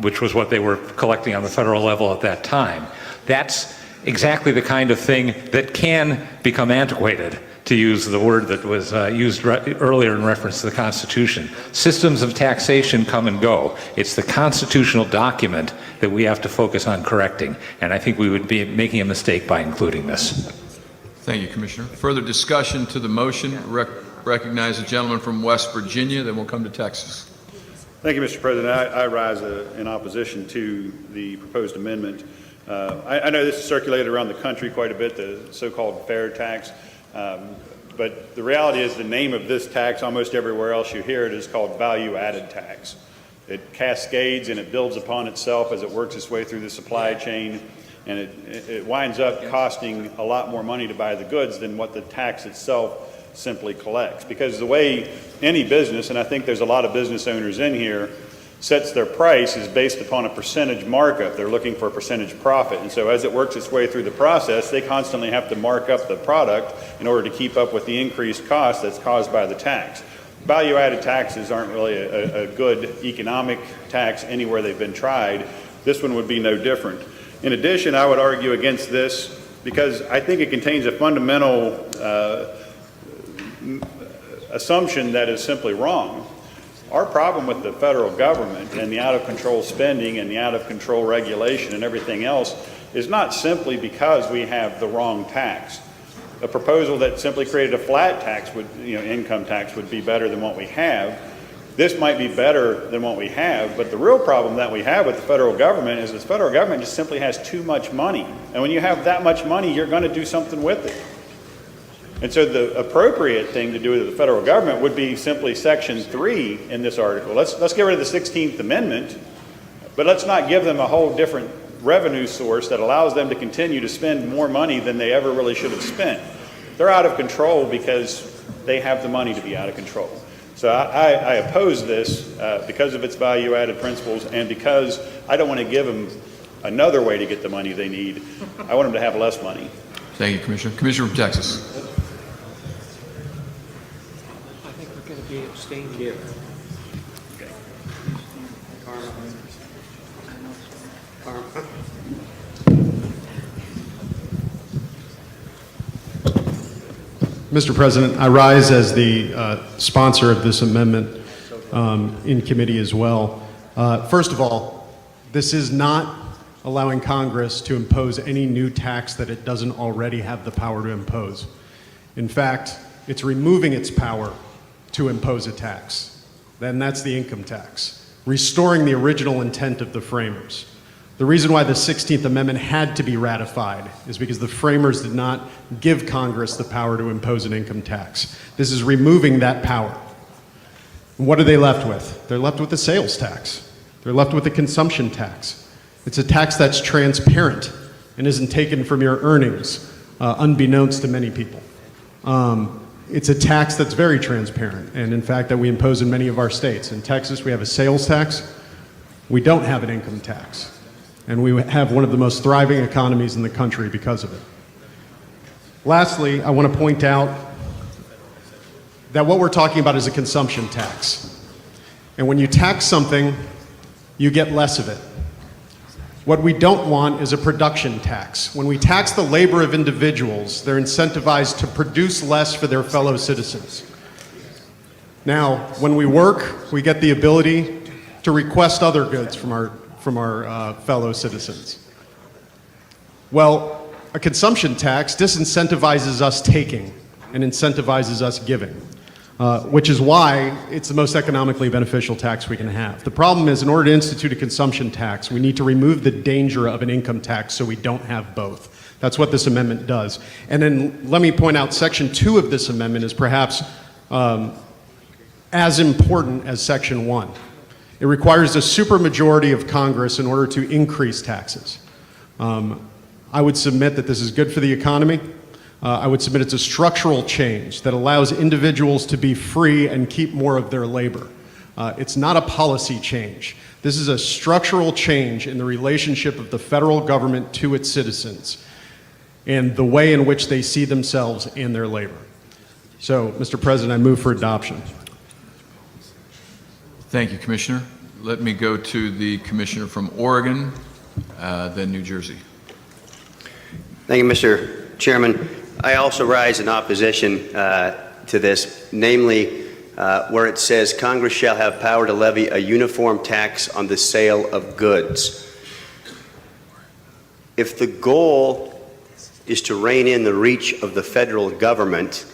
M: which was what they were collecting on the federal level at that time. That's exactly the kind of thing that can become antiquated, to use the word that was used earlier in reference to the Constitution. Systems of taxation come and go. It's the constitutional document that we have to focus on correcting, and I think we would be making a mistake by including this.
A: Thank you, Commissioner. Further discussion to the motion. Recognize the gentleman from West Virginia, then we'll come to Texas.
K: Thank you, Mr. President. I rise in opposition to the proposed amendment. I know this is circulated around the country quite a bit, the so-called fair tax. But the reality is the name of this tax, almost everywhere else you hear it, is called value-added tax. It cascades and it builds upon itself as it works its way through the supply chain, and it winds up costing a lot more money to buy the goods than what the tax itself simply collects. Because the way any business, and I think there's a lot of business owners in here, sets their price is based upon a percentage markup. They're looking for a percentage profit. And so as it works its way through the process, they constantly have to mark up the product in order to keep up with the increased cost that's caused by the tax. Value-added taxes aren't really a good economic tax anywhere they've been tried. This one would be no different. In addition, I would argue against this because I think it contains a fundamental assumption that is simply wrong. Our problem with the federal government and the out-of-control spending and the out-of-control regulation and everything else is not simply because we have the wrong tax. A proposal that simply created a flat tax, income tax, would be better than what we have. This might be better than what we have, but the real problem that we have with the federal government is the federal government just simply has too much money. And when you have that much money, you're going to do something with it. And so the appropriate thing to do with the federal government would be simply Section 3 in this article. Let's get rid of the 16th Amendment, but let's not give them a whole different revenue source that allows them to continue to spend more money than they ever really should have spent. They're out of control because they have the money to be out of control. So I oppose this because of its value-added principles and because I don't want to give them another way to get the money they need. I want them to have less money.
A: Thank you, Commissioner. Commissioner from Texas.
E: I think we're going to be abstained here.
O: Mr. President, I rise as the sponsor of this amendment in committee as well. First of all, this is not allowing Congress to impose any new tax that it doesn't already have the power to impose. In fact, it's removing its power to impose a tax. Then that's the income tax, restoring the original intent of the framers. The reason why the 16th Amendment had to be ratified is because the framers did not give Congress the power to impose an income tax. This is removing that power. And what are they left with? They're left with a sales tax. They're left with a consumption tax. It's a tax that's transparent and isn't taken from your earnings, unbeknownst to many people. It's a tax that's very transparent, and in fact that we impose in many of our states. In Texas, we have a sales tax. We don't have an income tax. And we have one of the most thriving economies in the country because of it. Lastly, I want to point out that what we're talking about is a consumption tax. And when you tax something, you get less of it. What we don't want is a production tax. When we tax the labor of individuals, they're incentivized to produce less for their fellow citizens. Now, when we work, we get the ability to request other goods from our fellow citizens. Well, a consumption tax disincentivizes us taking and incentivizes us giving, which is why it's the most economically beneficial tax we can have. The problem is, in order to institute a consumption tax, we need to remove the danger of an income tax so we don't have both. That's what this amendment does. And then let me point out, Section 2 of this amendment is perhaps as important as Section 1. It requires a supermajority of Congress in order to increase taxes. I would submit that this is good for the economy. I would submit it's a structural change that allows individuals to be free and keep more of their labor. It's not a policy change. This is a structural change in the relationship of the federal government to its citizens and the way in which they see themselves and their labor. So, Mr. President, I move for adoption.
A: Thank you, Commissioner. Let me go to the Commissioner from Oregon, then New Jersey.
S: Thank you, Mr. Chairman. I also rise in opposition to this, namely where it says Congress shall have power to levy a uniform tax on the sale of goods. If the goal is to rein in the reach of the federal government,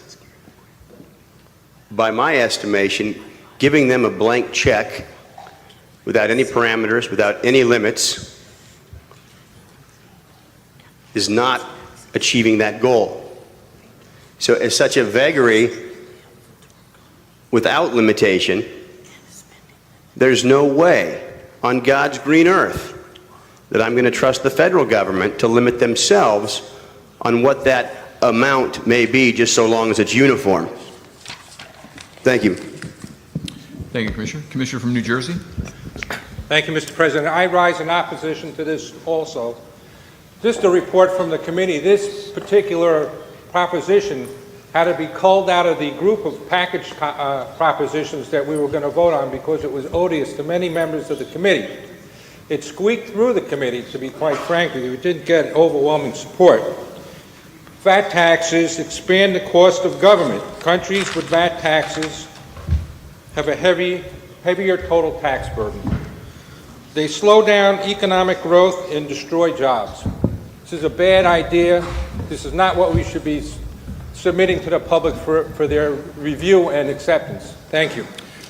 S: by my estimation, giving them a blank check without any parameters, without any limits, is not achieving that goal. So as such a vagary without limitation, there's no way on God's green earth that I'm going to trust the federal government to limit themselves on what that amount may be, just so long as it's uniform. Thank you.
A: Thank you, Commissioner. Commissioner from New Jersey.
L: Thank you, Mr. President. I rise in opposition to this also. Just a report from the committee. This particular proposition had to be culled out of the group of package propositions that we were going to vote on because it was odious to many members of the committee. It squeaked through the committee, to be quite frank with you. It didn't get overwhelming support. VAT taxes expand the cost of government. Countries with VAT taxes have a heavier total tax burden. They slow down economic growth and destroy jobs. This is a bad idea. This is not what we should be submitting to the public for their review and acceptance. Thank you.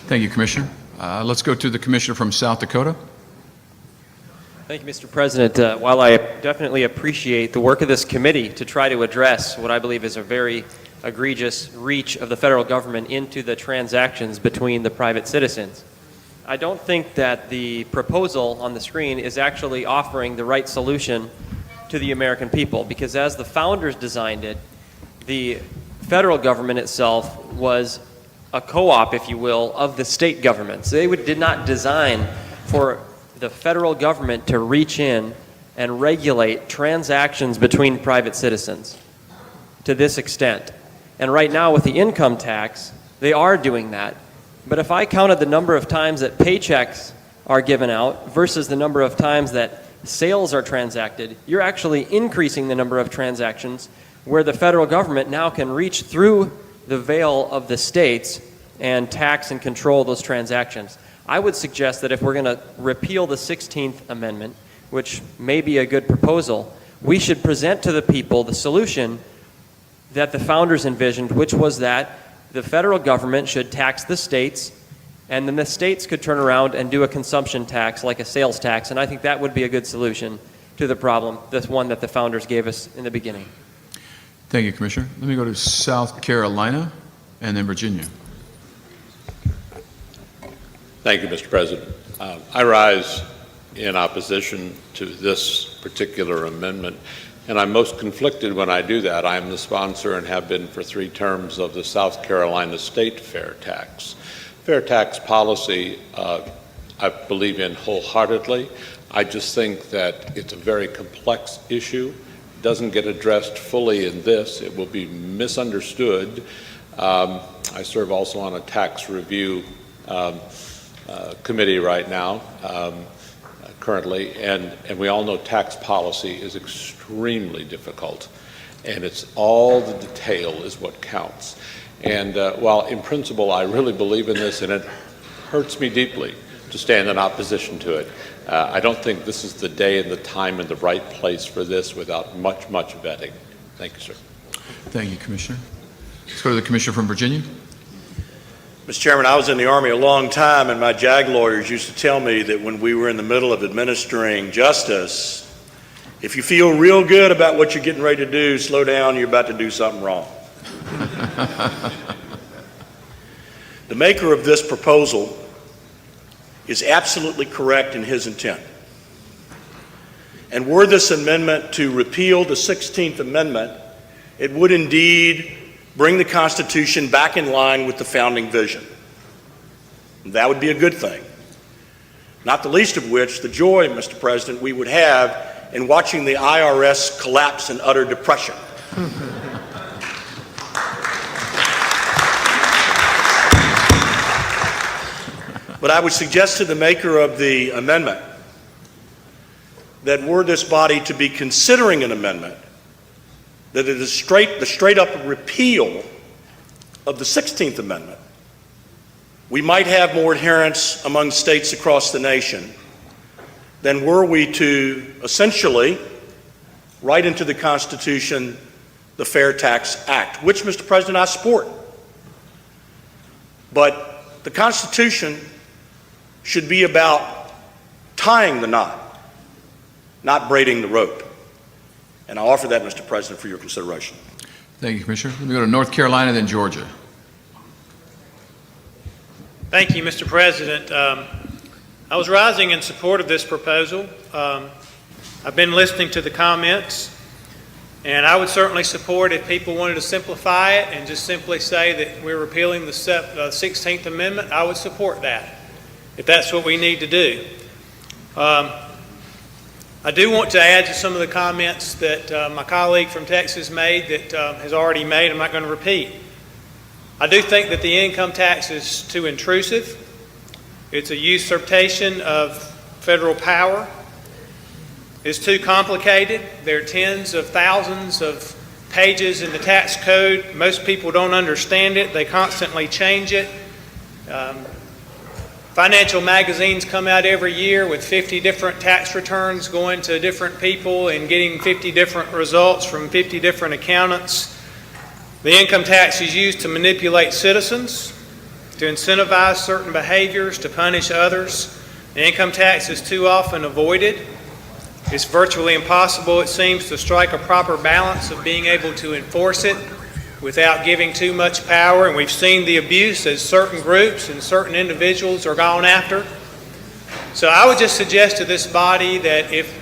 A: Thank you, Commissioner. Let's go to the Commissioner from South Dakota.
D: Thank you, Mr. President. While I definitely appreciate the work of this committee to try to address what I believe is a very egregious reach of the federal government into the transactions between the private citizens, I don't think that the proposal on the screen is actually offering the right solution to the American people, because as the founders designed it, the federal government itself was a co-op, if you will, of the state governments. They did not design for the federal government to reach in and regulate transactions between private citizens to this extent. And right now with the income tax, they are doing that. But if I counted the number of times that paychecks are given out versus the number of times that sales are transacted, you're actually increasing the number of transactions where the federal government now can reach through the veil of the states and tax and control those transactions. I would suggest that if we're going to repeal the 16th Amendment, which may be a good proposal, we should present to the people the solution that the founders envisioned, which was that the federal government should tax the states, and then the states could turn around and do a consumption tax like a sales tax, and I think that would be a good solution to the problem, this one that the founders gave us in the beginning.
A: Thank you, Commissioner. Let me go to South Carolina and then Virginia.
H: Thank you, Mr. President. I rise in opposition to this particular amendment, and I'm most conflicted when I do that. I am the sponsor and have been for 3 terms of the South Carolina state fair tax. Fair tax policy I believe in wholeheartedly. I just think that it's a very complex issue. It doesn't get addressed fully in this. It will be misunderstood. I serve also on a tax review committee right now, currently, and we all know tax policy is extremely difficult, and it's all the detail is what counts. And while in principle I really believe in this, and it hurts me deeply to stand in opposition to it, I don't think this is the day and the time and the right place for this without much vetting. Thank you, sir.
A: Thank you, Commissioner. Let's go to the Commissioner from Virginia.
R: Mr. Chairman, I was in the Army a long time, and my JAG lawyers used to tell me that when we were in the middle of administering justice, if you feel real good about what you're getting ready to do, slow down, you're about to do something wrong. The maker of this proposal is absolutely correct in his intent. And were this amendment to repeal the 16th Amendment, it would indeed bring the Constitution back in line with the founding vision. That would be a good thing. Not the least of which, the joy, Mr. President, we would have in watching the IRS collapse in utter depression. But I would suggest to the maker of the amendment that were this body to be considering an amendment, that it is the straight-up repeal of the 16th Amendment, we might have more adherence among states across the nation than were we to essentially write into the Constitution the Fair Tax Act, which, Mr. President, I support. But the Constitution should be about tying the knot, not braiding the rope. And I offer that, Mr. President, for your consideration.
A: Thank you, Commissioner. Let me go to North Carolina, then Georgia.
T: Thank you, Mr. President. I was rising in support of this proposal. I've been listening to the comments, and I would certainly support if people wanted to simplify it and just simply say that we're repealing the 16th Amendment. I would support that, if that's what we need to do. I do want to add to some of the comments that my colleague from Texas made that has already made. I'm not going to repeat. I do think that the income tax is too intrusive. It's a usurpation of federal power. It's too complicated. There are tens of thousands of pages in the tax code. Most people don't understand it. They constantly change it. Financial magazines come out every year with 50 different tax returns going to different people and getting 50 different results from 50 different accountants. The income tax is used to manipulate citizens. to incentivize certain behaviors, to punish others. The income tax is too often avoided. It's virtually impossible, it seems, to strike a proper balance of being able to enforce it without giving too much power. And we've seen the abuse as certain groups and certain individuals are gone after. So I would just suggest to this body that if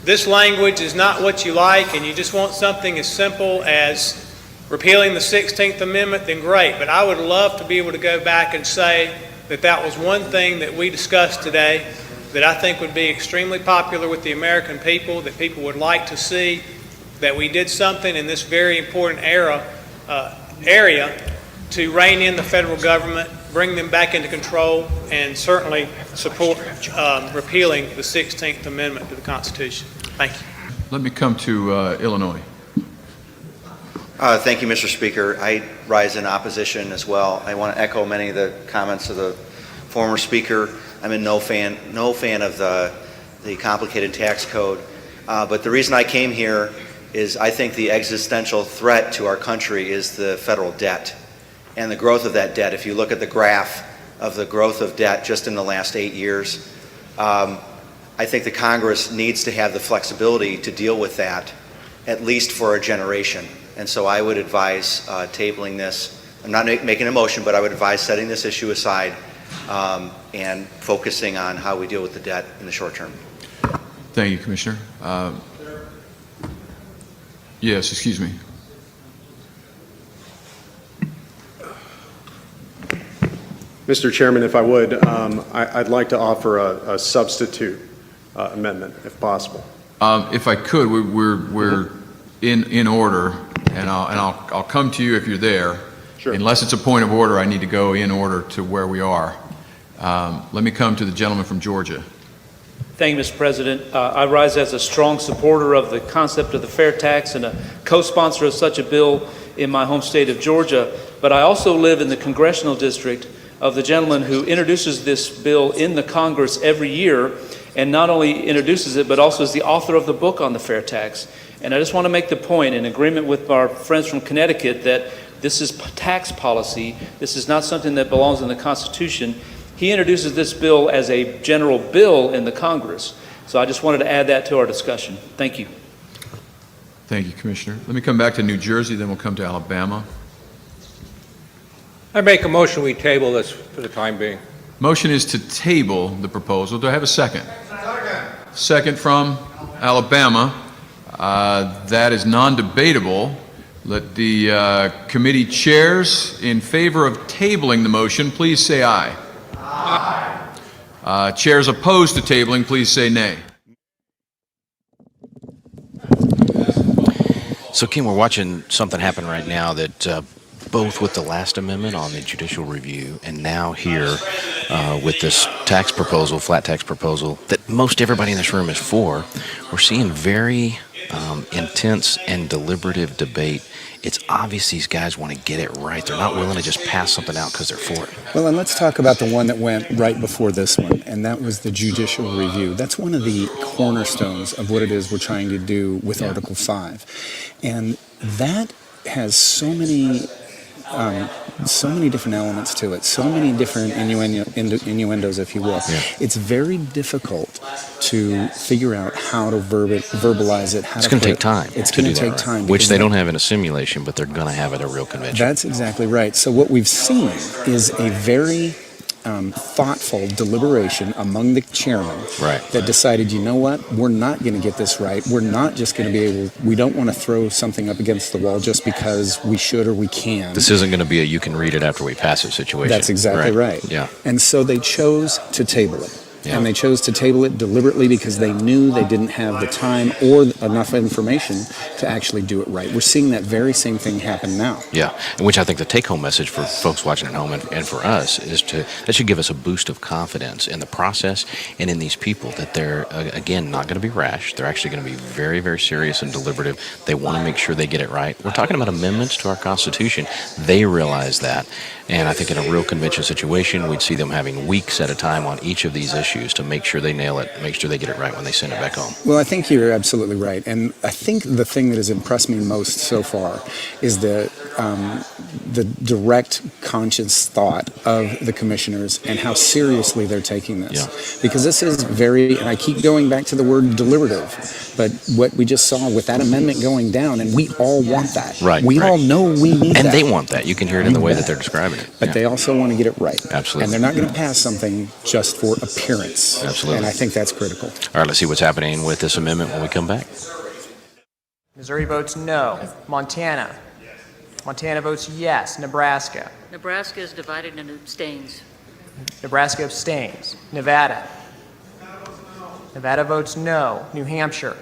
T: this language is not what you like and you just want something as simple as repealing the 16th Amendment, then great. But I would love to be able to go back and say that that was one thing that we discussed today that I think would be extremely popular with the American people, that people would like to see, that we did something in this very important area to rein in the federal government, bring them back into control, and certainly support repealing the 16th Amendment to the Constitution. Thank you.
A: Let me come to Illinois.
F: Thank you, Mr. Speaker. I rise in opposition as well. I want to echo many of the comments of the former speaker. I'm no fan of the complicated tax code. But the reason I came here is I think the existential threat to our country is the federal debt and the growth of that debt. If you look at the graph of the growth of debt just in the last 8 years, I think the Congress needs to have the flexibility to deal with that, at least for a generation. And so I would advise tabling this. I'm not making a motion, but I would advise setting this issue aside and focusing on how we deal with the debt in the short term.
A: Thank you, Commissioner. Yes, excuse me.
O: Mr. Chairman, if I would, I'd like to offer a substitute amendment, if possible.
A: If I could, we're in order, and I'll come to you if you're there.
O: Sure.
A: Unless it's a point of order, I need to go in order to where we are. Let me come to the gentleman from Georgia.
G: Thank you, Mr. President. I rise as a strong supporter of the concept of the fair tax and a co-sponsor of such a bill in my home state of Georgia. But I also live in the congressional district of the gentleman who introduces this bill in the Congress every year, and not only introduces it, but also is the author of the book on the fair tax. And I just want to make the point, in agreement with our friends from Connecticut, that this is tax policy. This is not something that belongs in the Constitution. He introduces this bill as a general bill in the Congress. So I just wanted to add that to our discussion. Thank you.
A: Thank you, Commissioner. Let me come back to New Jersey, then we'll come to Alabama.
L: I make a motion we table this for the time being.
A: Motion is to table the proposal. Do I have a second? Second from Alabama. That is non-debatable. Let the committee chairs in favor of tabling the motion, please say aye. Aye. Chairs opposed to tabling, please say nay.
P: So, Kim, we're watching something happen right now that both with the last amendment on the judicial review and now here with this tax proposal, flat tax proposal, that most everybody in this room is for, we're seeing very intense and deliberative debate. It's obvious these guys want to get it right. They're not willing to just pass something out because they're for it.
V: Well, and let's talk about the one that went right before this one, and that was the judicial review. That's one of the cornerstones of what it is we're trying to do with Article 5. And that has so many different elements to it, so many different innuendos, if you will.
P: Yeah.
V: It's very difficult to figure out how to verbalize it.
P: It's going to take time.
V: It's going to take time.
P: Which they don't have in a simulation, but they're going to have at a real convention.
V: That's exactly right. So what we've seen is a very thoughtful deliberation among the chairmen that decided, you know what, we're not going to get this right. We're not just going to be able, we don't want to throw something up against the wall just because we should or we can.
P: This isn't going to be a you can read it after we pass it situation.
V: That's exactly right.
P: Yeah.
V: And so they chose to table it.
P: Yeah.
V: And they chose to table it deliberately because they knew they didn't have the time or enough information to actually do it right. We're seeing that very same thing happen now.
P: Yeah, and which I think the take-home message for folks watching at home and for us is that should give us a boost of confidence in the process and in these people, that they're, again, not going to be rash. They're actually going to be very, very serious and deliberative. They want to make sure they get it right. We're talking about amendments to our Constitution. They realize that. And I think in a real convention situation, we'd see them having weeks at a time on each of these issues issues to make sure they nail it, make sure they get it right when they send it back home.
V: Well, I think you're absolutely right. And I think the thing that has impressed me most so far is the direct, conscious thought of the commissioners and how seriously they're taking this. Because this is very, and I keep going back to the word deliberative, but what we just saw with that amendment going down, and we all want that.
P: Right.
V: We all know we need that.
P: And they want that. You can hear it in the way that they're describing it.
V: But they also want to get it right.
P: Absolutely.
V: And they're not going to pass something just for appearance.
P: Absolutely.
V: And I think that's critical.
P: All right, let's see what's happening with this amendment when we come back.
J: Missouri votes no. Montana. Montana votes yes. Nebraska.
I: Nebraska is divided and abstains.
J: Nebraska abstains. Nevada. Nevada votes no. New Hampshire.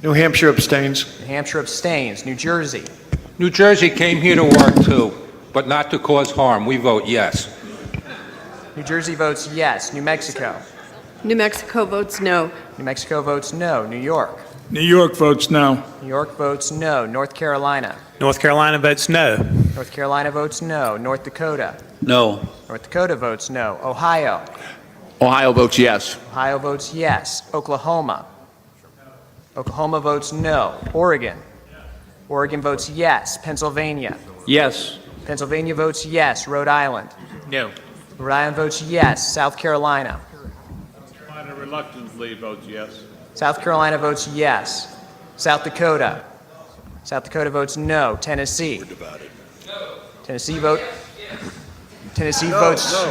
E: New Hampshire abstains.
J: New Hampshire abstains. New Jersey.
L: New Jersey came here to work too, but not to cause harm. We vote yes.
J: New Jersey votes yes. New Mexico.
I: New Mexico votes no.
J: New Mexico votes no. New York.
N: New York votes no.
J: New York votes no. North Carolina.
T: North Carolina votes no.
J: North Carolina votes no. North Dakota.
N: No.
J: North Dakota votes no. Ohio.
N: Ohio votes yes.
J: Ohio votes yes. Oklahoma. Oklahoma votes no. Oregon. Oregon votes yes. Pennsylvania.
N: Yes.
J: Pennsylvania votes yes. Rhode Island.
N: No.
J: Rhode Island votes yes. South Carolina.
N: Carolina reluctantly votes yes.
J: South Carolina votes yes. South Dakota. South Dakota votes no. Tennessee. Tennessee votes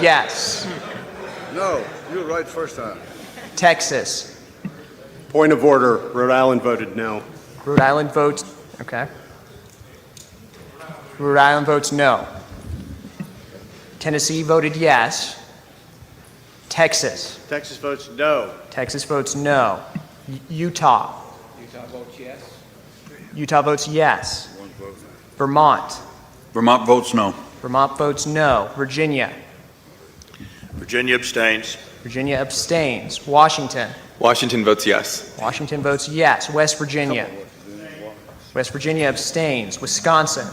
J: yes.
C: No, you were right first time.
J: Texas.
O: Point of order, Rhode Island voted no.
J: Rhode Island votes, okay. Rhode Island votes no. Tennessee voted yes. Texas.
C: Texas votes no.
J: Texas votes no. Utah.
G: Utah votes yes.
J: Utah votes yes. Vermont.
N: Vermont votes no.
J: Vermont votes no. Virginia.
R: Virginia abstains.
J: Virginia abstains. Washington.
W: Washington votes yes.
J: Washington votes yes. West Virginia. West Virginia abstains. Wisconsin.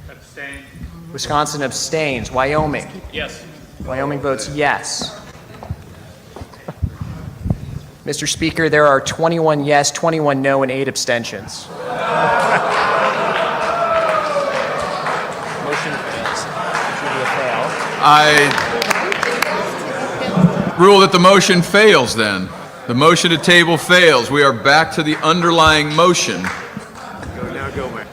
G: Abstain.
J: Wisconsin abstains. Wyoming.
G: Yes.
J: Wyoming votes yes. Mr. Speaker, there are 21 yes, 21 no, and 8 abstentions. Motion fails. Should be a fail.
A: I rule that the motion fails then. The motion to table fails. We are back to the underlying motion.
C: Now go, Mayor.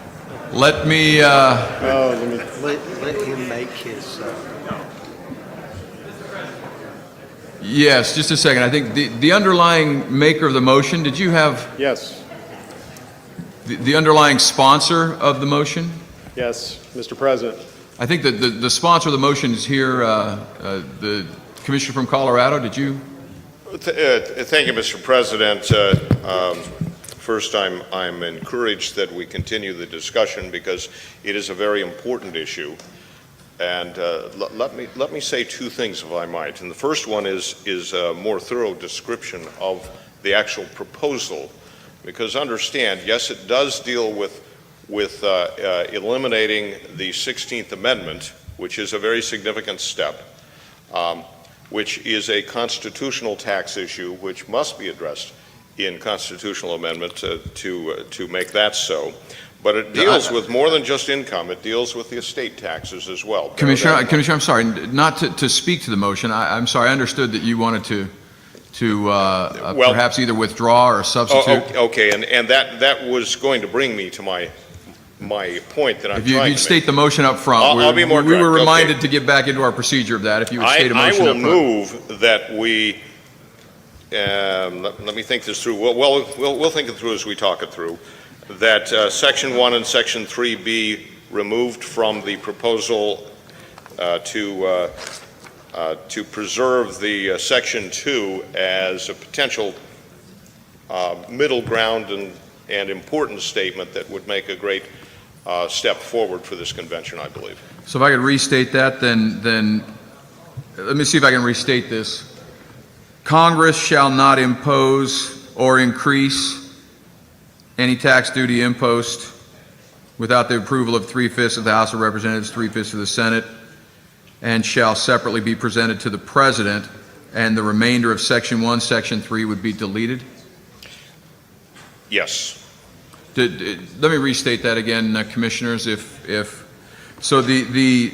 A: Let me,
C: Let him make his.
A: yes, just a second. I think the underlying maker of the motion, did you have
O: Yes,
A: the underlying sponsor of the motion?
O: yes, Mr. President.
A: I think that the sponsor of the motion is here, the commissioner from Colorado. Did you?
X: Thank you, Mr. President. First, I'm encouraged that we continue the discussion because it is a very important issue. And let me say two things, if I might. And the first one is a more thorough description of the actual proposal, because understand, yes, it does deal with eliminating the 16th Amendment, which is a very significant step, which is a constitutional tax issue, which must be addressed in constitutional amendment to make that so. But it deals with more than just income. It deals with the estate taxes as well.
A: Commissioner, I'm sorry, not to speak to the motion. I'm sorry, I understood that you wanted to perhaps either withdraw or substitute.
X: Okay, and that was going to bring me to my point that I'm
A: If
X: trying to
A: you'd
X: make.
A: state the motion up front.
X: I'll be more
A: We were
X: direct,
A: reminded
X: okay.
A: to get back into our procedure of that, if you would state a motion up front.
X: I will move that we, let me think this through. We'll think it through as we talk it through. That Section 1 and Section 3 be removed from the proposal to preserve the Section 2 as a potential middle ground and important statement that would make a great step forward for this convention, I believe.
A: So if I could restate that, then let me see if I can restate this. Congress shall not impose or increase any tax, duty, impost without the approval of 3/5 of the House of Representatives, 3/5 of the Senate, and shall separately be presented to the President and the remainder of Section 1, Section 3 would be deleted?
X: Yes.
A: Let me restate that again, Commissioners. So the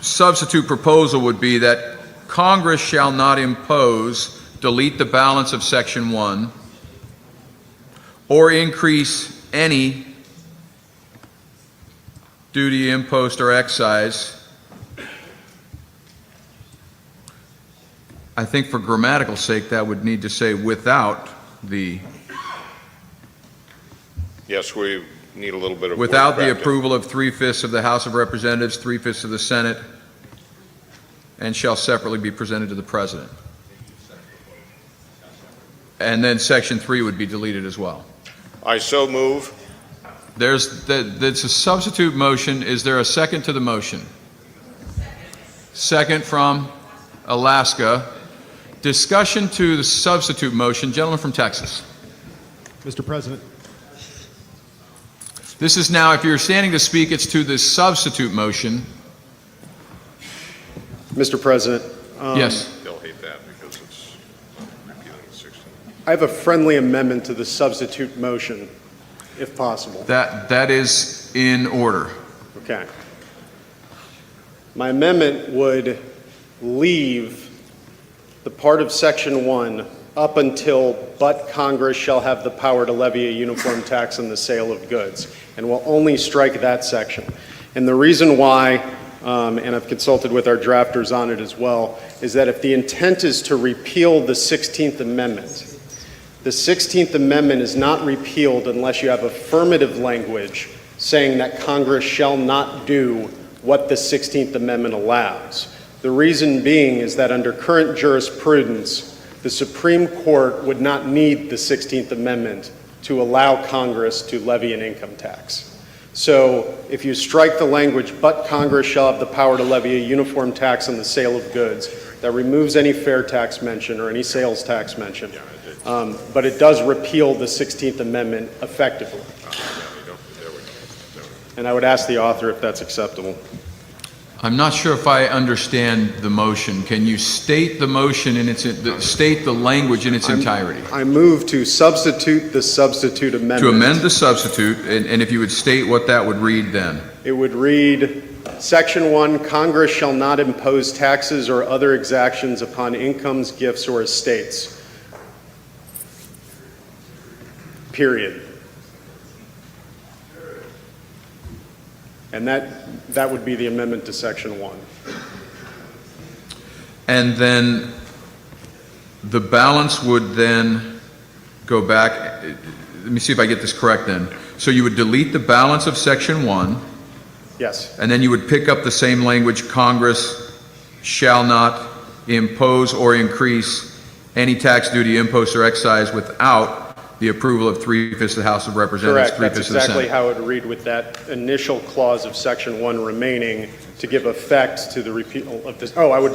A: substitute proposal would be that Congress shall not impose, delete the balance of Section 1, or increase any duty, impost, or excise. I think for grammatical sake, that would need to say without the...
X: Yes, we need a little bit of...
A: Without the
X: word back.
A: approval of 3/5 of the House of Representatives, 3/5 of the Senate, and shall separately be presented to the President. And then Section 3 would be deleted as well.
X: I so move.
A: There's a substitute motion. Is there a second to the motion? Second from Alaska. Discussion to the substitute motion. Gentleman from Texas.
O: Mr. President.
A: This is now, if you're standing to speak, it's to the substitute motion.
O: Mr. President.
A: Yes.
X: They'll hate that because it's repealing the 16.
O: I have a friendly amendment to the substitute motion, if possible.
A: That is in order.
O: Okay. My amendment would leave the part of Section 1 up until "but Congress shall have the power to levy a uniform tax on the sale of goods," and will only strike that section. And the reason why, and I've consulted with our drafters on it as well, is that if the intent is to repeal the 16th Amendment, the 16th Amendment is not repealed unless you have affirmative language saying that Congress shall not do what the 16th Amendment allows. The reason being is that under current jurisprudence, the Supreme Court would not need the 16th Amendment to allow Congress to levy an income tax. So if you strike the language, "but Congress shall have the power to levy a uniform tax on the sale of goods," that removes any fair tax mention or any sales tax mention. But it does repeal the 16th Amendment effectively. And I would ask the author if that's acceptable.
A: I'm not sure if I understand the motion. Can you state the motion in state the language in its entirety?
O: I move to substitute the substitute amendment.
A: To amend the substitute, and if you would state what that would read then.
O: It would read, Section 1, Congress shall not impose taxes or other exactions upon incomes, gifts, or estates. Period. And that would be the amendment to Section 1.
A: And then the balance would then go back. Let me see if I get this correct then. So you would delete the balance of Section 1.
O: Yes.
A: And then you would pick up the same language, Congress shall not impose or increase any tax, duty, impost, or excise without the approval of 3/5 of the House of Representatives,
O: Correct.
A: 3/5
O: That's
A: of the Senate.
O: exactly how it would read with that initial clause of Section 1 remaining to give effect to the repeal of this. Oh, I would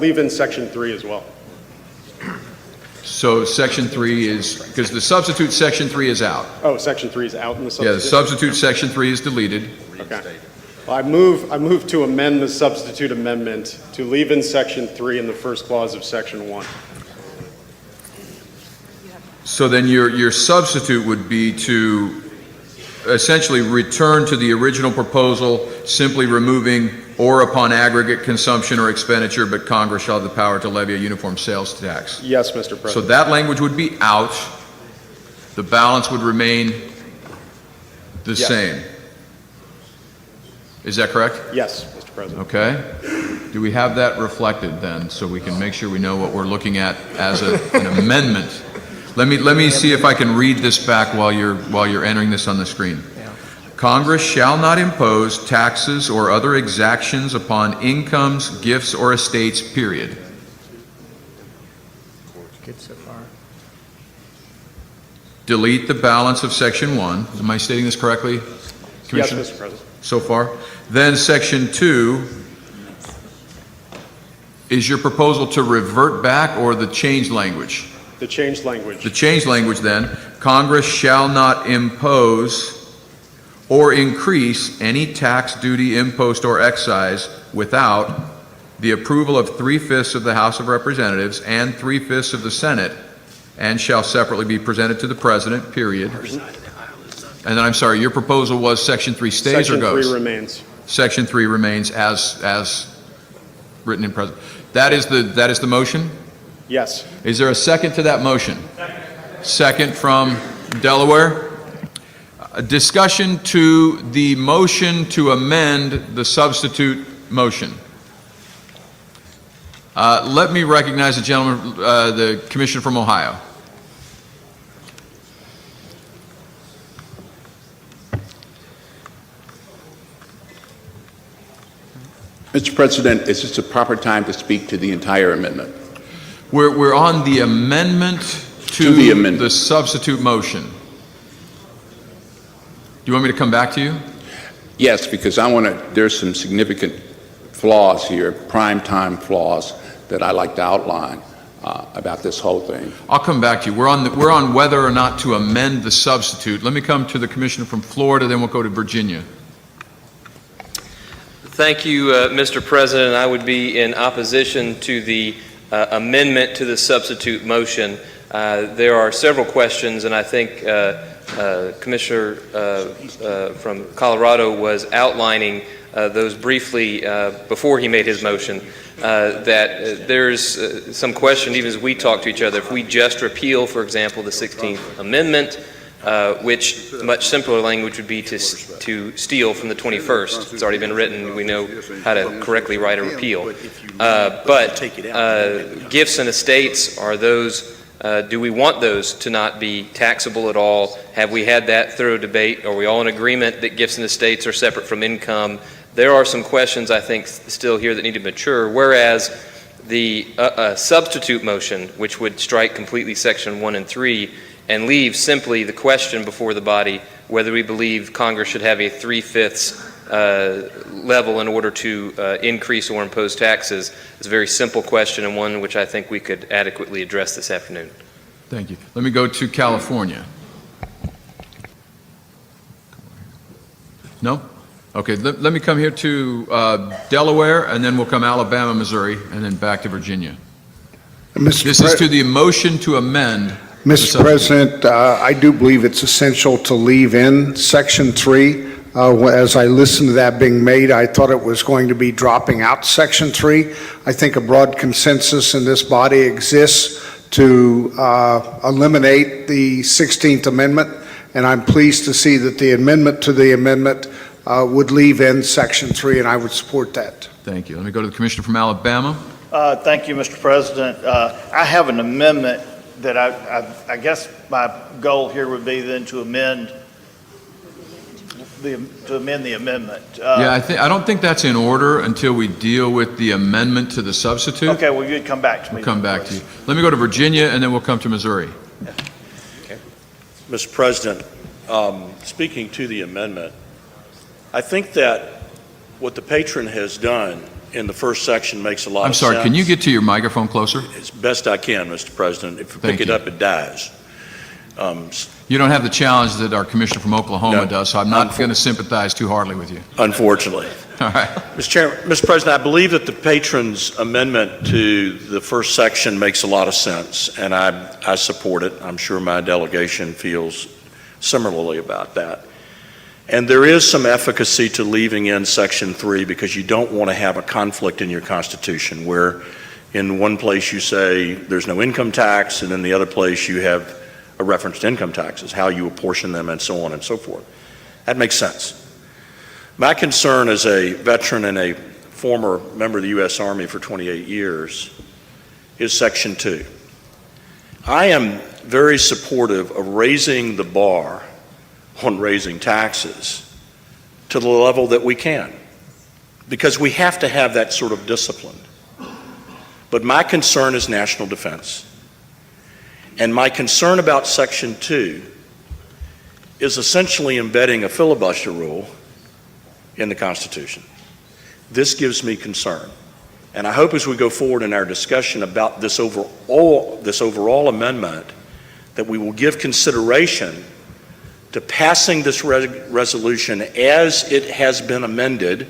O: leave in Section 3 as well.
A: So Section 3 is, because the substitute Section 3 is out.
O: Oh, Section 3 is out in the substitute?
A: Yeah, the substitute Section 3 is deleted.
O: Okay. Well, I move to amend the substitute amendment to leave in Section 3 in the first clause of Section 1.
A: So then your substitute would be to essentially return to the original proposal, simply removing "or upon aggregate consumption or expenditure, but Congress shall have the power to levy a uniform sales tax."
O: Yes, Mr. President.
A: So that language would be out. The balance would remain the
O: Yes.
A: same. Is that correct?
O: Yes, Mr. President.
A: Okay. Do we have that reflected then, so we can make sure we know what we're looking at as an amendment? Let me see if I can read this back while you're entering this on the screen. Congress shall not impose taxes or other exactions upon incomes, gifts, or estates, period.
J: Good so far.
A: Delete the balance of Section 1. Am I stating this correctly, Commissioner?
O: Yes, Mr. President.
A: So far. Then Section 2, is your proposal to revert back or the change language?
O: The changed language.
A: The change language then, Congress shall not impose or increase any tax, duty, impost, or excise without the approval of 3/5 of the House of Representatives and 3/5 of the Senate, and shall separately be presented to the President, period. And then, I'm sorry, your proposal was Section 3 stays or goes?
O: Section 3 remains.
A: Section 3 remains as written in President. That is the motion?
O: Yes.
A: Is there a second to that motion? Second from Delaware. A discussion to the motion to amend the substitute motion. Let me recognize the gentleman, the Commissioner from Ohio.
N: Mr. President, is this a proper time to speak to the entire amendment?
A: We're on the amendment to
N: the amendment.
A: the substitute motion. Do you want me to come back to you?
N: Yes, because there's some significant flaws here, prime time flaws, that I'd like to outline about this whole thing.
A: I'll come back to you. We're on whether or not to amend the substitute. Let me come to the Commissioner from Florida, then we'll go to Virginia.
D: Thank you, Mr. President. I would be in opposition to the amendment to the substitute motion. There are several questions, and I think Commissioner from Colorado was outlining those briefly before he made his motion, that there's some question, even as we talk to each other, if we just repeal, for example, the 16th Amendment, which much simpler language would be to steal from the 21st. It's already been written. We know how to correctly write a repeal. But gifts and estates, are those, do we want those to not be taxable at all? Have we had that thorough debate? Are we all in agreement that gifts and estates are separate from income? There are some questions, I think, still here that need to mature, whereas the substitute motion, which would strike completely Section 1 and 3, and leave simply the question before the body whether we believe Congress should have a 3/5 level in order to increase or impose taxes, is a very simple question, and one which I think we could adequately address this afternoon.
A: Thank you. Let me go to California. No? Okay, let me come here to Delaware, and then we'll come Alabama, Missouri, and then back to Virginia. This is to the motion to amend.
C: Mr. President, I do believe it's essential to leave in Section 3. As I listened to that being made, I thought it was going to be dropping out Section 3. I think a broad consensus in this body exists to eliminate the 16th Amendment, and I'm pleased to see that the amendment to the amendment would leave in Section 3, and I would support that.
A: Thank you. Let me go to the Commissioner from Alabama.
B: Thank you, Mr. President. I have an amendment that I guess my goal here would be then to amend the amendment.
A: Yeah, I don't think that's in order until we deal with the amendment to the substitute.
B: Okay, well, you'd come back to me.
A: We'll come back to you. Let me go to Virginia, and then we'll come to Missouri.
R: Okay. Mr. President, speaking to the amendment, I think that what the patron has done in the first section makes a lot of sense.
A: I'm sorry, can you get to your microphone closer?
R: As best I can, Mr. President. If you pick it up, it dies.
A: You don't have the challenge that our commissioner from Oklahoma does, so I'm not going to sympathize too hardly with you.
R: Unfortunately.
A: All right.
R: Mr. President, I believe that the patron's amendment to the first section makes a lot of sense, and I support it. I'm sure my delegation feels similarly about that. And there is some efficacy to leaving in Section 3 because you don't want to have a conflict in your Constitution where in one place you say there's no income tax and in the other place you have a reference to income taxes, how you apportion them and so on and so forth. That makes sense. My concern as a veteran and a former member of the U.S. Army for 28 years is Section 2. I am very supportive of raising the bar on raising taxes to the level that we can, because we have to have that sort of discipline. But my concern is national defense. And my concern about Section 2 is essentially embedding a filibuster rule in the Constitution. This gives me concern. And I hope as we go forward in our discussion about this overall amendment that we will give consideration to passing this resolution as it has been amended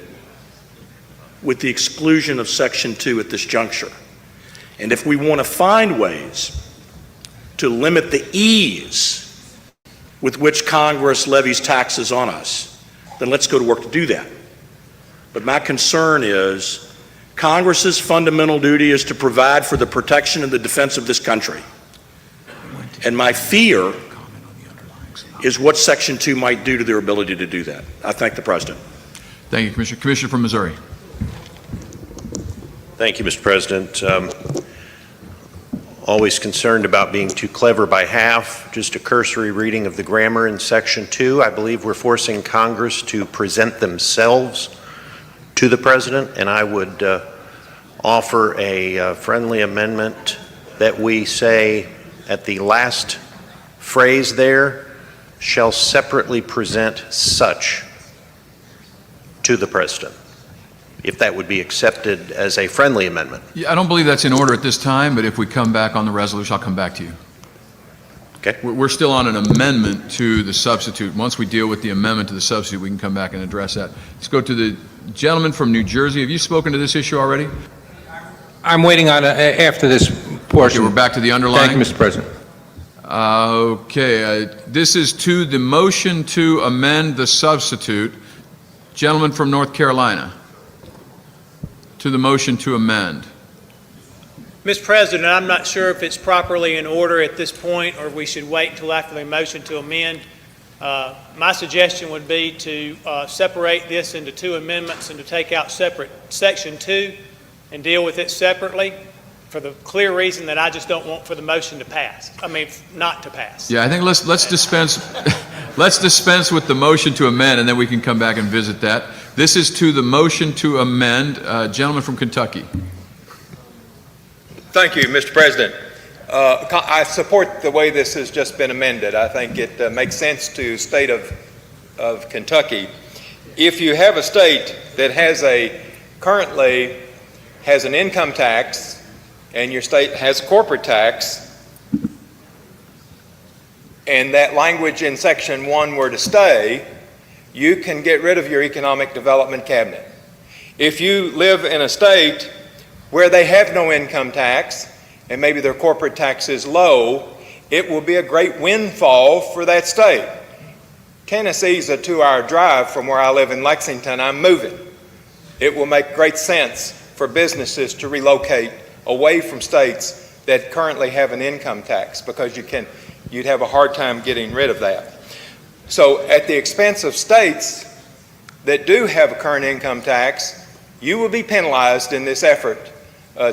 R: with the exclusion of Section 2 at this juncture. And if we want to find ways to limit the ease with which Congress levies taxes on us, then let's go to work to do that. But my concern is Congress's fundamental duty is to provide for the protection and the defense of this country. And my fear is what Section 2 might do to their ability to do that. I thank the President.
A: Thank you, Commissioner. Commissioner from Missouri.
K: Thank you, Mr. President. Always concerned about being too clever by half. Just a cursory reading of the grammar in Section 2. I believe we're forcing Congress to present themselves to the President, and I would offer a friendly amendment that we say at the last phrase there, shall separately present such to the President, if that would be accepted as a friendly amendment.
A: Yeah, I don't believe that's in order at this time, but if we come back on the resolution, I'll come back to you.
K: Okay.
A: We're still on an amendment to the substitute. Once we deal with the amendment to the substitute, we can come back and address that. Let's go to the gentleman from New Jersey. Have you spoken to this issue already?
L: I'm waiting on after this portion.
A: Okay, we're back to the underlying.
L: Thank you, Mr. President.
A: This is to the motion to amend the substitute. Gentleman from North Carolina. To the motion to amend.
T: Mr. President, I'm not sure if it's properly in order at this point or we should wait until after the motion to amend. My suggestion would be to separate this into two amendments and to take out separate Section 2 and deal with it separately for the clear reason that I just don't want for the motion to pass. I mean, not to pass.
A: Yeah, I think let's dispense let's dispense with the motion to amend, and then we can come back and visit that. This is to the motion to amend. Gentleman from Kentucky.
M: Thank you, Mr. President. I support the way this has just been amended. I think it makes sense to the state of Kentucky. If you have a state that currently has an income tax and your state has corporate tax, and that language in Section 1 were to stay, you can get rid of your economic development cabinet. If you live in a state where they have no income tax and maybe their corporate tax is low, it will be a great windfall for that state. Tennessee's a 2-hour drive from where I live in Lexington. I'm moving. It will make great sense for businesses to relocate away from states that currently have an income tax, because you'd have a hard time getting rid of that. So at the expense of states that do have a current income tax, you will be penalized in this effort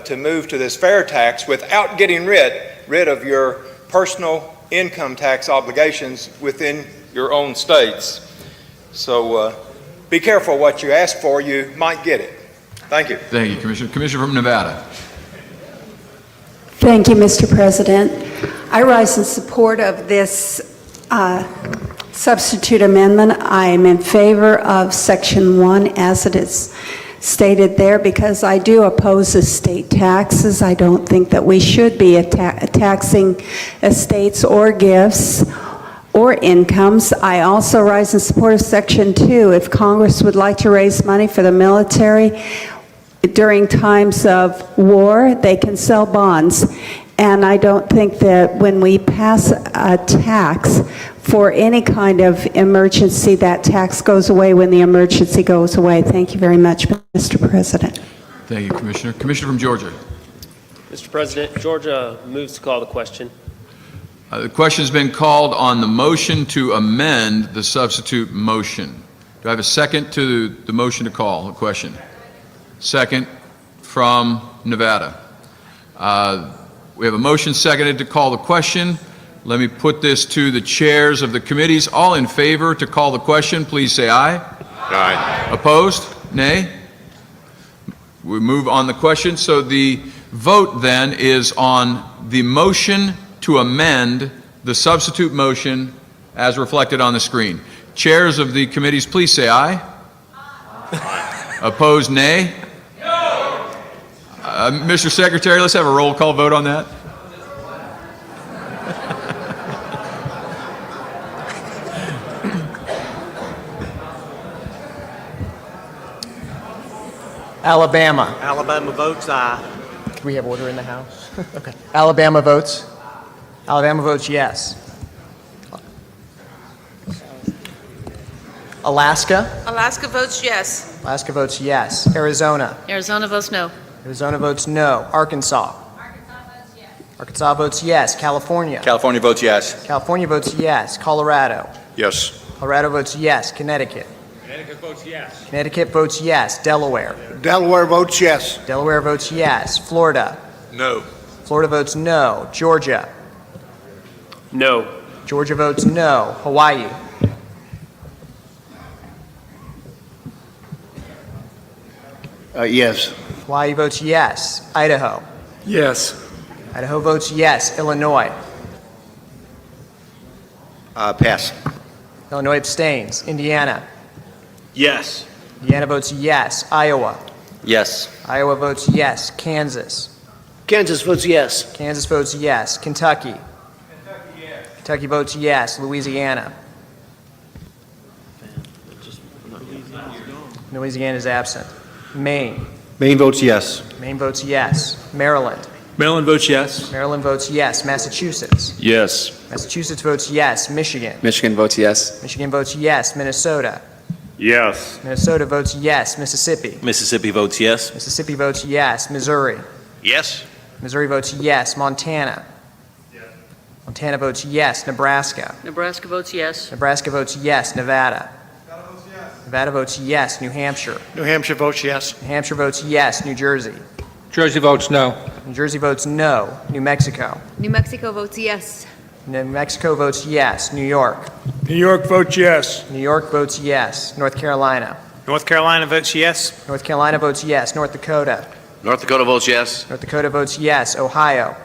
M: to move to this fair tax without getting rid of your personal income tax obligations within your own states. So be careful what you ask for, you might get it. Thank you.
A: Thank you, Commissioner. Commissioner from Nevada.
Q: Thank you, Mr. President. I rise in support of this substitute amendment. I am in favor of Section 1 as it is stated there, because I do oppose estate taxes. I don't think that we should be taxing estates or gifts or incomes. I also rise in support of Section 2. If Congress would like to raise money for the military during times of war, they can sell bonds. And I don't think that when we pass a tax for any kind of emergency, that tax goes away when the emergency goes away. Thank you very much, Mr. President.
A: Thank you, Commissioner. Commissioner from Georgia.
U: Mr. President, Georgia moves to call the question.
A: The question has been called on the motion to amend the substitute motion. Do I have a second to the motion to call the question? Second from Nevada. We have a motion seconded to call the question. Let me put this to the chairs of the committees. All in favor to call the question, please say aye.
X: Aye.
A: Opposed? Nay? We move on the question. So the vote then is on the motion to amend the substitute motion as reflected on the screen. Chairs of the committees, please say aye. Aye. Opposed? Nay? Mr. Secretary, let's have a roll call vote on that.
J: Alabama.
E: Alabama votes aye.
J: Do we have order in the House? Okay. Alabama votes. Alabama votes yes. Alaska.
I: Alaska votes yes.
J: Alaska votes yes. Arizona.
I: Arizona votes no.
J: Arizona votes no. Arkansas. Arkansas votes yes. California.
W: California votes yes.
J: California votes yes. Colorado.
W: Yes.
J: Colorado votes yes. Connecticut.
L: Connecticut votes yes.
J: Connecticut votes yes. Delaware.
C: Delaware votes yes.
J: Delaware votes yes. Florida.
W: No.
J: Florida votes no. Georgia.
U: No.
J: Georgia votes no. Hawaii.
C: Yes.
J: Hawaii votes yes. Idaho.
W: Yes.
J: Idaho votes yes. Illinois.
C: Pass.
J: Illinois abstains. Indiana.
W: Yes.
J: Indiana votes yes. Iowa.
W: Yes.
J: Iowa votes yes. Kansas.
E: Kansas votes yes.
J: Kansas votes yes. Kentucky. Kentucky votes yes. Louisiana. Louisiana is absent. Maine.
W: Maine votes yes.
J: Maine votes yes. Maryland.
W: Maryland votes yes.
J: Maryland votes yes. Massachusetts.
W: Yes.
J: Massachusetts votes yes. Michigan.
W: Michigan votes yes.
J: Michigan votes yes. Minnesota.
W: Yes.
J: Minnesota votes yes. Mississippi.
W: Mississippi votes yes.
J: Mississippi votes yes. Missouri.
W: Yes.
J: Missouri votes yes. Montana. Montana votes yes. Nebraska.
I: Nebraska votes yes.
J: Nebraska votes yes. Nevada. Nevada votes yes. New Hampshire.
E: New Hampshire votes yes.
J: New Hampshire votes yes. New Jersey.
L: Jersey votes no.
J: New Jersey votes no. New Mexico.
I: New Mexico votes yes.
J: New Mexico votes yes. New York.
E: New York votes yes.
J: New York votes yes. North Carolina.
T: North Carolina votes yes.
J: North Carolina votes yes. North Dakota.
W: North Dakota votes yes.
J: North Dakota votes yes. Ohio.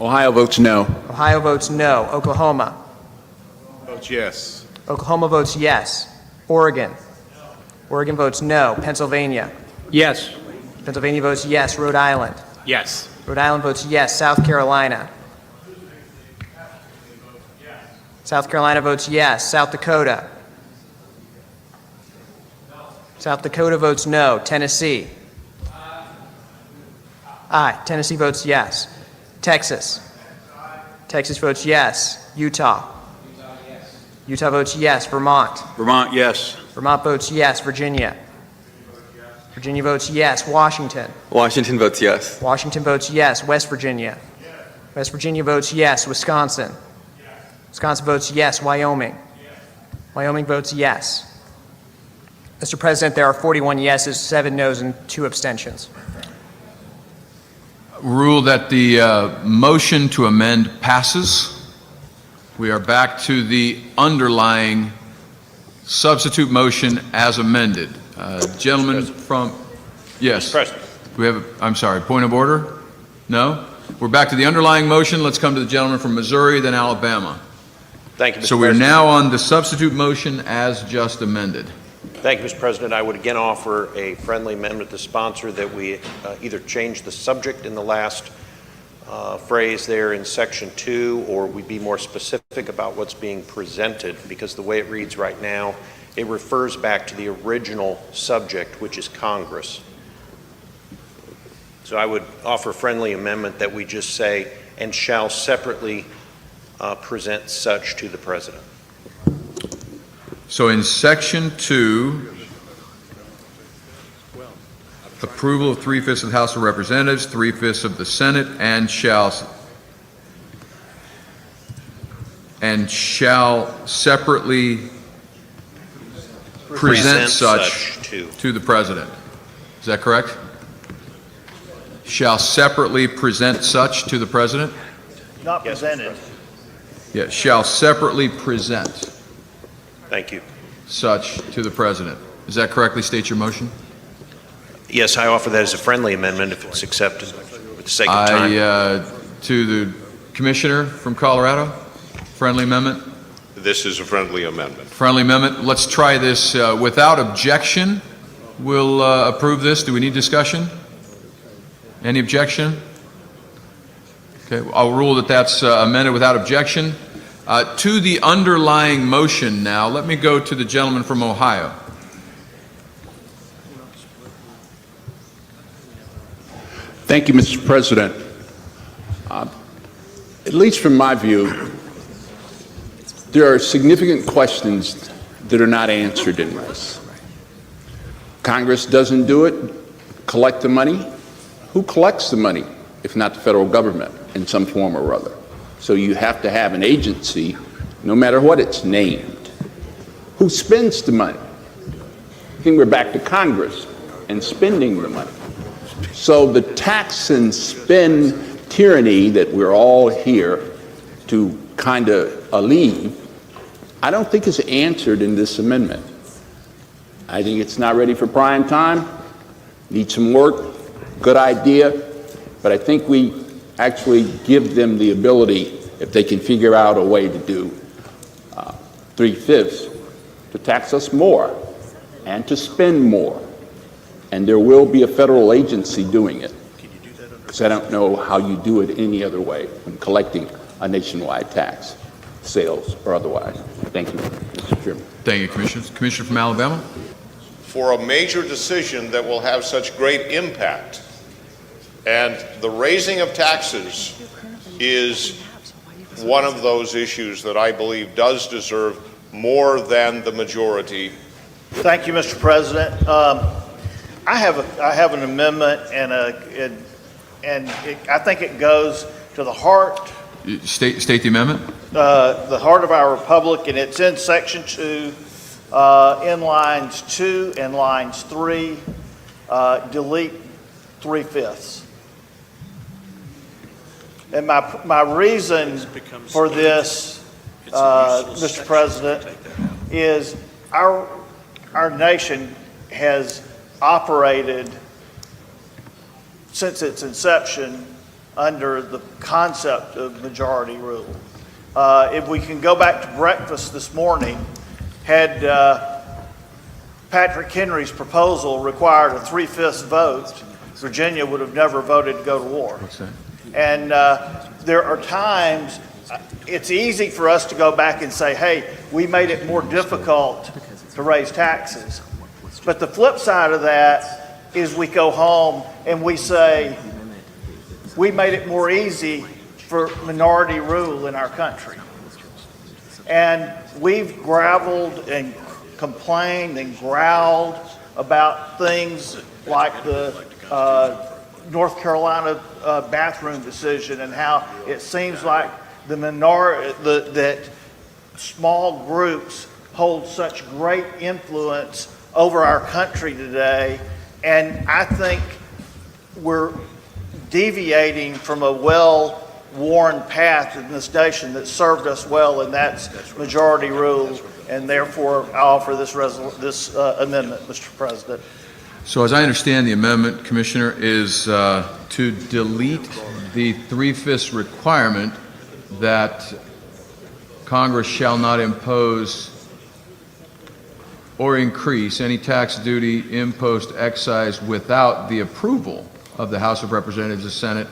W: Ohio votes no.
J: Ohio votes no. Oklahoma.
W: Votes yes.
J: Oklahoma votes yes. Oregon. Oregon votes no. Pennsylvania.
L: Yes.
J: Pennsylvania votes yes. Rhode Island.
L: Yes.
J: Rhode Island votes yes. South Carolina. South Carolina votes yes. South Dakota. South Dakota votes no. Tennessee. Aye. Tennessee votes yes. Texas. Texas votes yes. Utah. Utah votes yes. Vermont.
W: Vermont yes.
J: Vermont votes yes. Virginia. Virginia votes yes. Washington.
W: Washington votes yes.
J: Washington votes yes. West Virginia. West Virginia votes yes. Wisconsin. Wisconsin votes yes. Wyoming. Wyoming votes yes. Mr. President, there are 41 yeses, 7 noes, and 2 abstentions.
A: Rule that the motion to amend passes. We are back to the underlying substitute motion as amended. Gentlemen from, yes. We have, I'm sorry, point of order? No? We're back to the underlying motion. Let's come to the gentleman from Missouri, then Alabama.
K: Thank you, Mr.
A: So we're
K: President.
A: now on the substitute motion as just amended.
K: Thank you, Mr. President. I would again offer a friendly amendment to sponsor that we either change the subject in the last phrase there in section 2, or we be more specific about what's being presented, because the way it reads right now, it refers back to the original subject, which is Congress. So I would offer a friendly amendment that we just say, and shall separately present such to the President.
A: So in section 2, approval of 3/5 of the House of Representatives, 3/5 of the Senate, and shall separately present such to the President. Is that correct? Shall separately present such to the President?
B: Not presented.
A: Yes, shall separately present
K: Thank you.
A: such to the President. Does that correctly state your motion?
K: Yes, I offer that as a friendly amendment if it's accepted for the sake of time.
A: To the Commissioner from Colorado, friendly amendment?
X: This is a friendly amendment.
A: Friendly amendment. Let's try this without objection. We'll approve this. Do we need discussion? Any objection? Okay, I'll rule that that's amended without objection. To the underlying motion now, let me go to the gentleman from Ohio.
N: Thank you, Mr. President. At least from my view, there are significant questions that are not answered in this. Congress doesn't do it, collect the money. Who collects the money if not the federal government in some form or other? So you have to have an agency, no matter what it's named. Who spends the money? I think we're back to Congress and spending the money. So the tax and spend tyranny that we're all here to kind of alleviate, I don't think is answered in this amendment. I think it's not ready for prime time, needs some work, good idea, but I think we actually give them the ability, if they can figure out a way to do 3/5, to tax us more and to spend more. And there will be a federal agency doing it, because I don't know how you do it any other way than collecting a nationwide tax, sales or otherwise. Thank you, Mr. Chairman.
A: Thank you, Commissioner. Commissioner from Alabama?
X: For a major decision that will have such great impact, and the raising of taxes is one of those issues that I believe does deserve more than the majority.
B: Thank you, Mr. President. I have an amendment, and I think it goes to the heart,
A: State the amendment.
B: the heart of our republic, and it's in Section 2, in lines 2 and lines 3, delete 3/5. And my reason for this, Mr. President, is our nation has operated since its inception under the concept of majority rule. If we can go back to breakfast this morning, had Patrick Henry's proposal required a 3/5 vote, Virginia would have never voted to go to war.
A: What's that?
B: And there are times, it's easy for us to go back and say, hey, we made it more difficult to raise taxes. But the flip side of that is we go home and we say, we made it more easy for minority rule in our country. And we've graveled and complained and growled about things like the North Carolina bathroom decision, and how it seems like that small groups hold such great influence over our country today. And I think we're deviating from a well-worn path in this nation that served us well, and that's majority rule. And therefore, I offer this amendment, Mr. President.
A: So as I understand the amendment, Commissioner, is to delete the 3/5 requirement that Congress shall not impose or increase any tax, duty, impost, excise without the approval of the House of Representatives, the Senate,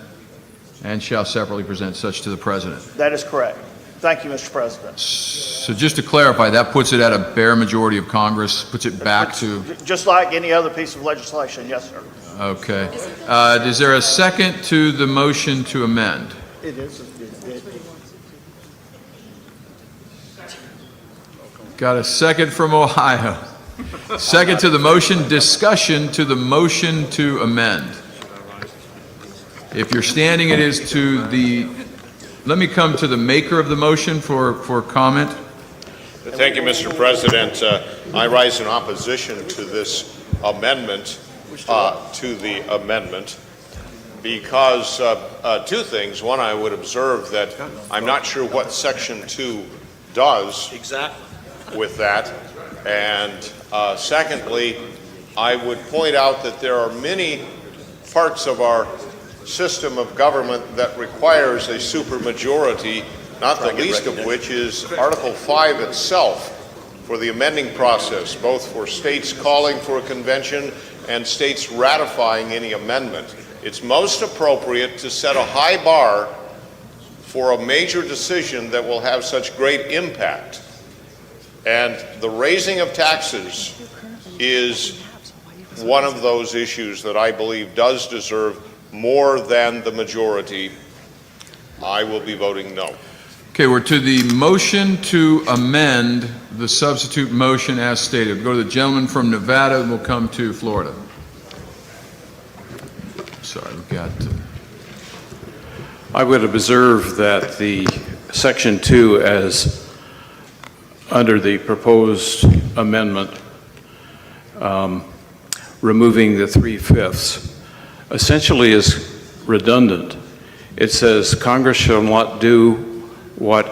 A: and shall separately present such to the President.
B: That is correct. Thank you, Mr. President.
A: So just to clarify, that puts it at a bare majority of Congress, puts it back to...
B: Just like any other piece of legislation, yes, sir.
A: Okay. Is there a second to the motion to amend?
B: It is.
A: Got a second from Ohio. Second to the motion, discussion to the motion to amend. If you're standing, it is to the... Let me come to the maker of the motion for comment.
X: Thank you, Mr. President. I rise in opposition to this amendment, because two things. One, I would observe that I'm not sure what Section 2 does with that. And secondly, I would point out that there are many parts of our system of government that requires a supermajority, not the least of which is Article 5 itself for the amending process, both for states calling for a convention and states ratifying any amendment. It's most appropriate to set a high bar for a major decision that will have such great impact. And the raising of taxes is one of those issues that I believe does deserve more than the majority, I will be voting no.
A: Okay, we're to the motion to amend the substitute motion as stated. We'll go to the gentleman from Nevada, and we'll come to Florida. Sorry, we've got...
F: I would observe that the Section 2 as under the proposed amendment, removing the 3/5, essentially is redundant. It says Congress shall not do what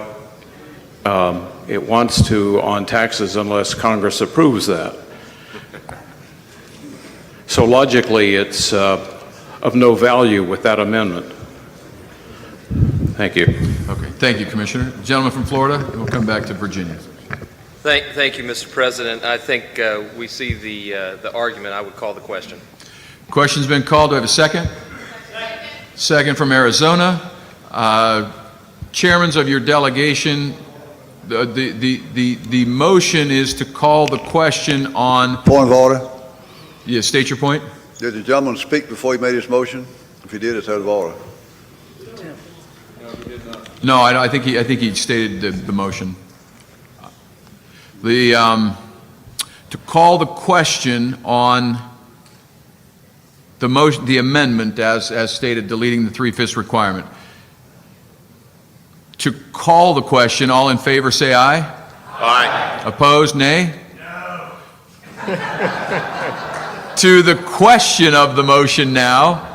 F: it wants to on taxes unless Congress approves that. So logically, it's of no value with that amendment. Thank you.
A: Okay, thank you, Commissioner. Gentleman from Florida, and we'll come back to Virginia.
H: Thank you, Mr. President. I think we see the argument. I would call the question.
A: Question's been called. Do I have a second? Second from Arizona. Chairmans of your delegation, the motion is to call the question on...
S: Point of order.
A: Yeah, state your point.
S: Did the gentleman speak before he made his motion? If he did, it's out of order.
A: No, I think he stated the motion. To call the question on the motion, the amendment as stated, deleting the 3/5 requirement. To call the question, all in favor say aye.
X: Aye.
A: Opposed, nay? No. To the question of the motion now.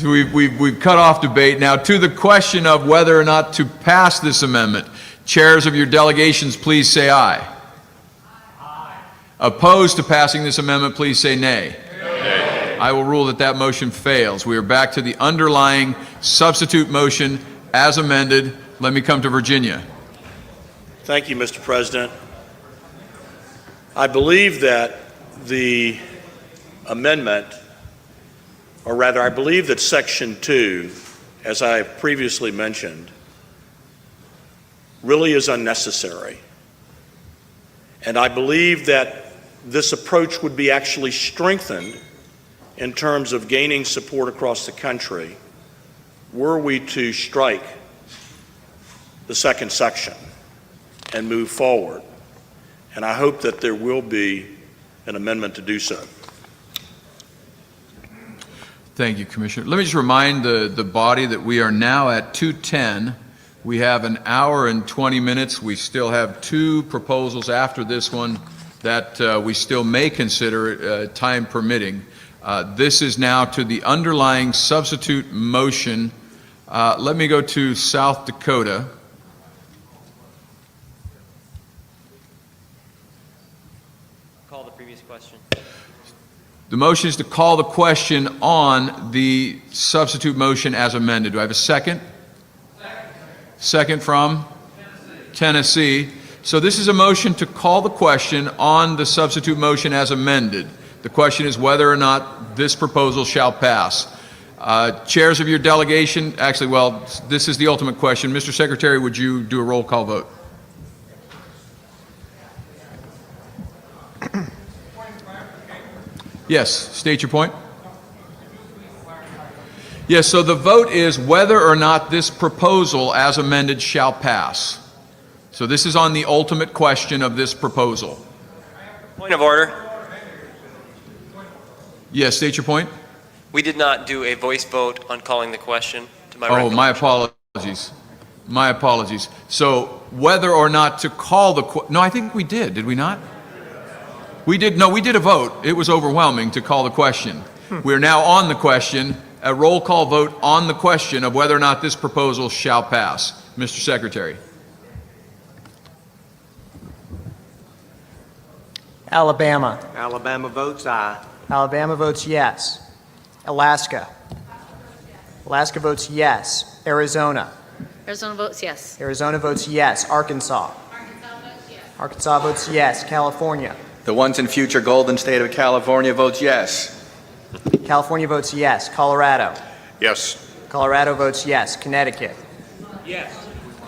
A: We've cut off debate. Now to the question of whether or not to pass this amendment. Chairs of your delegations, please say aye. Aye. Opposed to passing this amendment, please say nay. Nay. I will rule that that motion fails. We are back to the underlying substitute motion as amended. Let me come to Virginia.
R: Thank you, Mr. President. I believe that the amendment, or rather, I believe that Section 2, as I have previously mentioned, really is unnecessary. And I believe that this approach would be actually strengthened in terms of gaining support across the country were we to strike the second section and move forward. And I hope that there will be an amendment to do so.
A: Thank you, Commissioner. Let me just remind the body that we are now at 2:10. We have an hour and 20 minutes. We still have two proposals after this one that we still may consider, time permitting. This is now to the underlying substitute motion. Let me go to South Dakota.
D: Call the previous question.
A: The motion is to call the question on the substitute motion as amended. Do I have a second? Second from? Tennessee. So this is a motion to call the question on the substitute motion as amended. The question is whether or not this proposal shall pass. Chairs of your delegation, actually, well, this is the ultimate question. Mr. Secretary, would you do a roll call vote? Yes, state your point. Yes, so the vote is whether or not this proposal as amended shall pass. So this is on the ultimate question of this proposal.
D: Point of order.
A: Yes, state your point.
D: We did not do a voice vote on calling the question, to my
A: Oh, my apologies. My apologies. So whether or not to call the no, I think we did we not? We did a vote. It was overwhelming to call the question. We're now on the question, a roll call vote on the question of whether or not this proposal shall pass. Mr. Secretary.
J: Alabama.
E: Alabama votes aye.
J: Alabama votes yes. Alaska. Alaska votes yes. Arizona.
I: Arizona votes yes.
J: Arizona votes yes. Arkansas. Arkansas votes yes. California.
W: The once and future golden state of California votes yes.
J: California votes yes. Colorado.
X: Yes.
J: Colorado votes yes. Connecticut.
E: Yes.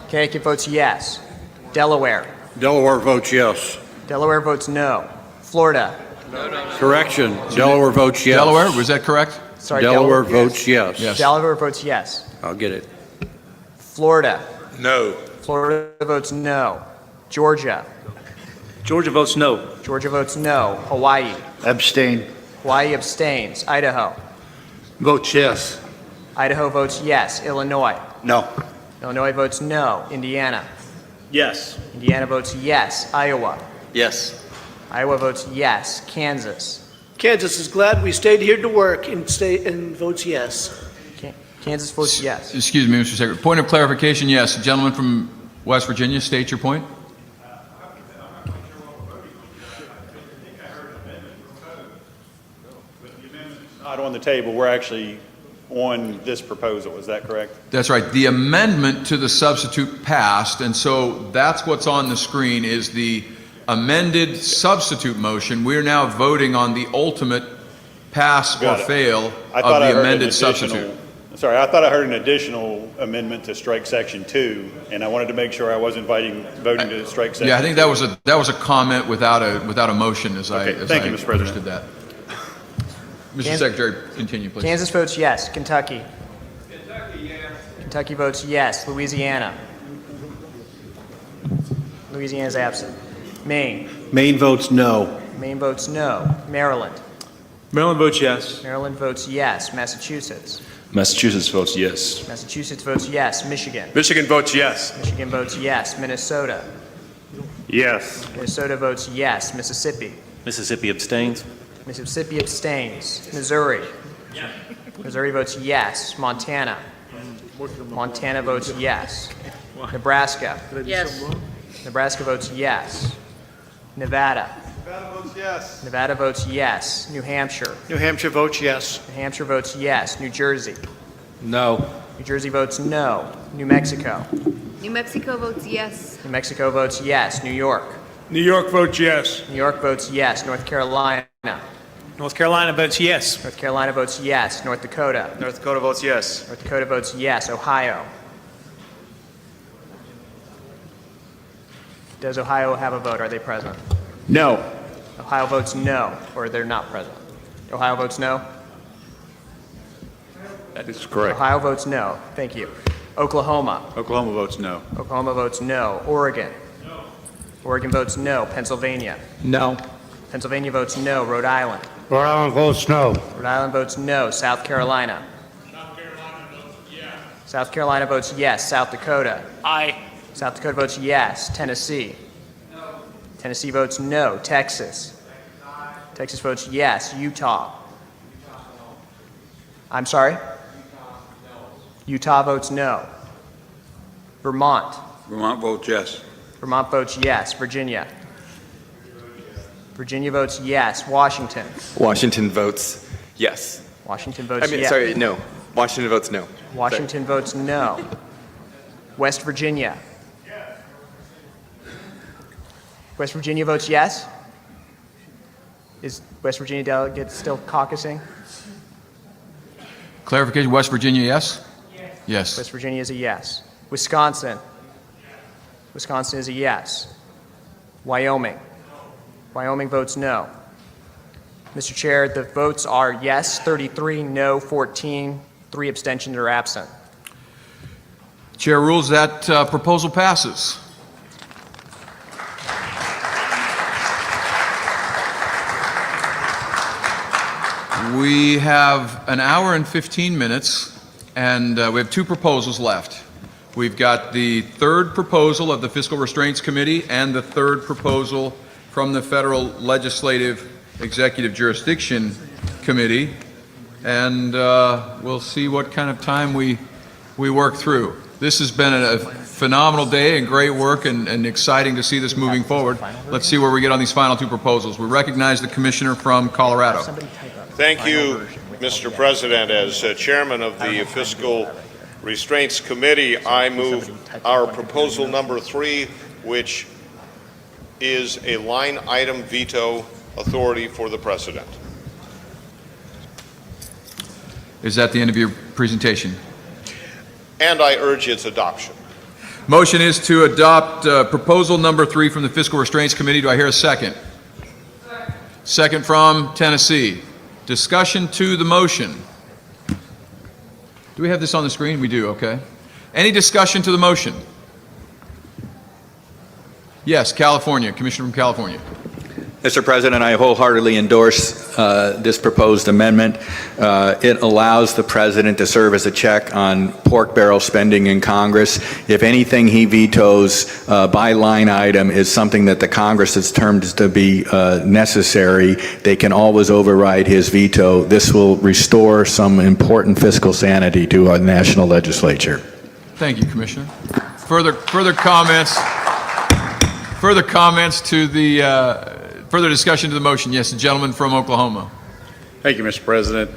J: Connecticut votes yes. Delaware.
R: Delaware votes yes.
J: Delaware votes no. Florida.
R: Correction. Delaware votes yes.
A: Delaware, was that correct?
J: Sorry,
F: Delaware votes yes.
A: Yes.
J: Delaware votes yes.
F: I'll get it.
J: Florida.
R: No.
J: Florida votes no. Georgia.
W: Georgia votes no.
J: Georgia votes no. Hawaii.
S: Abstain.
J: Hawaii abstains. Idaho.
R: Votes yes.
J: Idaho votes yes. Illinois.
S: No.
J: Illinois votes no. Indiana.
W: Yes.
J: Indiana votes yes. Iowa.
W: Yes.
J: Iowa votes yes. Kansas.
G: Kansas is glad we stayed here to work and votes yes.
J: Kansas votes yes.
A: Excuse me, Mr. Secretary. Point of clarification, yes. Gentleman from West Virginia, state your point.
O: Not on the table, we're actually on this proposal, is that correct?
A: That's right. The amendment to the substitute passed, and so that's what's on the screen is the amended substitute motion. We're now voting on the ultimate pass or
O: Got it.
A: fail
O: I
A: of
O: thought I
A: the
O: heard an
A: amended
O: additional-
A: substitute.
O: Sorry, I thought I heard an additional amendment to strike section 2, and I wanted to make sure I wasn't voting to strike section 2.
A: Yeah, I think that was a comment without a motion, as I
O: Thank you, Mr. President.
A: understood that. Mr. Secretary, continue, please.
J: Kansas votes yes. Kentucky. Kentucky votes yes. Louisiana. Louisiana is absent. Maine.
R: Maine votes no.
J: Maine votes no. Maryland.
W: Maryland votes yes.
J: Maryland votes yes. Massachusetts.
W: Massachusetts votes yes.
J: Massachusetts votes yes. Michigan.
W: Michigan votes yes.
J: Michigan votes yes. Minnesota.
O: Yes.
J: Minnesota votes yes. Mississippi.
W: Mississippi abstains.
J: Mississippi abstains. Missouri. Missouri votes yes. Montana. Montana votes yes. Nebraska.
I: Yes.
J: Nebraska votes yes. Nevada.
O: Nevada votes yes.
J: Nevada votes yes. New Hampshire.
E: New Hampshire votes yes.
J: New Hampshire votes yes. New Jersey.
W: No.
J: New Jersey votes no. New Mexico.
I: New Mexico votes yes.
J: New Mexico votes yes. New York.
L: New York votes yes.
J: New York votes yes. North Carolina.
T: North Carolina votes yes.
J: North Carolina votes yes. North Dakota.
W: North Dakota votes yes.
J: North Dakota votes yes. Ohio. Does Ohio have a vote? Are they present?
R: No.
J: Ohio votes no, or they're not present. Ohio votes no?
R: That is correct.
J: Ohio votes no. Thank you. Oklahoma.
R: Oklahoma votes no.
J: Oklahoma votes no. Oregon. No. Oregon votes no. Pennsylvania.
E: No.
J: Pennsylvania votes no. Rhode Island.
E: Rhode Island votes no.
J: Rhode Island votes no. South Carolina. South Carolina votes yes. South Dakota.
T: Aye.
J: South Dakota votes yes. Tennessee. No. Tennessee votes no. Texas. Texas votes yes. Utah. I'm sorry? Utah votes no. Vermont.
N: Vermont votes yes.
J: Vermont votes yes. Virginia. Virginia votes yes. Washington.
W: Washington votes yes.
J: Washington votes yes.
W: No. Washington votes no.
J: Washington votes no. West Virginia. West Virginia votes yes? Is West Virginia delegate still caucusing?
A: Clarification, West Virginia, yes? Yes.
J: West Virginia is a yes. Wisconsin. Wisconsin is a yes. Wyoming. Wyoming votes no. Mr. Chair, the votes are yes, 33, no, 14, 3 abstentions are absent.
A: Chair rules that proposal passes. We have an hour and 15 minutes, and we have 2 proposals left. We've got the 3rd proposal of the Fiscal Restraints Committee and the 3rd proposal from the Federal Legislative Executive Jurisdiction Committee, and we'll see what kind of time we work through. This has been a phenomenal day and great work and exciting to see this moving forward. Let's see where we get on these final 2 proposals. We recognize the Commissioner from Colorado.
X: Thank you, Mr. President. As chairman of the Fiscal Restraints Committee, I move our proposal number 3, which is a line item veto authority for the President.
A: Is that the end of your presentation?
X: And I urge its adoption.
A: Motion is to adopt proposal number 3 from the Fiscal Restraints Committee. Do I hear a second? Second from Tennessee. Discussion to the motion. Do we have this on the screen? We do, okay. Any discussion to the motion? Yes, California, Commissioner from California.
W: Mr. President, I wholeheartedly endorse this proposed amendment. It allows the president to serve as a check on pork barrel spending in Congress. If anything he vetoes by line item is something that the Congress has termed to be necessary, they can always override his veto. This will restore some important fiscal sanity to our national legislature.
A: Thank you, Commissioner. Further comments? Further comments to the, further discussion to the motion? Yes, the gentleman from Oklahoma.
O: Thank you, Mr. President.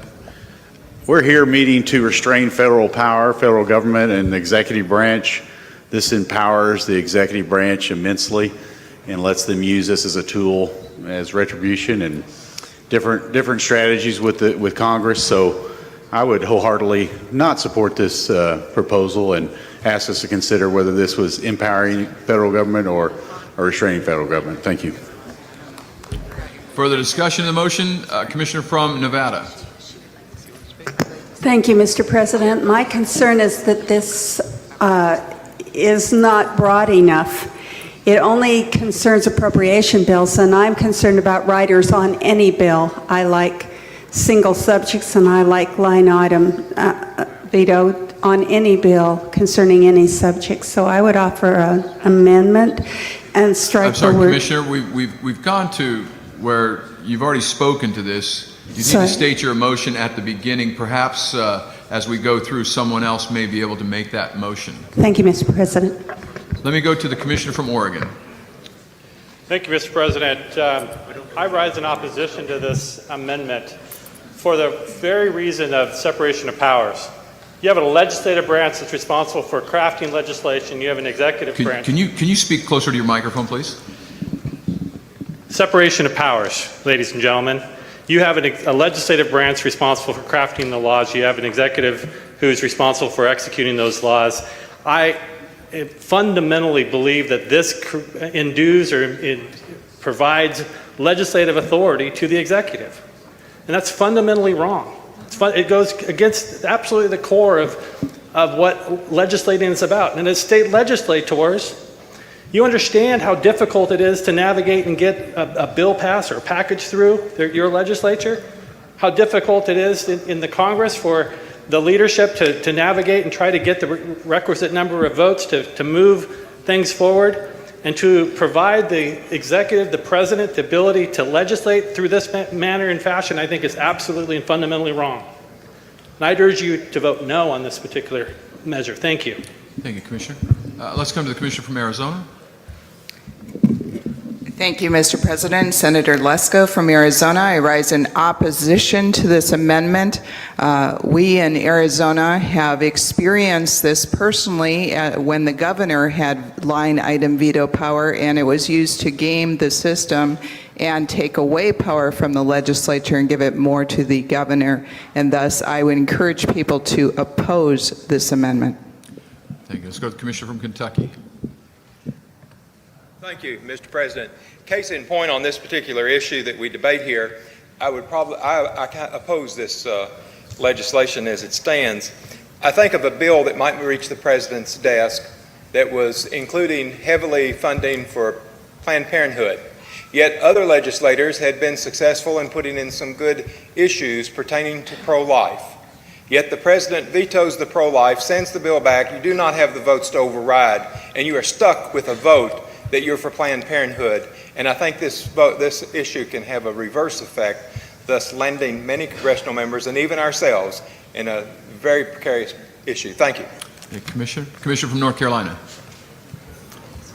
O: We're here meeting to restrain federal power, federal government, and the executive branch. This empowers the executive branch immensely and lets them use this as a tool as retribution and different strategies with Congress. So I would wholeheartedly not support this proposal and ask us to consider whether this was empowering federal government or restraining federal government. Thank you.
A: Further discussion of the motion? Commissioner from Nevada.
M: Thank you, Mr. President. My concern is that this is not broad enough. It only concerns appropriation bills, and I'm concerned about riders on any bill. I like single subjects, and I like line item veto on any bill concerning any subject. So I would offer an amendment and strike
A: I'm sorry,
M: the word.
A: Commissioner, we've gone to where you've already spoken to this. You need to state your motion at the beginning. Perhaps as we go through, someone else may be able to make that motion.
M: Thank you, Mr. President.
A: Let me go to the Commissioner from Oregon.
P: Thank you, Mr. President. I rise in opposition to this amendment for the very reason of separation of powers. You have a legislative branch that's responsible for crafting legislation. You have an executive branch.
A: Can you speak closer to your microphone, please?
P: Separation of powers, ladies and gentlemen. You have a legislative branch responsible for crafting the laws. You have an executive who's responsible for executing those laws. I fundamentally believe that this endues or it provides legislative authority to the executive. And that's fundamentally wrong. It goes against absolutely the core of what legislating is about. And as state legislators, you understand how difficult it is to navigate and get a bill passed or a package through your legislature, how difficult it is in the Congress for the leadership to navigate and try to get the requisite number of votes to move things forward, and to provide the executive, the president, the ability to legislate through this manner and fashion, I think is absolutely and fundamentally wrong. And I'd urge you to vote no on this particular measure. Thank you.
A: Thank you, Commissioner. Let's come to the Commissioner from Arizona.
Q: Thank you, Mr. President. Senator Lesko from Arizona. I rise in opposition to this amendment. We in Arizona have experienced this personally when the governor had line item veto power, and it was used to game the system and take away power from the legislature and give it more to the governor. And thus, I would encourage people to oppose this amendment.
A: Thank you. Let's go to the Commissioner from Kentucky.
V: Thank you, Mr. President. Case in point on this particular issue that we debate here, I oppose this legislation as it stands. I think of a bill that might reach the President's desk that was including heavily funding for Planned Parenthood. Yet other legislators had been successful in putting in some good issues pertaining to pro-life. Yet the President vetoes the pro-life, sends the bill back, you do not have the votes to override, and you are stuck with a vote that you're for Planned Parenthood. And I think this issue can have a reverse effect, thus landing many congressional members and even ourselves in a very precarious issue. Thank you.
A: Commissioner from North Carolina.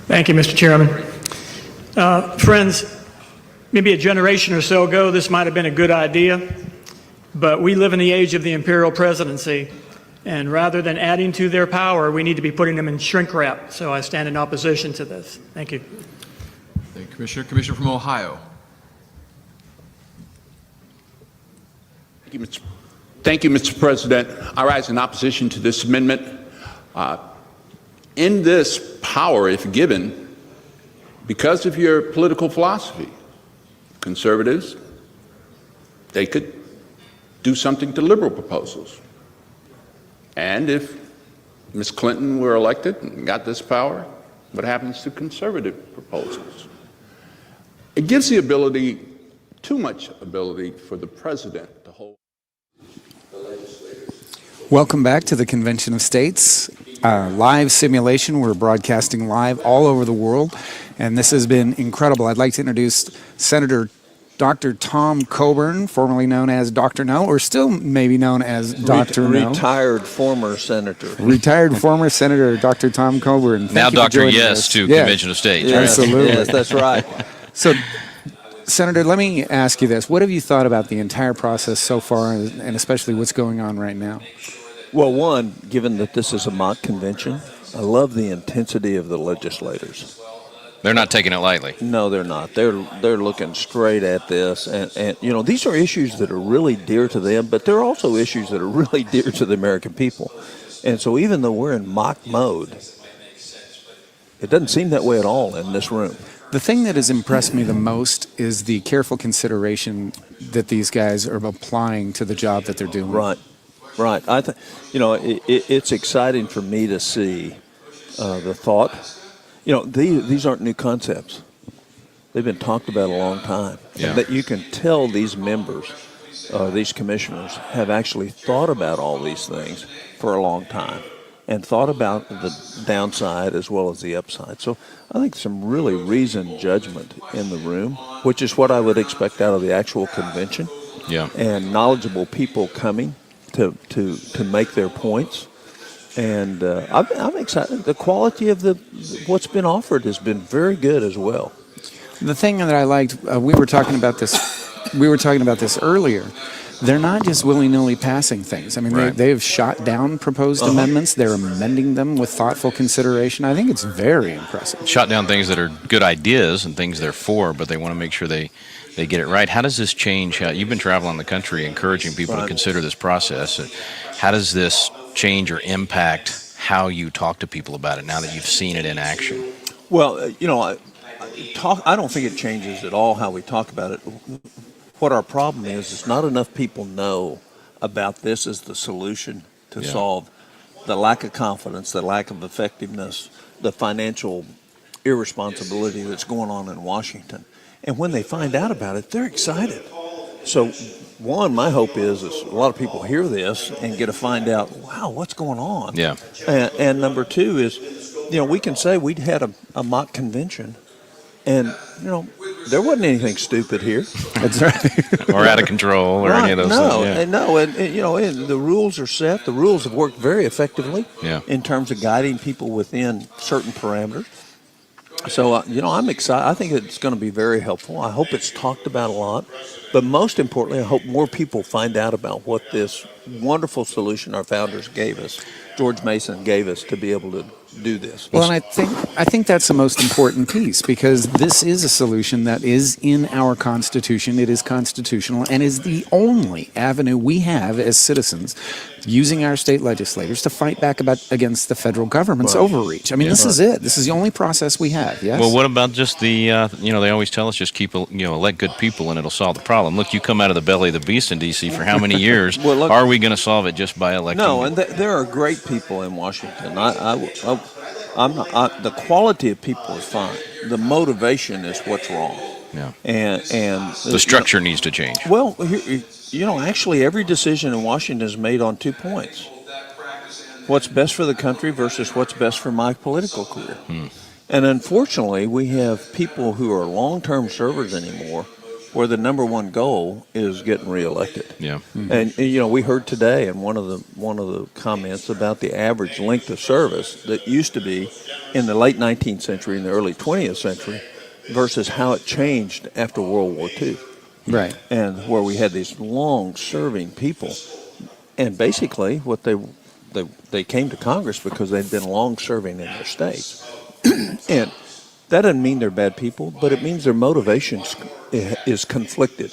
Y: Thank you, Mr. Chairman. Friends, maybe a generation or so ago, this might have been a good idea, but we live in the age of the imperial presidency, and rather than adding to their power, we need to be putting them in shrink wrap. So I stand in opposition to this. Thank you.
A: Thank you, Commissioner. Commissioner from Ohio.
N: Thank you, Mr. President. I rise in opposition to this amendment. In this power, if given, because of your political philosophy, conservatives, they could do something to liberal proposals. And if Ms. Clinton were elected and got this power, what happens to conservative proposals? It gives the ability, too much ability, for the president to hold the legislators.
B: Welcome back to the Convention of States, live simulation. We're broadcasting live all over the world, and this has been incredible. I'd like to introduce Senator Dr. Tom Coburn, formerly known as Dr. No, or still maybe known as Dr. No.
C: Retired former senator.
B: Retired former Senator Dr. Tom Coburn. Thank
H: Now
B: you for
H: Dr.
B: joining
H: Yes
B: us.
H: to
B: Yeah.
H: Convention of States.
C: Yes,
B: Absolutely.
C: yes, that's right.
B: So, Senator, let me ask you this. What have you thought about the entire process so far, and especially what's going on right now?
C: Well, one, given that this is a mock convention, I love the intensity of the legislators.
H: They're not taking it lightly.
C: No, they're not. They're looking straight at this, and you know, these are issues that are really dear to them, but they're also issues that are really dear to the American people. And so, even though we're in mock mode, it doesn't seem that way at all in this room.
B: The thing that has impressed me the most is the careful consideration that these guys are applying to the job that they're doing.
C: Right, right. You know, it's exciting for me to see the thought. You know, these aren't new concepts. They've been talked about a long time.
H: Yeah.
C: And that you can tell these members, these commissioners, have actually thought about all these things for a long time and thought about the downside as well as the upside. So I think some really reasoned judgment in the room, which is what I would expect out of the actual convention.
H: Yeah.
C: And knowledgeable people coming to make their points. And I'm excited. The quality of what's been offered has been very good as well.
B: The thing that I liked, we were talking about this earlier. They're not just willy-nilly passing things. I mean,
H: Right.
B: they have shot down proposed amendments. They're amending them with thoughtful consideration. I think it's very impressive.
H: Shot down things that are good ideas and things they're for, but they want to make sure they get it right. How does this change? You've been traveling the country encouraging people to consider this process. How does this change or impact how you talk to people about it now that you've seen it in action?
C: Well, you know, I don't think it changes at all how we talk about it. What our problem is not enough people know about this as the solution to solve the lack of confidence, the lack of effectiveness, the financial irresponsibility that's going on in Washington. And when they find out about it, they're excited. So, one, my hope is a lot of people hear this and get to find out, wow, what's going on?
H: Yeah.
C: And number two is, you know, we can say we'd had a mock convention, and, you know, there wasn't anything stupid here.
B: That's right.
H: Or out of control or any of those things.
C: No, and you know, the rules are set. The rules have worked very effectively
H: Yeah.
C: in terms of guiding people within certain parameters. So, you know, I'm excited. I think it's going to be very helpful. I hope it's talked about a lot. But most importantly, I hope more people find out about what this wonderful solution our founders gave us, George Mason gave us, to be able to do this.
B: Well, and I think that's the most important piece, because this is a solution that is in our Constitution. It is constitutional and is the only avenue we have as citizens using our state legislators to fight back against the federal government's overreach. I mean, this is it. This is the only process we have, yes?
H: Well, what about just the, you know, they always tell us just elect good people and it'll solve the problem. Look, you come out of the belly of the beast in D.C. for how many years?
C: Well, look,
H: are we going to solve it just by electing?
C: No, and there are great people in Washington. The quality of people is fine. The motivation is what's wrong.
H: Yeah.
C: And
H: the structure needs to change.
C: Well, you know, actually, every decision in Washington is made on 2 points: what's best for the country versus what's best for my political career. And unfortunately, we have people who are long-term servers anymore, where the number one goal is getting reelected.
H: Yeah.
C: And you know, we heard today in one of the comments about the average length of service that used to be in the late 19th century and the early 20th century versus how it changed after World War II.
B: Right.
C: And where we had these long-serving people, and basically what they came to Congress because they'd been long-serving in their states. And that doesn't mean they're bad people, but it means their motivation is conflicted.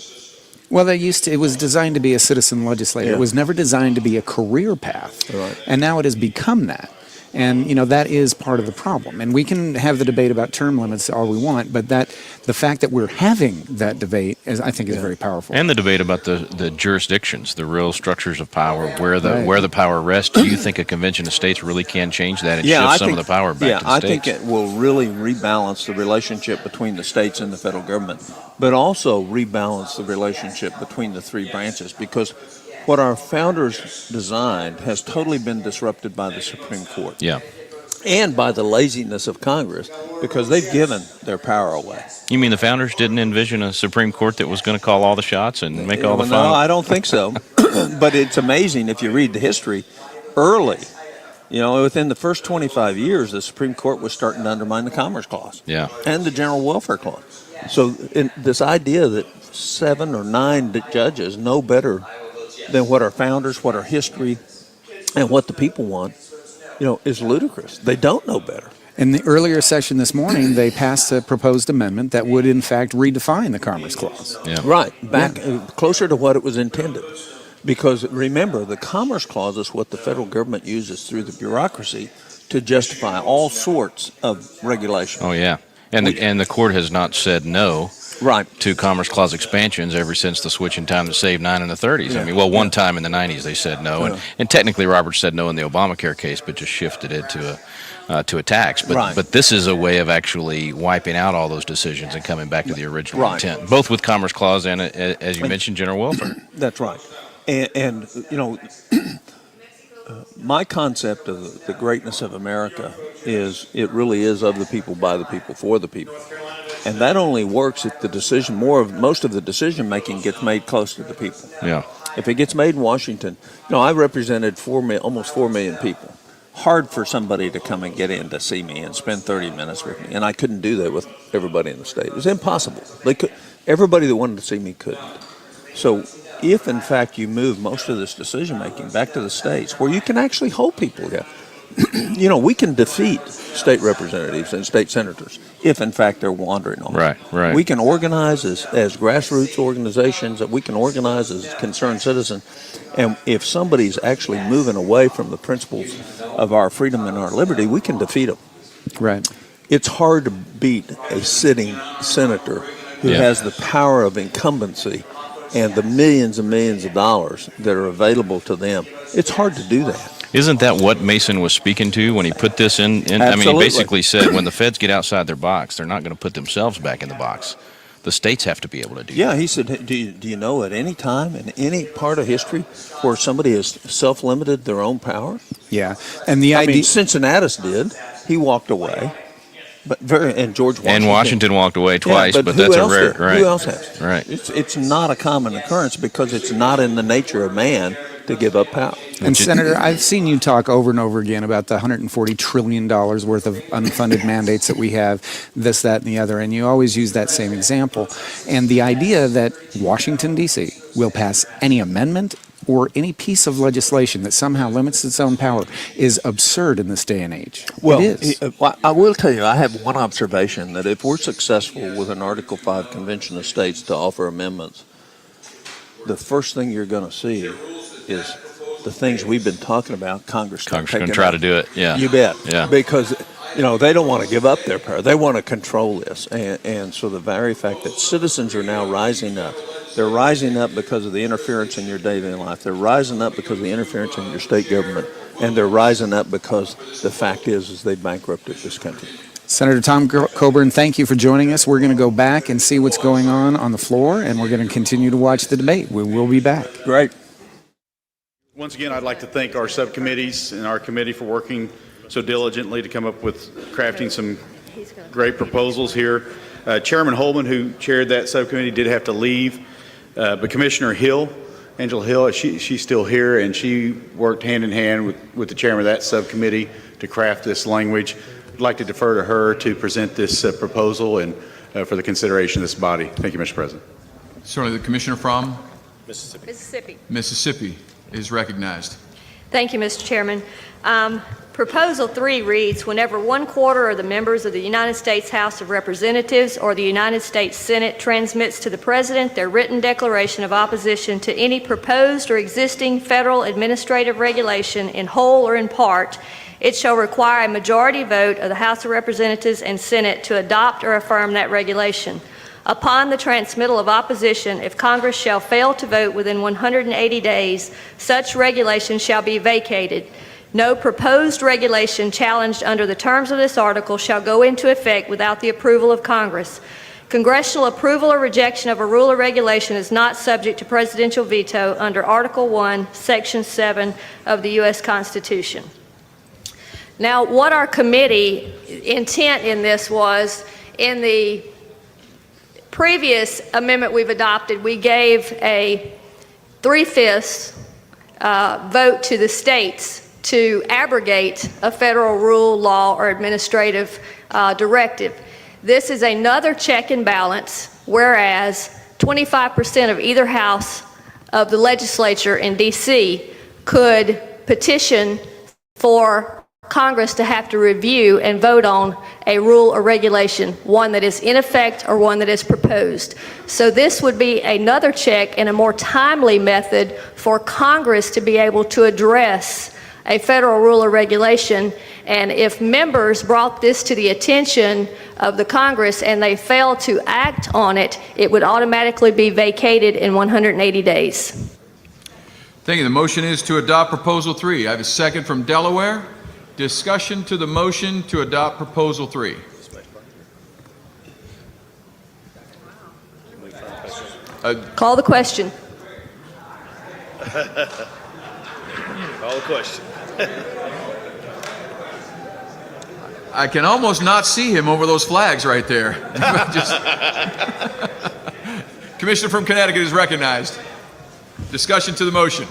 B: Well, it was designed to be a citizen legislator.
C: Yeah.
B: It was never designed to be a career path.
C: Right.
B: And now it has become that. And, that is part of the problem. And we can have the debate about term limits all we want, but the fact that we're having that debate, I think, is very powerful.
H: And the debate about the jurisdictions, the real structures of power, where the power rests. Do you think a convention of states really can change that and shift some of the power back to the states?
C: I think it will really rebalance the relationship between the states and the federal government, but also rebalance the relationship between the three branches, because what our founders designed has totally been disrupted by the Supreme Court.
H: Yeah.
C: And by the laziness of Congress, because they've given their power away.
H: You mean the founders didn't envision a Supreme Court that was going to call all the shots and make all the fun?
C: No, I don't think so. But it's amazing if you read the history early. Within the first 25 years, the Supreme Court was starting to undermine the Commerce Clause.
H: Yeah.
C: And the General Welfare Clause. So this idea that 7 or 9 judges know better than what our founders, what our history, and what the people want, is ludicrous. They don't know better.
B: In the earlier session this morning, they passed a proposed amendment that would, in fact, redefine the Commerce Clause.
H: Yeah.
C: Right, back closer to what it was intended. Because remember, the Commerce Clause is what the federal government uses through the bureaucracy to justify all sorts of regulation.
H: Oh, yeah. And the court has not said no to Commerce Clause expansions ever since the switch in time to save 9 in the 30s.
C: Yeah.
H: I mean, one time in the 90s they said no, and technically Roberts said no in the Obamacare case, but just shifted it to a tax. But this is a way of actually wiping out all those decisions and coming back to the original intent, both with Commerce Clause and, as you mentioned, general welfare.
C: That's right. And my concept of the greatness of America is it really is of the people, by the people, for the people. And that only works if most of the decision making gets made close to the people.
H: Yeah.
C: If it gets made in Washington, I represented almost 4 million people. Hard for somebody to come and get in to see me and spend 30 minutes with me. And I couldn't do that with everybody in the state. It was impossible. Everybody that wanted to see me couldn't. So if, in fact, you move most of this decision-making back to the states, where you can actually hold people, we can defeat state representatives and state senators if, in fact, they're wandering on.
H: Right.
C: We can organize as grassroots organizations, we can organize as concerned citizens, and if somebody's actually moving away from the principles of our freedom and our liberty, we can defeat them.
B: Right.
C: It's hard to beat a sitting senator who has the power of incumbency and the millions and millions of dollars that are available to them. It's hard to do that.
H: Isn't that what Mason was speaking to when he put this in? I mean, he basically said when the feds get outside their box, they're not going to put themselves back in the box. The states have to be able to do that.
C: Yeah, he said, do you know at any time in any part of history where somebody has self-limited their own power?
B: Yeah, and the idea...
C: Cincinnatus did. He walked away. And George Washington.
H: And Washington walked away twice, but that's a rare... Right.
C: Who else has?
H: Right.
C: It's not a common occurrence because it's not in the nature of man to give up power.
B: And Senator, I've seen you talk over and over again about the $140 trillion worth of unfunded mandates that we have, this, that, and the other, and you always use that same example. And the idea that Washington, D.C. will pass any amendment or any piece of legislation that somehow limits its own power is absurd in this day and age.
C: Well,
B: it is.
C: I will tell you, I have one observation, that if we're successful with an Article 5 Convention of States to offer amendments, the first thing you're going to see is the things we've been talking about, Congress
H: going to try to do it, yeah.
C: You bet.
H: Yeah.
C: Because, they don't want to give up their power. They want to control this. And so the very fact that citizens are now rising up, they're rising up because of the interference in your daily life. They're rising up because of the interference in your state government. And they're rising up because the fact is they bankrupted this country.
B: Senator Tom Coburn, thank you for joining us. We're going to go back and see what's going on the floor, and we're going to continue to watch the debate. We will be back.
C: Great.
O: Once again, I'd like to thank our subcommittees and our committee for working so diligently to come up with crafting some great proposals here. Chairman Holman, who chaired that subcommittee, did have to leave, but Commissioner Hill, Angela Hill, she's still here, and she worked hand in hand with the chairman of that subcommittee to craft this language. I'd like to defer to her to present this proposal and for the consideration of this body. Thank you, Mr. President.
A: Certainly, the commissioner from
I: Mississippi.
A: Mississippi is recognized.
I: Thank you, Mr. Chairman. Proposal 3 reads, whenever 1/4 of the members of the United States House of Representatives or the United States Senate transmits to the President their written declaration of opposition to any proposed or existing federal administrative regulation in whole or in part, it shall require a majority vote of the House of Representatives and Senate to adopt or affirm that regulation. Upon the transmittal of opposition, if Congress shall fail to vote within 180 days, such regulation shall be vacated. No proposed regulation challenged under the terms of this article shall go into effect without the approval of Congress. Congressional approval or rejection of a rule or regulation is not subject to presidential veto under Article 1, Section 7 of the U.S. Constitution. Now, what our committee intent in this was, in the previous amendment we've adopted, we gave a 3/5 vote to the states to abrogate a federal rule, law, or administrative directive. This is another check and balance, whereas 25% of either house of the legislature in D.C. could petition for Congress to have to review and vote on a rule or regulation, one that is in effect or one that is proposed. So this would be another check and a more timely method for Congress to be able to address a federal rule or regulation. And if members brought this to the attention of the Congress and they failed to act on it, it would automatically be vacated in 180 days.
A: Thank you. The motion is to adopt Proposal 3. I have a second from Delaware. Discussion to the motion to adopt Proposal 3.
I: Call the question.
R: Call the question.
A: I can almost not see him over those flags right there. Commissioner from Connecticut is recognized. Discussion to the motion.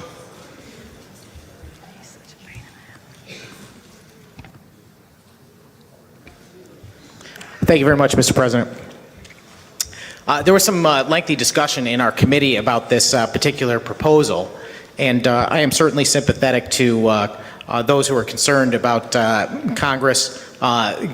D: Thank you very much, Mr. President. There was some lengthy discussion in our committee about this particular proposal, and I am certainly sympathetic to those who are concerned about Congress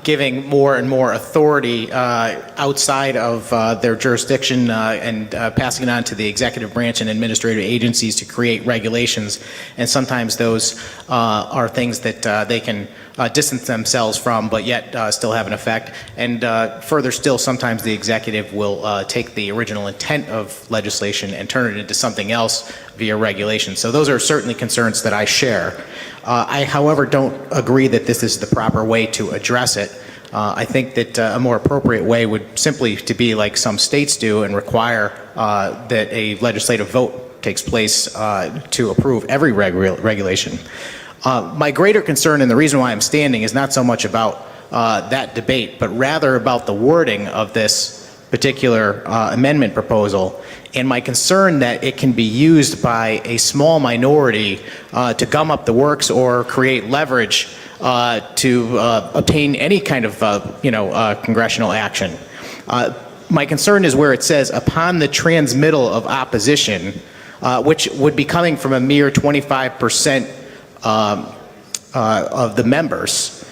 D: giving more and more authority outside of their jurisdiction and passing it on to the executive branch and administrative agencies to create regulations. And sometimes those are things that they can distance themselves from, but yet still have an effect. And further still, sometimes the executive will take the original intent of legislation and turn it into something else via regulation. So those are certainly concerns that I share. I, however, don't agree that this is the proper way to address it. I think that a more appropriate way would simply to be like some states do and require that a legislative vote takes place to approve every regulation. My greater concern, and the reason why I'm standing, is not so much about that debate, but rather about the wording of this particular amendment proposal, and my concern that it can be used by a small minority to gum up the works or create leverage to obtain any kind of congressional action. My concern is where it says, upon the transmittal of opposition, which would be coming from a mere 25% of the members,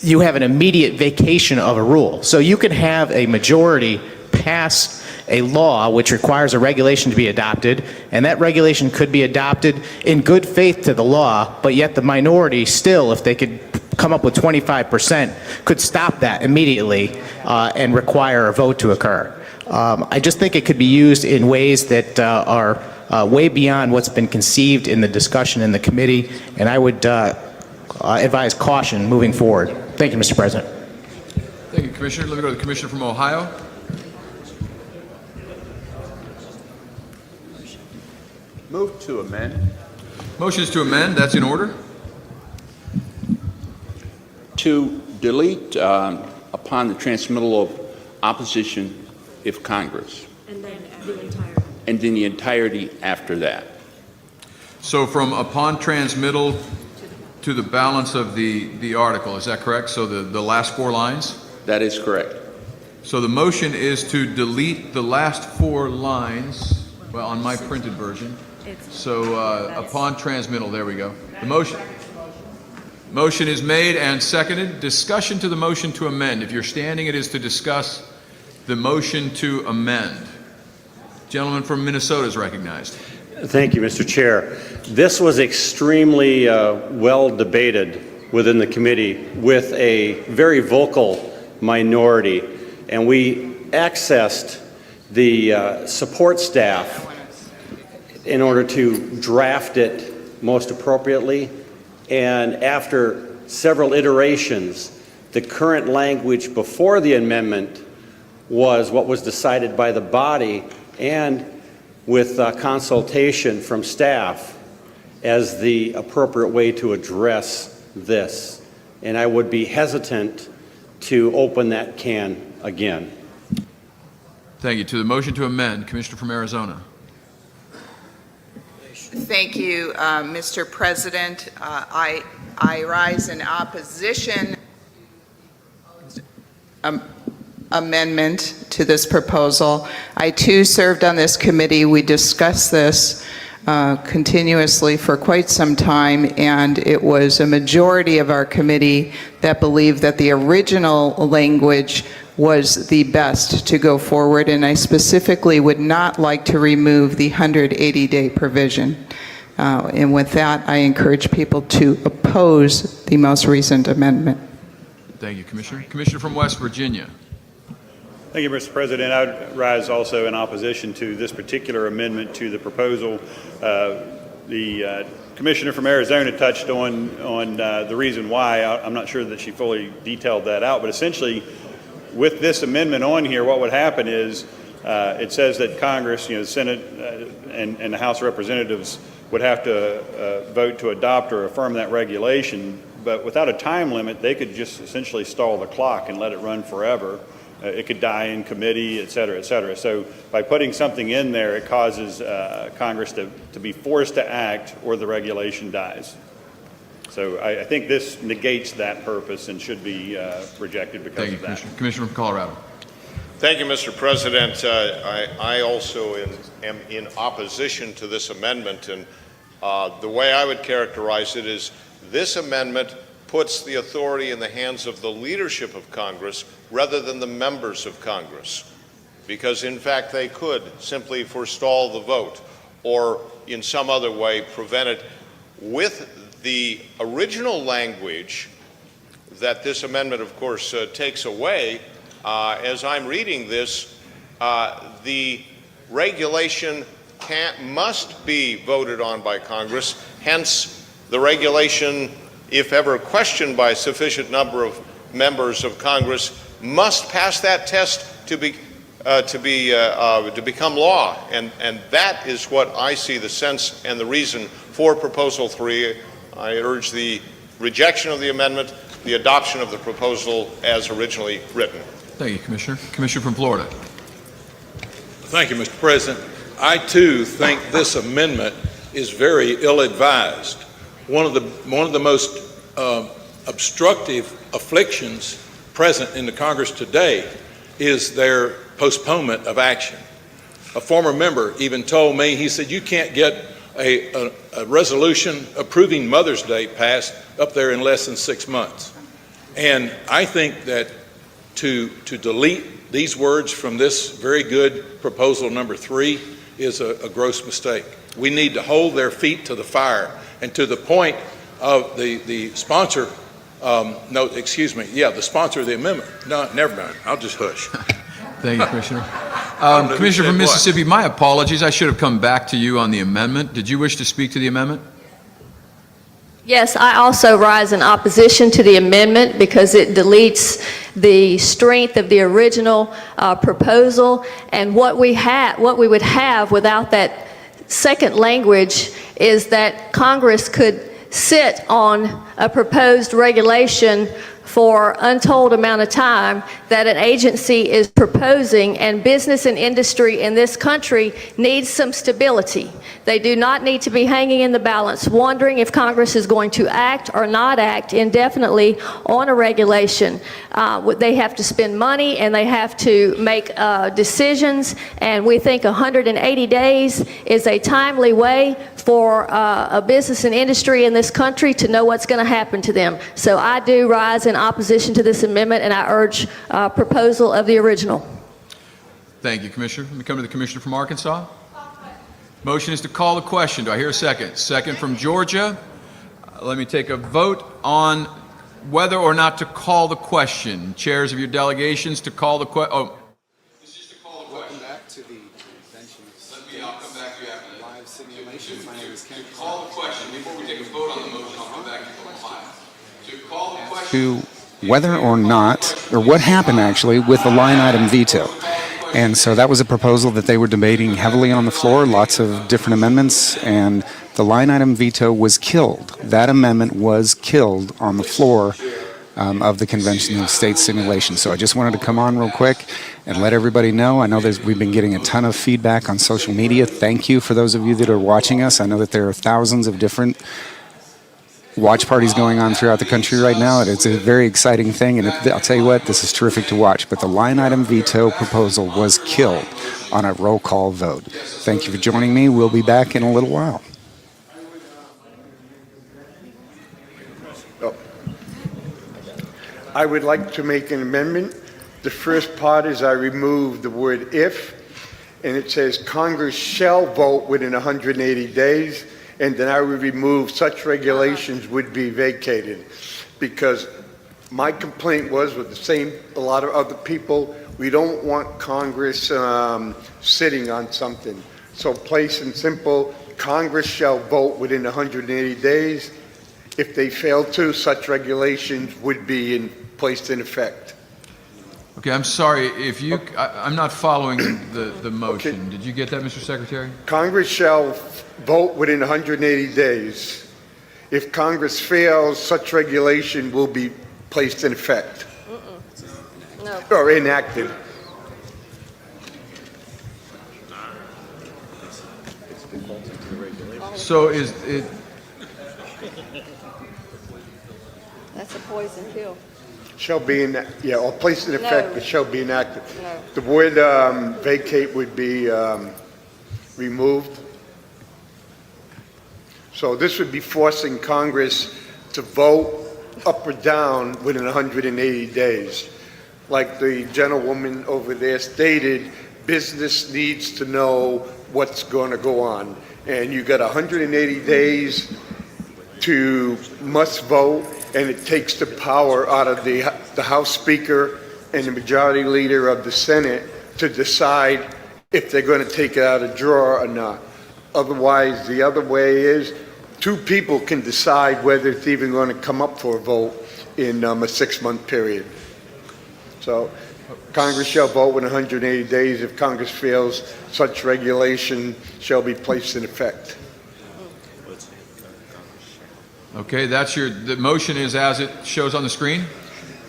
D: you have an immediate vacation of a rule. So you can have a majority pass a law which requires a regulation to be adopted, and that regulation could be adopted in good faith to the law, but yet the minority still, if they could come up with 25%, could stop that immediately and require a vote to occur. I just think it could be used in ways that are way beyond what's been conceived in the discussion in the committee, and I would advise caution moving forward. Thank you, Mr. President.
A: Thank you, Commissioner. Let me go to the Commissioner from Ohio.
N: Move to amend.
A: Motion is to amend. That's in order.
N: To delete upon the transmittal of opposition if Congress.
I: And then the entire.
N: And then the entirety after that.
A: So from upon transmittal to the balance of the article, is that correct? So the last 4 lines?
N: That is correct.
A: So the motion is to delete the last 4 lines, well, on my printed version. So upon transmittal, there we go. The motion is made and seconded. Discussion to the motion to amend. If you're standing, it is to discuss the motion to amend. Gentleman from Minnesota is recognized.
F: Thank you, Mr. Chair. This was extremely well debated within the committee with a very vocal minority, and we accessed the support staff in order to draft it most appropriately. And after several iterations, the current language before the amendment was what was decided by the body, and with consultation from staff as the appropriate way to address this. And I would be hesitant to open that can again.
A: Thank you. To the motion to amend, Commissioner from Arizona.
Q: Thank you, Mr. President. I rise in opposition amendment to this proposal. I too served on this committee. We discussed this continuously for quite some time, and it was a majority of our committee that believed that the original language was the best to go forward, and I specifically would not like to remove the 180-day provision. And with that, I encourage people to oppose the most recent amendment.
A: Thank you, Commissioner. Commissioner from West Virginia.
O: Thank you, Mr. President. I would rise also in opposition to this particular amendment to the proposal. The Commissioner from Arizona touched on the reason why. I'm not sure that she fully detailed that out, but essentially with this amendment on here, what would happen is it says that Congress, the Senate and the House of Representatives would have to vote to adopt or affirm that regulation, but without a time limit, they could just essentially stall the clock and let it run forever. It could die in committee, et cetera, et cetera. So by putting something in there, it causes Congress to be forced to act or the regulation dies. So I think this negates that purpose and should be rejected because of that.
A: Thank you, Commissioner from Colorado.
X: Thank you, Mr. President. I also am in opposition to this amendment, and the way I would characterize it is this amendment puts the authority in the hands of the leadership of Congress rather than the members of Congress, because in fact they could simply forestall the vote or in some other way prevent it. With the original language that this amendment, of course, takes away, as I'm reading this, the regulation must be voted on by Congress. Hence, the regulation, if ever questioned by a sufficient number of members of Congress, must pass that test to become law. And that is what I see the sense and the reason for Proposal 3. I urge the rejection of the amendment, the adoption of the proposal as originally written.
A: Thank you, Commissioner. Commissioner from Florida.
G: Thank you, Mr. President. I, too, think this amendment is very ill-advised. One of the most obstructive afflictions present in the Congress today is their postponement of action. A former member even told me, he said, you can't get a resolution approving Mother's Day passed up there in less than 6 months. And I think that to delete these words from this very good proposal number 3 is a gross mistake. We need to hold their feet to the fire, and to the point of the sponsor, the sponsor of the amendment. No, never mind. I'll just hush.
A: Thank you, Commissioner. Commissioner from Mississippi, my apologies. I should have come back to you on the amendment. Did you wish to speak to the amendment?
I: Yes, I also rise in opposition to the amendment because it deletes the strength of the original proposal, and what we would have without that second language is that Congress could sit on a proposed regulation for untold amount of time that an agency is proposing, and business and industry in this country needs some stability. They do not need to be hanging in the balance, wondering if Congress is going to act or not act indefinitely on a regulation. They have to spend money and they have to make decisions, and we think 180 days is a timely way for a business and industry in this country to know what's going to happen to them. So I do rise in opposition to this amendment, and I urge proposal of the original.
A: Thank you, Commissioner. Let me come to the Commissioner from Arkansas. Motion is to call the question. Do I hear a second? Second from Georgia. Let me take a vote on whether or not to call the question. Chairs of your delegations to call the question. Oh. It's just to call the question.
B: Welcome back to the convention.
A: I'll come back to you after that.
B: Live simulation. My name is Ken.
A: To call the question, before we take a vote on the motion, I'll come back to you live. To call the question.
B: To whether or not, or what happened actually with the line item veto. And so that was a proposal that they were debating heavily on the floor, lots of different amendments, and the line item veto was killed. That amendment was killed on the floor of the Convention of State Simulation. So I just wanted to come on real quick and let everybody know. I know we've been getting a ton of feedback on social media. Thank you for those of you that are watching us. I know that there are thousands of different watch parties going on throughout the country right now. It's a very exciting thing, and I'll tell you what, this is terrific to watch. But the line item veto proposal was killed on a roll call vote. Thank you for joining me. We'll be back in a little while.
E: I would like to make an amendment. The first part is I remove the word if, and it says Congress shall vote within 180 days, and then I would remove such regulations would be vacated. Because my complaint was with a lot of other people, we don't want Congress sitting on something. So plain and simple, Congress shall vote within 180 days. If they fail to, such regulations would be placed in effect.
A: Okay, I'm sorry if you. I'm not following the motion. Okay. Did you get that, Mr. Secretary?
E: Congress shall vote within 180 days. If Congress fails, such regulation will be placed in effect.
I: No.
E: Or enacted.
A: So is it?
I: That's a poison pill.
E: Shall be or placed in effect,
I: No.
E: but shall be enacted.
I: No.
E: The word vacate would be removed. So this would be forcing Congress to vote up or down within 180 days. Like the gentlewoman over there stated, business needs to know what's going to go on. And you got 180 days to must vote, and it takes the power out of the House Speaker and the Majority Leader of the Senate to decide if they're going to take it out of drawer or not. Otherwise, the other way is two people can decide whether it's even going to come up for a vote in a 6-month period. So Congress shall vote within 180 days. If Congress fails, such regulation shall be placed in effect.
A: Okay, the motion is as it shows on the screen?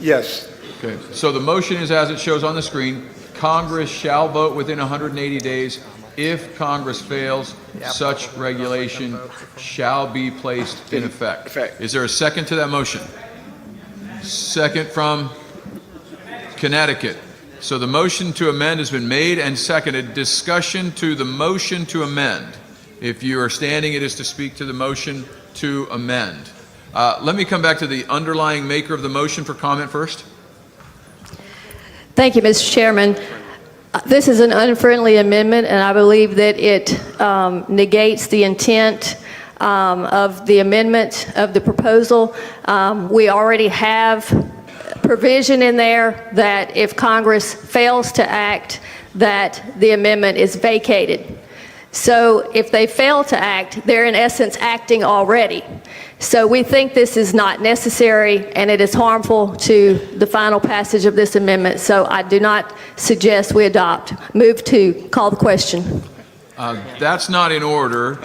E: Yes.
A: Okay, so the motion is as it shows on the screen. Congress shall vote within 180 days. If Congress fails, such regulation shall be placed in effect. Is there a second to that motion? Second from Connecticut. So the motion to amend has been made and seconded. Discussion to the motion to amend. If you are standing, it is to speak to the motion to amend. Let me come back to the underlying maker of the motion for comment first.
I: Thank you, Mr. Chairman. This is an unfriendly amendment, and I believe that it negates the intent of the amendment of the proposal. We already have provision in there that if Congress fails to act, that the amendment is vacated. So if they fail to act, they're in essence acting already. So we think this is not necessary, and it is harmful to the final passage of this amendment. So I do not suggest we adopt. Move to call the question.
A: That's not in order.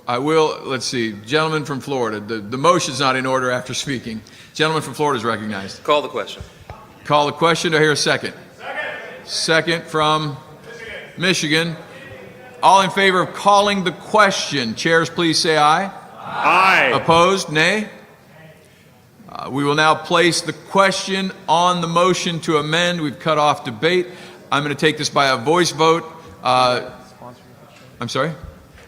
A: I will, let's see, gentleman from Florida. The motion's not in order after speaking. Gentleman from Florida is recognized.
K: Call the question.
A: Call the question. Do I hear a second? Second from Michigan. All in favor of calling the question, chairs please say aye.
E: Aye.
A: Opposed, nay? We will now place the question on the motion to amend. We've cut off debate. I'm going to take this by a voice vote. I'm sorry?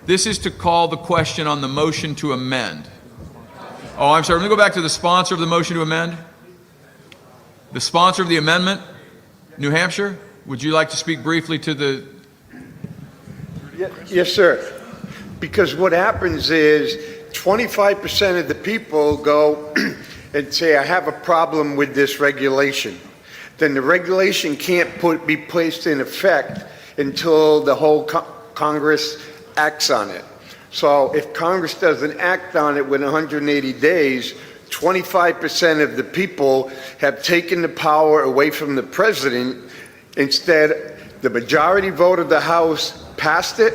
A: This is to call the question on the motion to amend. Oh, I'm sorry. Let me go back to the sponsor of the motion to amend. The sponsor of the amendment, New Hampshire, would you like to speak briefly to the
E: Yes, sir. Because what happens is 25% of the people go and say, I have a problem with this regulation. Then the regulation can't be placed in effect until the whole Congress acts on it. So if Congress doesn't act on it within 180 days, 25% of the people have taken the power away from the president. Instead, the majority vote of the House passed it.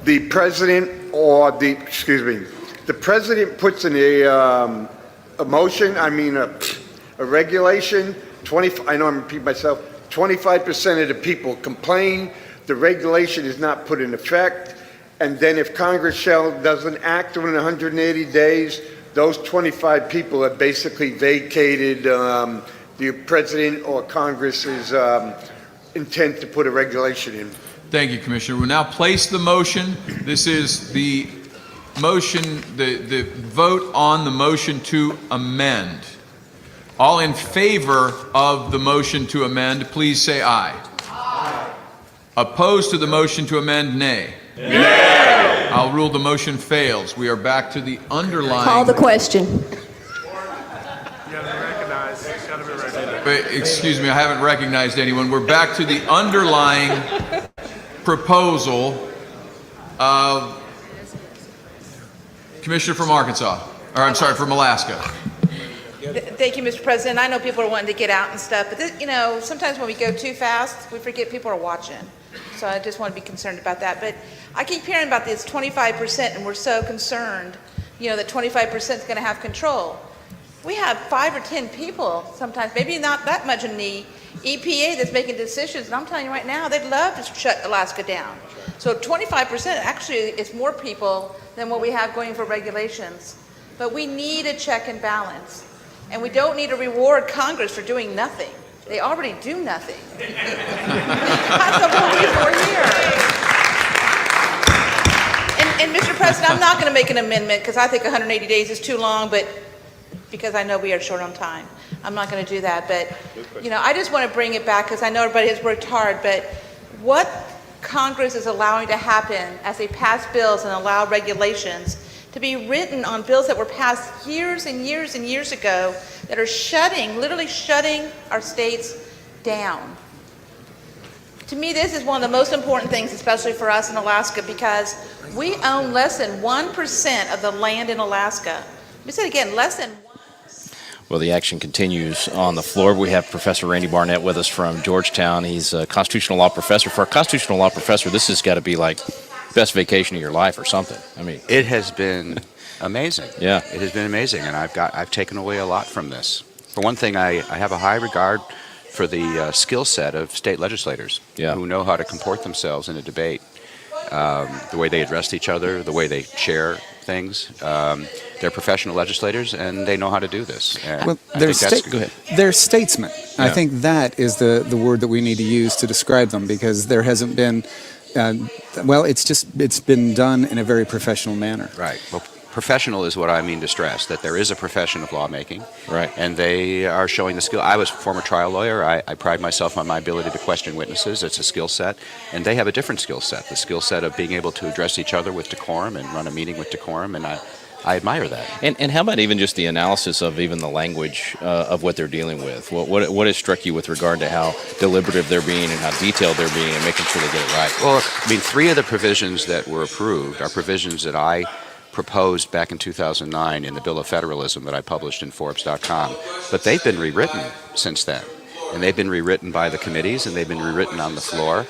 E: The president the president puts in a motion, a regulation. I know I'm repeating myself. 25% of the people complain. The regulation is not put in effect. And then if Congress doesn't act within 180 days, those 25 people have basically vacated the president or Congress's intent to put a regulation in.
A: Thank you, Commissioner. We'll now place the motion. This is the motion, the vote on the motion to amend. All in favor of the motion to amend, please say aye. Aye. Opposed to the motion to amend, nay. Nay. I'll rule the motion fails. We are back to the underlying.
I: Call the question.
A: Excuse me, I haven't recognized anyone. We're back to the underlying proposal of Commissioner from Arkansas, or I'm sorry, from Alaska.
K: Thank you, Mr. President. I know people are wanting to get out and stuff, but this, sometimes when we go too fast, we forget people are watching. So I just want to be concerned about that. But I keep hearing about this 25%, and we're so concerned, that 25% is going to have control. We have 5 or 10 people sometimes, maybe not that much in the EPA that's making decisions. And I'm telling you right now, they'd love to shut Alaska down. So 25% actually is more people than what we have going for regulations. But we need a check and balance. And we don't need to reward Congress for doing nothing. They already do nothing. That's the whole reason we're here. And Mr. President, I'm not going to make an amendment because I think 180 days is too long, but because I know we are short on time. I'm not going to do that. But, I just want to bring it back because I know everybody has worked hard, but what Congress is allowing to happen as they pass bills and allow regulations to be written on bills that were passed years and years and years ago that are literally shutting our states down. To me, this is one of the most important things, especially for us in Alaska, because we own less than 1% of the land in Alaska. Let me say it again, less than 1%.
H: Well, the action continues on the floor. We have Professor Randy Barnett with us from Georgetown. He's a constitutional law professor. For a constitutional law professor, this has got to be like best vacation of your life or something.
L: It has been amazing.
H: Yeah.
L: It has been amazing, and I've taken away a lot from this. For one thing, I have a high regard for the skill set of state legislators who know how to comport themselves in a debate, the way they address each other, the way they share things. They're professional legislators, and they know how to do this.
B: Well, they're statesmen. Yeah. I think that is the word that we need to use to describe them, because there hasn't been, it's been done in a very professional manner.
L: Right. Well, professional is what I mean to stress, that there is a profession of lawmaking.
H: Right.
L: And they are showing the skill. I was a former trial lawyer. I pride myself on my ability to question witnesses. It's a skill set. And they have a different skill set, the skill set of being able to address each other with decorum and run a meeting with decorum. And I admire that.
H: And how about even just the analysis of even the language of what they're dealing with? What has struck you with regard to how deliberative they're being and how detailed they're being and making sure they get it right?
L: Well, 3 of the provisions that were approved are provisions that I proposed back in 2009 in the Bill of Federalism that I published in Forbes.com. But they've been rewritten since then. And they've been rewritten by the committees, and they've been rewritten on the floor.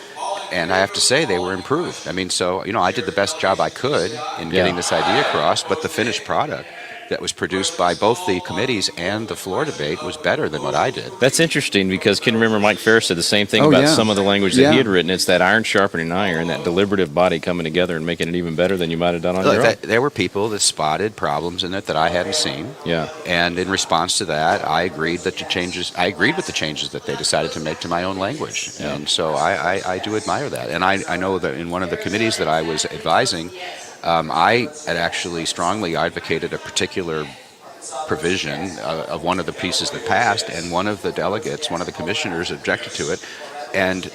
L: And I have to say they were improved. I did the best job I could in getting this idea across, but the finished product that was produced by both the committees and the floor debate was better than what I did.
H: That's interesting, because can you remember Mike Ferris said the same thing about some of the language that he had written? It's that iron sharpening iron, that deliberative body coming together and making it even better than you might have done on your own.
L: There were people that spotted problems in it that I hadn't seen.
H: Yeah.
L: And in response to that, I agreed with the changes that they decided to make to my own language. Yeah. And so I do admire that. And I know that in one of the committees that I was advising, I had actually strongly advocated a particular provision of one of the pieces that passed, and one of the delegates, one of the commissioners, objected to it. And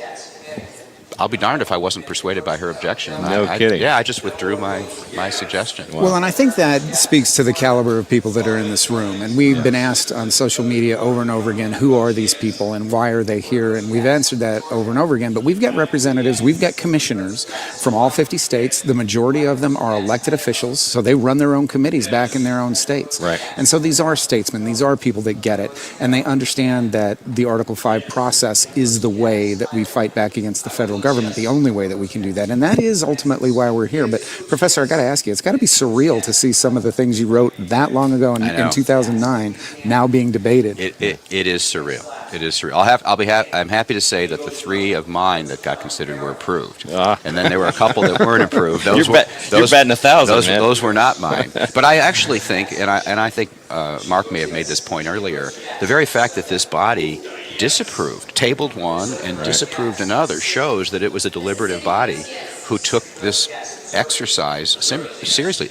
L: I'll be darned if I wasn't persuaded by her objection.
H: No kidding.
L: Yeah, I just withdrew my suggestion.
B: Well, and I think that speaks to the caliber of people that are in this room. And we've been asked on social media over and over again, who are these people and why are they here? And we've answered that over and over again. But we've got representatives, we've got commissioners from all 50 states. The majority of them are elected officials, so they run their own committees back in their own states.
H: Right.
B: And so these are statesmen, these are people that get it, and they understand that the Article 5 process is the way that we fight back against the federal government, the only way that we can do that. And that is ultimately why we're here. But Professor, I got to ask you, it's got to be surreal to see some of the things you wrote that long ago in 2009 now being debated.
L: It is surreal. It is surreal. I'm happy to say that the 3 of mine that got considered were approved, and then there were a couple that weren't approved.
H: You're batting 1,000, man.
L: Those were not mine. But I actually think, and I think Mark may have made this point earlier, the very fact that this body disapproved, tabled one and disapproved another, shows that it was a deliberative body who took this exercise seriously.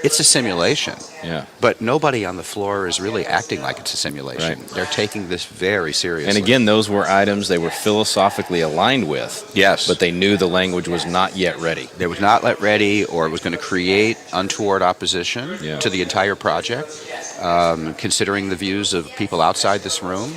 L: It's a simulation.
H: Yeah.
L: But nobody on the floor is really acting like it's a simulation.
H: Right.
L: They're taking this very seriously.
H: And again, those were items they were philosophically aligned with.
L: Yes.
H: But they knew the language was not yet ready.
L: They was not yet ready, or it was going to create untoward opposition
H: Yeah.
L: to the entire project. Considering the views of people outside this room,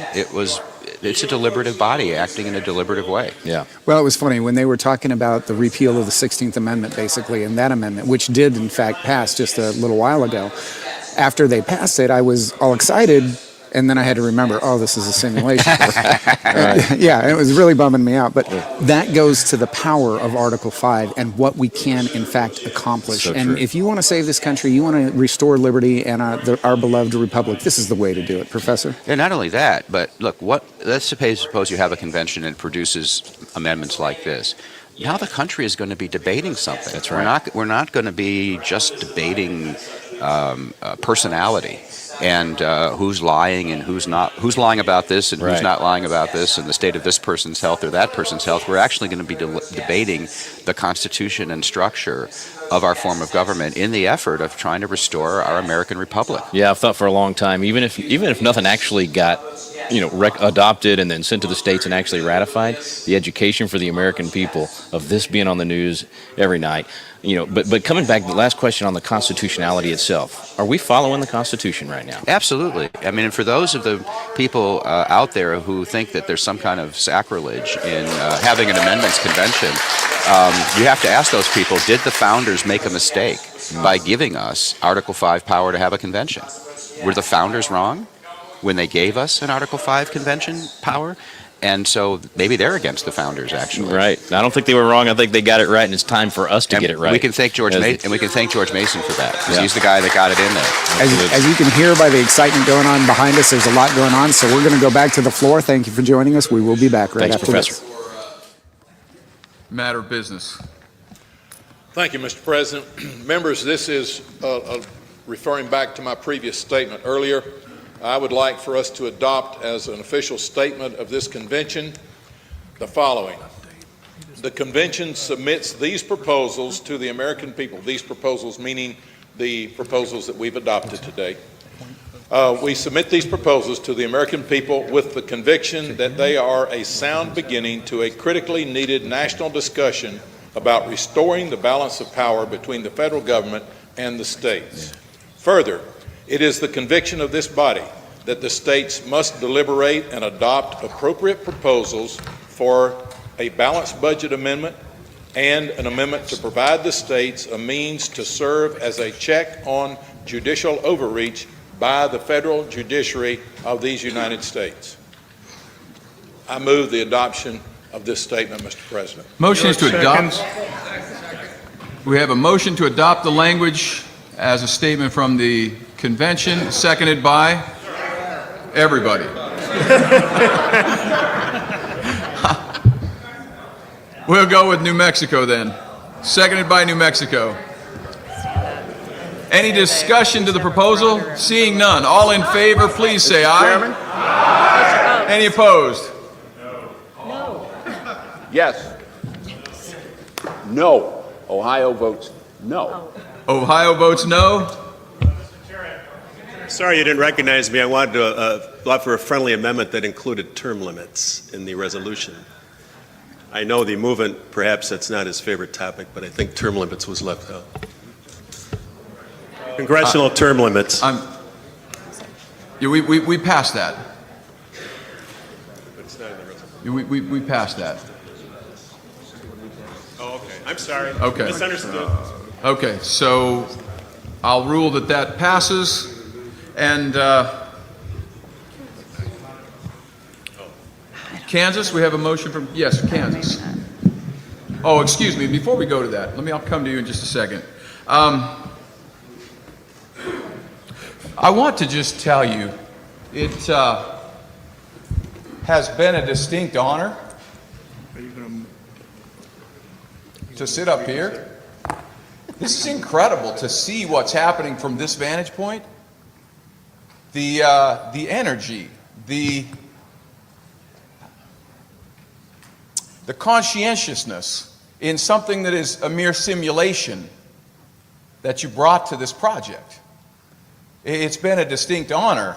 L: it's a deliberative body acting in a deliberative way.
H: Yeah.
B: Well, it was funny when they were talking about the repeal of the 16th Amendment, basically, and that amendment, which did, in fact, pass just a little while ago. After they passed it, I was all excited, and then I had to remember, oh, this is a simulation. Yeah, it was really bumming me out. But that goes to the power of Article 5 and what we can, in fact, accomplish.
H: So
B: and
H: true.
B: if you want to save this country, you want to restore liberty and our beloved republic, this is the way to do it, Professor.
L: And not only that, but look, let's suppose you have a convention and it produces amendments like this. Now the country is going to be debating something.
H: That's right.
L: We're not going to be just debating personality and who's lying and who's not, who's lying about this and who's not lying about this, and the state of this person's health or that person's health. We're actually going to be debating the Constitution and structure of our form of government in the effort of trying to restore our American republic.
H: Yeah, I've thought for a long time, even if nothing actually got adopted and then sent to the states and actually ratified, the education for the American people of this being on the news every night, but coming back to the last question on the constitutionality itself, are we following the Constitution right now?
L: Absolutely. I mean, for those of the people out there who think that there's some kind of sacrilege in having an amendments convention, you have to ask those people, did the founders make a mistake by giving us Article 5 power to have a convention? Were the founders wrong when they gave us an Article 5 convention power? And so maybe they're against the founders, actually.
H: Right. I don't think they were wrong. I think they got it right, and it's time for us to get it right.
L: We can thank George Mason for that, because he's the guy that got it in there.
B: As you can hear by the excitement going on behind us, there's a lot going on, so we're going to go back to the floor. Thank you for joining us. We will be back right after
H: Professor.
B: this.
A: Matter of business.
G: Thank you, Mr. President. Members, this is referring back to my previous statement earlier. I would like for us to adopt as an official statement of this convention the following. The convention submits these proposals to the American people, these proposals meaning the proposals that we've adopted today. We submit these proposals to the American people with the conviction that they are a sound beginning to a critically needed national discussion about restoring the balance of power between the federal government and the states. Further, it is the conviction of this body that the states must deliberate and adopt appropriate proposals for a balanced budget amendment and an amendment to provide the states a means to serve as a check on judicial overreach by the federal judiciary of these United States. I move the adoption of this statement, Mr. President.
A: Motion is to adopt. We have a motion to adopt the language as a statement from the convention, seconded by everybody. We'll go with New Mexico then. Seconded by New Mexico. Any discussion to the proposal? Seeing none. All in favor, please say aye. Aye. Any opposed?
N: No. Yes. No. Ohio votes no.
A: Ohio votes no.
J: Sorry you didn't recognize me. I wanted to offer a friendly amendment that included term limits in the resolution. I know the movement, perhaps that's not his favorite topic, but I think term limits was left out. Congressional term limits.
A: Yeah, we passed that. We passed that.
J: Oh, okay. I'm sorry.
A: Okay.
J: Misunderstood.
A: Okay, so I'll rule that that passes, and Kansas, we have a motion from, yes, Kansas. Oh, excuse me, before we go to that, I'll come to you in just a second. I want to just tell you, it has been a distinct honor to sit up here. This is incredible to see what's happening from this vantage point. The energy, the conscientiousness in something that is a mere simulation that you brought to this project. It's been a distinct honor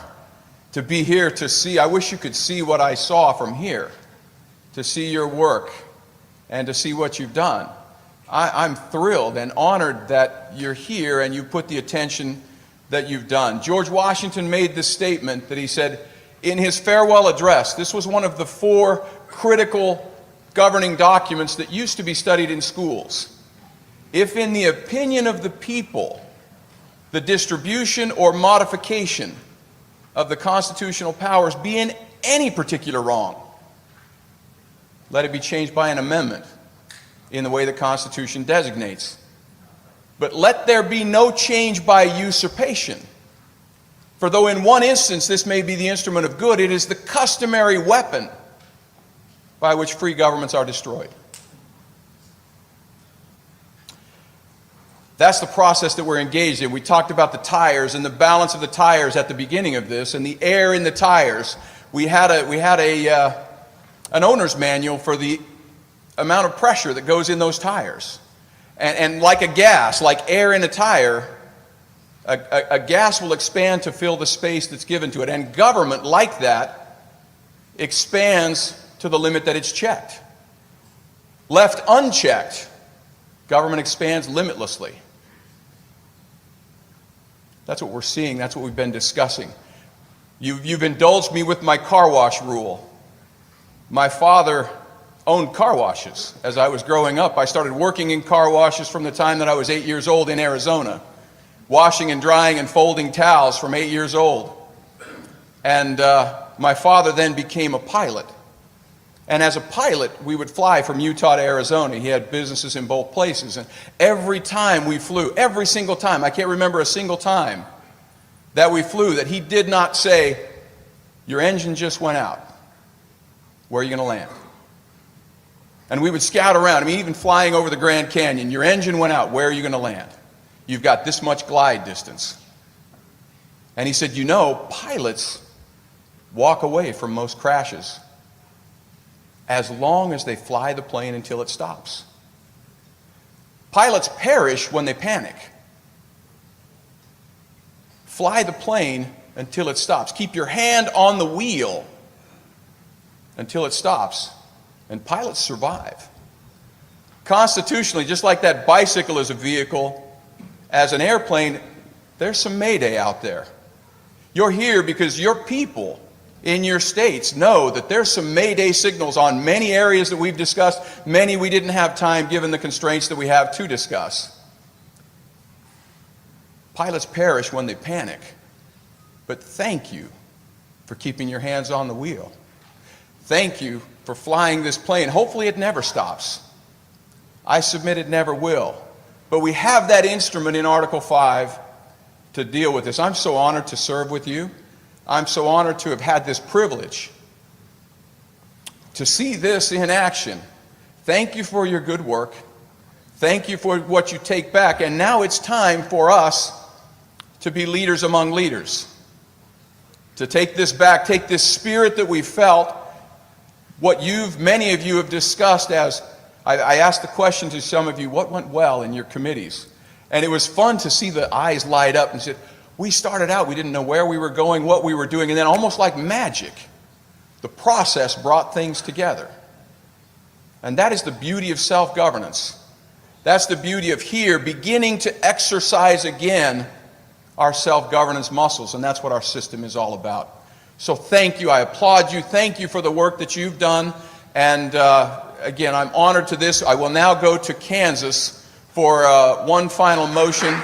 A: to be here to see. I wish you could see what I saw from here, to see your work and to see what you've done. I'm thrilled and honored that you're here and you put the attention that you've done. George Washington made this statement that he said in his farewell address. This was one of the 4 critical governing documents that used to be studied in schools. If in the opinion of the people, the distribution or modification of the constitutional powers be in any particular wrong, let it be changed by an amendment in the way the Constitution designates. But let there be no change by usurpation. For though in one instance this may be the instrument of good, it is the customary weapon by which free governments are destroyed. That's the process that we're engaged in. We talked about the tires and the balance of the tires at the beginning of this, and the air in the tires. We had an owner's manual for the amount of pressure that goes in those tires. And like a gas, like air in a tire, a gas will expand to fill the space that's given to it. And government, like that, expands to the limit that it's checked. Left unchecked, government expands limitlessly. That's what we're seeing. That's what we've been discussing. You've indulged me with my car wash rule. My father owned car washes. As I was growing up, I started working in car washes from the time that I was 8 years old in Arizona, washing and drying and folding towels from 8 years old. And my father then became a pilot. And as a pilot, we would fly from Utah to Arizona. He had businesses in both places. And every time we flew, every single time, I can't remember a single time that we flew that he did not say, "Your engine just went out. Where are you going to land?" And we would scout around. I mean, even flying over the Grand Canyon, "Your engine went out. Where are you going to land? You've got this much glide distance." And he said, "You know, pilots walk away from most crashes as long as they fly the plane until it stops. Pilots perish when they panic. Fly the plane until it stops. Keep your hand on the wheel until it stops, and pilots survive." Constitutionally, just like that bicycle is a vehicle, as an airplane, there's some mayday out there. You're here because your people in your states know that there's some mayday signals on many areas that we've discussed, many we didn't have time given the constraints that we have to discuss. Pilots perish when they panic, but thank you for keeping your hands on the wheel. Thank you for flying this plane. Hopefully it never stops. I submit it never will. But we have that instrument in Article 5 to deal with this. I'm so honored to serve with you. I'm so honored to have had this privilege to see this in action. Thank you for your good work. Thank you for what you take back. And now it's time for us to be leaders among leaders. To take this back, take this spirit that we felt, what many of you have discussed as, I asked the question to some of you, what went well in your committees? And it was fun to see the eyes light up and said, we started out, we didn't know where we were going, what we were doing, and then almost like magic, the process brought things together. And that is the beauty of self-governance. That's the beauty of here beginning to exercise again our self-governance muscles, and that's what our system is all about. So thank you. I applaud you. Thank you for the work that you've done. And again, I'm honored to this. I will now go to Kansas for one final motion.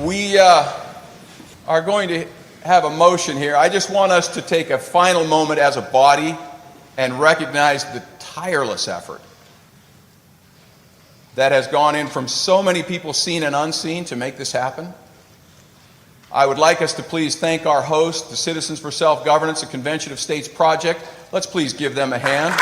A: We are going to have a motion here. I just want us to take a final moment as a body and recognize the tireless effort that has gone in from so many people, seen and unseen, to make this happen. I would like us to please thank our host, the Citizens for Self-Governance, the Convention of States Project. Let's please give them a hand.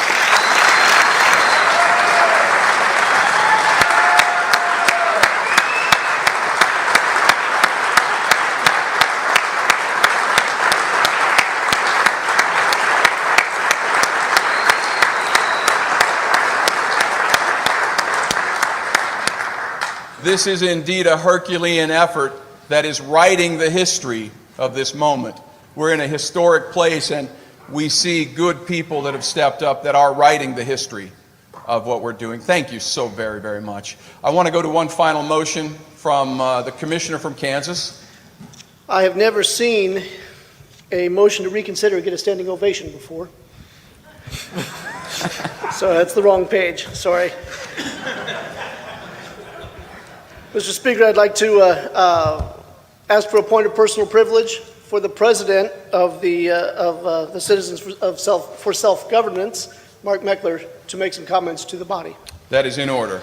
A: This is indeed a Herculean effort that is writing the history of this moment. We're in a historic place, and we see good people that have stepped up that are writing the history of what we're doing. Thank you so very, very much. I want to go to one final motion from the commissioner from Kansas.
M: I have never seen a motion to reconsider get a standing ovation before. So that's the wrong page, sorry. Mr. Speaker, I'd like to ask for a point of personal privilege for the president of the Citizens for Self-Governance, Mark Meckler, to make some comments to the body.
A: That is in order.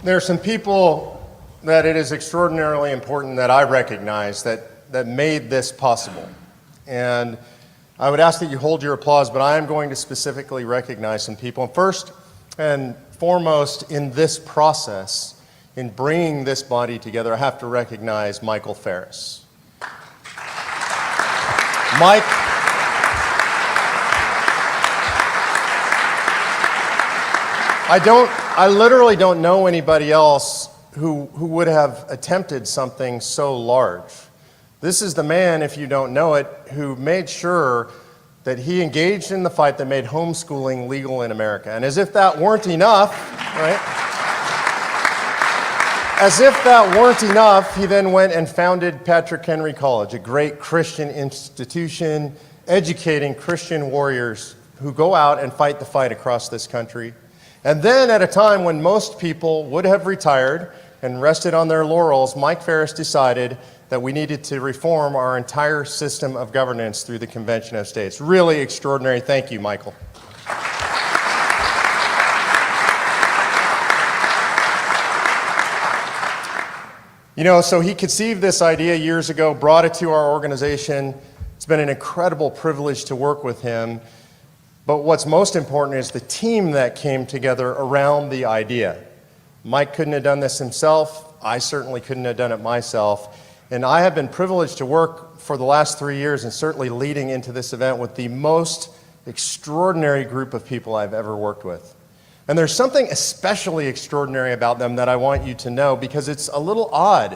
S: There are some people that it is extraordinarily important that I recognize that made this possible. And I would ask that you hold your applause, but I am going to specifically recognize some people. And first and foremost in this process, in bringing this body together, I have to recognize Michael Farris. Mike, I literally don't know anybody else who would have attempted something so large. This is the man, if you don't know it, who made sure that he engaged in the fight that made homeschooling legal in America. And as if that weren't enough, right? As if that weren't enough, he then went and founded Patrick Henry College, a great Christian institution educating Christian warriors who go out and fight the fight across this country. And then at a time when most people would have retired and rested on their laurels, Mike Farris decided that we needed to reform our entire system of governance through the Convention of States. Really extraordinary. Thank you, Michael. You know, so he conceived this idea years ago, brought it to our organization. It's been an incredible privilege to work with him. But what's most important is the team that came together around the idea. Mike couldn't have done this himself. I certainly couldn't have done it myself. And I have been privileged to work for the last 3 years and certainly leading into this event with the most extraordinary group of people I've ever worked with. And there's something especially extraordinary about them that I want you to know because it's a little odd.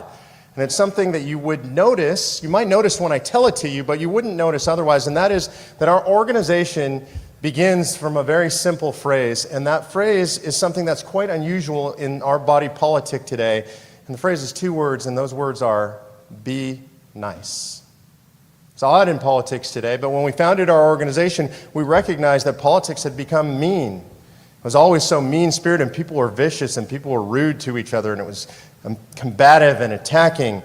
S: And it's something that you would notice, you might notice when I tell it to you, but you wouldn't notice otherwise. And that is that our organization begins from a very simple phrase. And that phrase is something that's quite unusual in our body politic today. And the phrase is 2 words, and those words are, be nice. It's odd in politics today, but when we founded our organization, we recognized that politics had become mean. It was always so mean-spirited, and people were vicious, and people were rude to each other, and it was combative and attacking.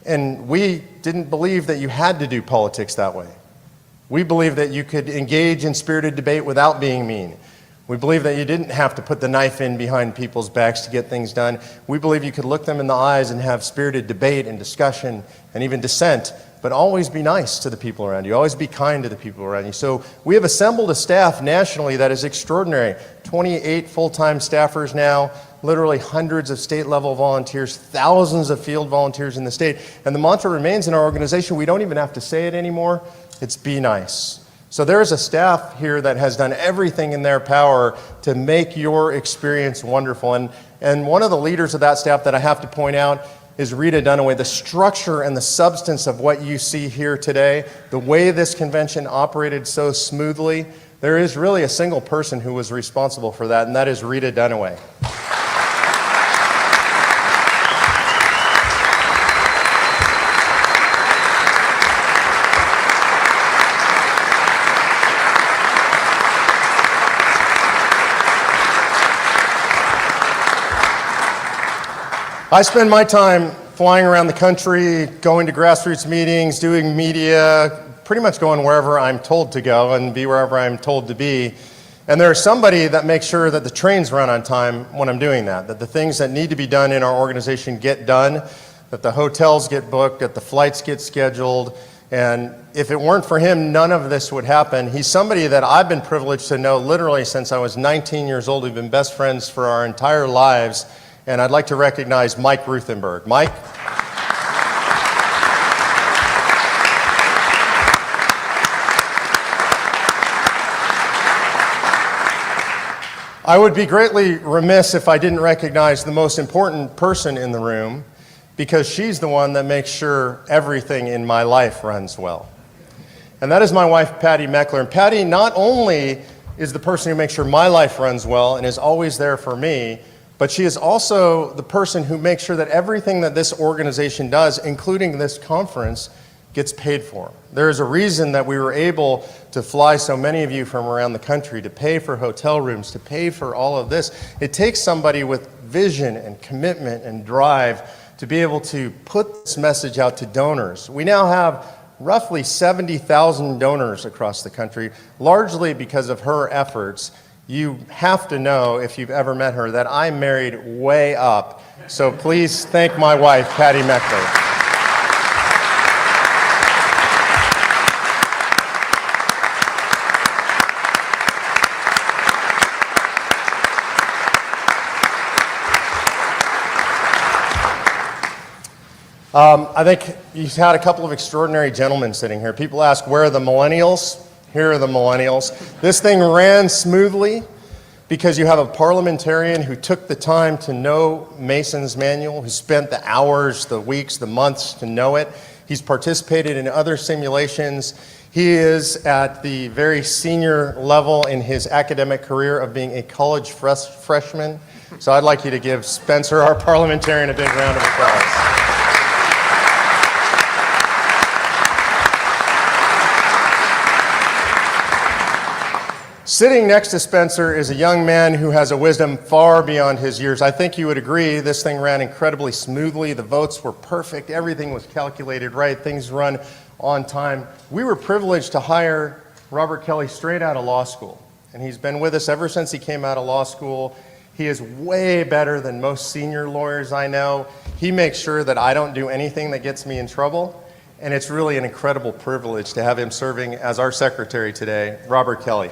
S: And we didn't believe that you had to do politics that way. We believed that you could engage in spirited debate without being mean. We believe that you didn't have to put the knife in behind people's backs to get things done. We believe you could look them in the eyes and have spirited debate and discussion and even dissent but always be nice to the people around you. Always be kind to the people around you. So we have assembled a staff nationally that is extraordinary. 28 full-time staffers now, literally hundreds of state-level volunteers, thousands of field volunteers in the state. And the mantra remains in our organization, we don't even have to say it anymore, it's be nice. So there is a staff here that has done everything in their power to make your experience wonderful. And one of the leaders of that staff that I have to point out is Rita Dunaway. The structure and the substance of what you see here today, the way this convention operated so smoothly, there is really a single person who was responsible for that, and that is Rita Dunaway. I spend my time flying around the country, going to grassroots meetings, doing media, pretty much going wherever I'm told to go and be wherever I'm told to be. And there's somebody that makes sure that the trains run on time when I'm doing that the things that need to be done in our organization get done, that the hotels get booked, that the flights get scheduled. And if it weren't for him, none of this would happen. He's somebody that I've been privileged to know literally since I was 19 years old. We've been best friends for our entire lives. And I'd like to recognize Mike Ruthenberg. Mike? I would be greatly remiss if I didn't recognize the most important person in the room, because she's the one that makes sure everything in my life runs well. And that is my wife, Patty Meckler. And Patty not only is the person who makes sure my life runs well and is always there for me, but she is also the person who makes sure that everything that this organization does, including this conference, gets paid for. There is a reason that we were able to fly so many of you from around the country, to pay for hotel rooms, to pay for all of this. It takes somebody with vision and commitment and drive to be able to put this message out to donors. We now have roughly 70,000 donors across the country, largely because of her efforts. You have to know, if you've ever met her, that I married way up. So please thank my wife, Patty Meckler. I think you've had a couple of extraordinary gentlemen sitting here. People ask, where are the millennials? Here are the millennials. This thing ran smoothly because you have a parliamentarian who took the time to know Mason's manual, who spent the hours, the weeks, the months to know it. He's participated in other simulations. He is at the very senior level in his academic career of being a college freshman. So I'd like you to give Spencer, our parliamentarian, a big round of applause. Sitting next to Spencer is a young man who has a wisdom far beyond his years. I think you would agree this thing ran incredibly smoothly. The votes were perfect. Everything was calculated right. Things run on time. We were privileged to hire Robert Kelly straight out of law school. And he's been with us ever since he came out of law school. He is way better than most senior lawyers I know. He makes sure that I don't do anything that gets me in trouble. And it's really an incredible privilege to have him serving as our secretary today, Robert Kelly.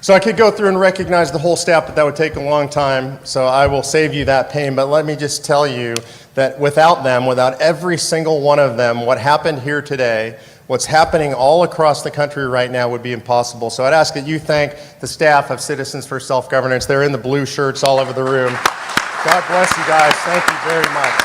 S: So I could go through and recognize the whole staff, but that would take a long time, so I will save you that pain. But let me just tell you that without them, without every single one of them, what happened here today, what's happening all across the country right now would be impossible. So I'd ask that you thank the staff of Citizens for Self-Governance. They're in the blue shirts all over the room. God bless you guys. Thank you very much.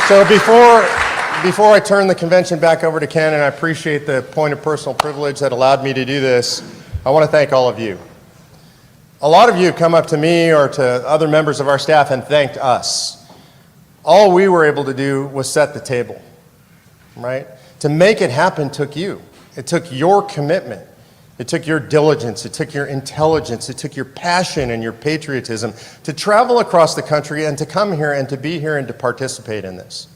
S: So before I turn the convention back over to Ken, and I appreciate the point of personal privilege that allowed me to do this, I want to thank all of you. A lot of you have come up to me or to other members of our staff and thanked us. All we were able to do was set the table, right? To make it happen took you. It took your commitment. It took your diligence, it took your intelligence, it took your passion and your patriotism to travel across the country and to come here and to be here and to participate in this.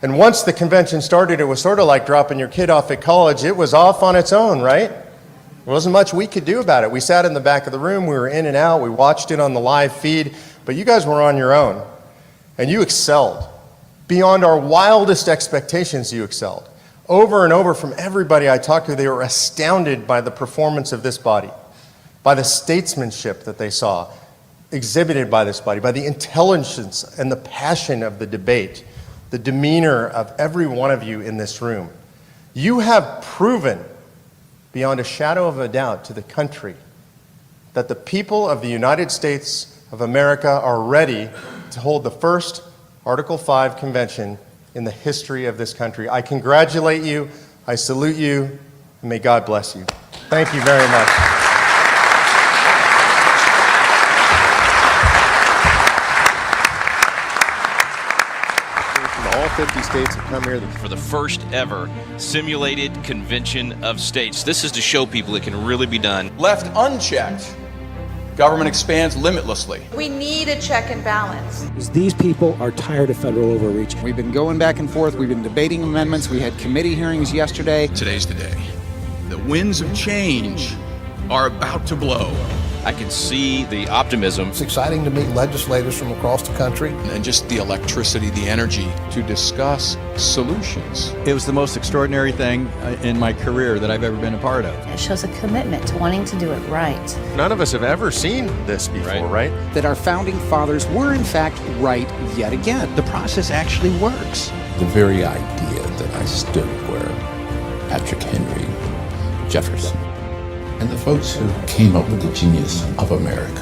S: And once the convention started, it was sort of like dropping your kid off at college. It was off on its own, right? There wasn't much we could do about it. We sat in the back of the room, we were in and out, we watched it on the live feed, but you guys were on your own. And you excelled. Beyond our wildest expectations, you excelled. Over and over from everybody I talked to, they were astounded by the performance of this body, by the statesmanship that they saw exhibited by this body, by the intelligence and the passion of the debate, the demeanor of every one of you in this room. You have proven beyond a shadow of a doubt to the country that the people of the United States of America are ready to hold the first Article 5 convention in the history of this country. I congratulate you, I salute you, and may God bless you. Thank you very much.
P: All 50 states have come here
H: for the first ever simulated convention of states. This is to show people it can really be done.
A: Left unchecked, government expands limitlessly.
K: We need a check and balance.
B: These people are tired of federal overreach. We've been going back and forth. We've been debating amendments. We had committee hearings yesterday.
A: Today's the day. The winds of change are about to blow.
H: I can see the optimism.
T: It's exciting to meet legislators from across the country.
A: And just the electricity, the energy to discuss solutions.
U: It was the most extraordinary thing in my career that I've ever been a part of.
V: It shows a commitment to wanting to do it right.
S: None of us have ever seen this before, right?
B: That our founding fathers were in fact right yet again.
U: The process actually works.
T: The very idea that I stood where Patrick Henry, Jefferson, and the folks who came up with the genius of America.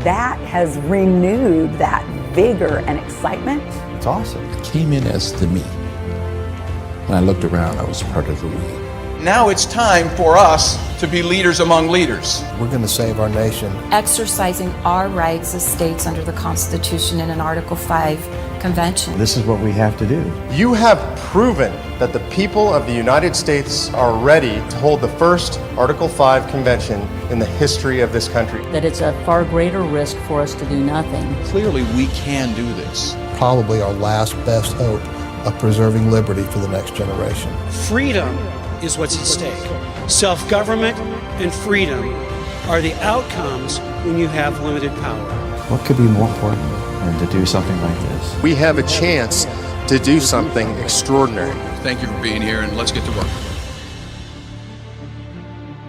W: That has renewed that vigor and excitement.
T: It's awesome. I came in as the me. When I looked around, I was part of the we.
A: Now it's time for us to be leaders among leaders.
T: We're going to save our nation.
V: Exercising our rights as states under the Constitution in an Article 5 convention.
U: This is what we have to do.
S: You have proven that the people of the United States are ready to hold the first Article 5 convention in the history of this country.
W: That it's a far greater risk for us to do nothing.
A: Clearly, we can do this.
T: Probably our last best hope of preserving liberty for the next generation.
Z: Freedom is what's at stake. Self-government and freedom are the outcomes when you have limited power.
U: What could be more important than to do something like this?
S: We have a chance to do something extraordinary.
A: Thank you for being here, and let's get to work.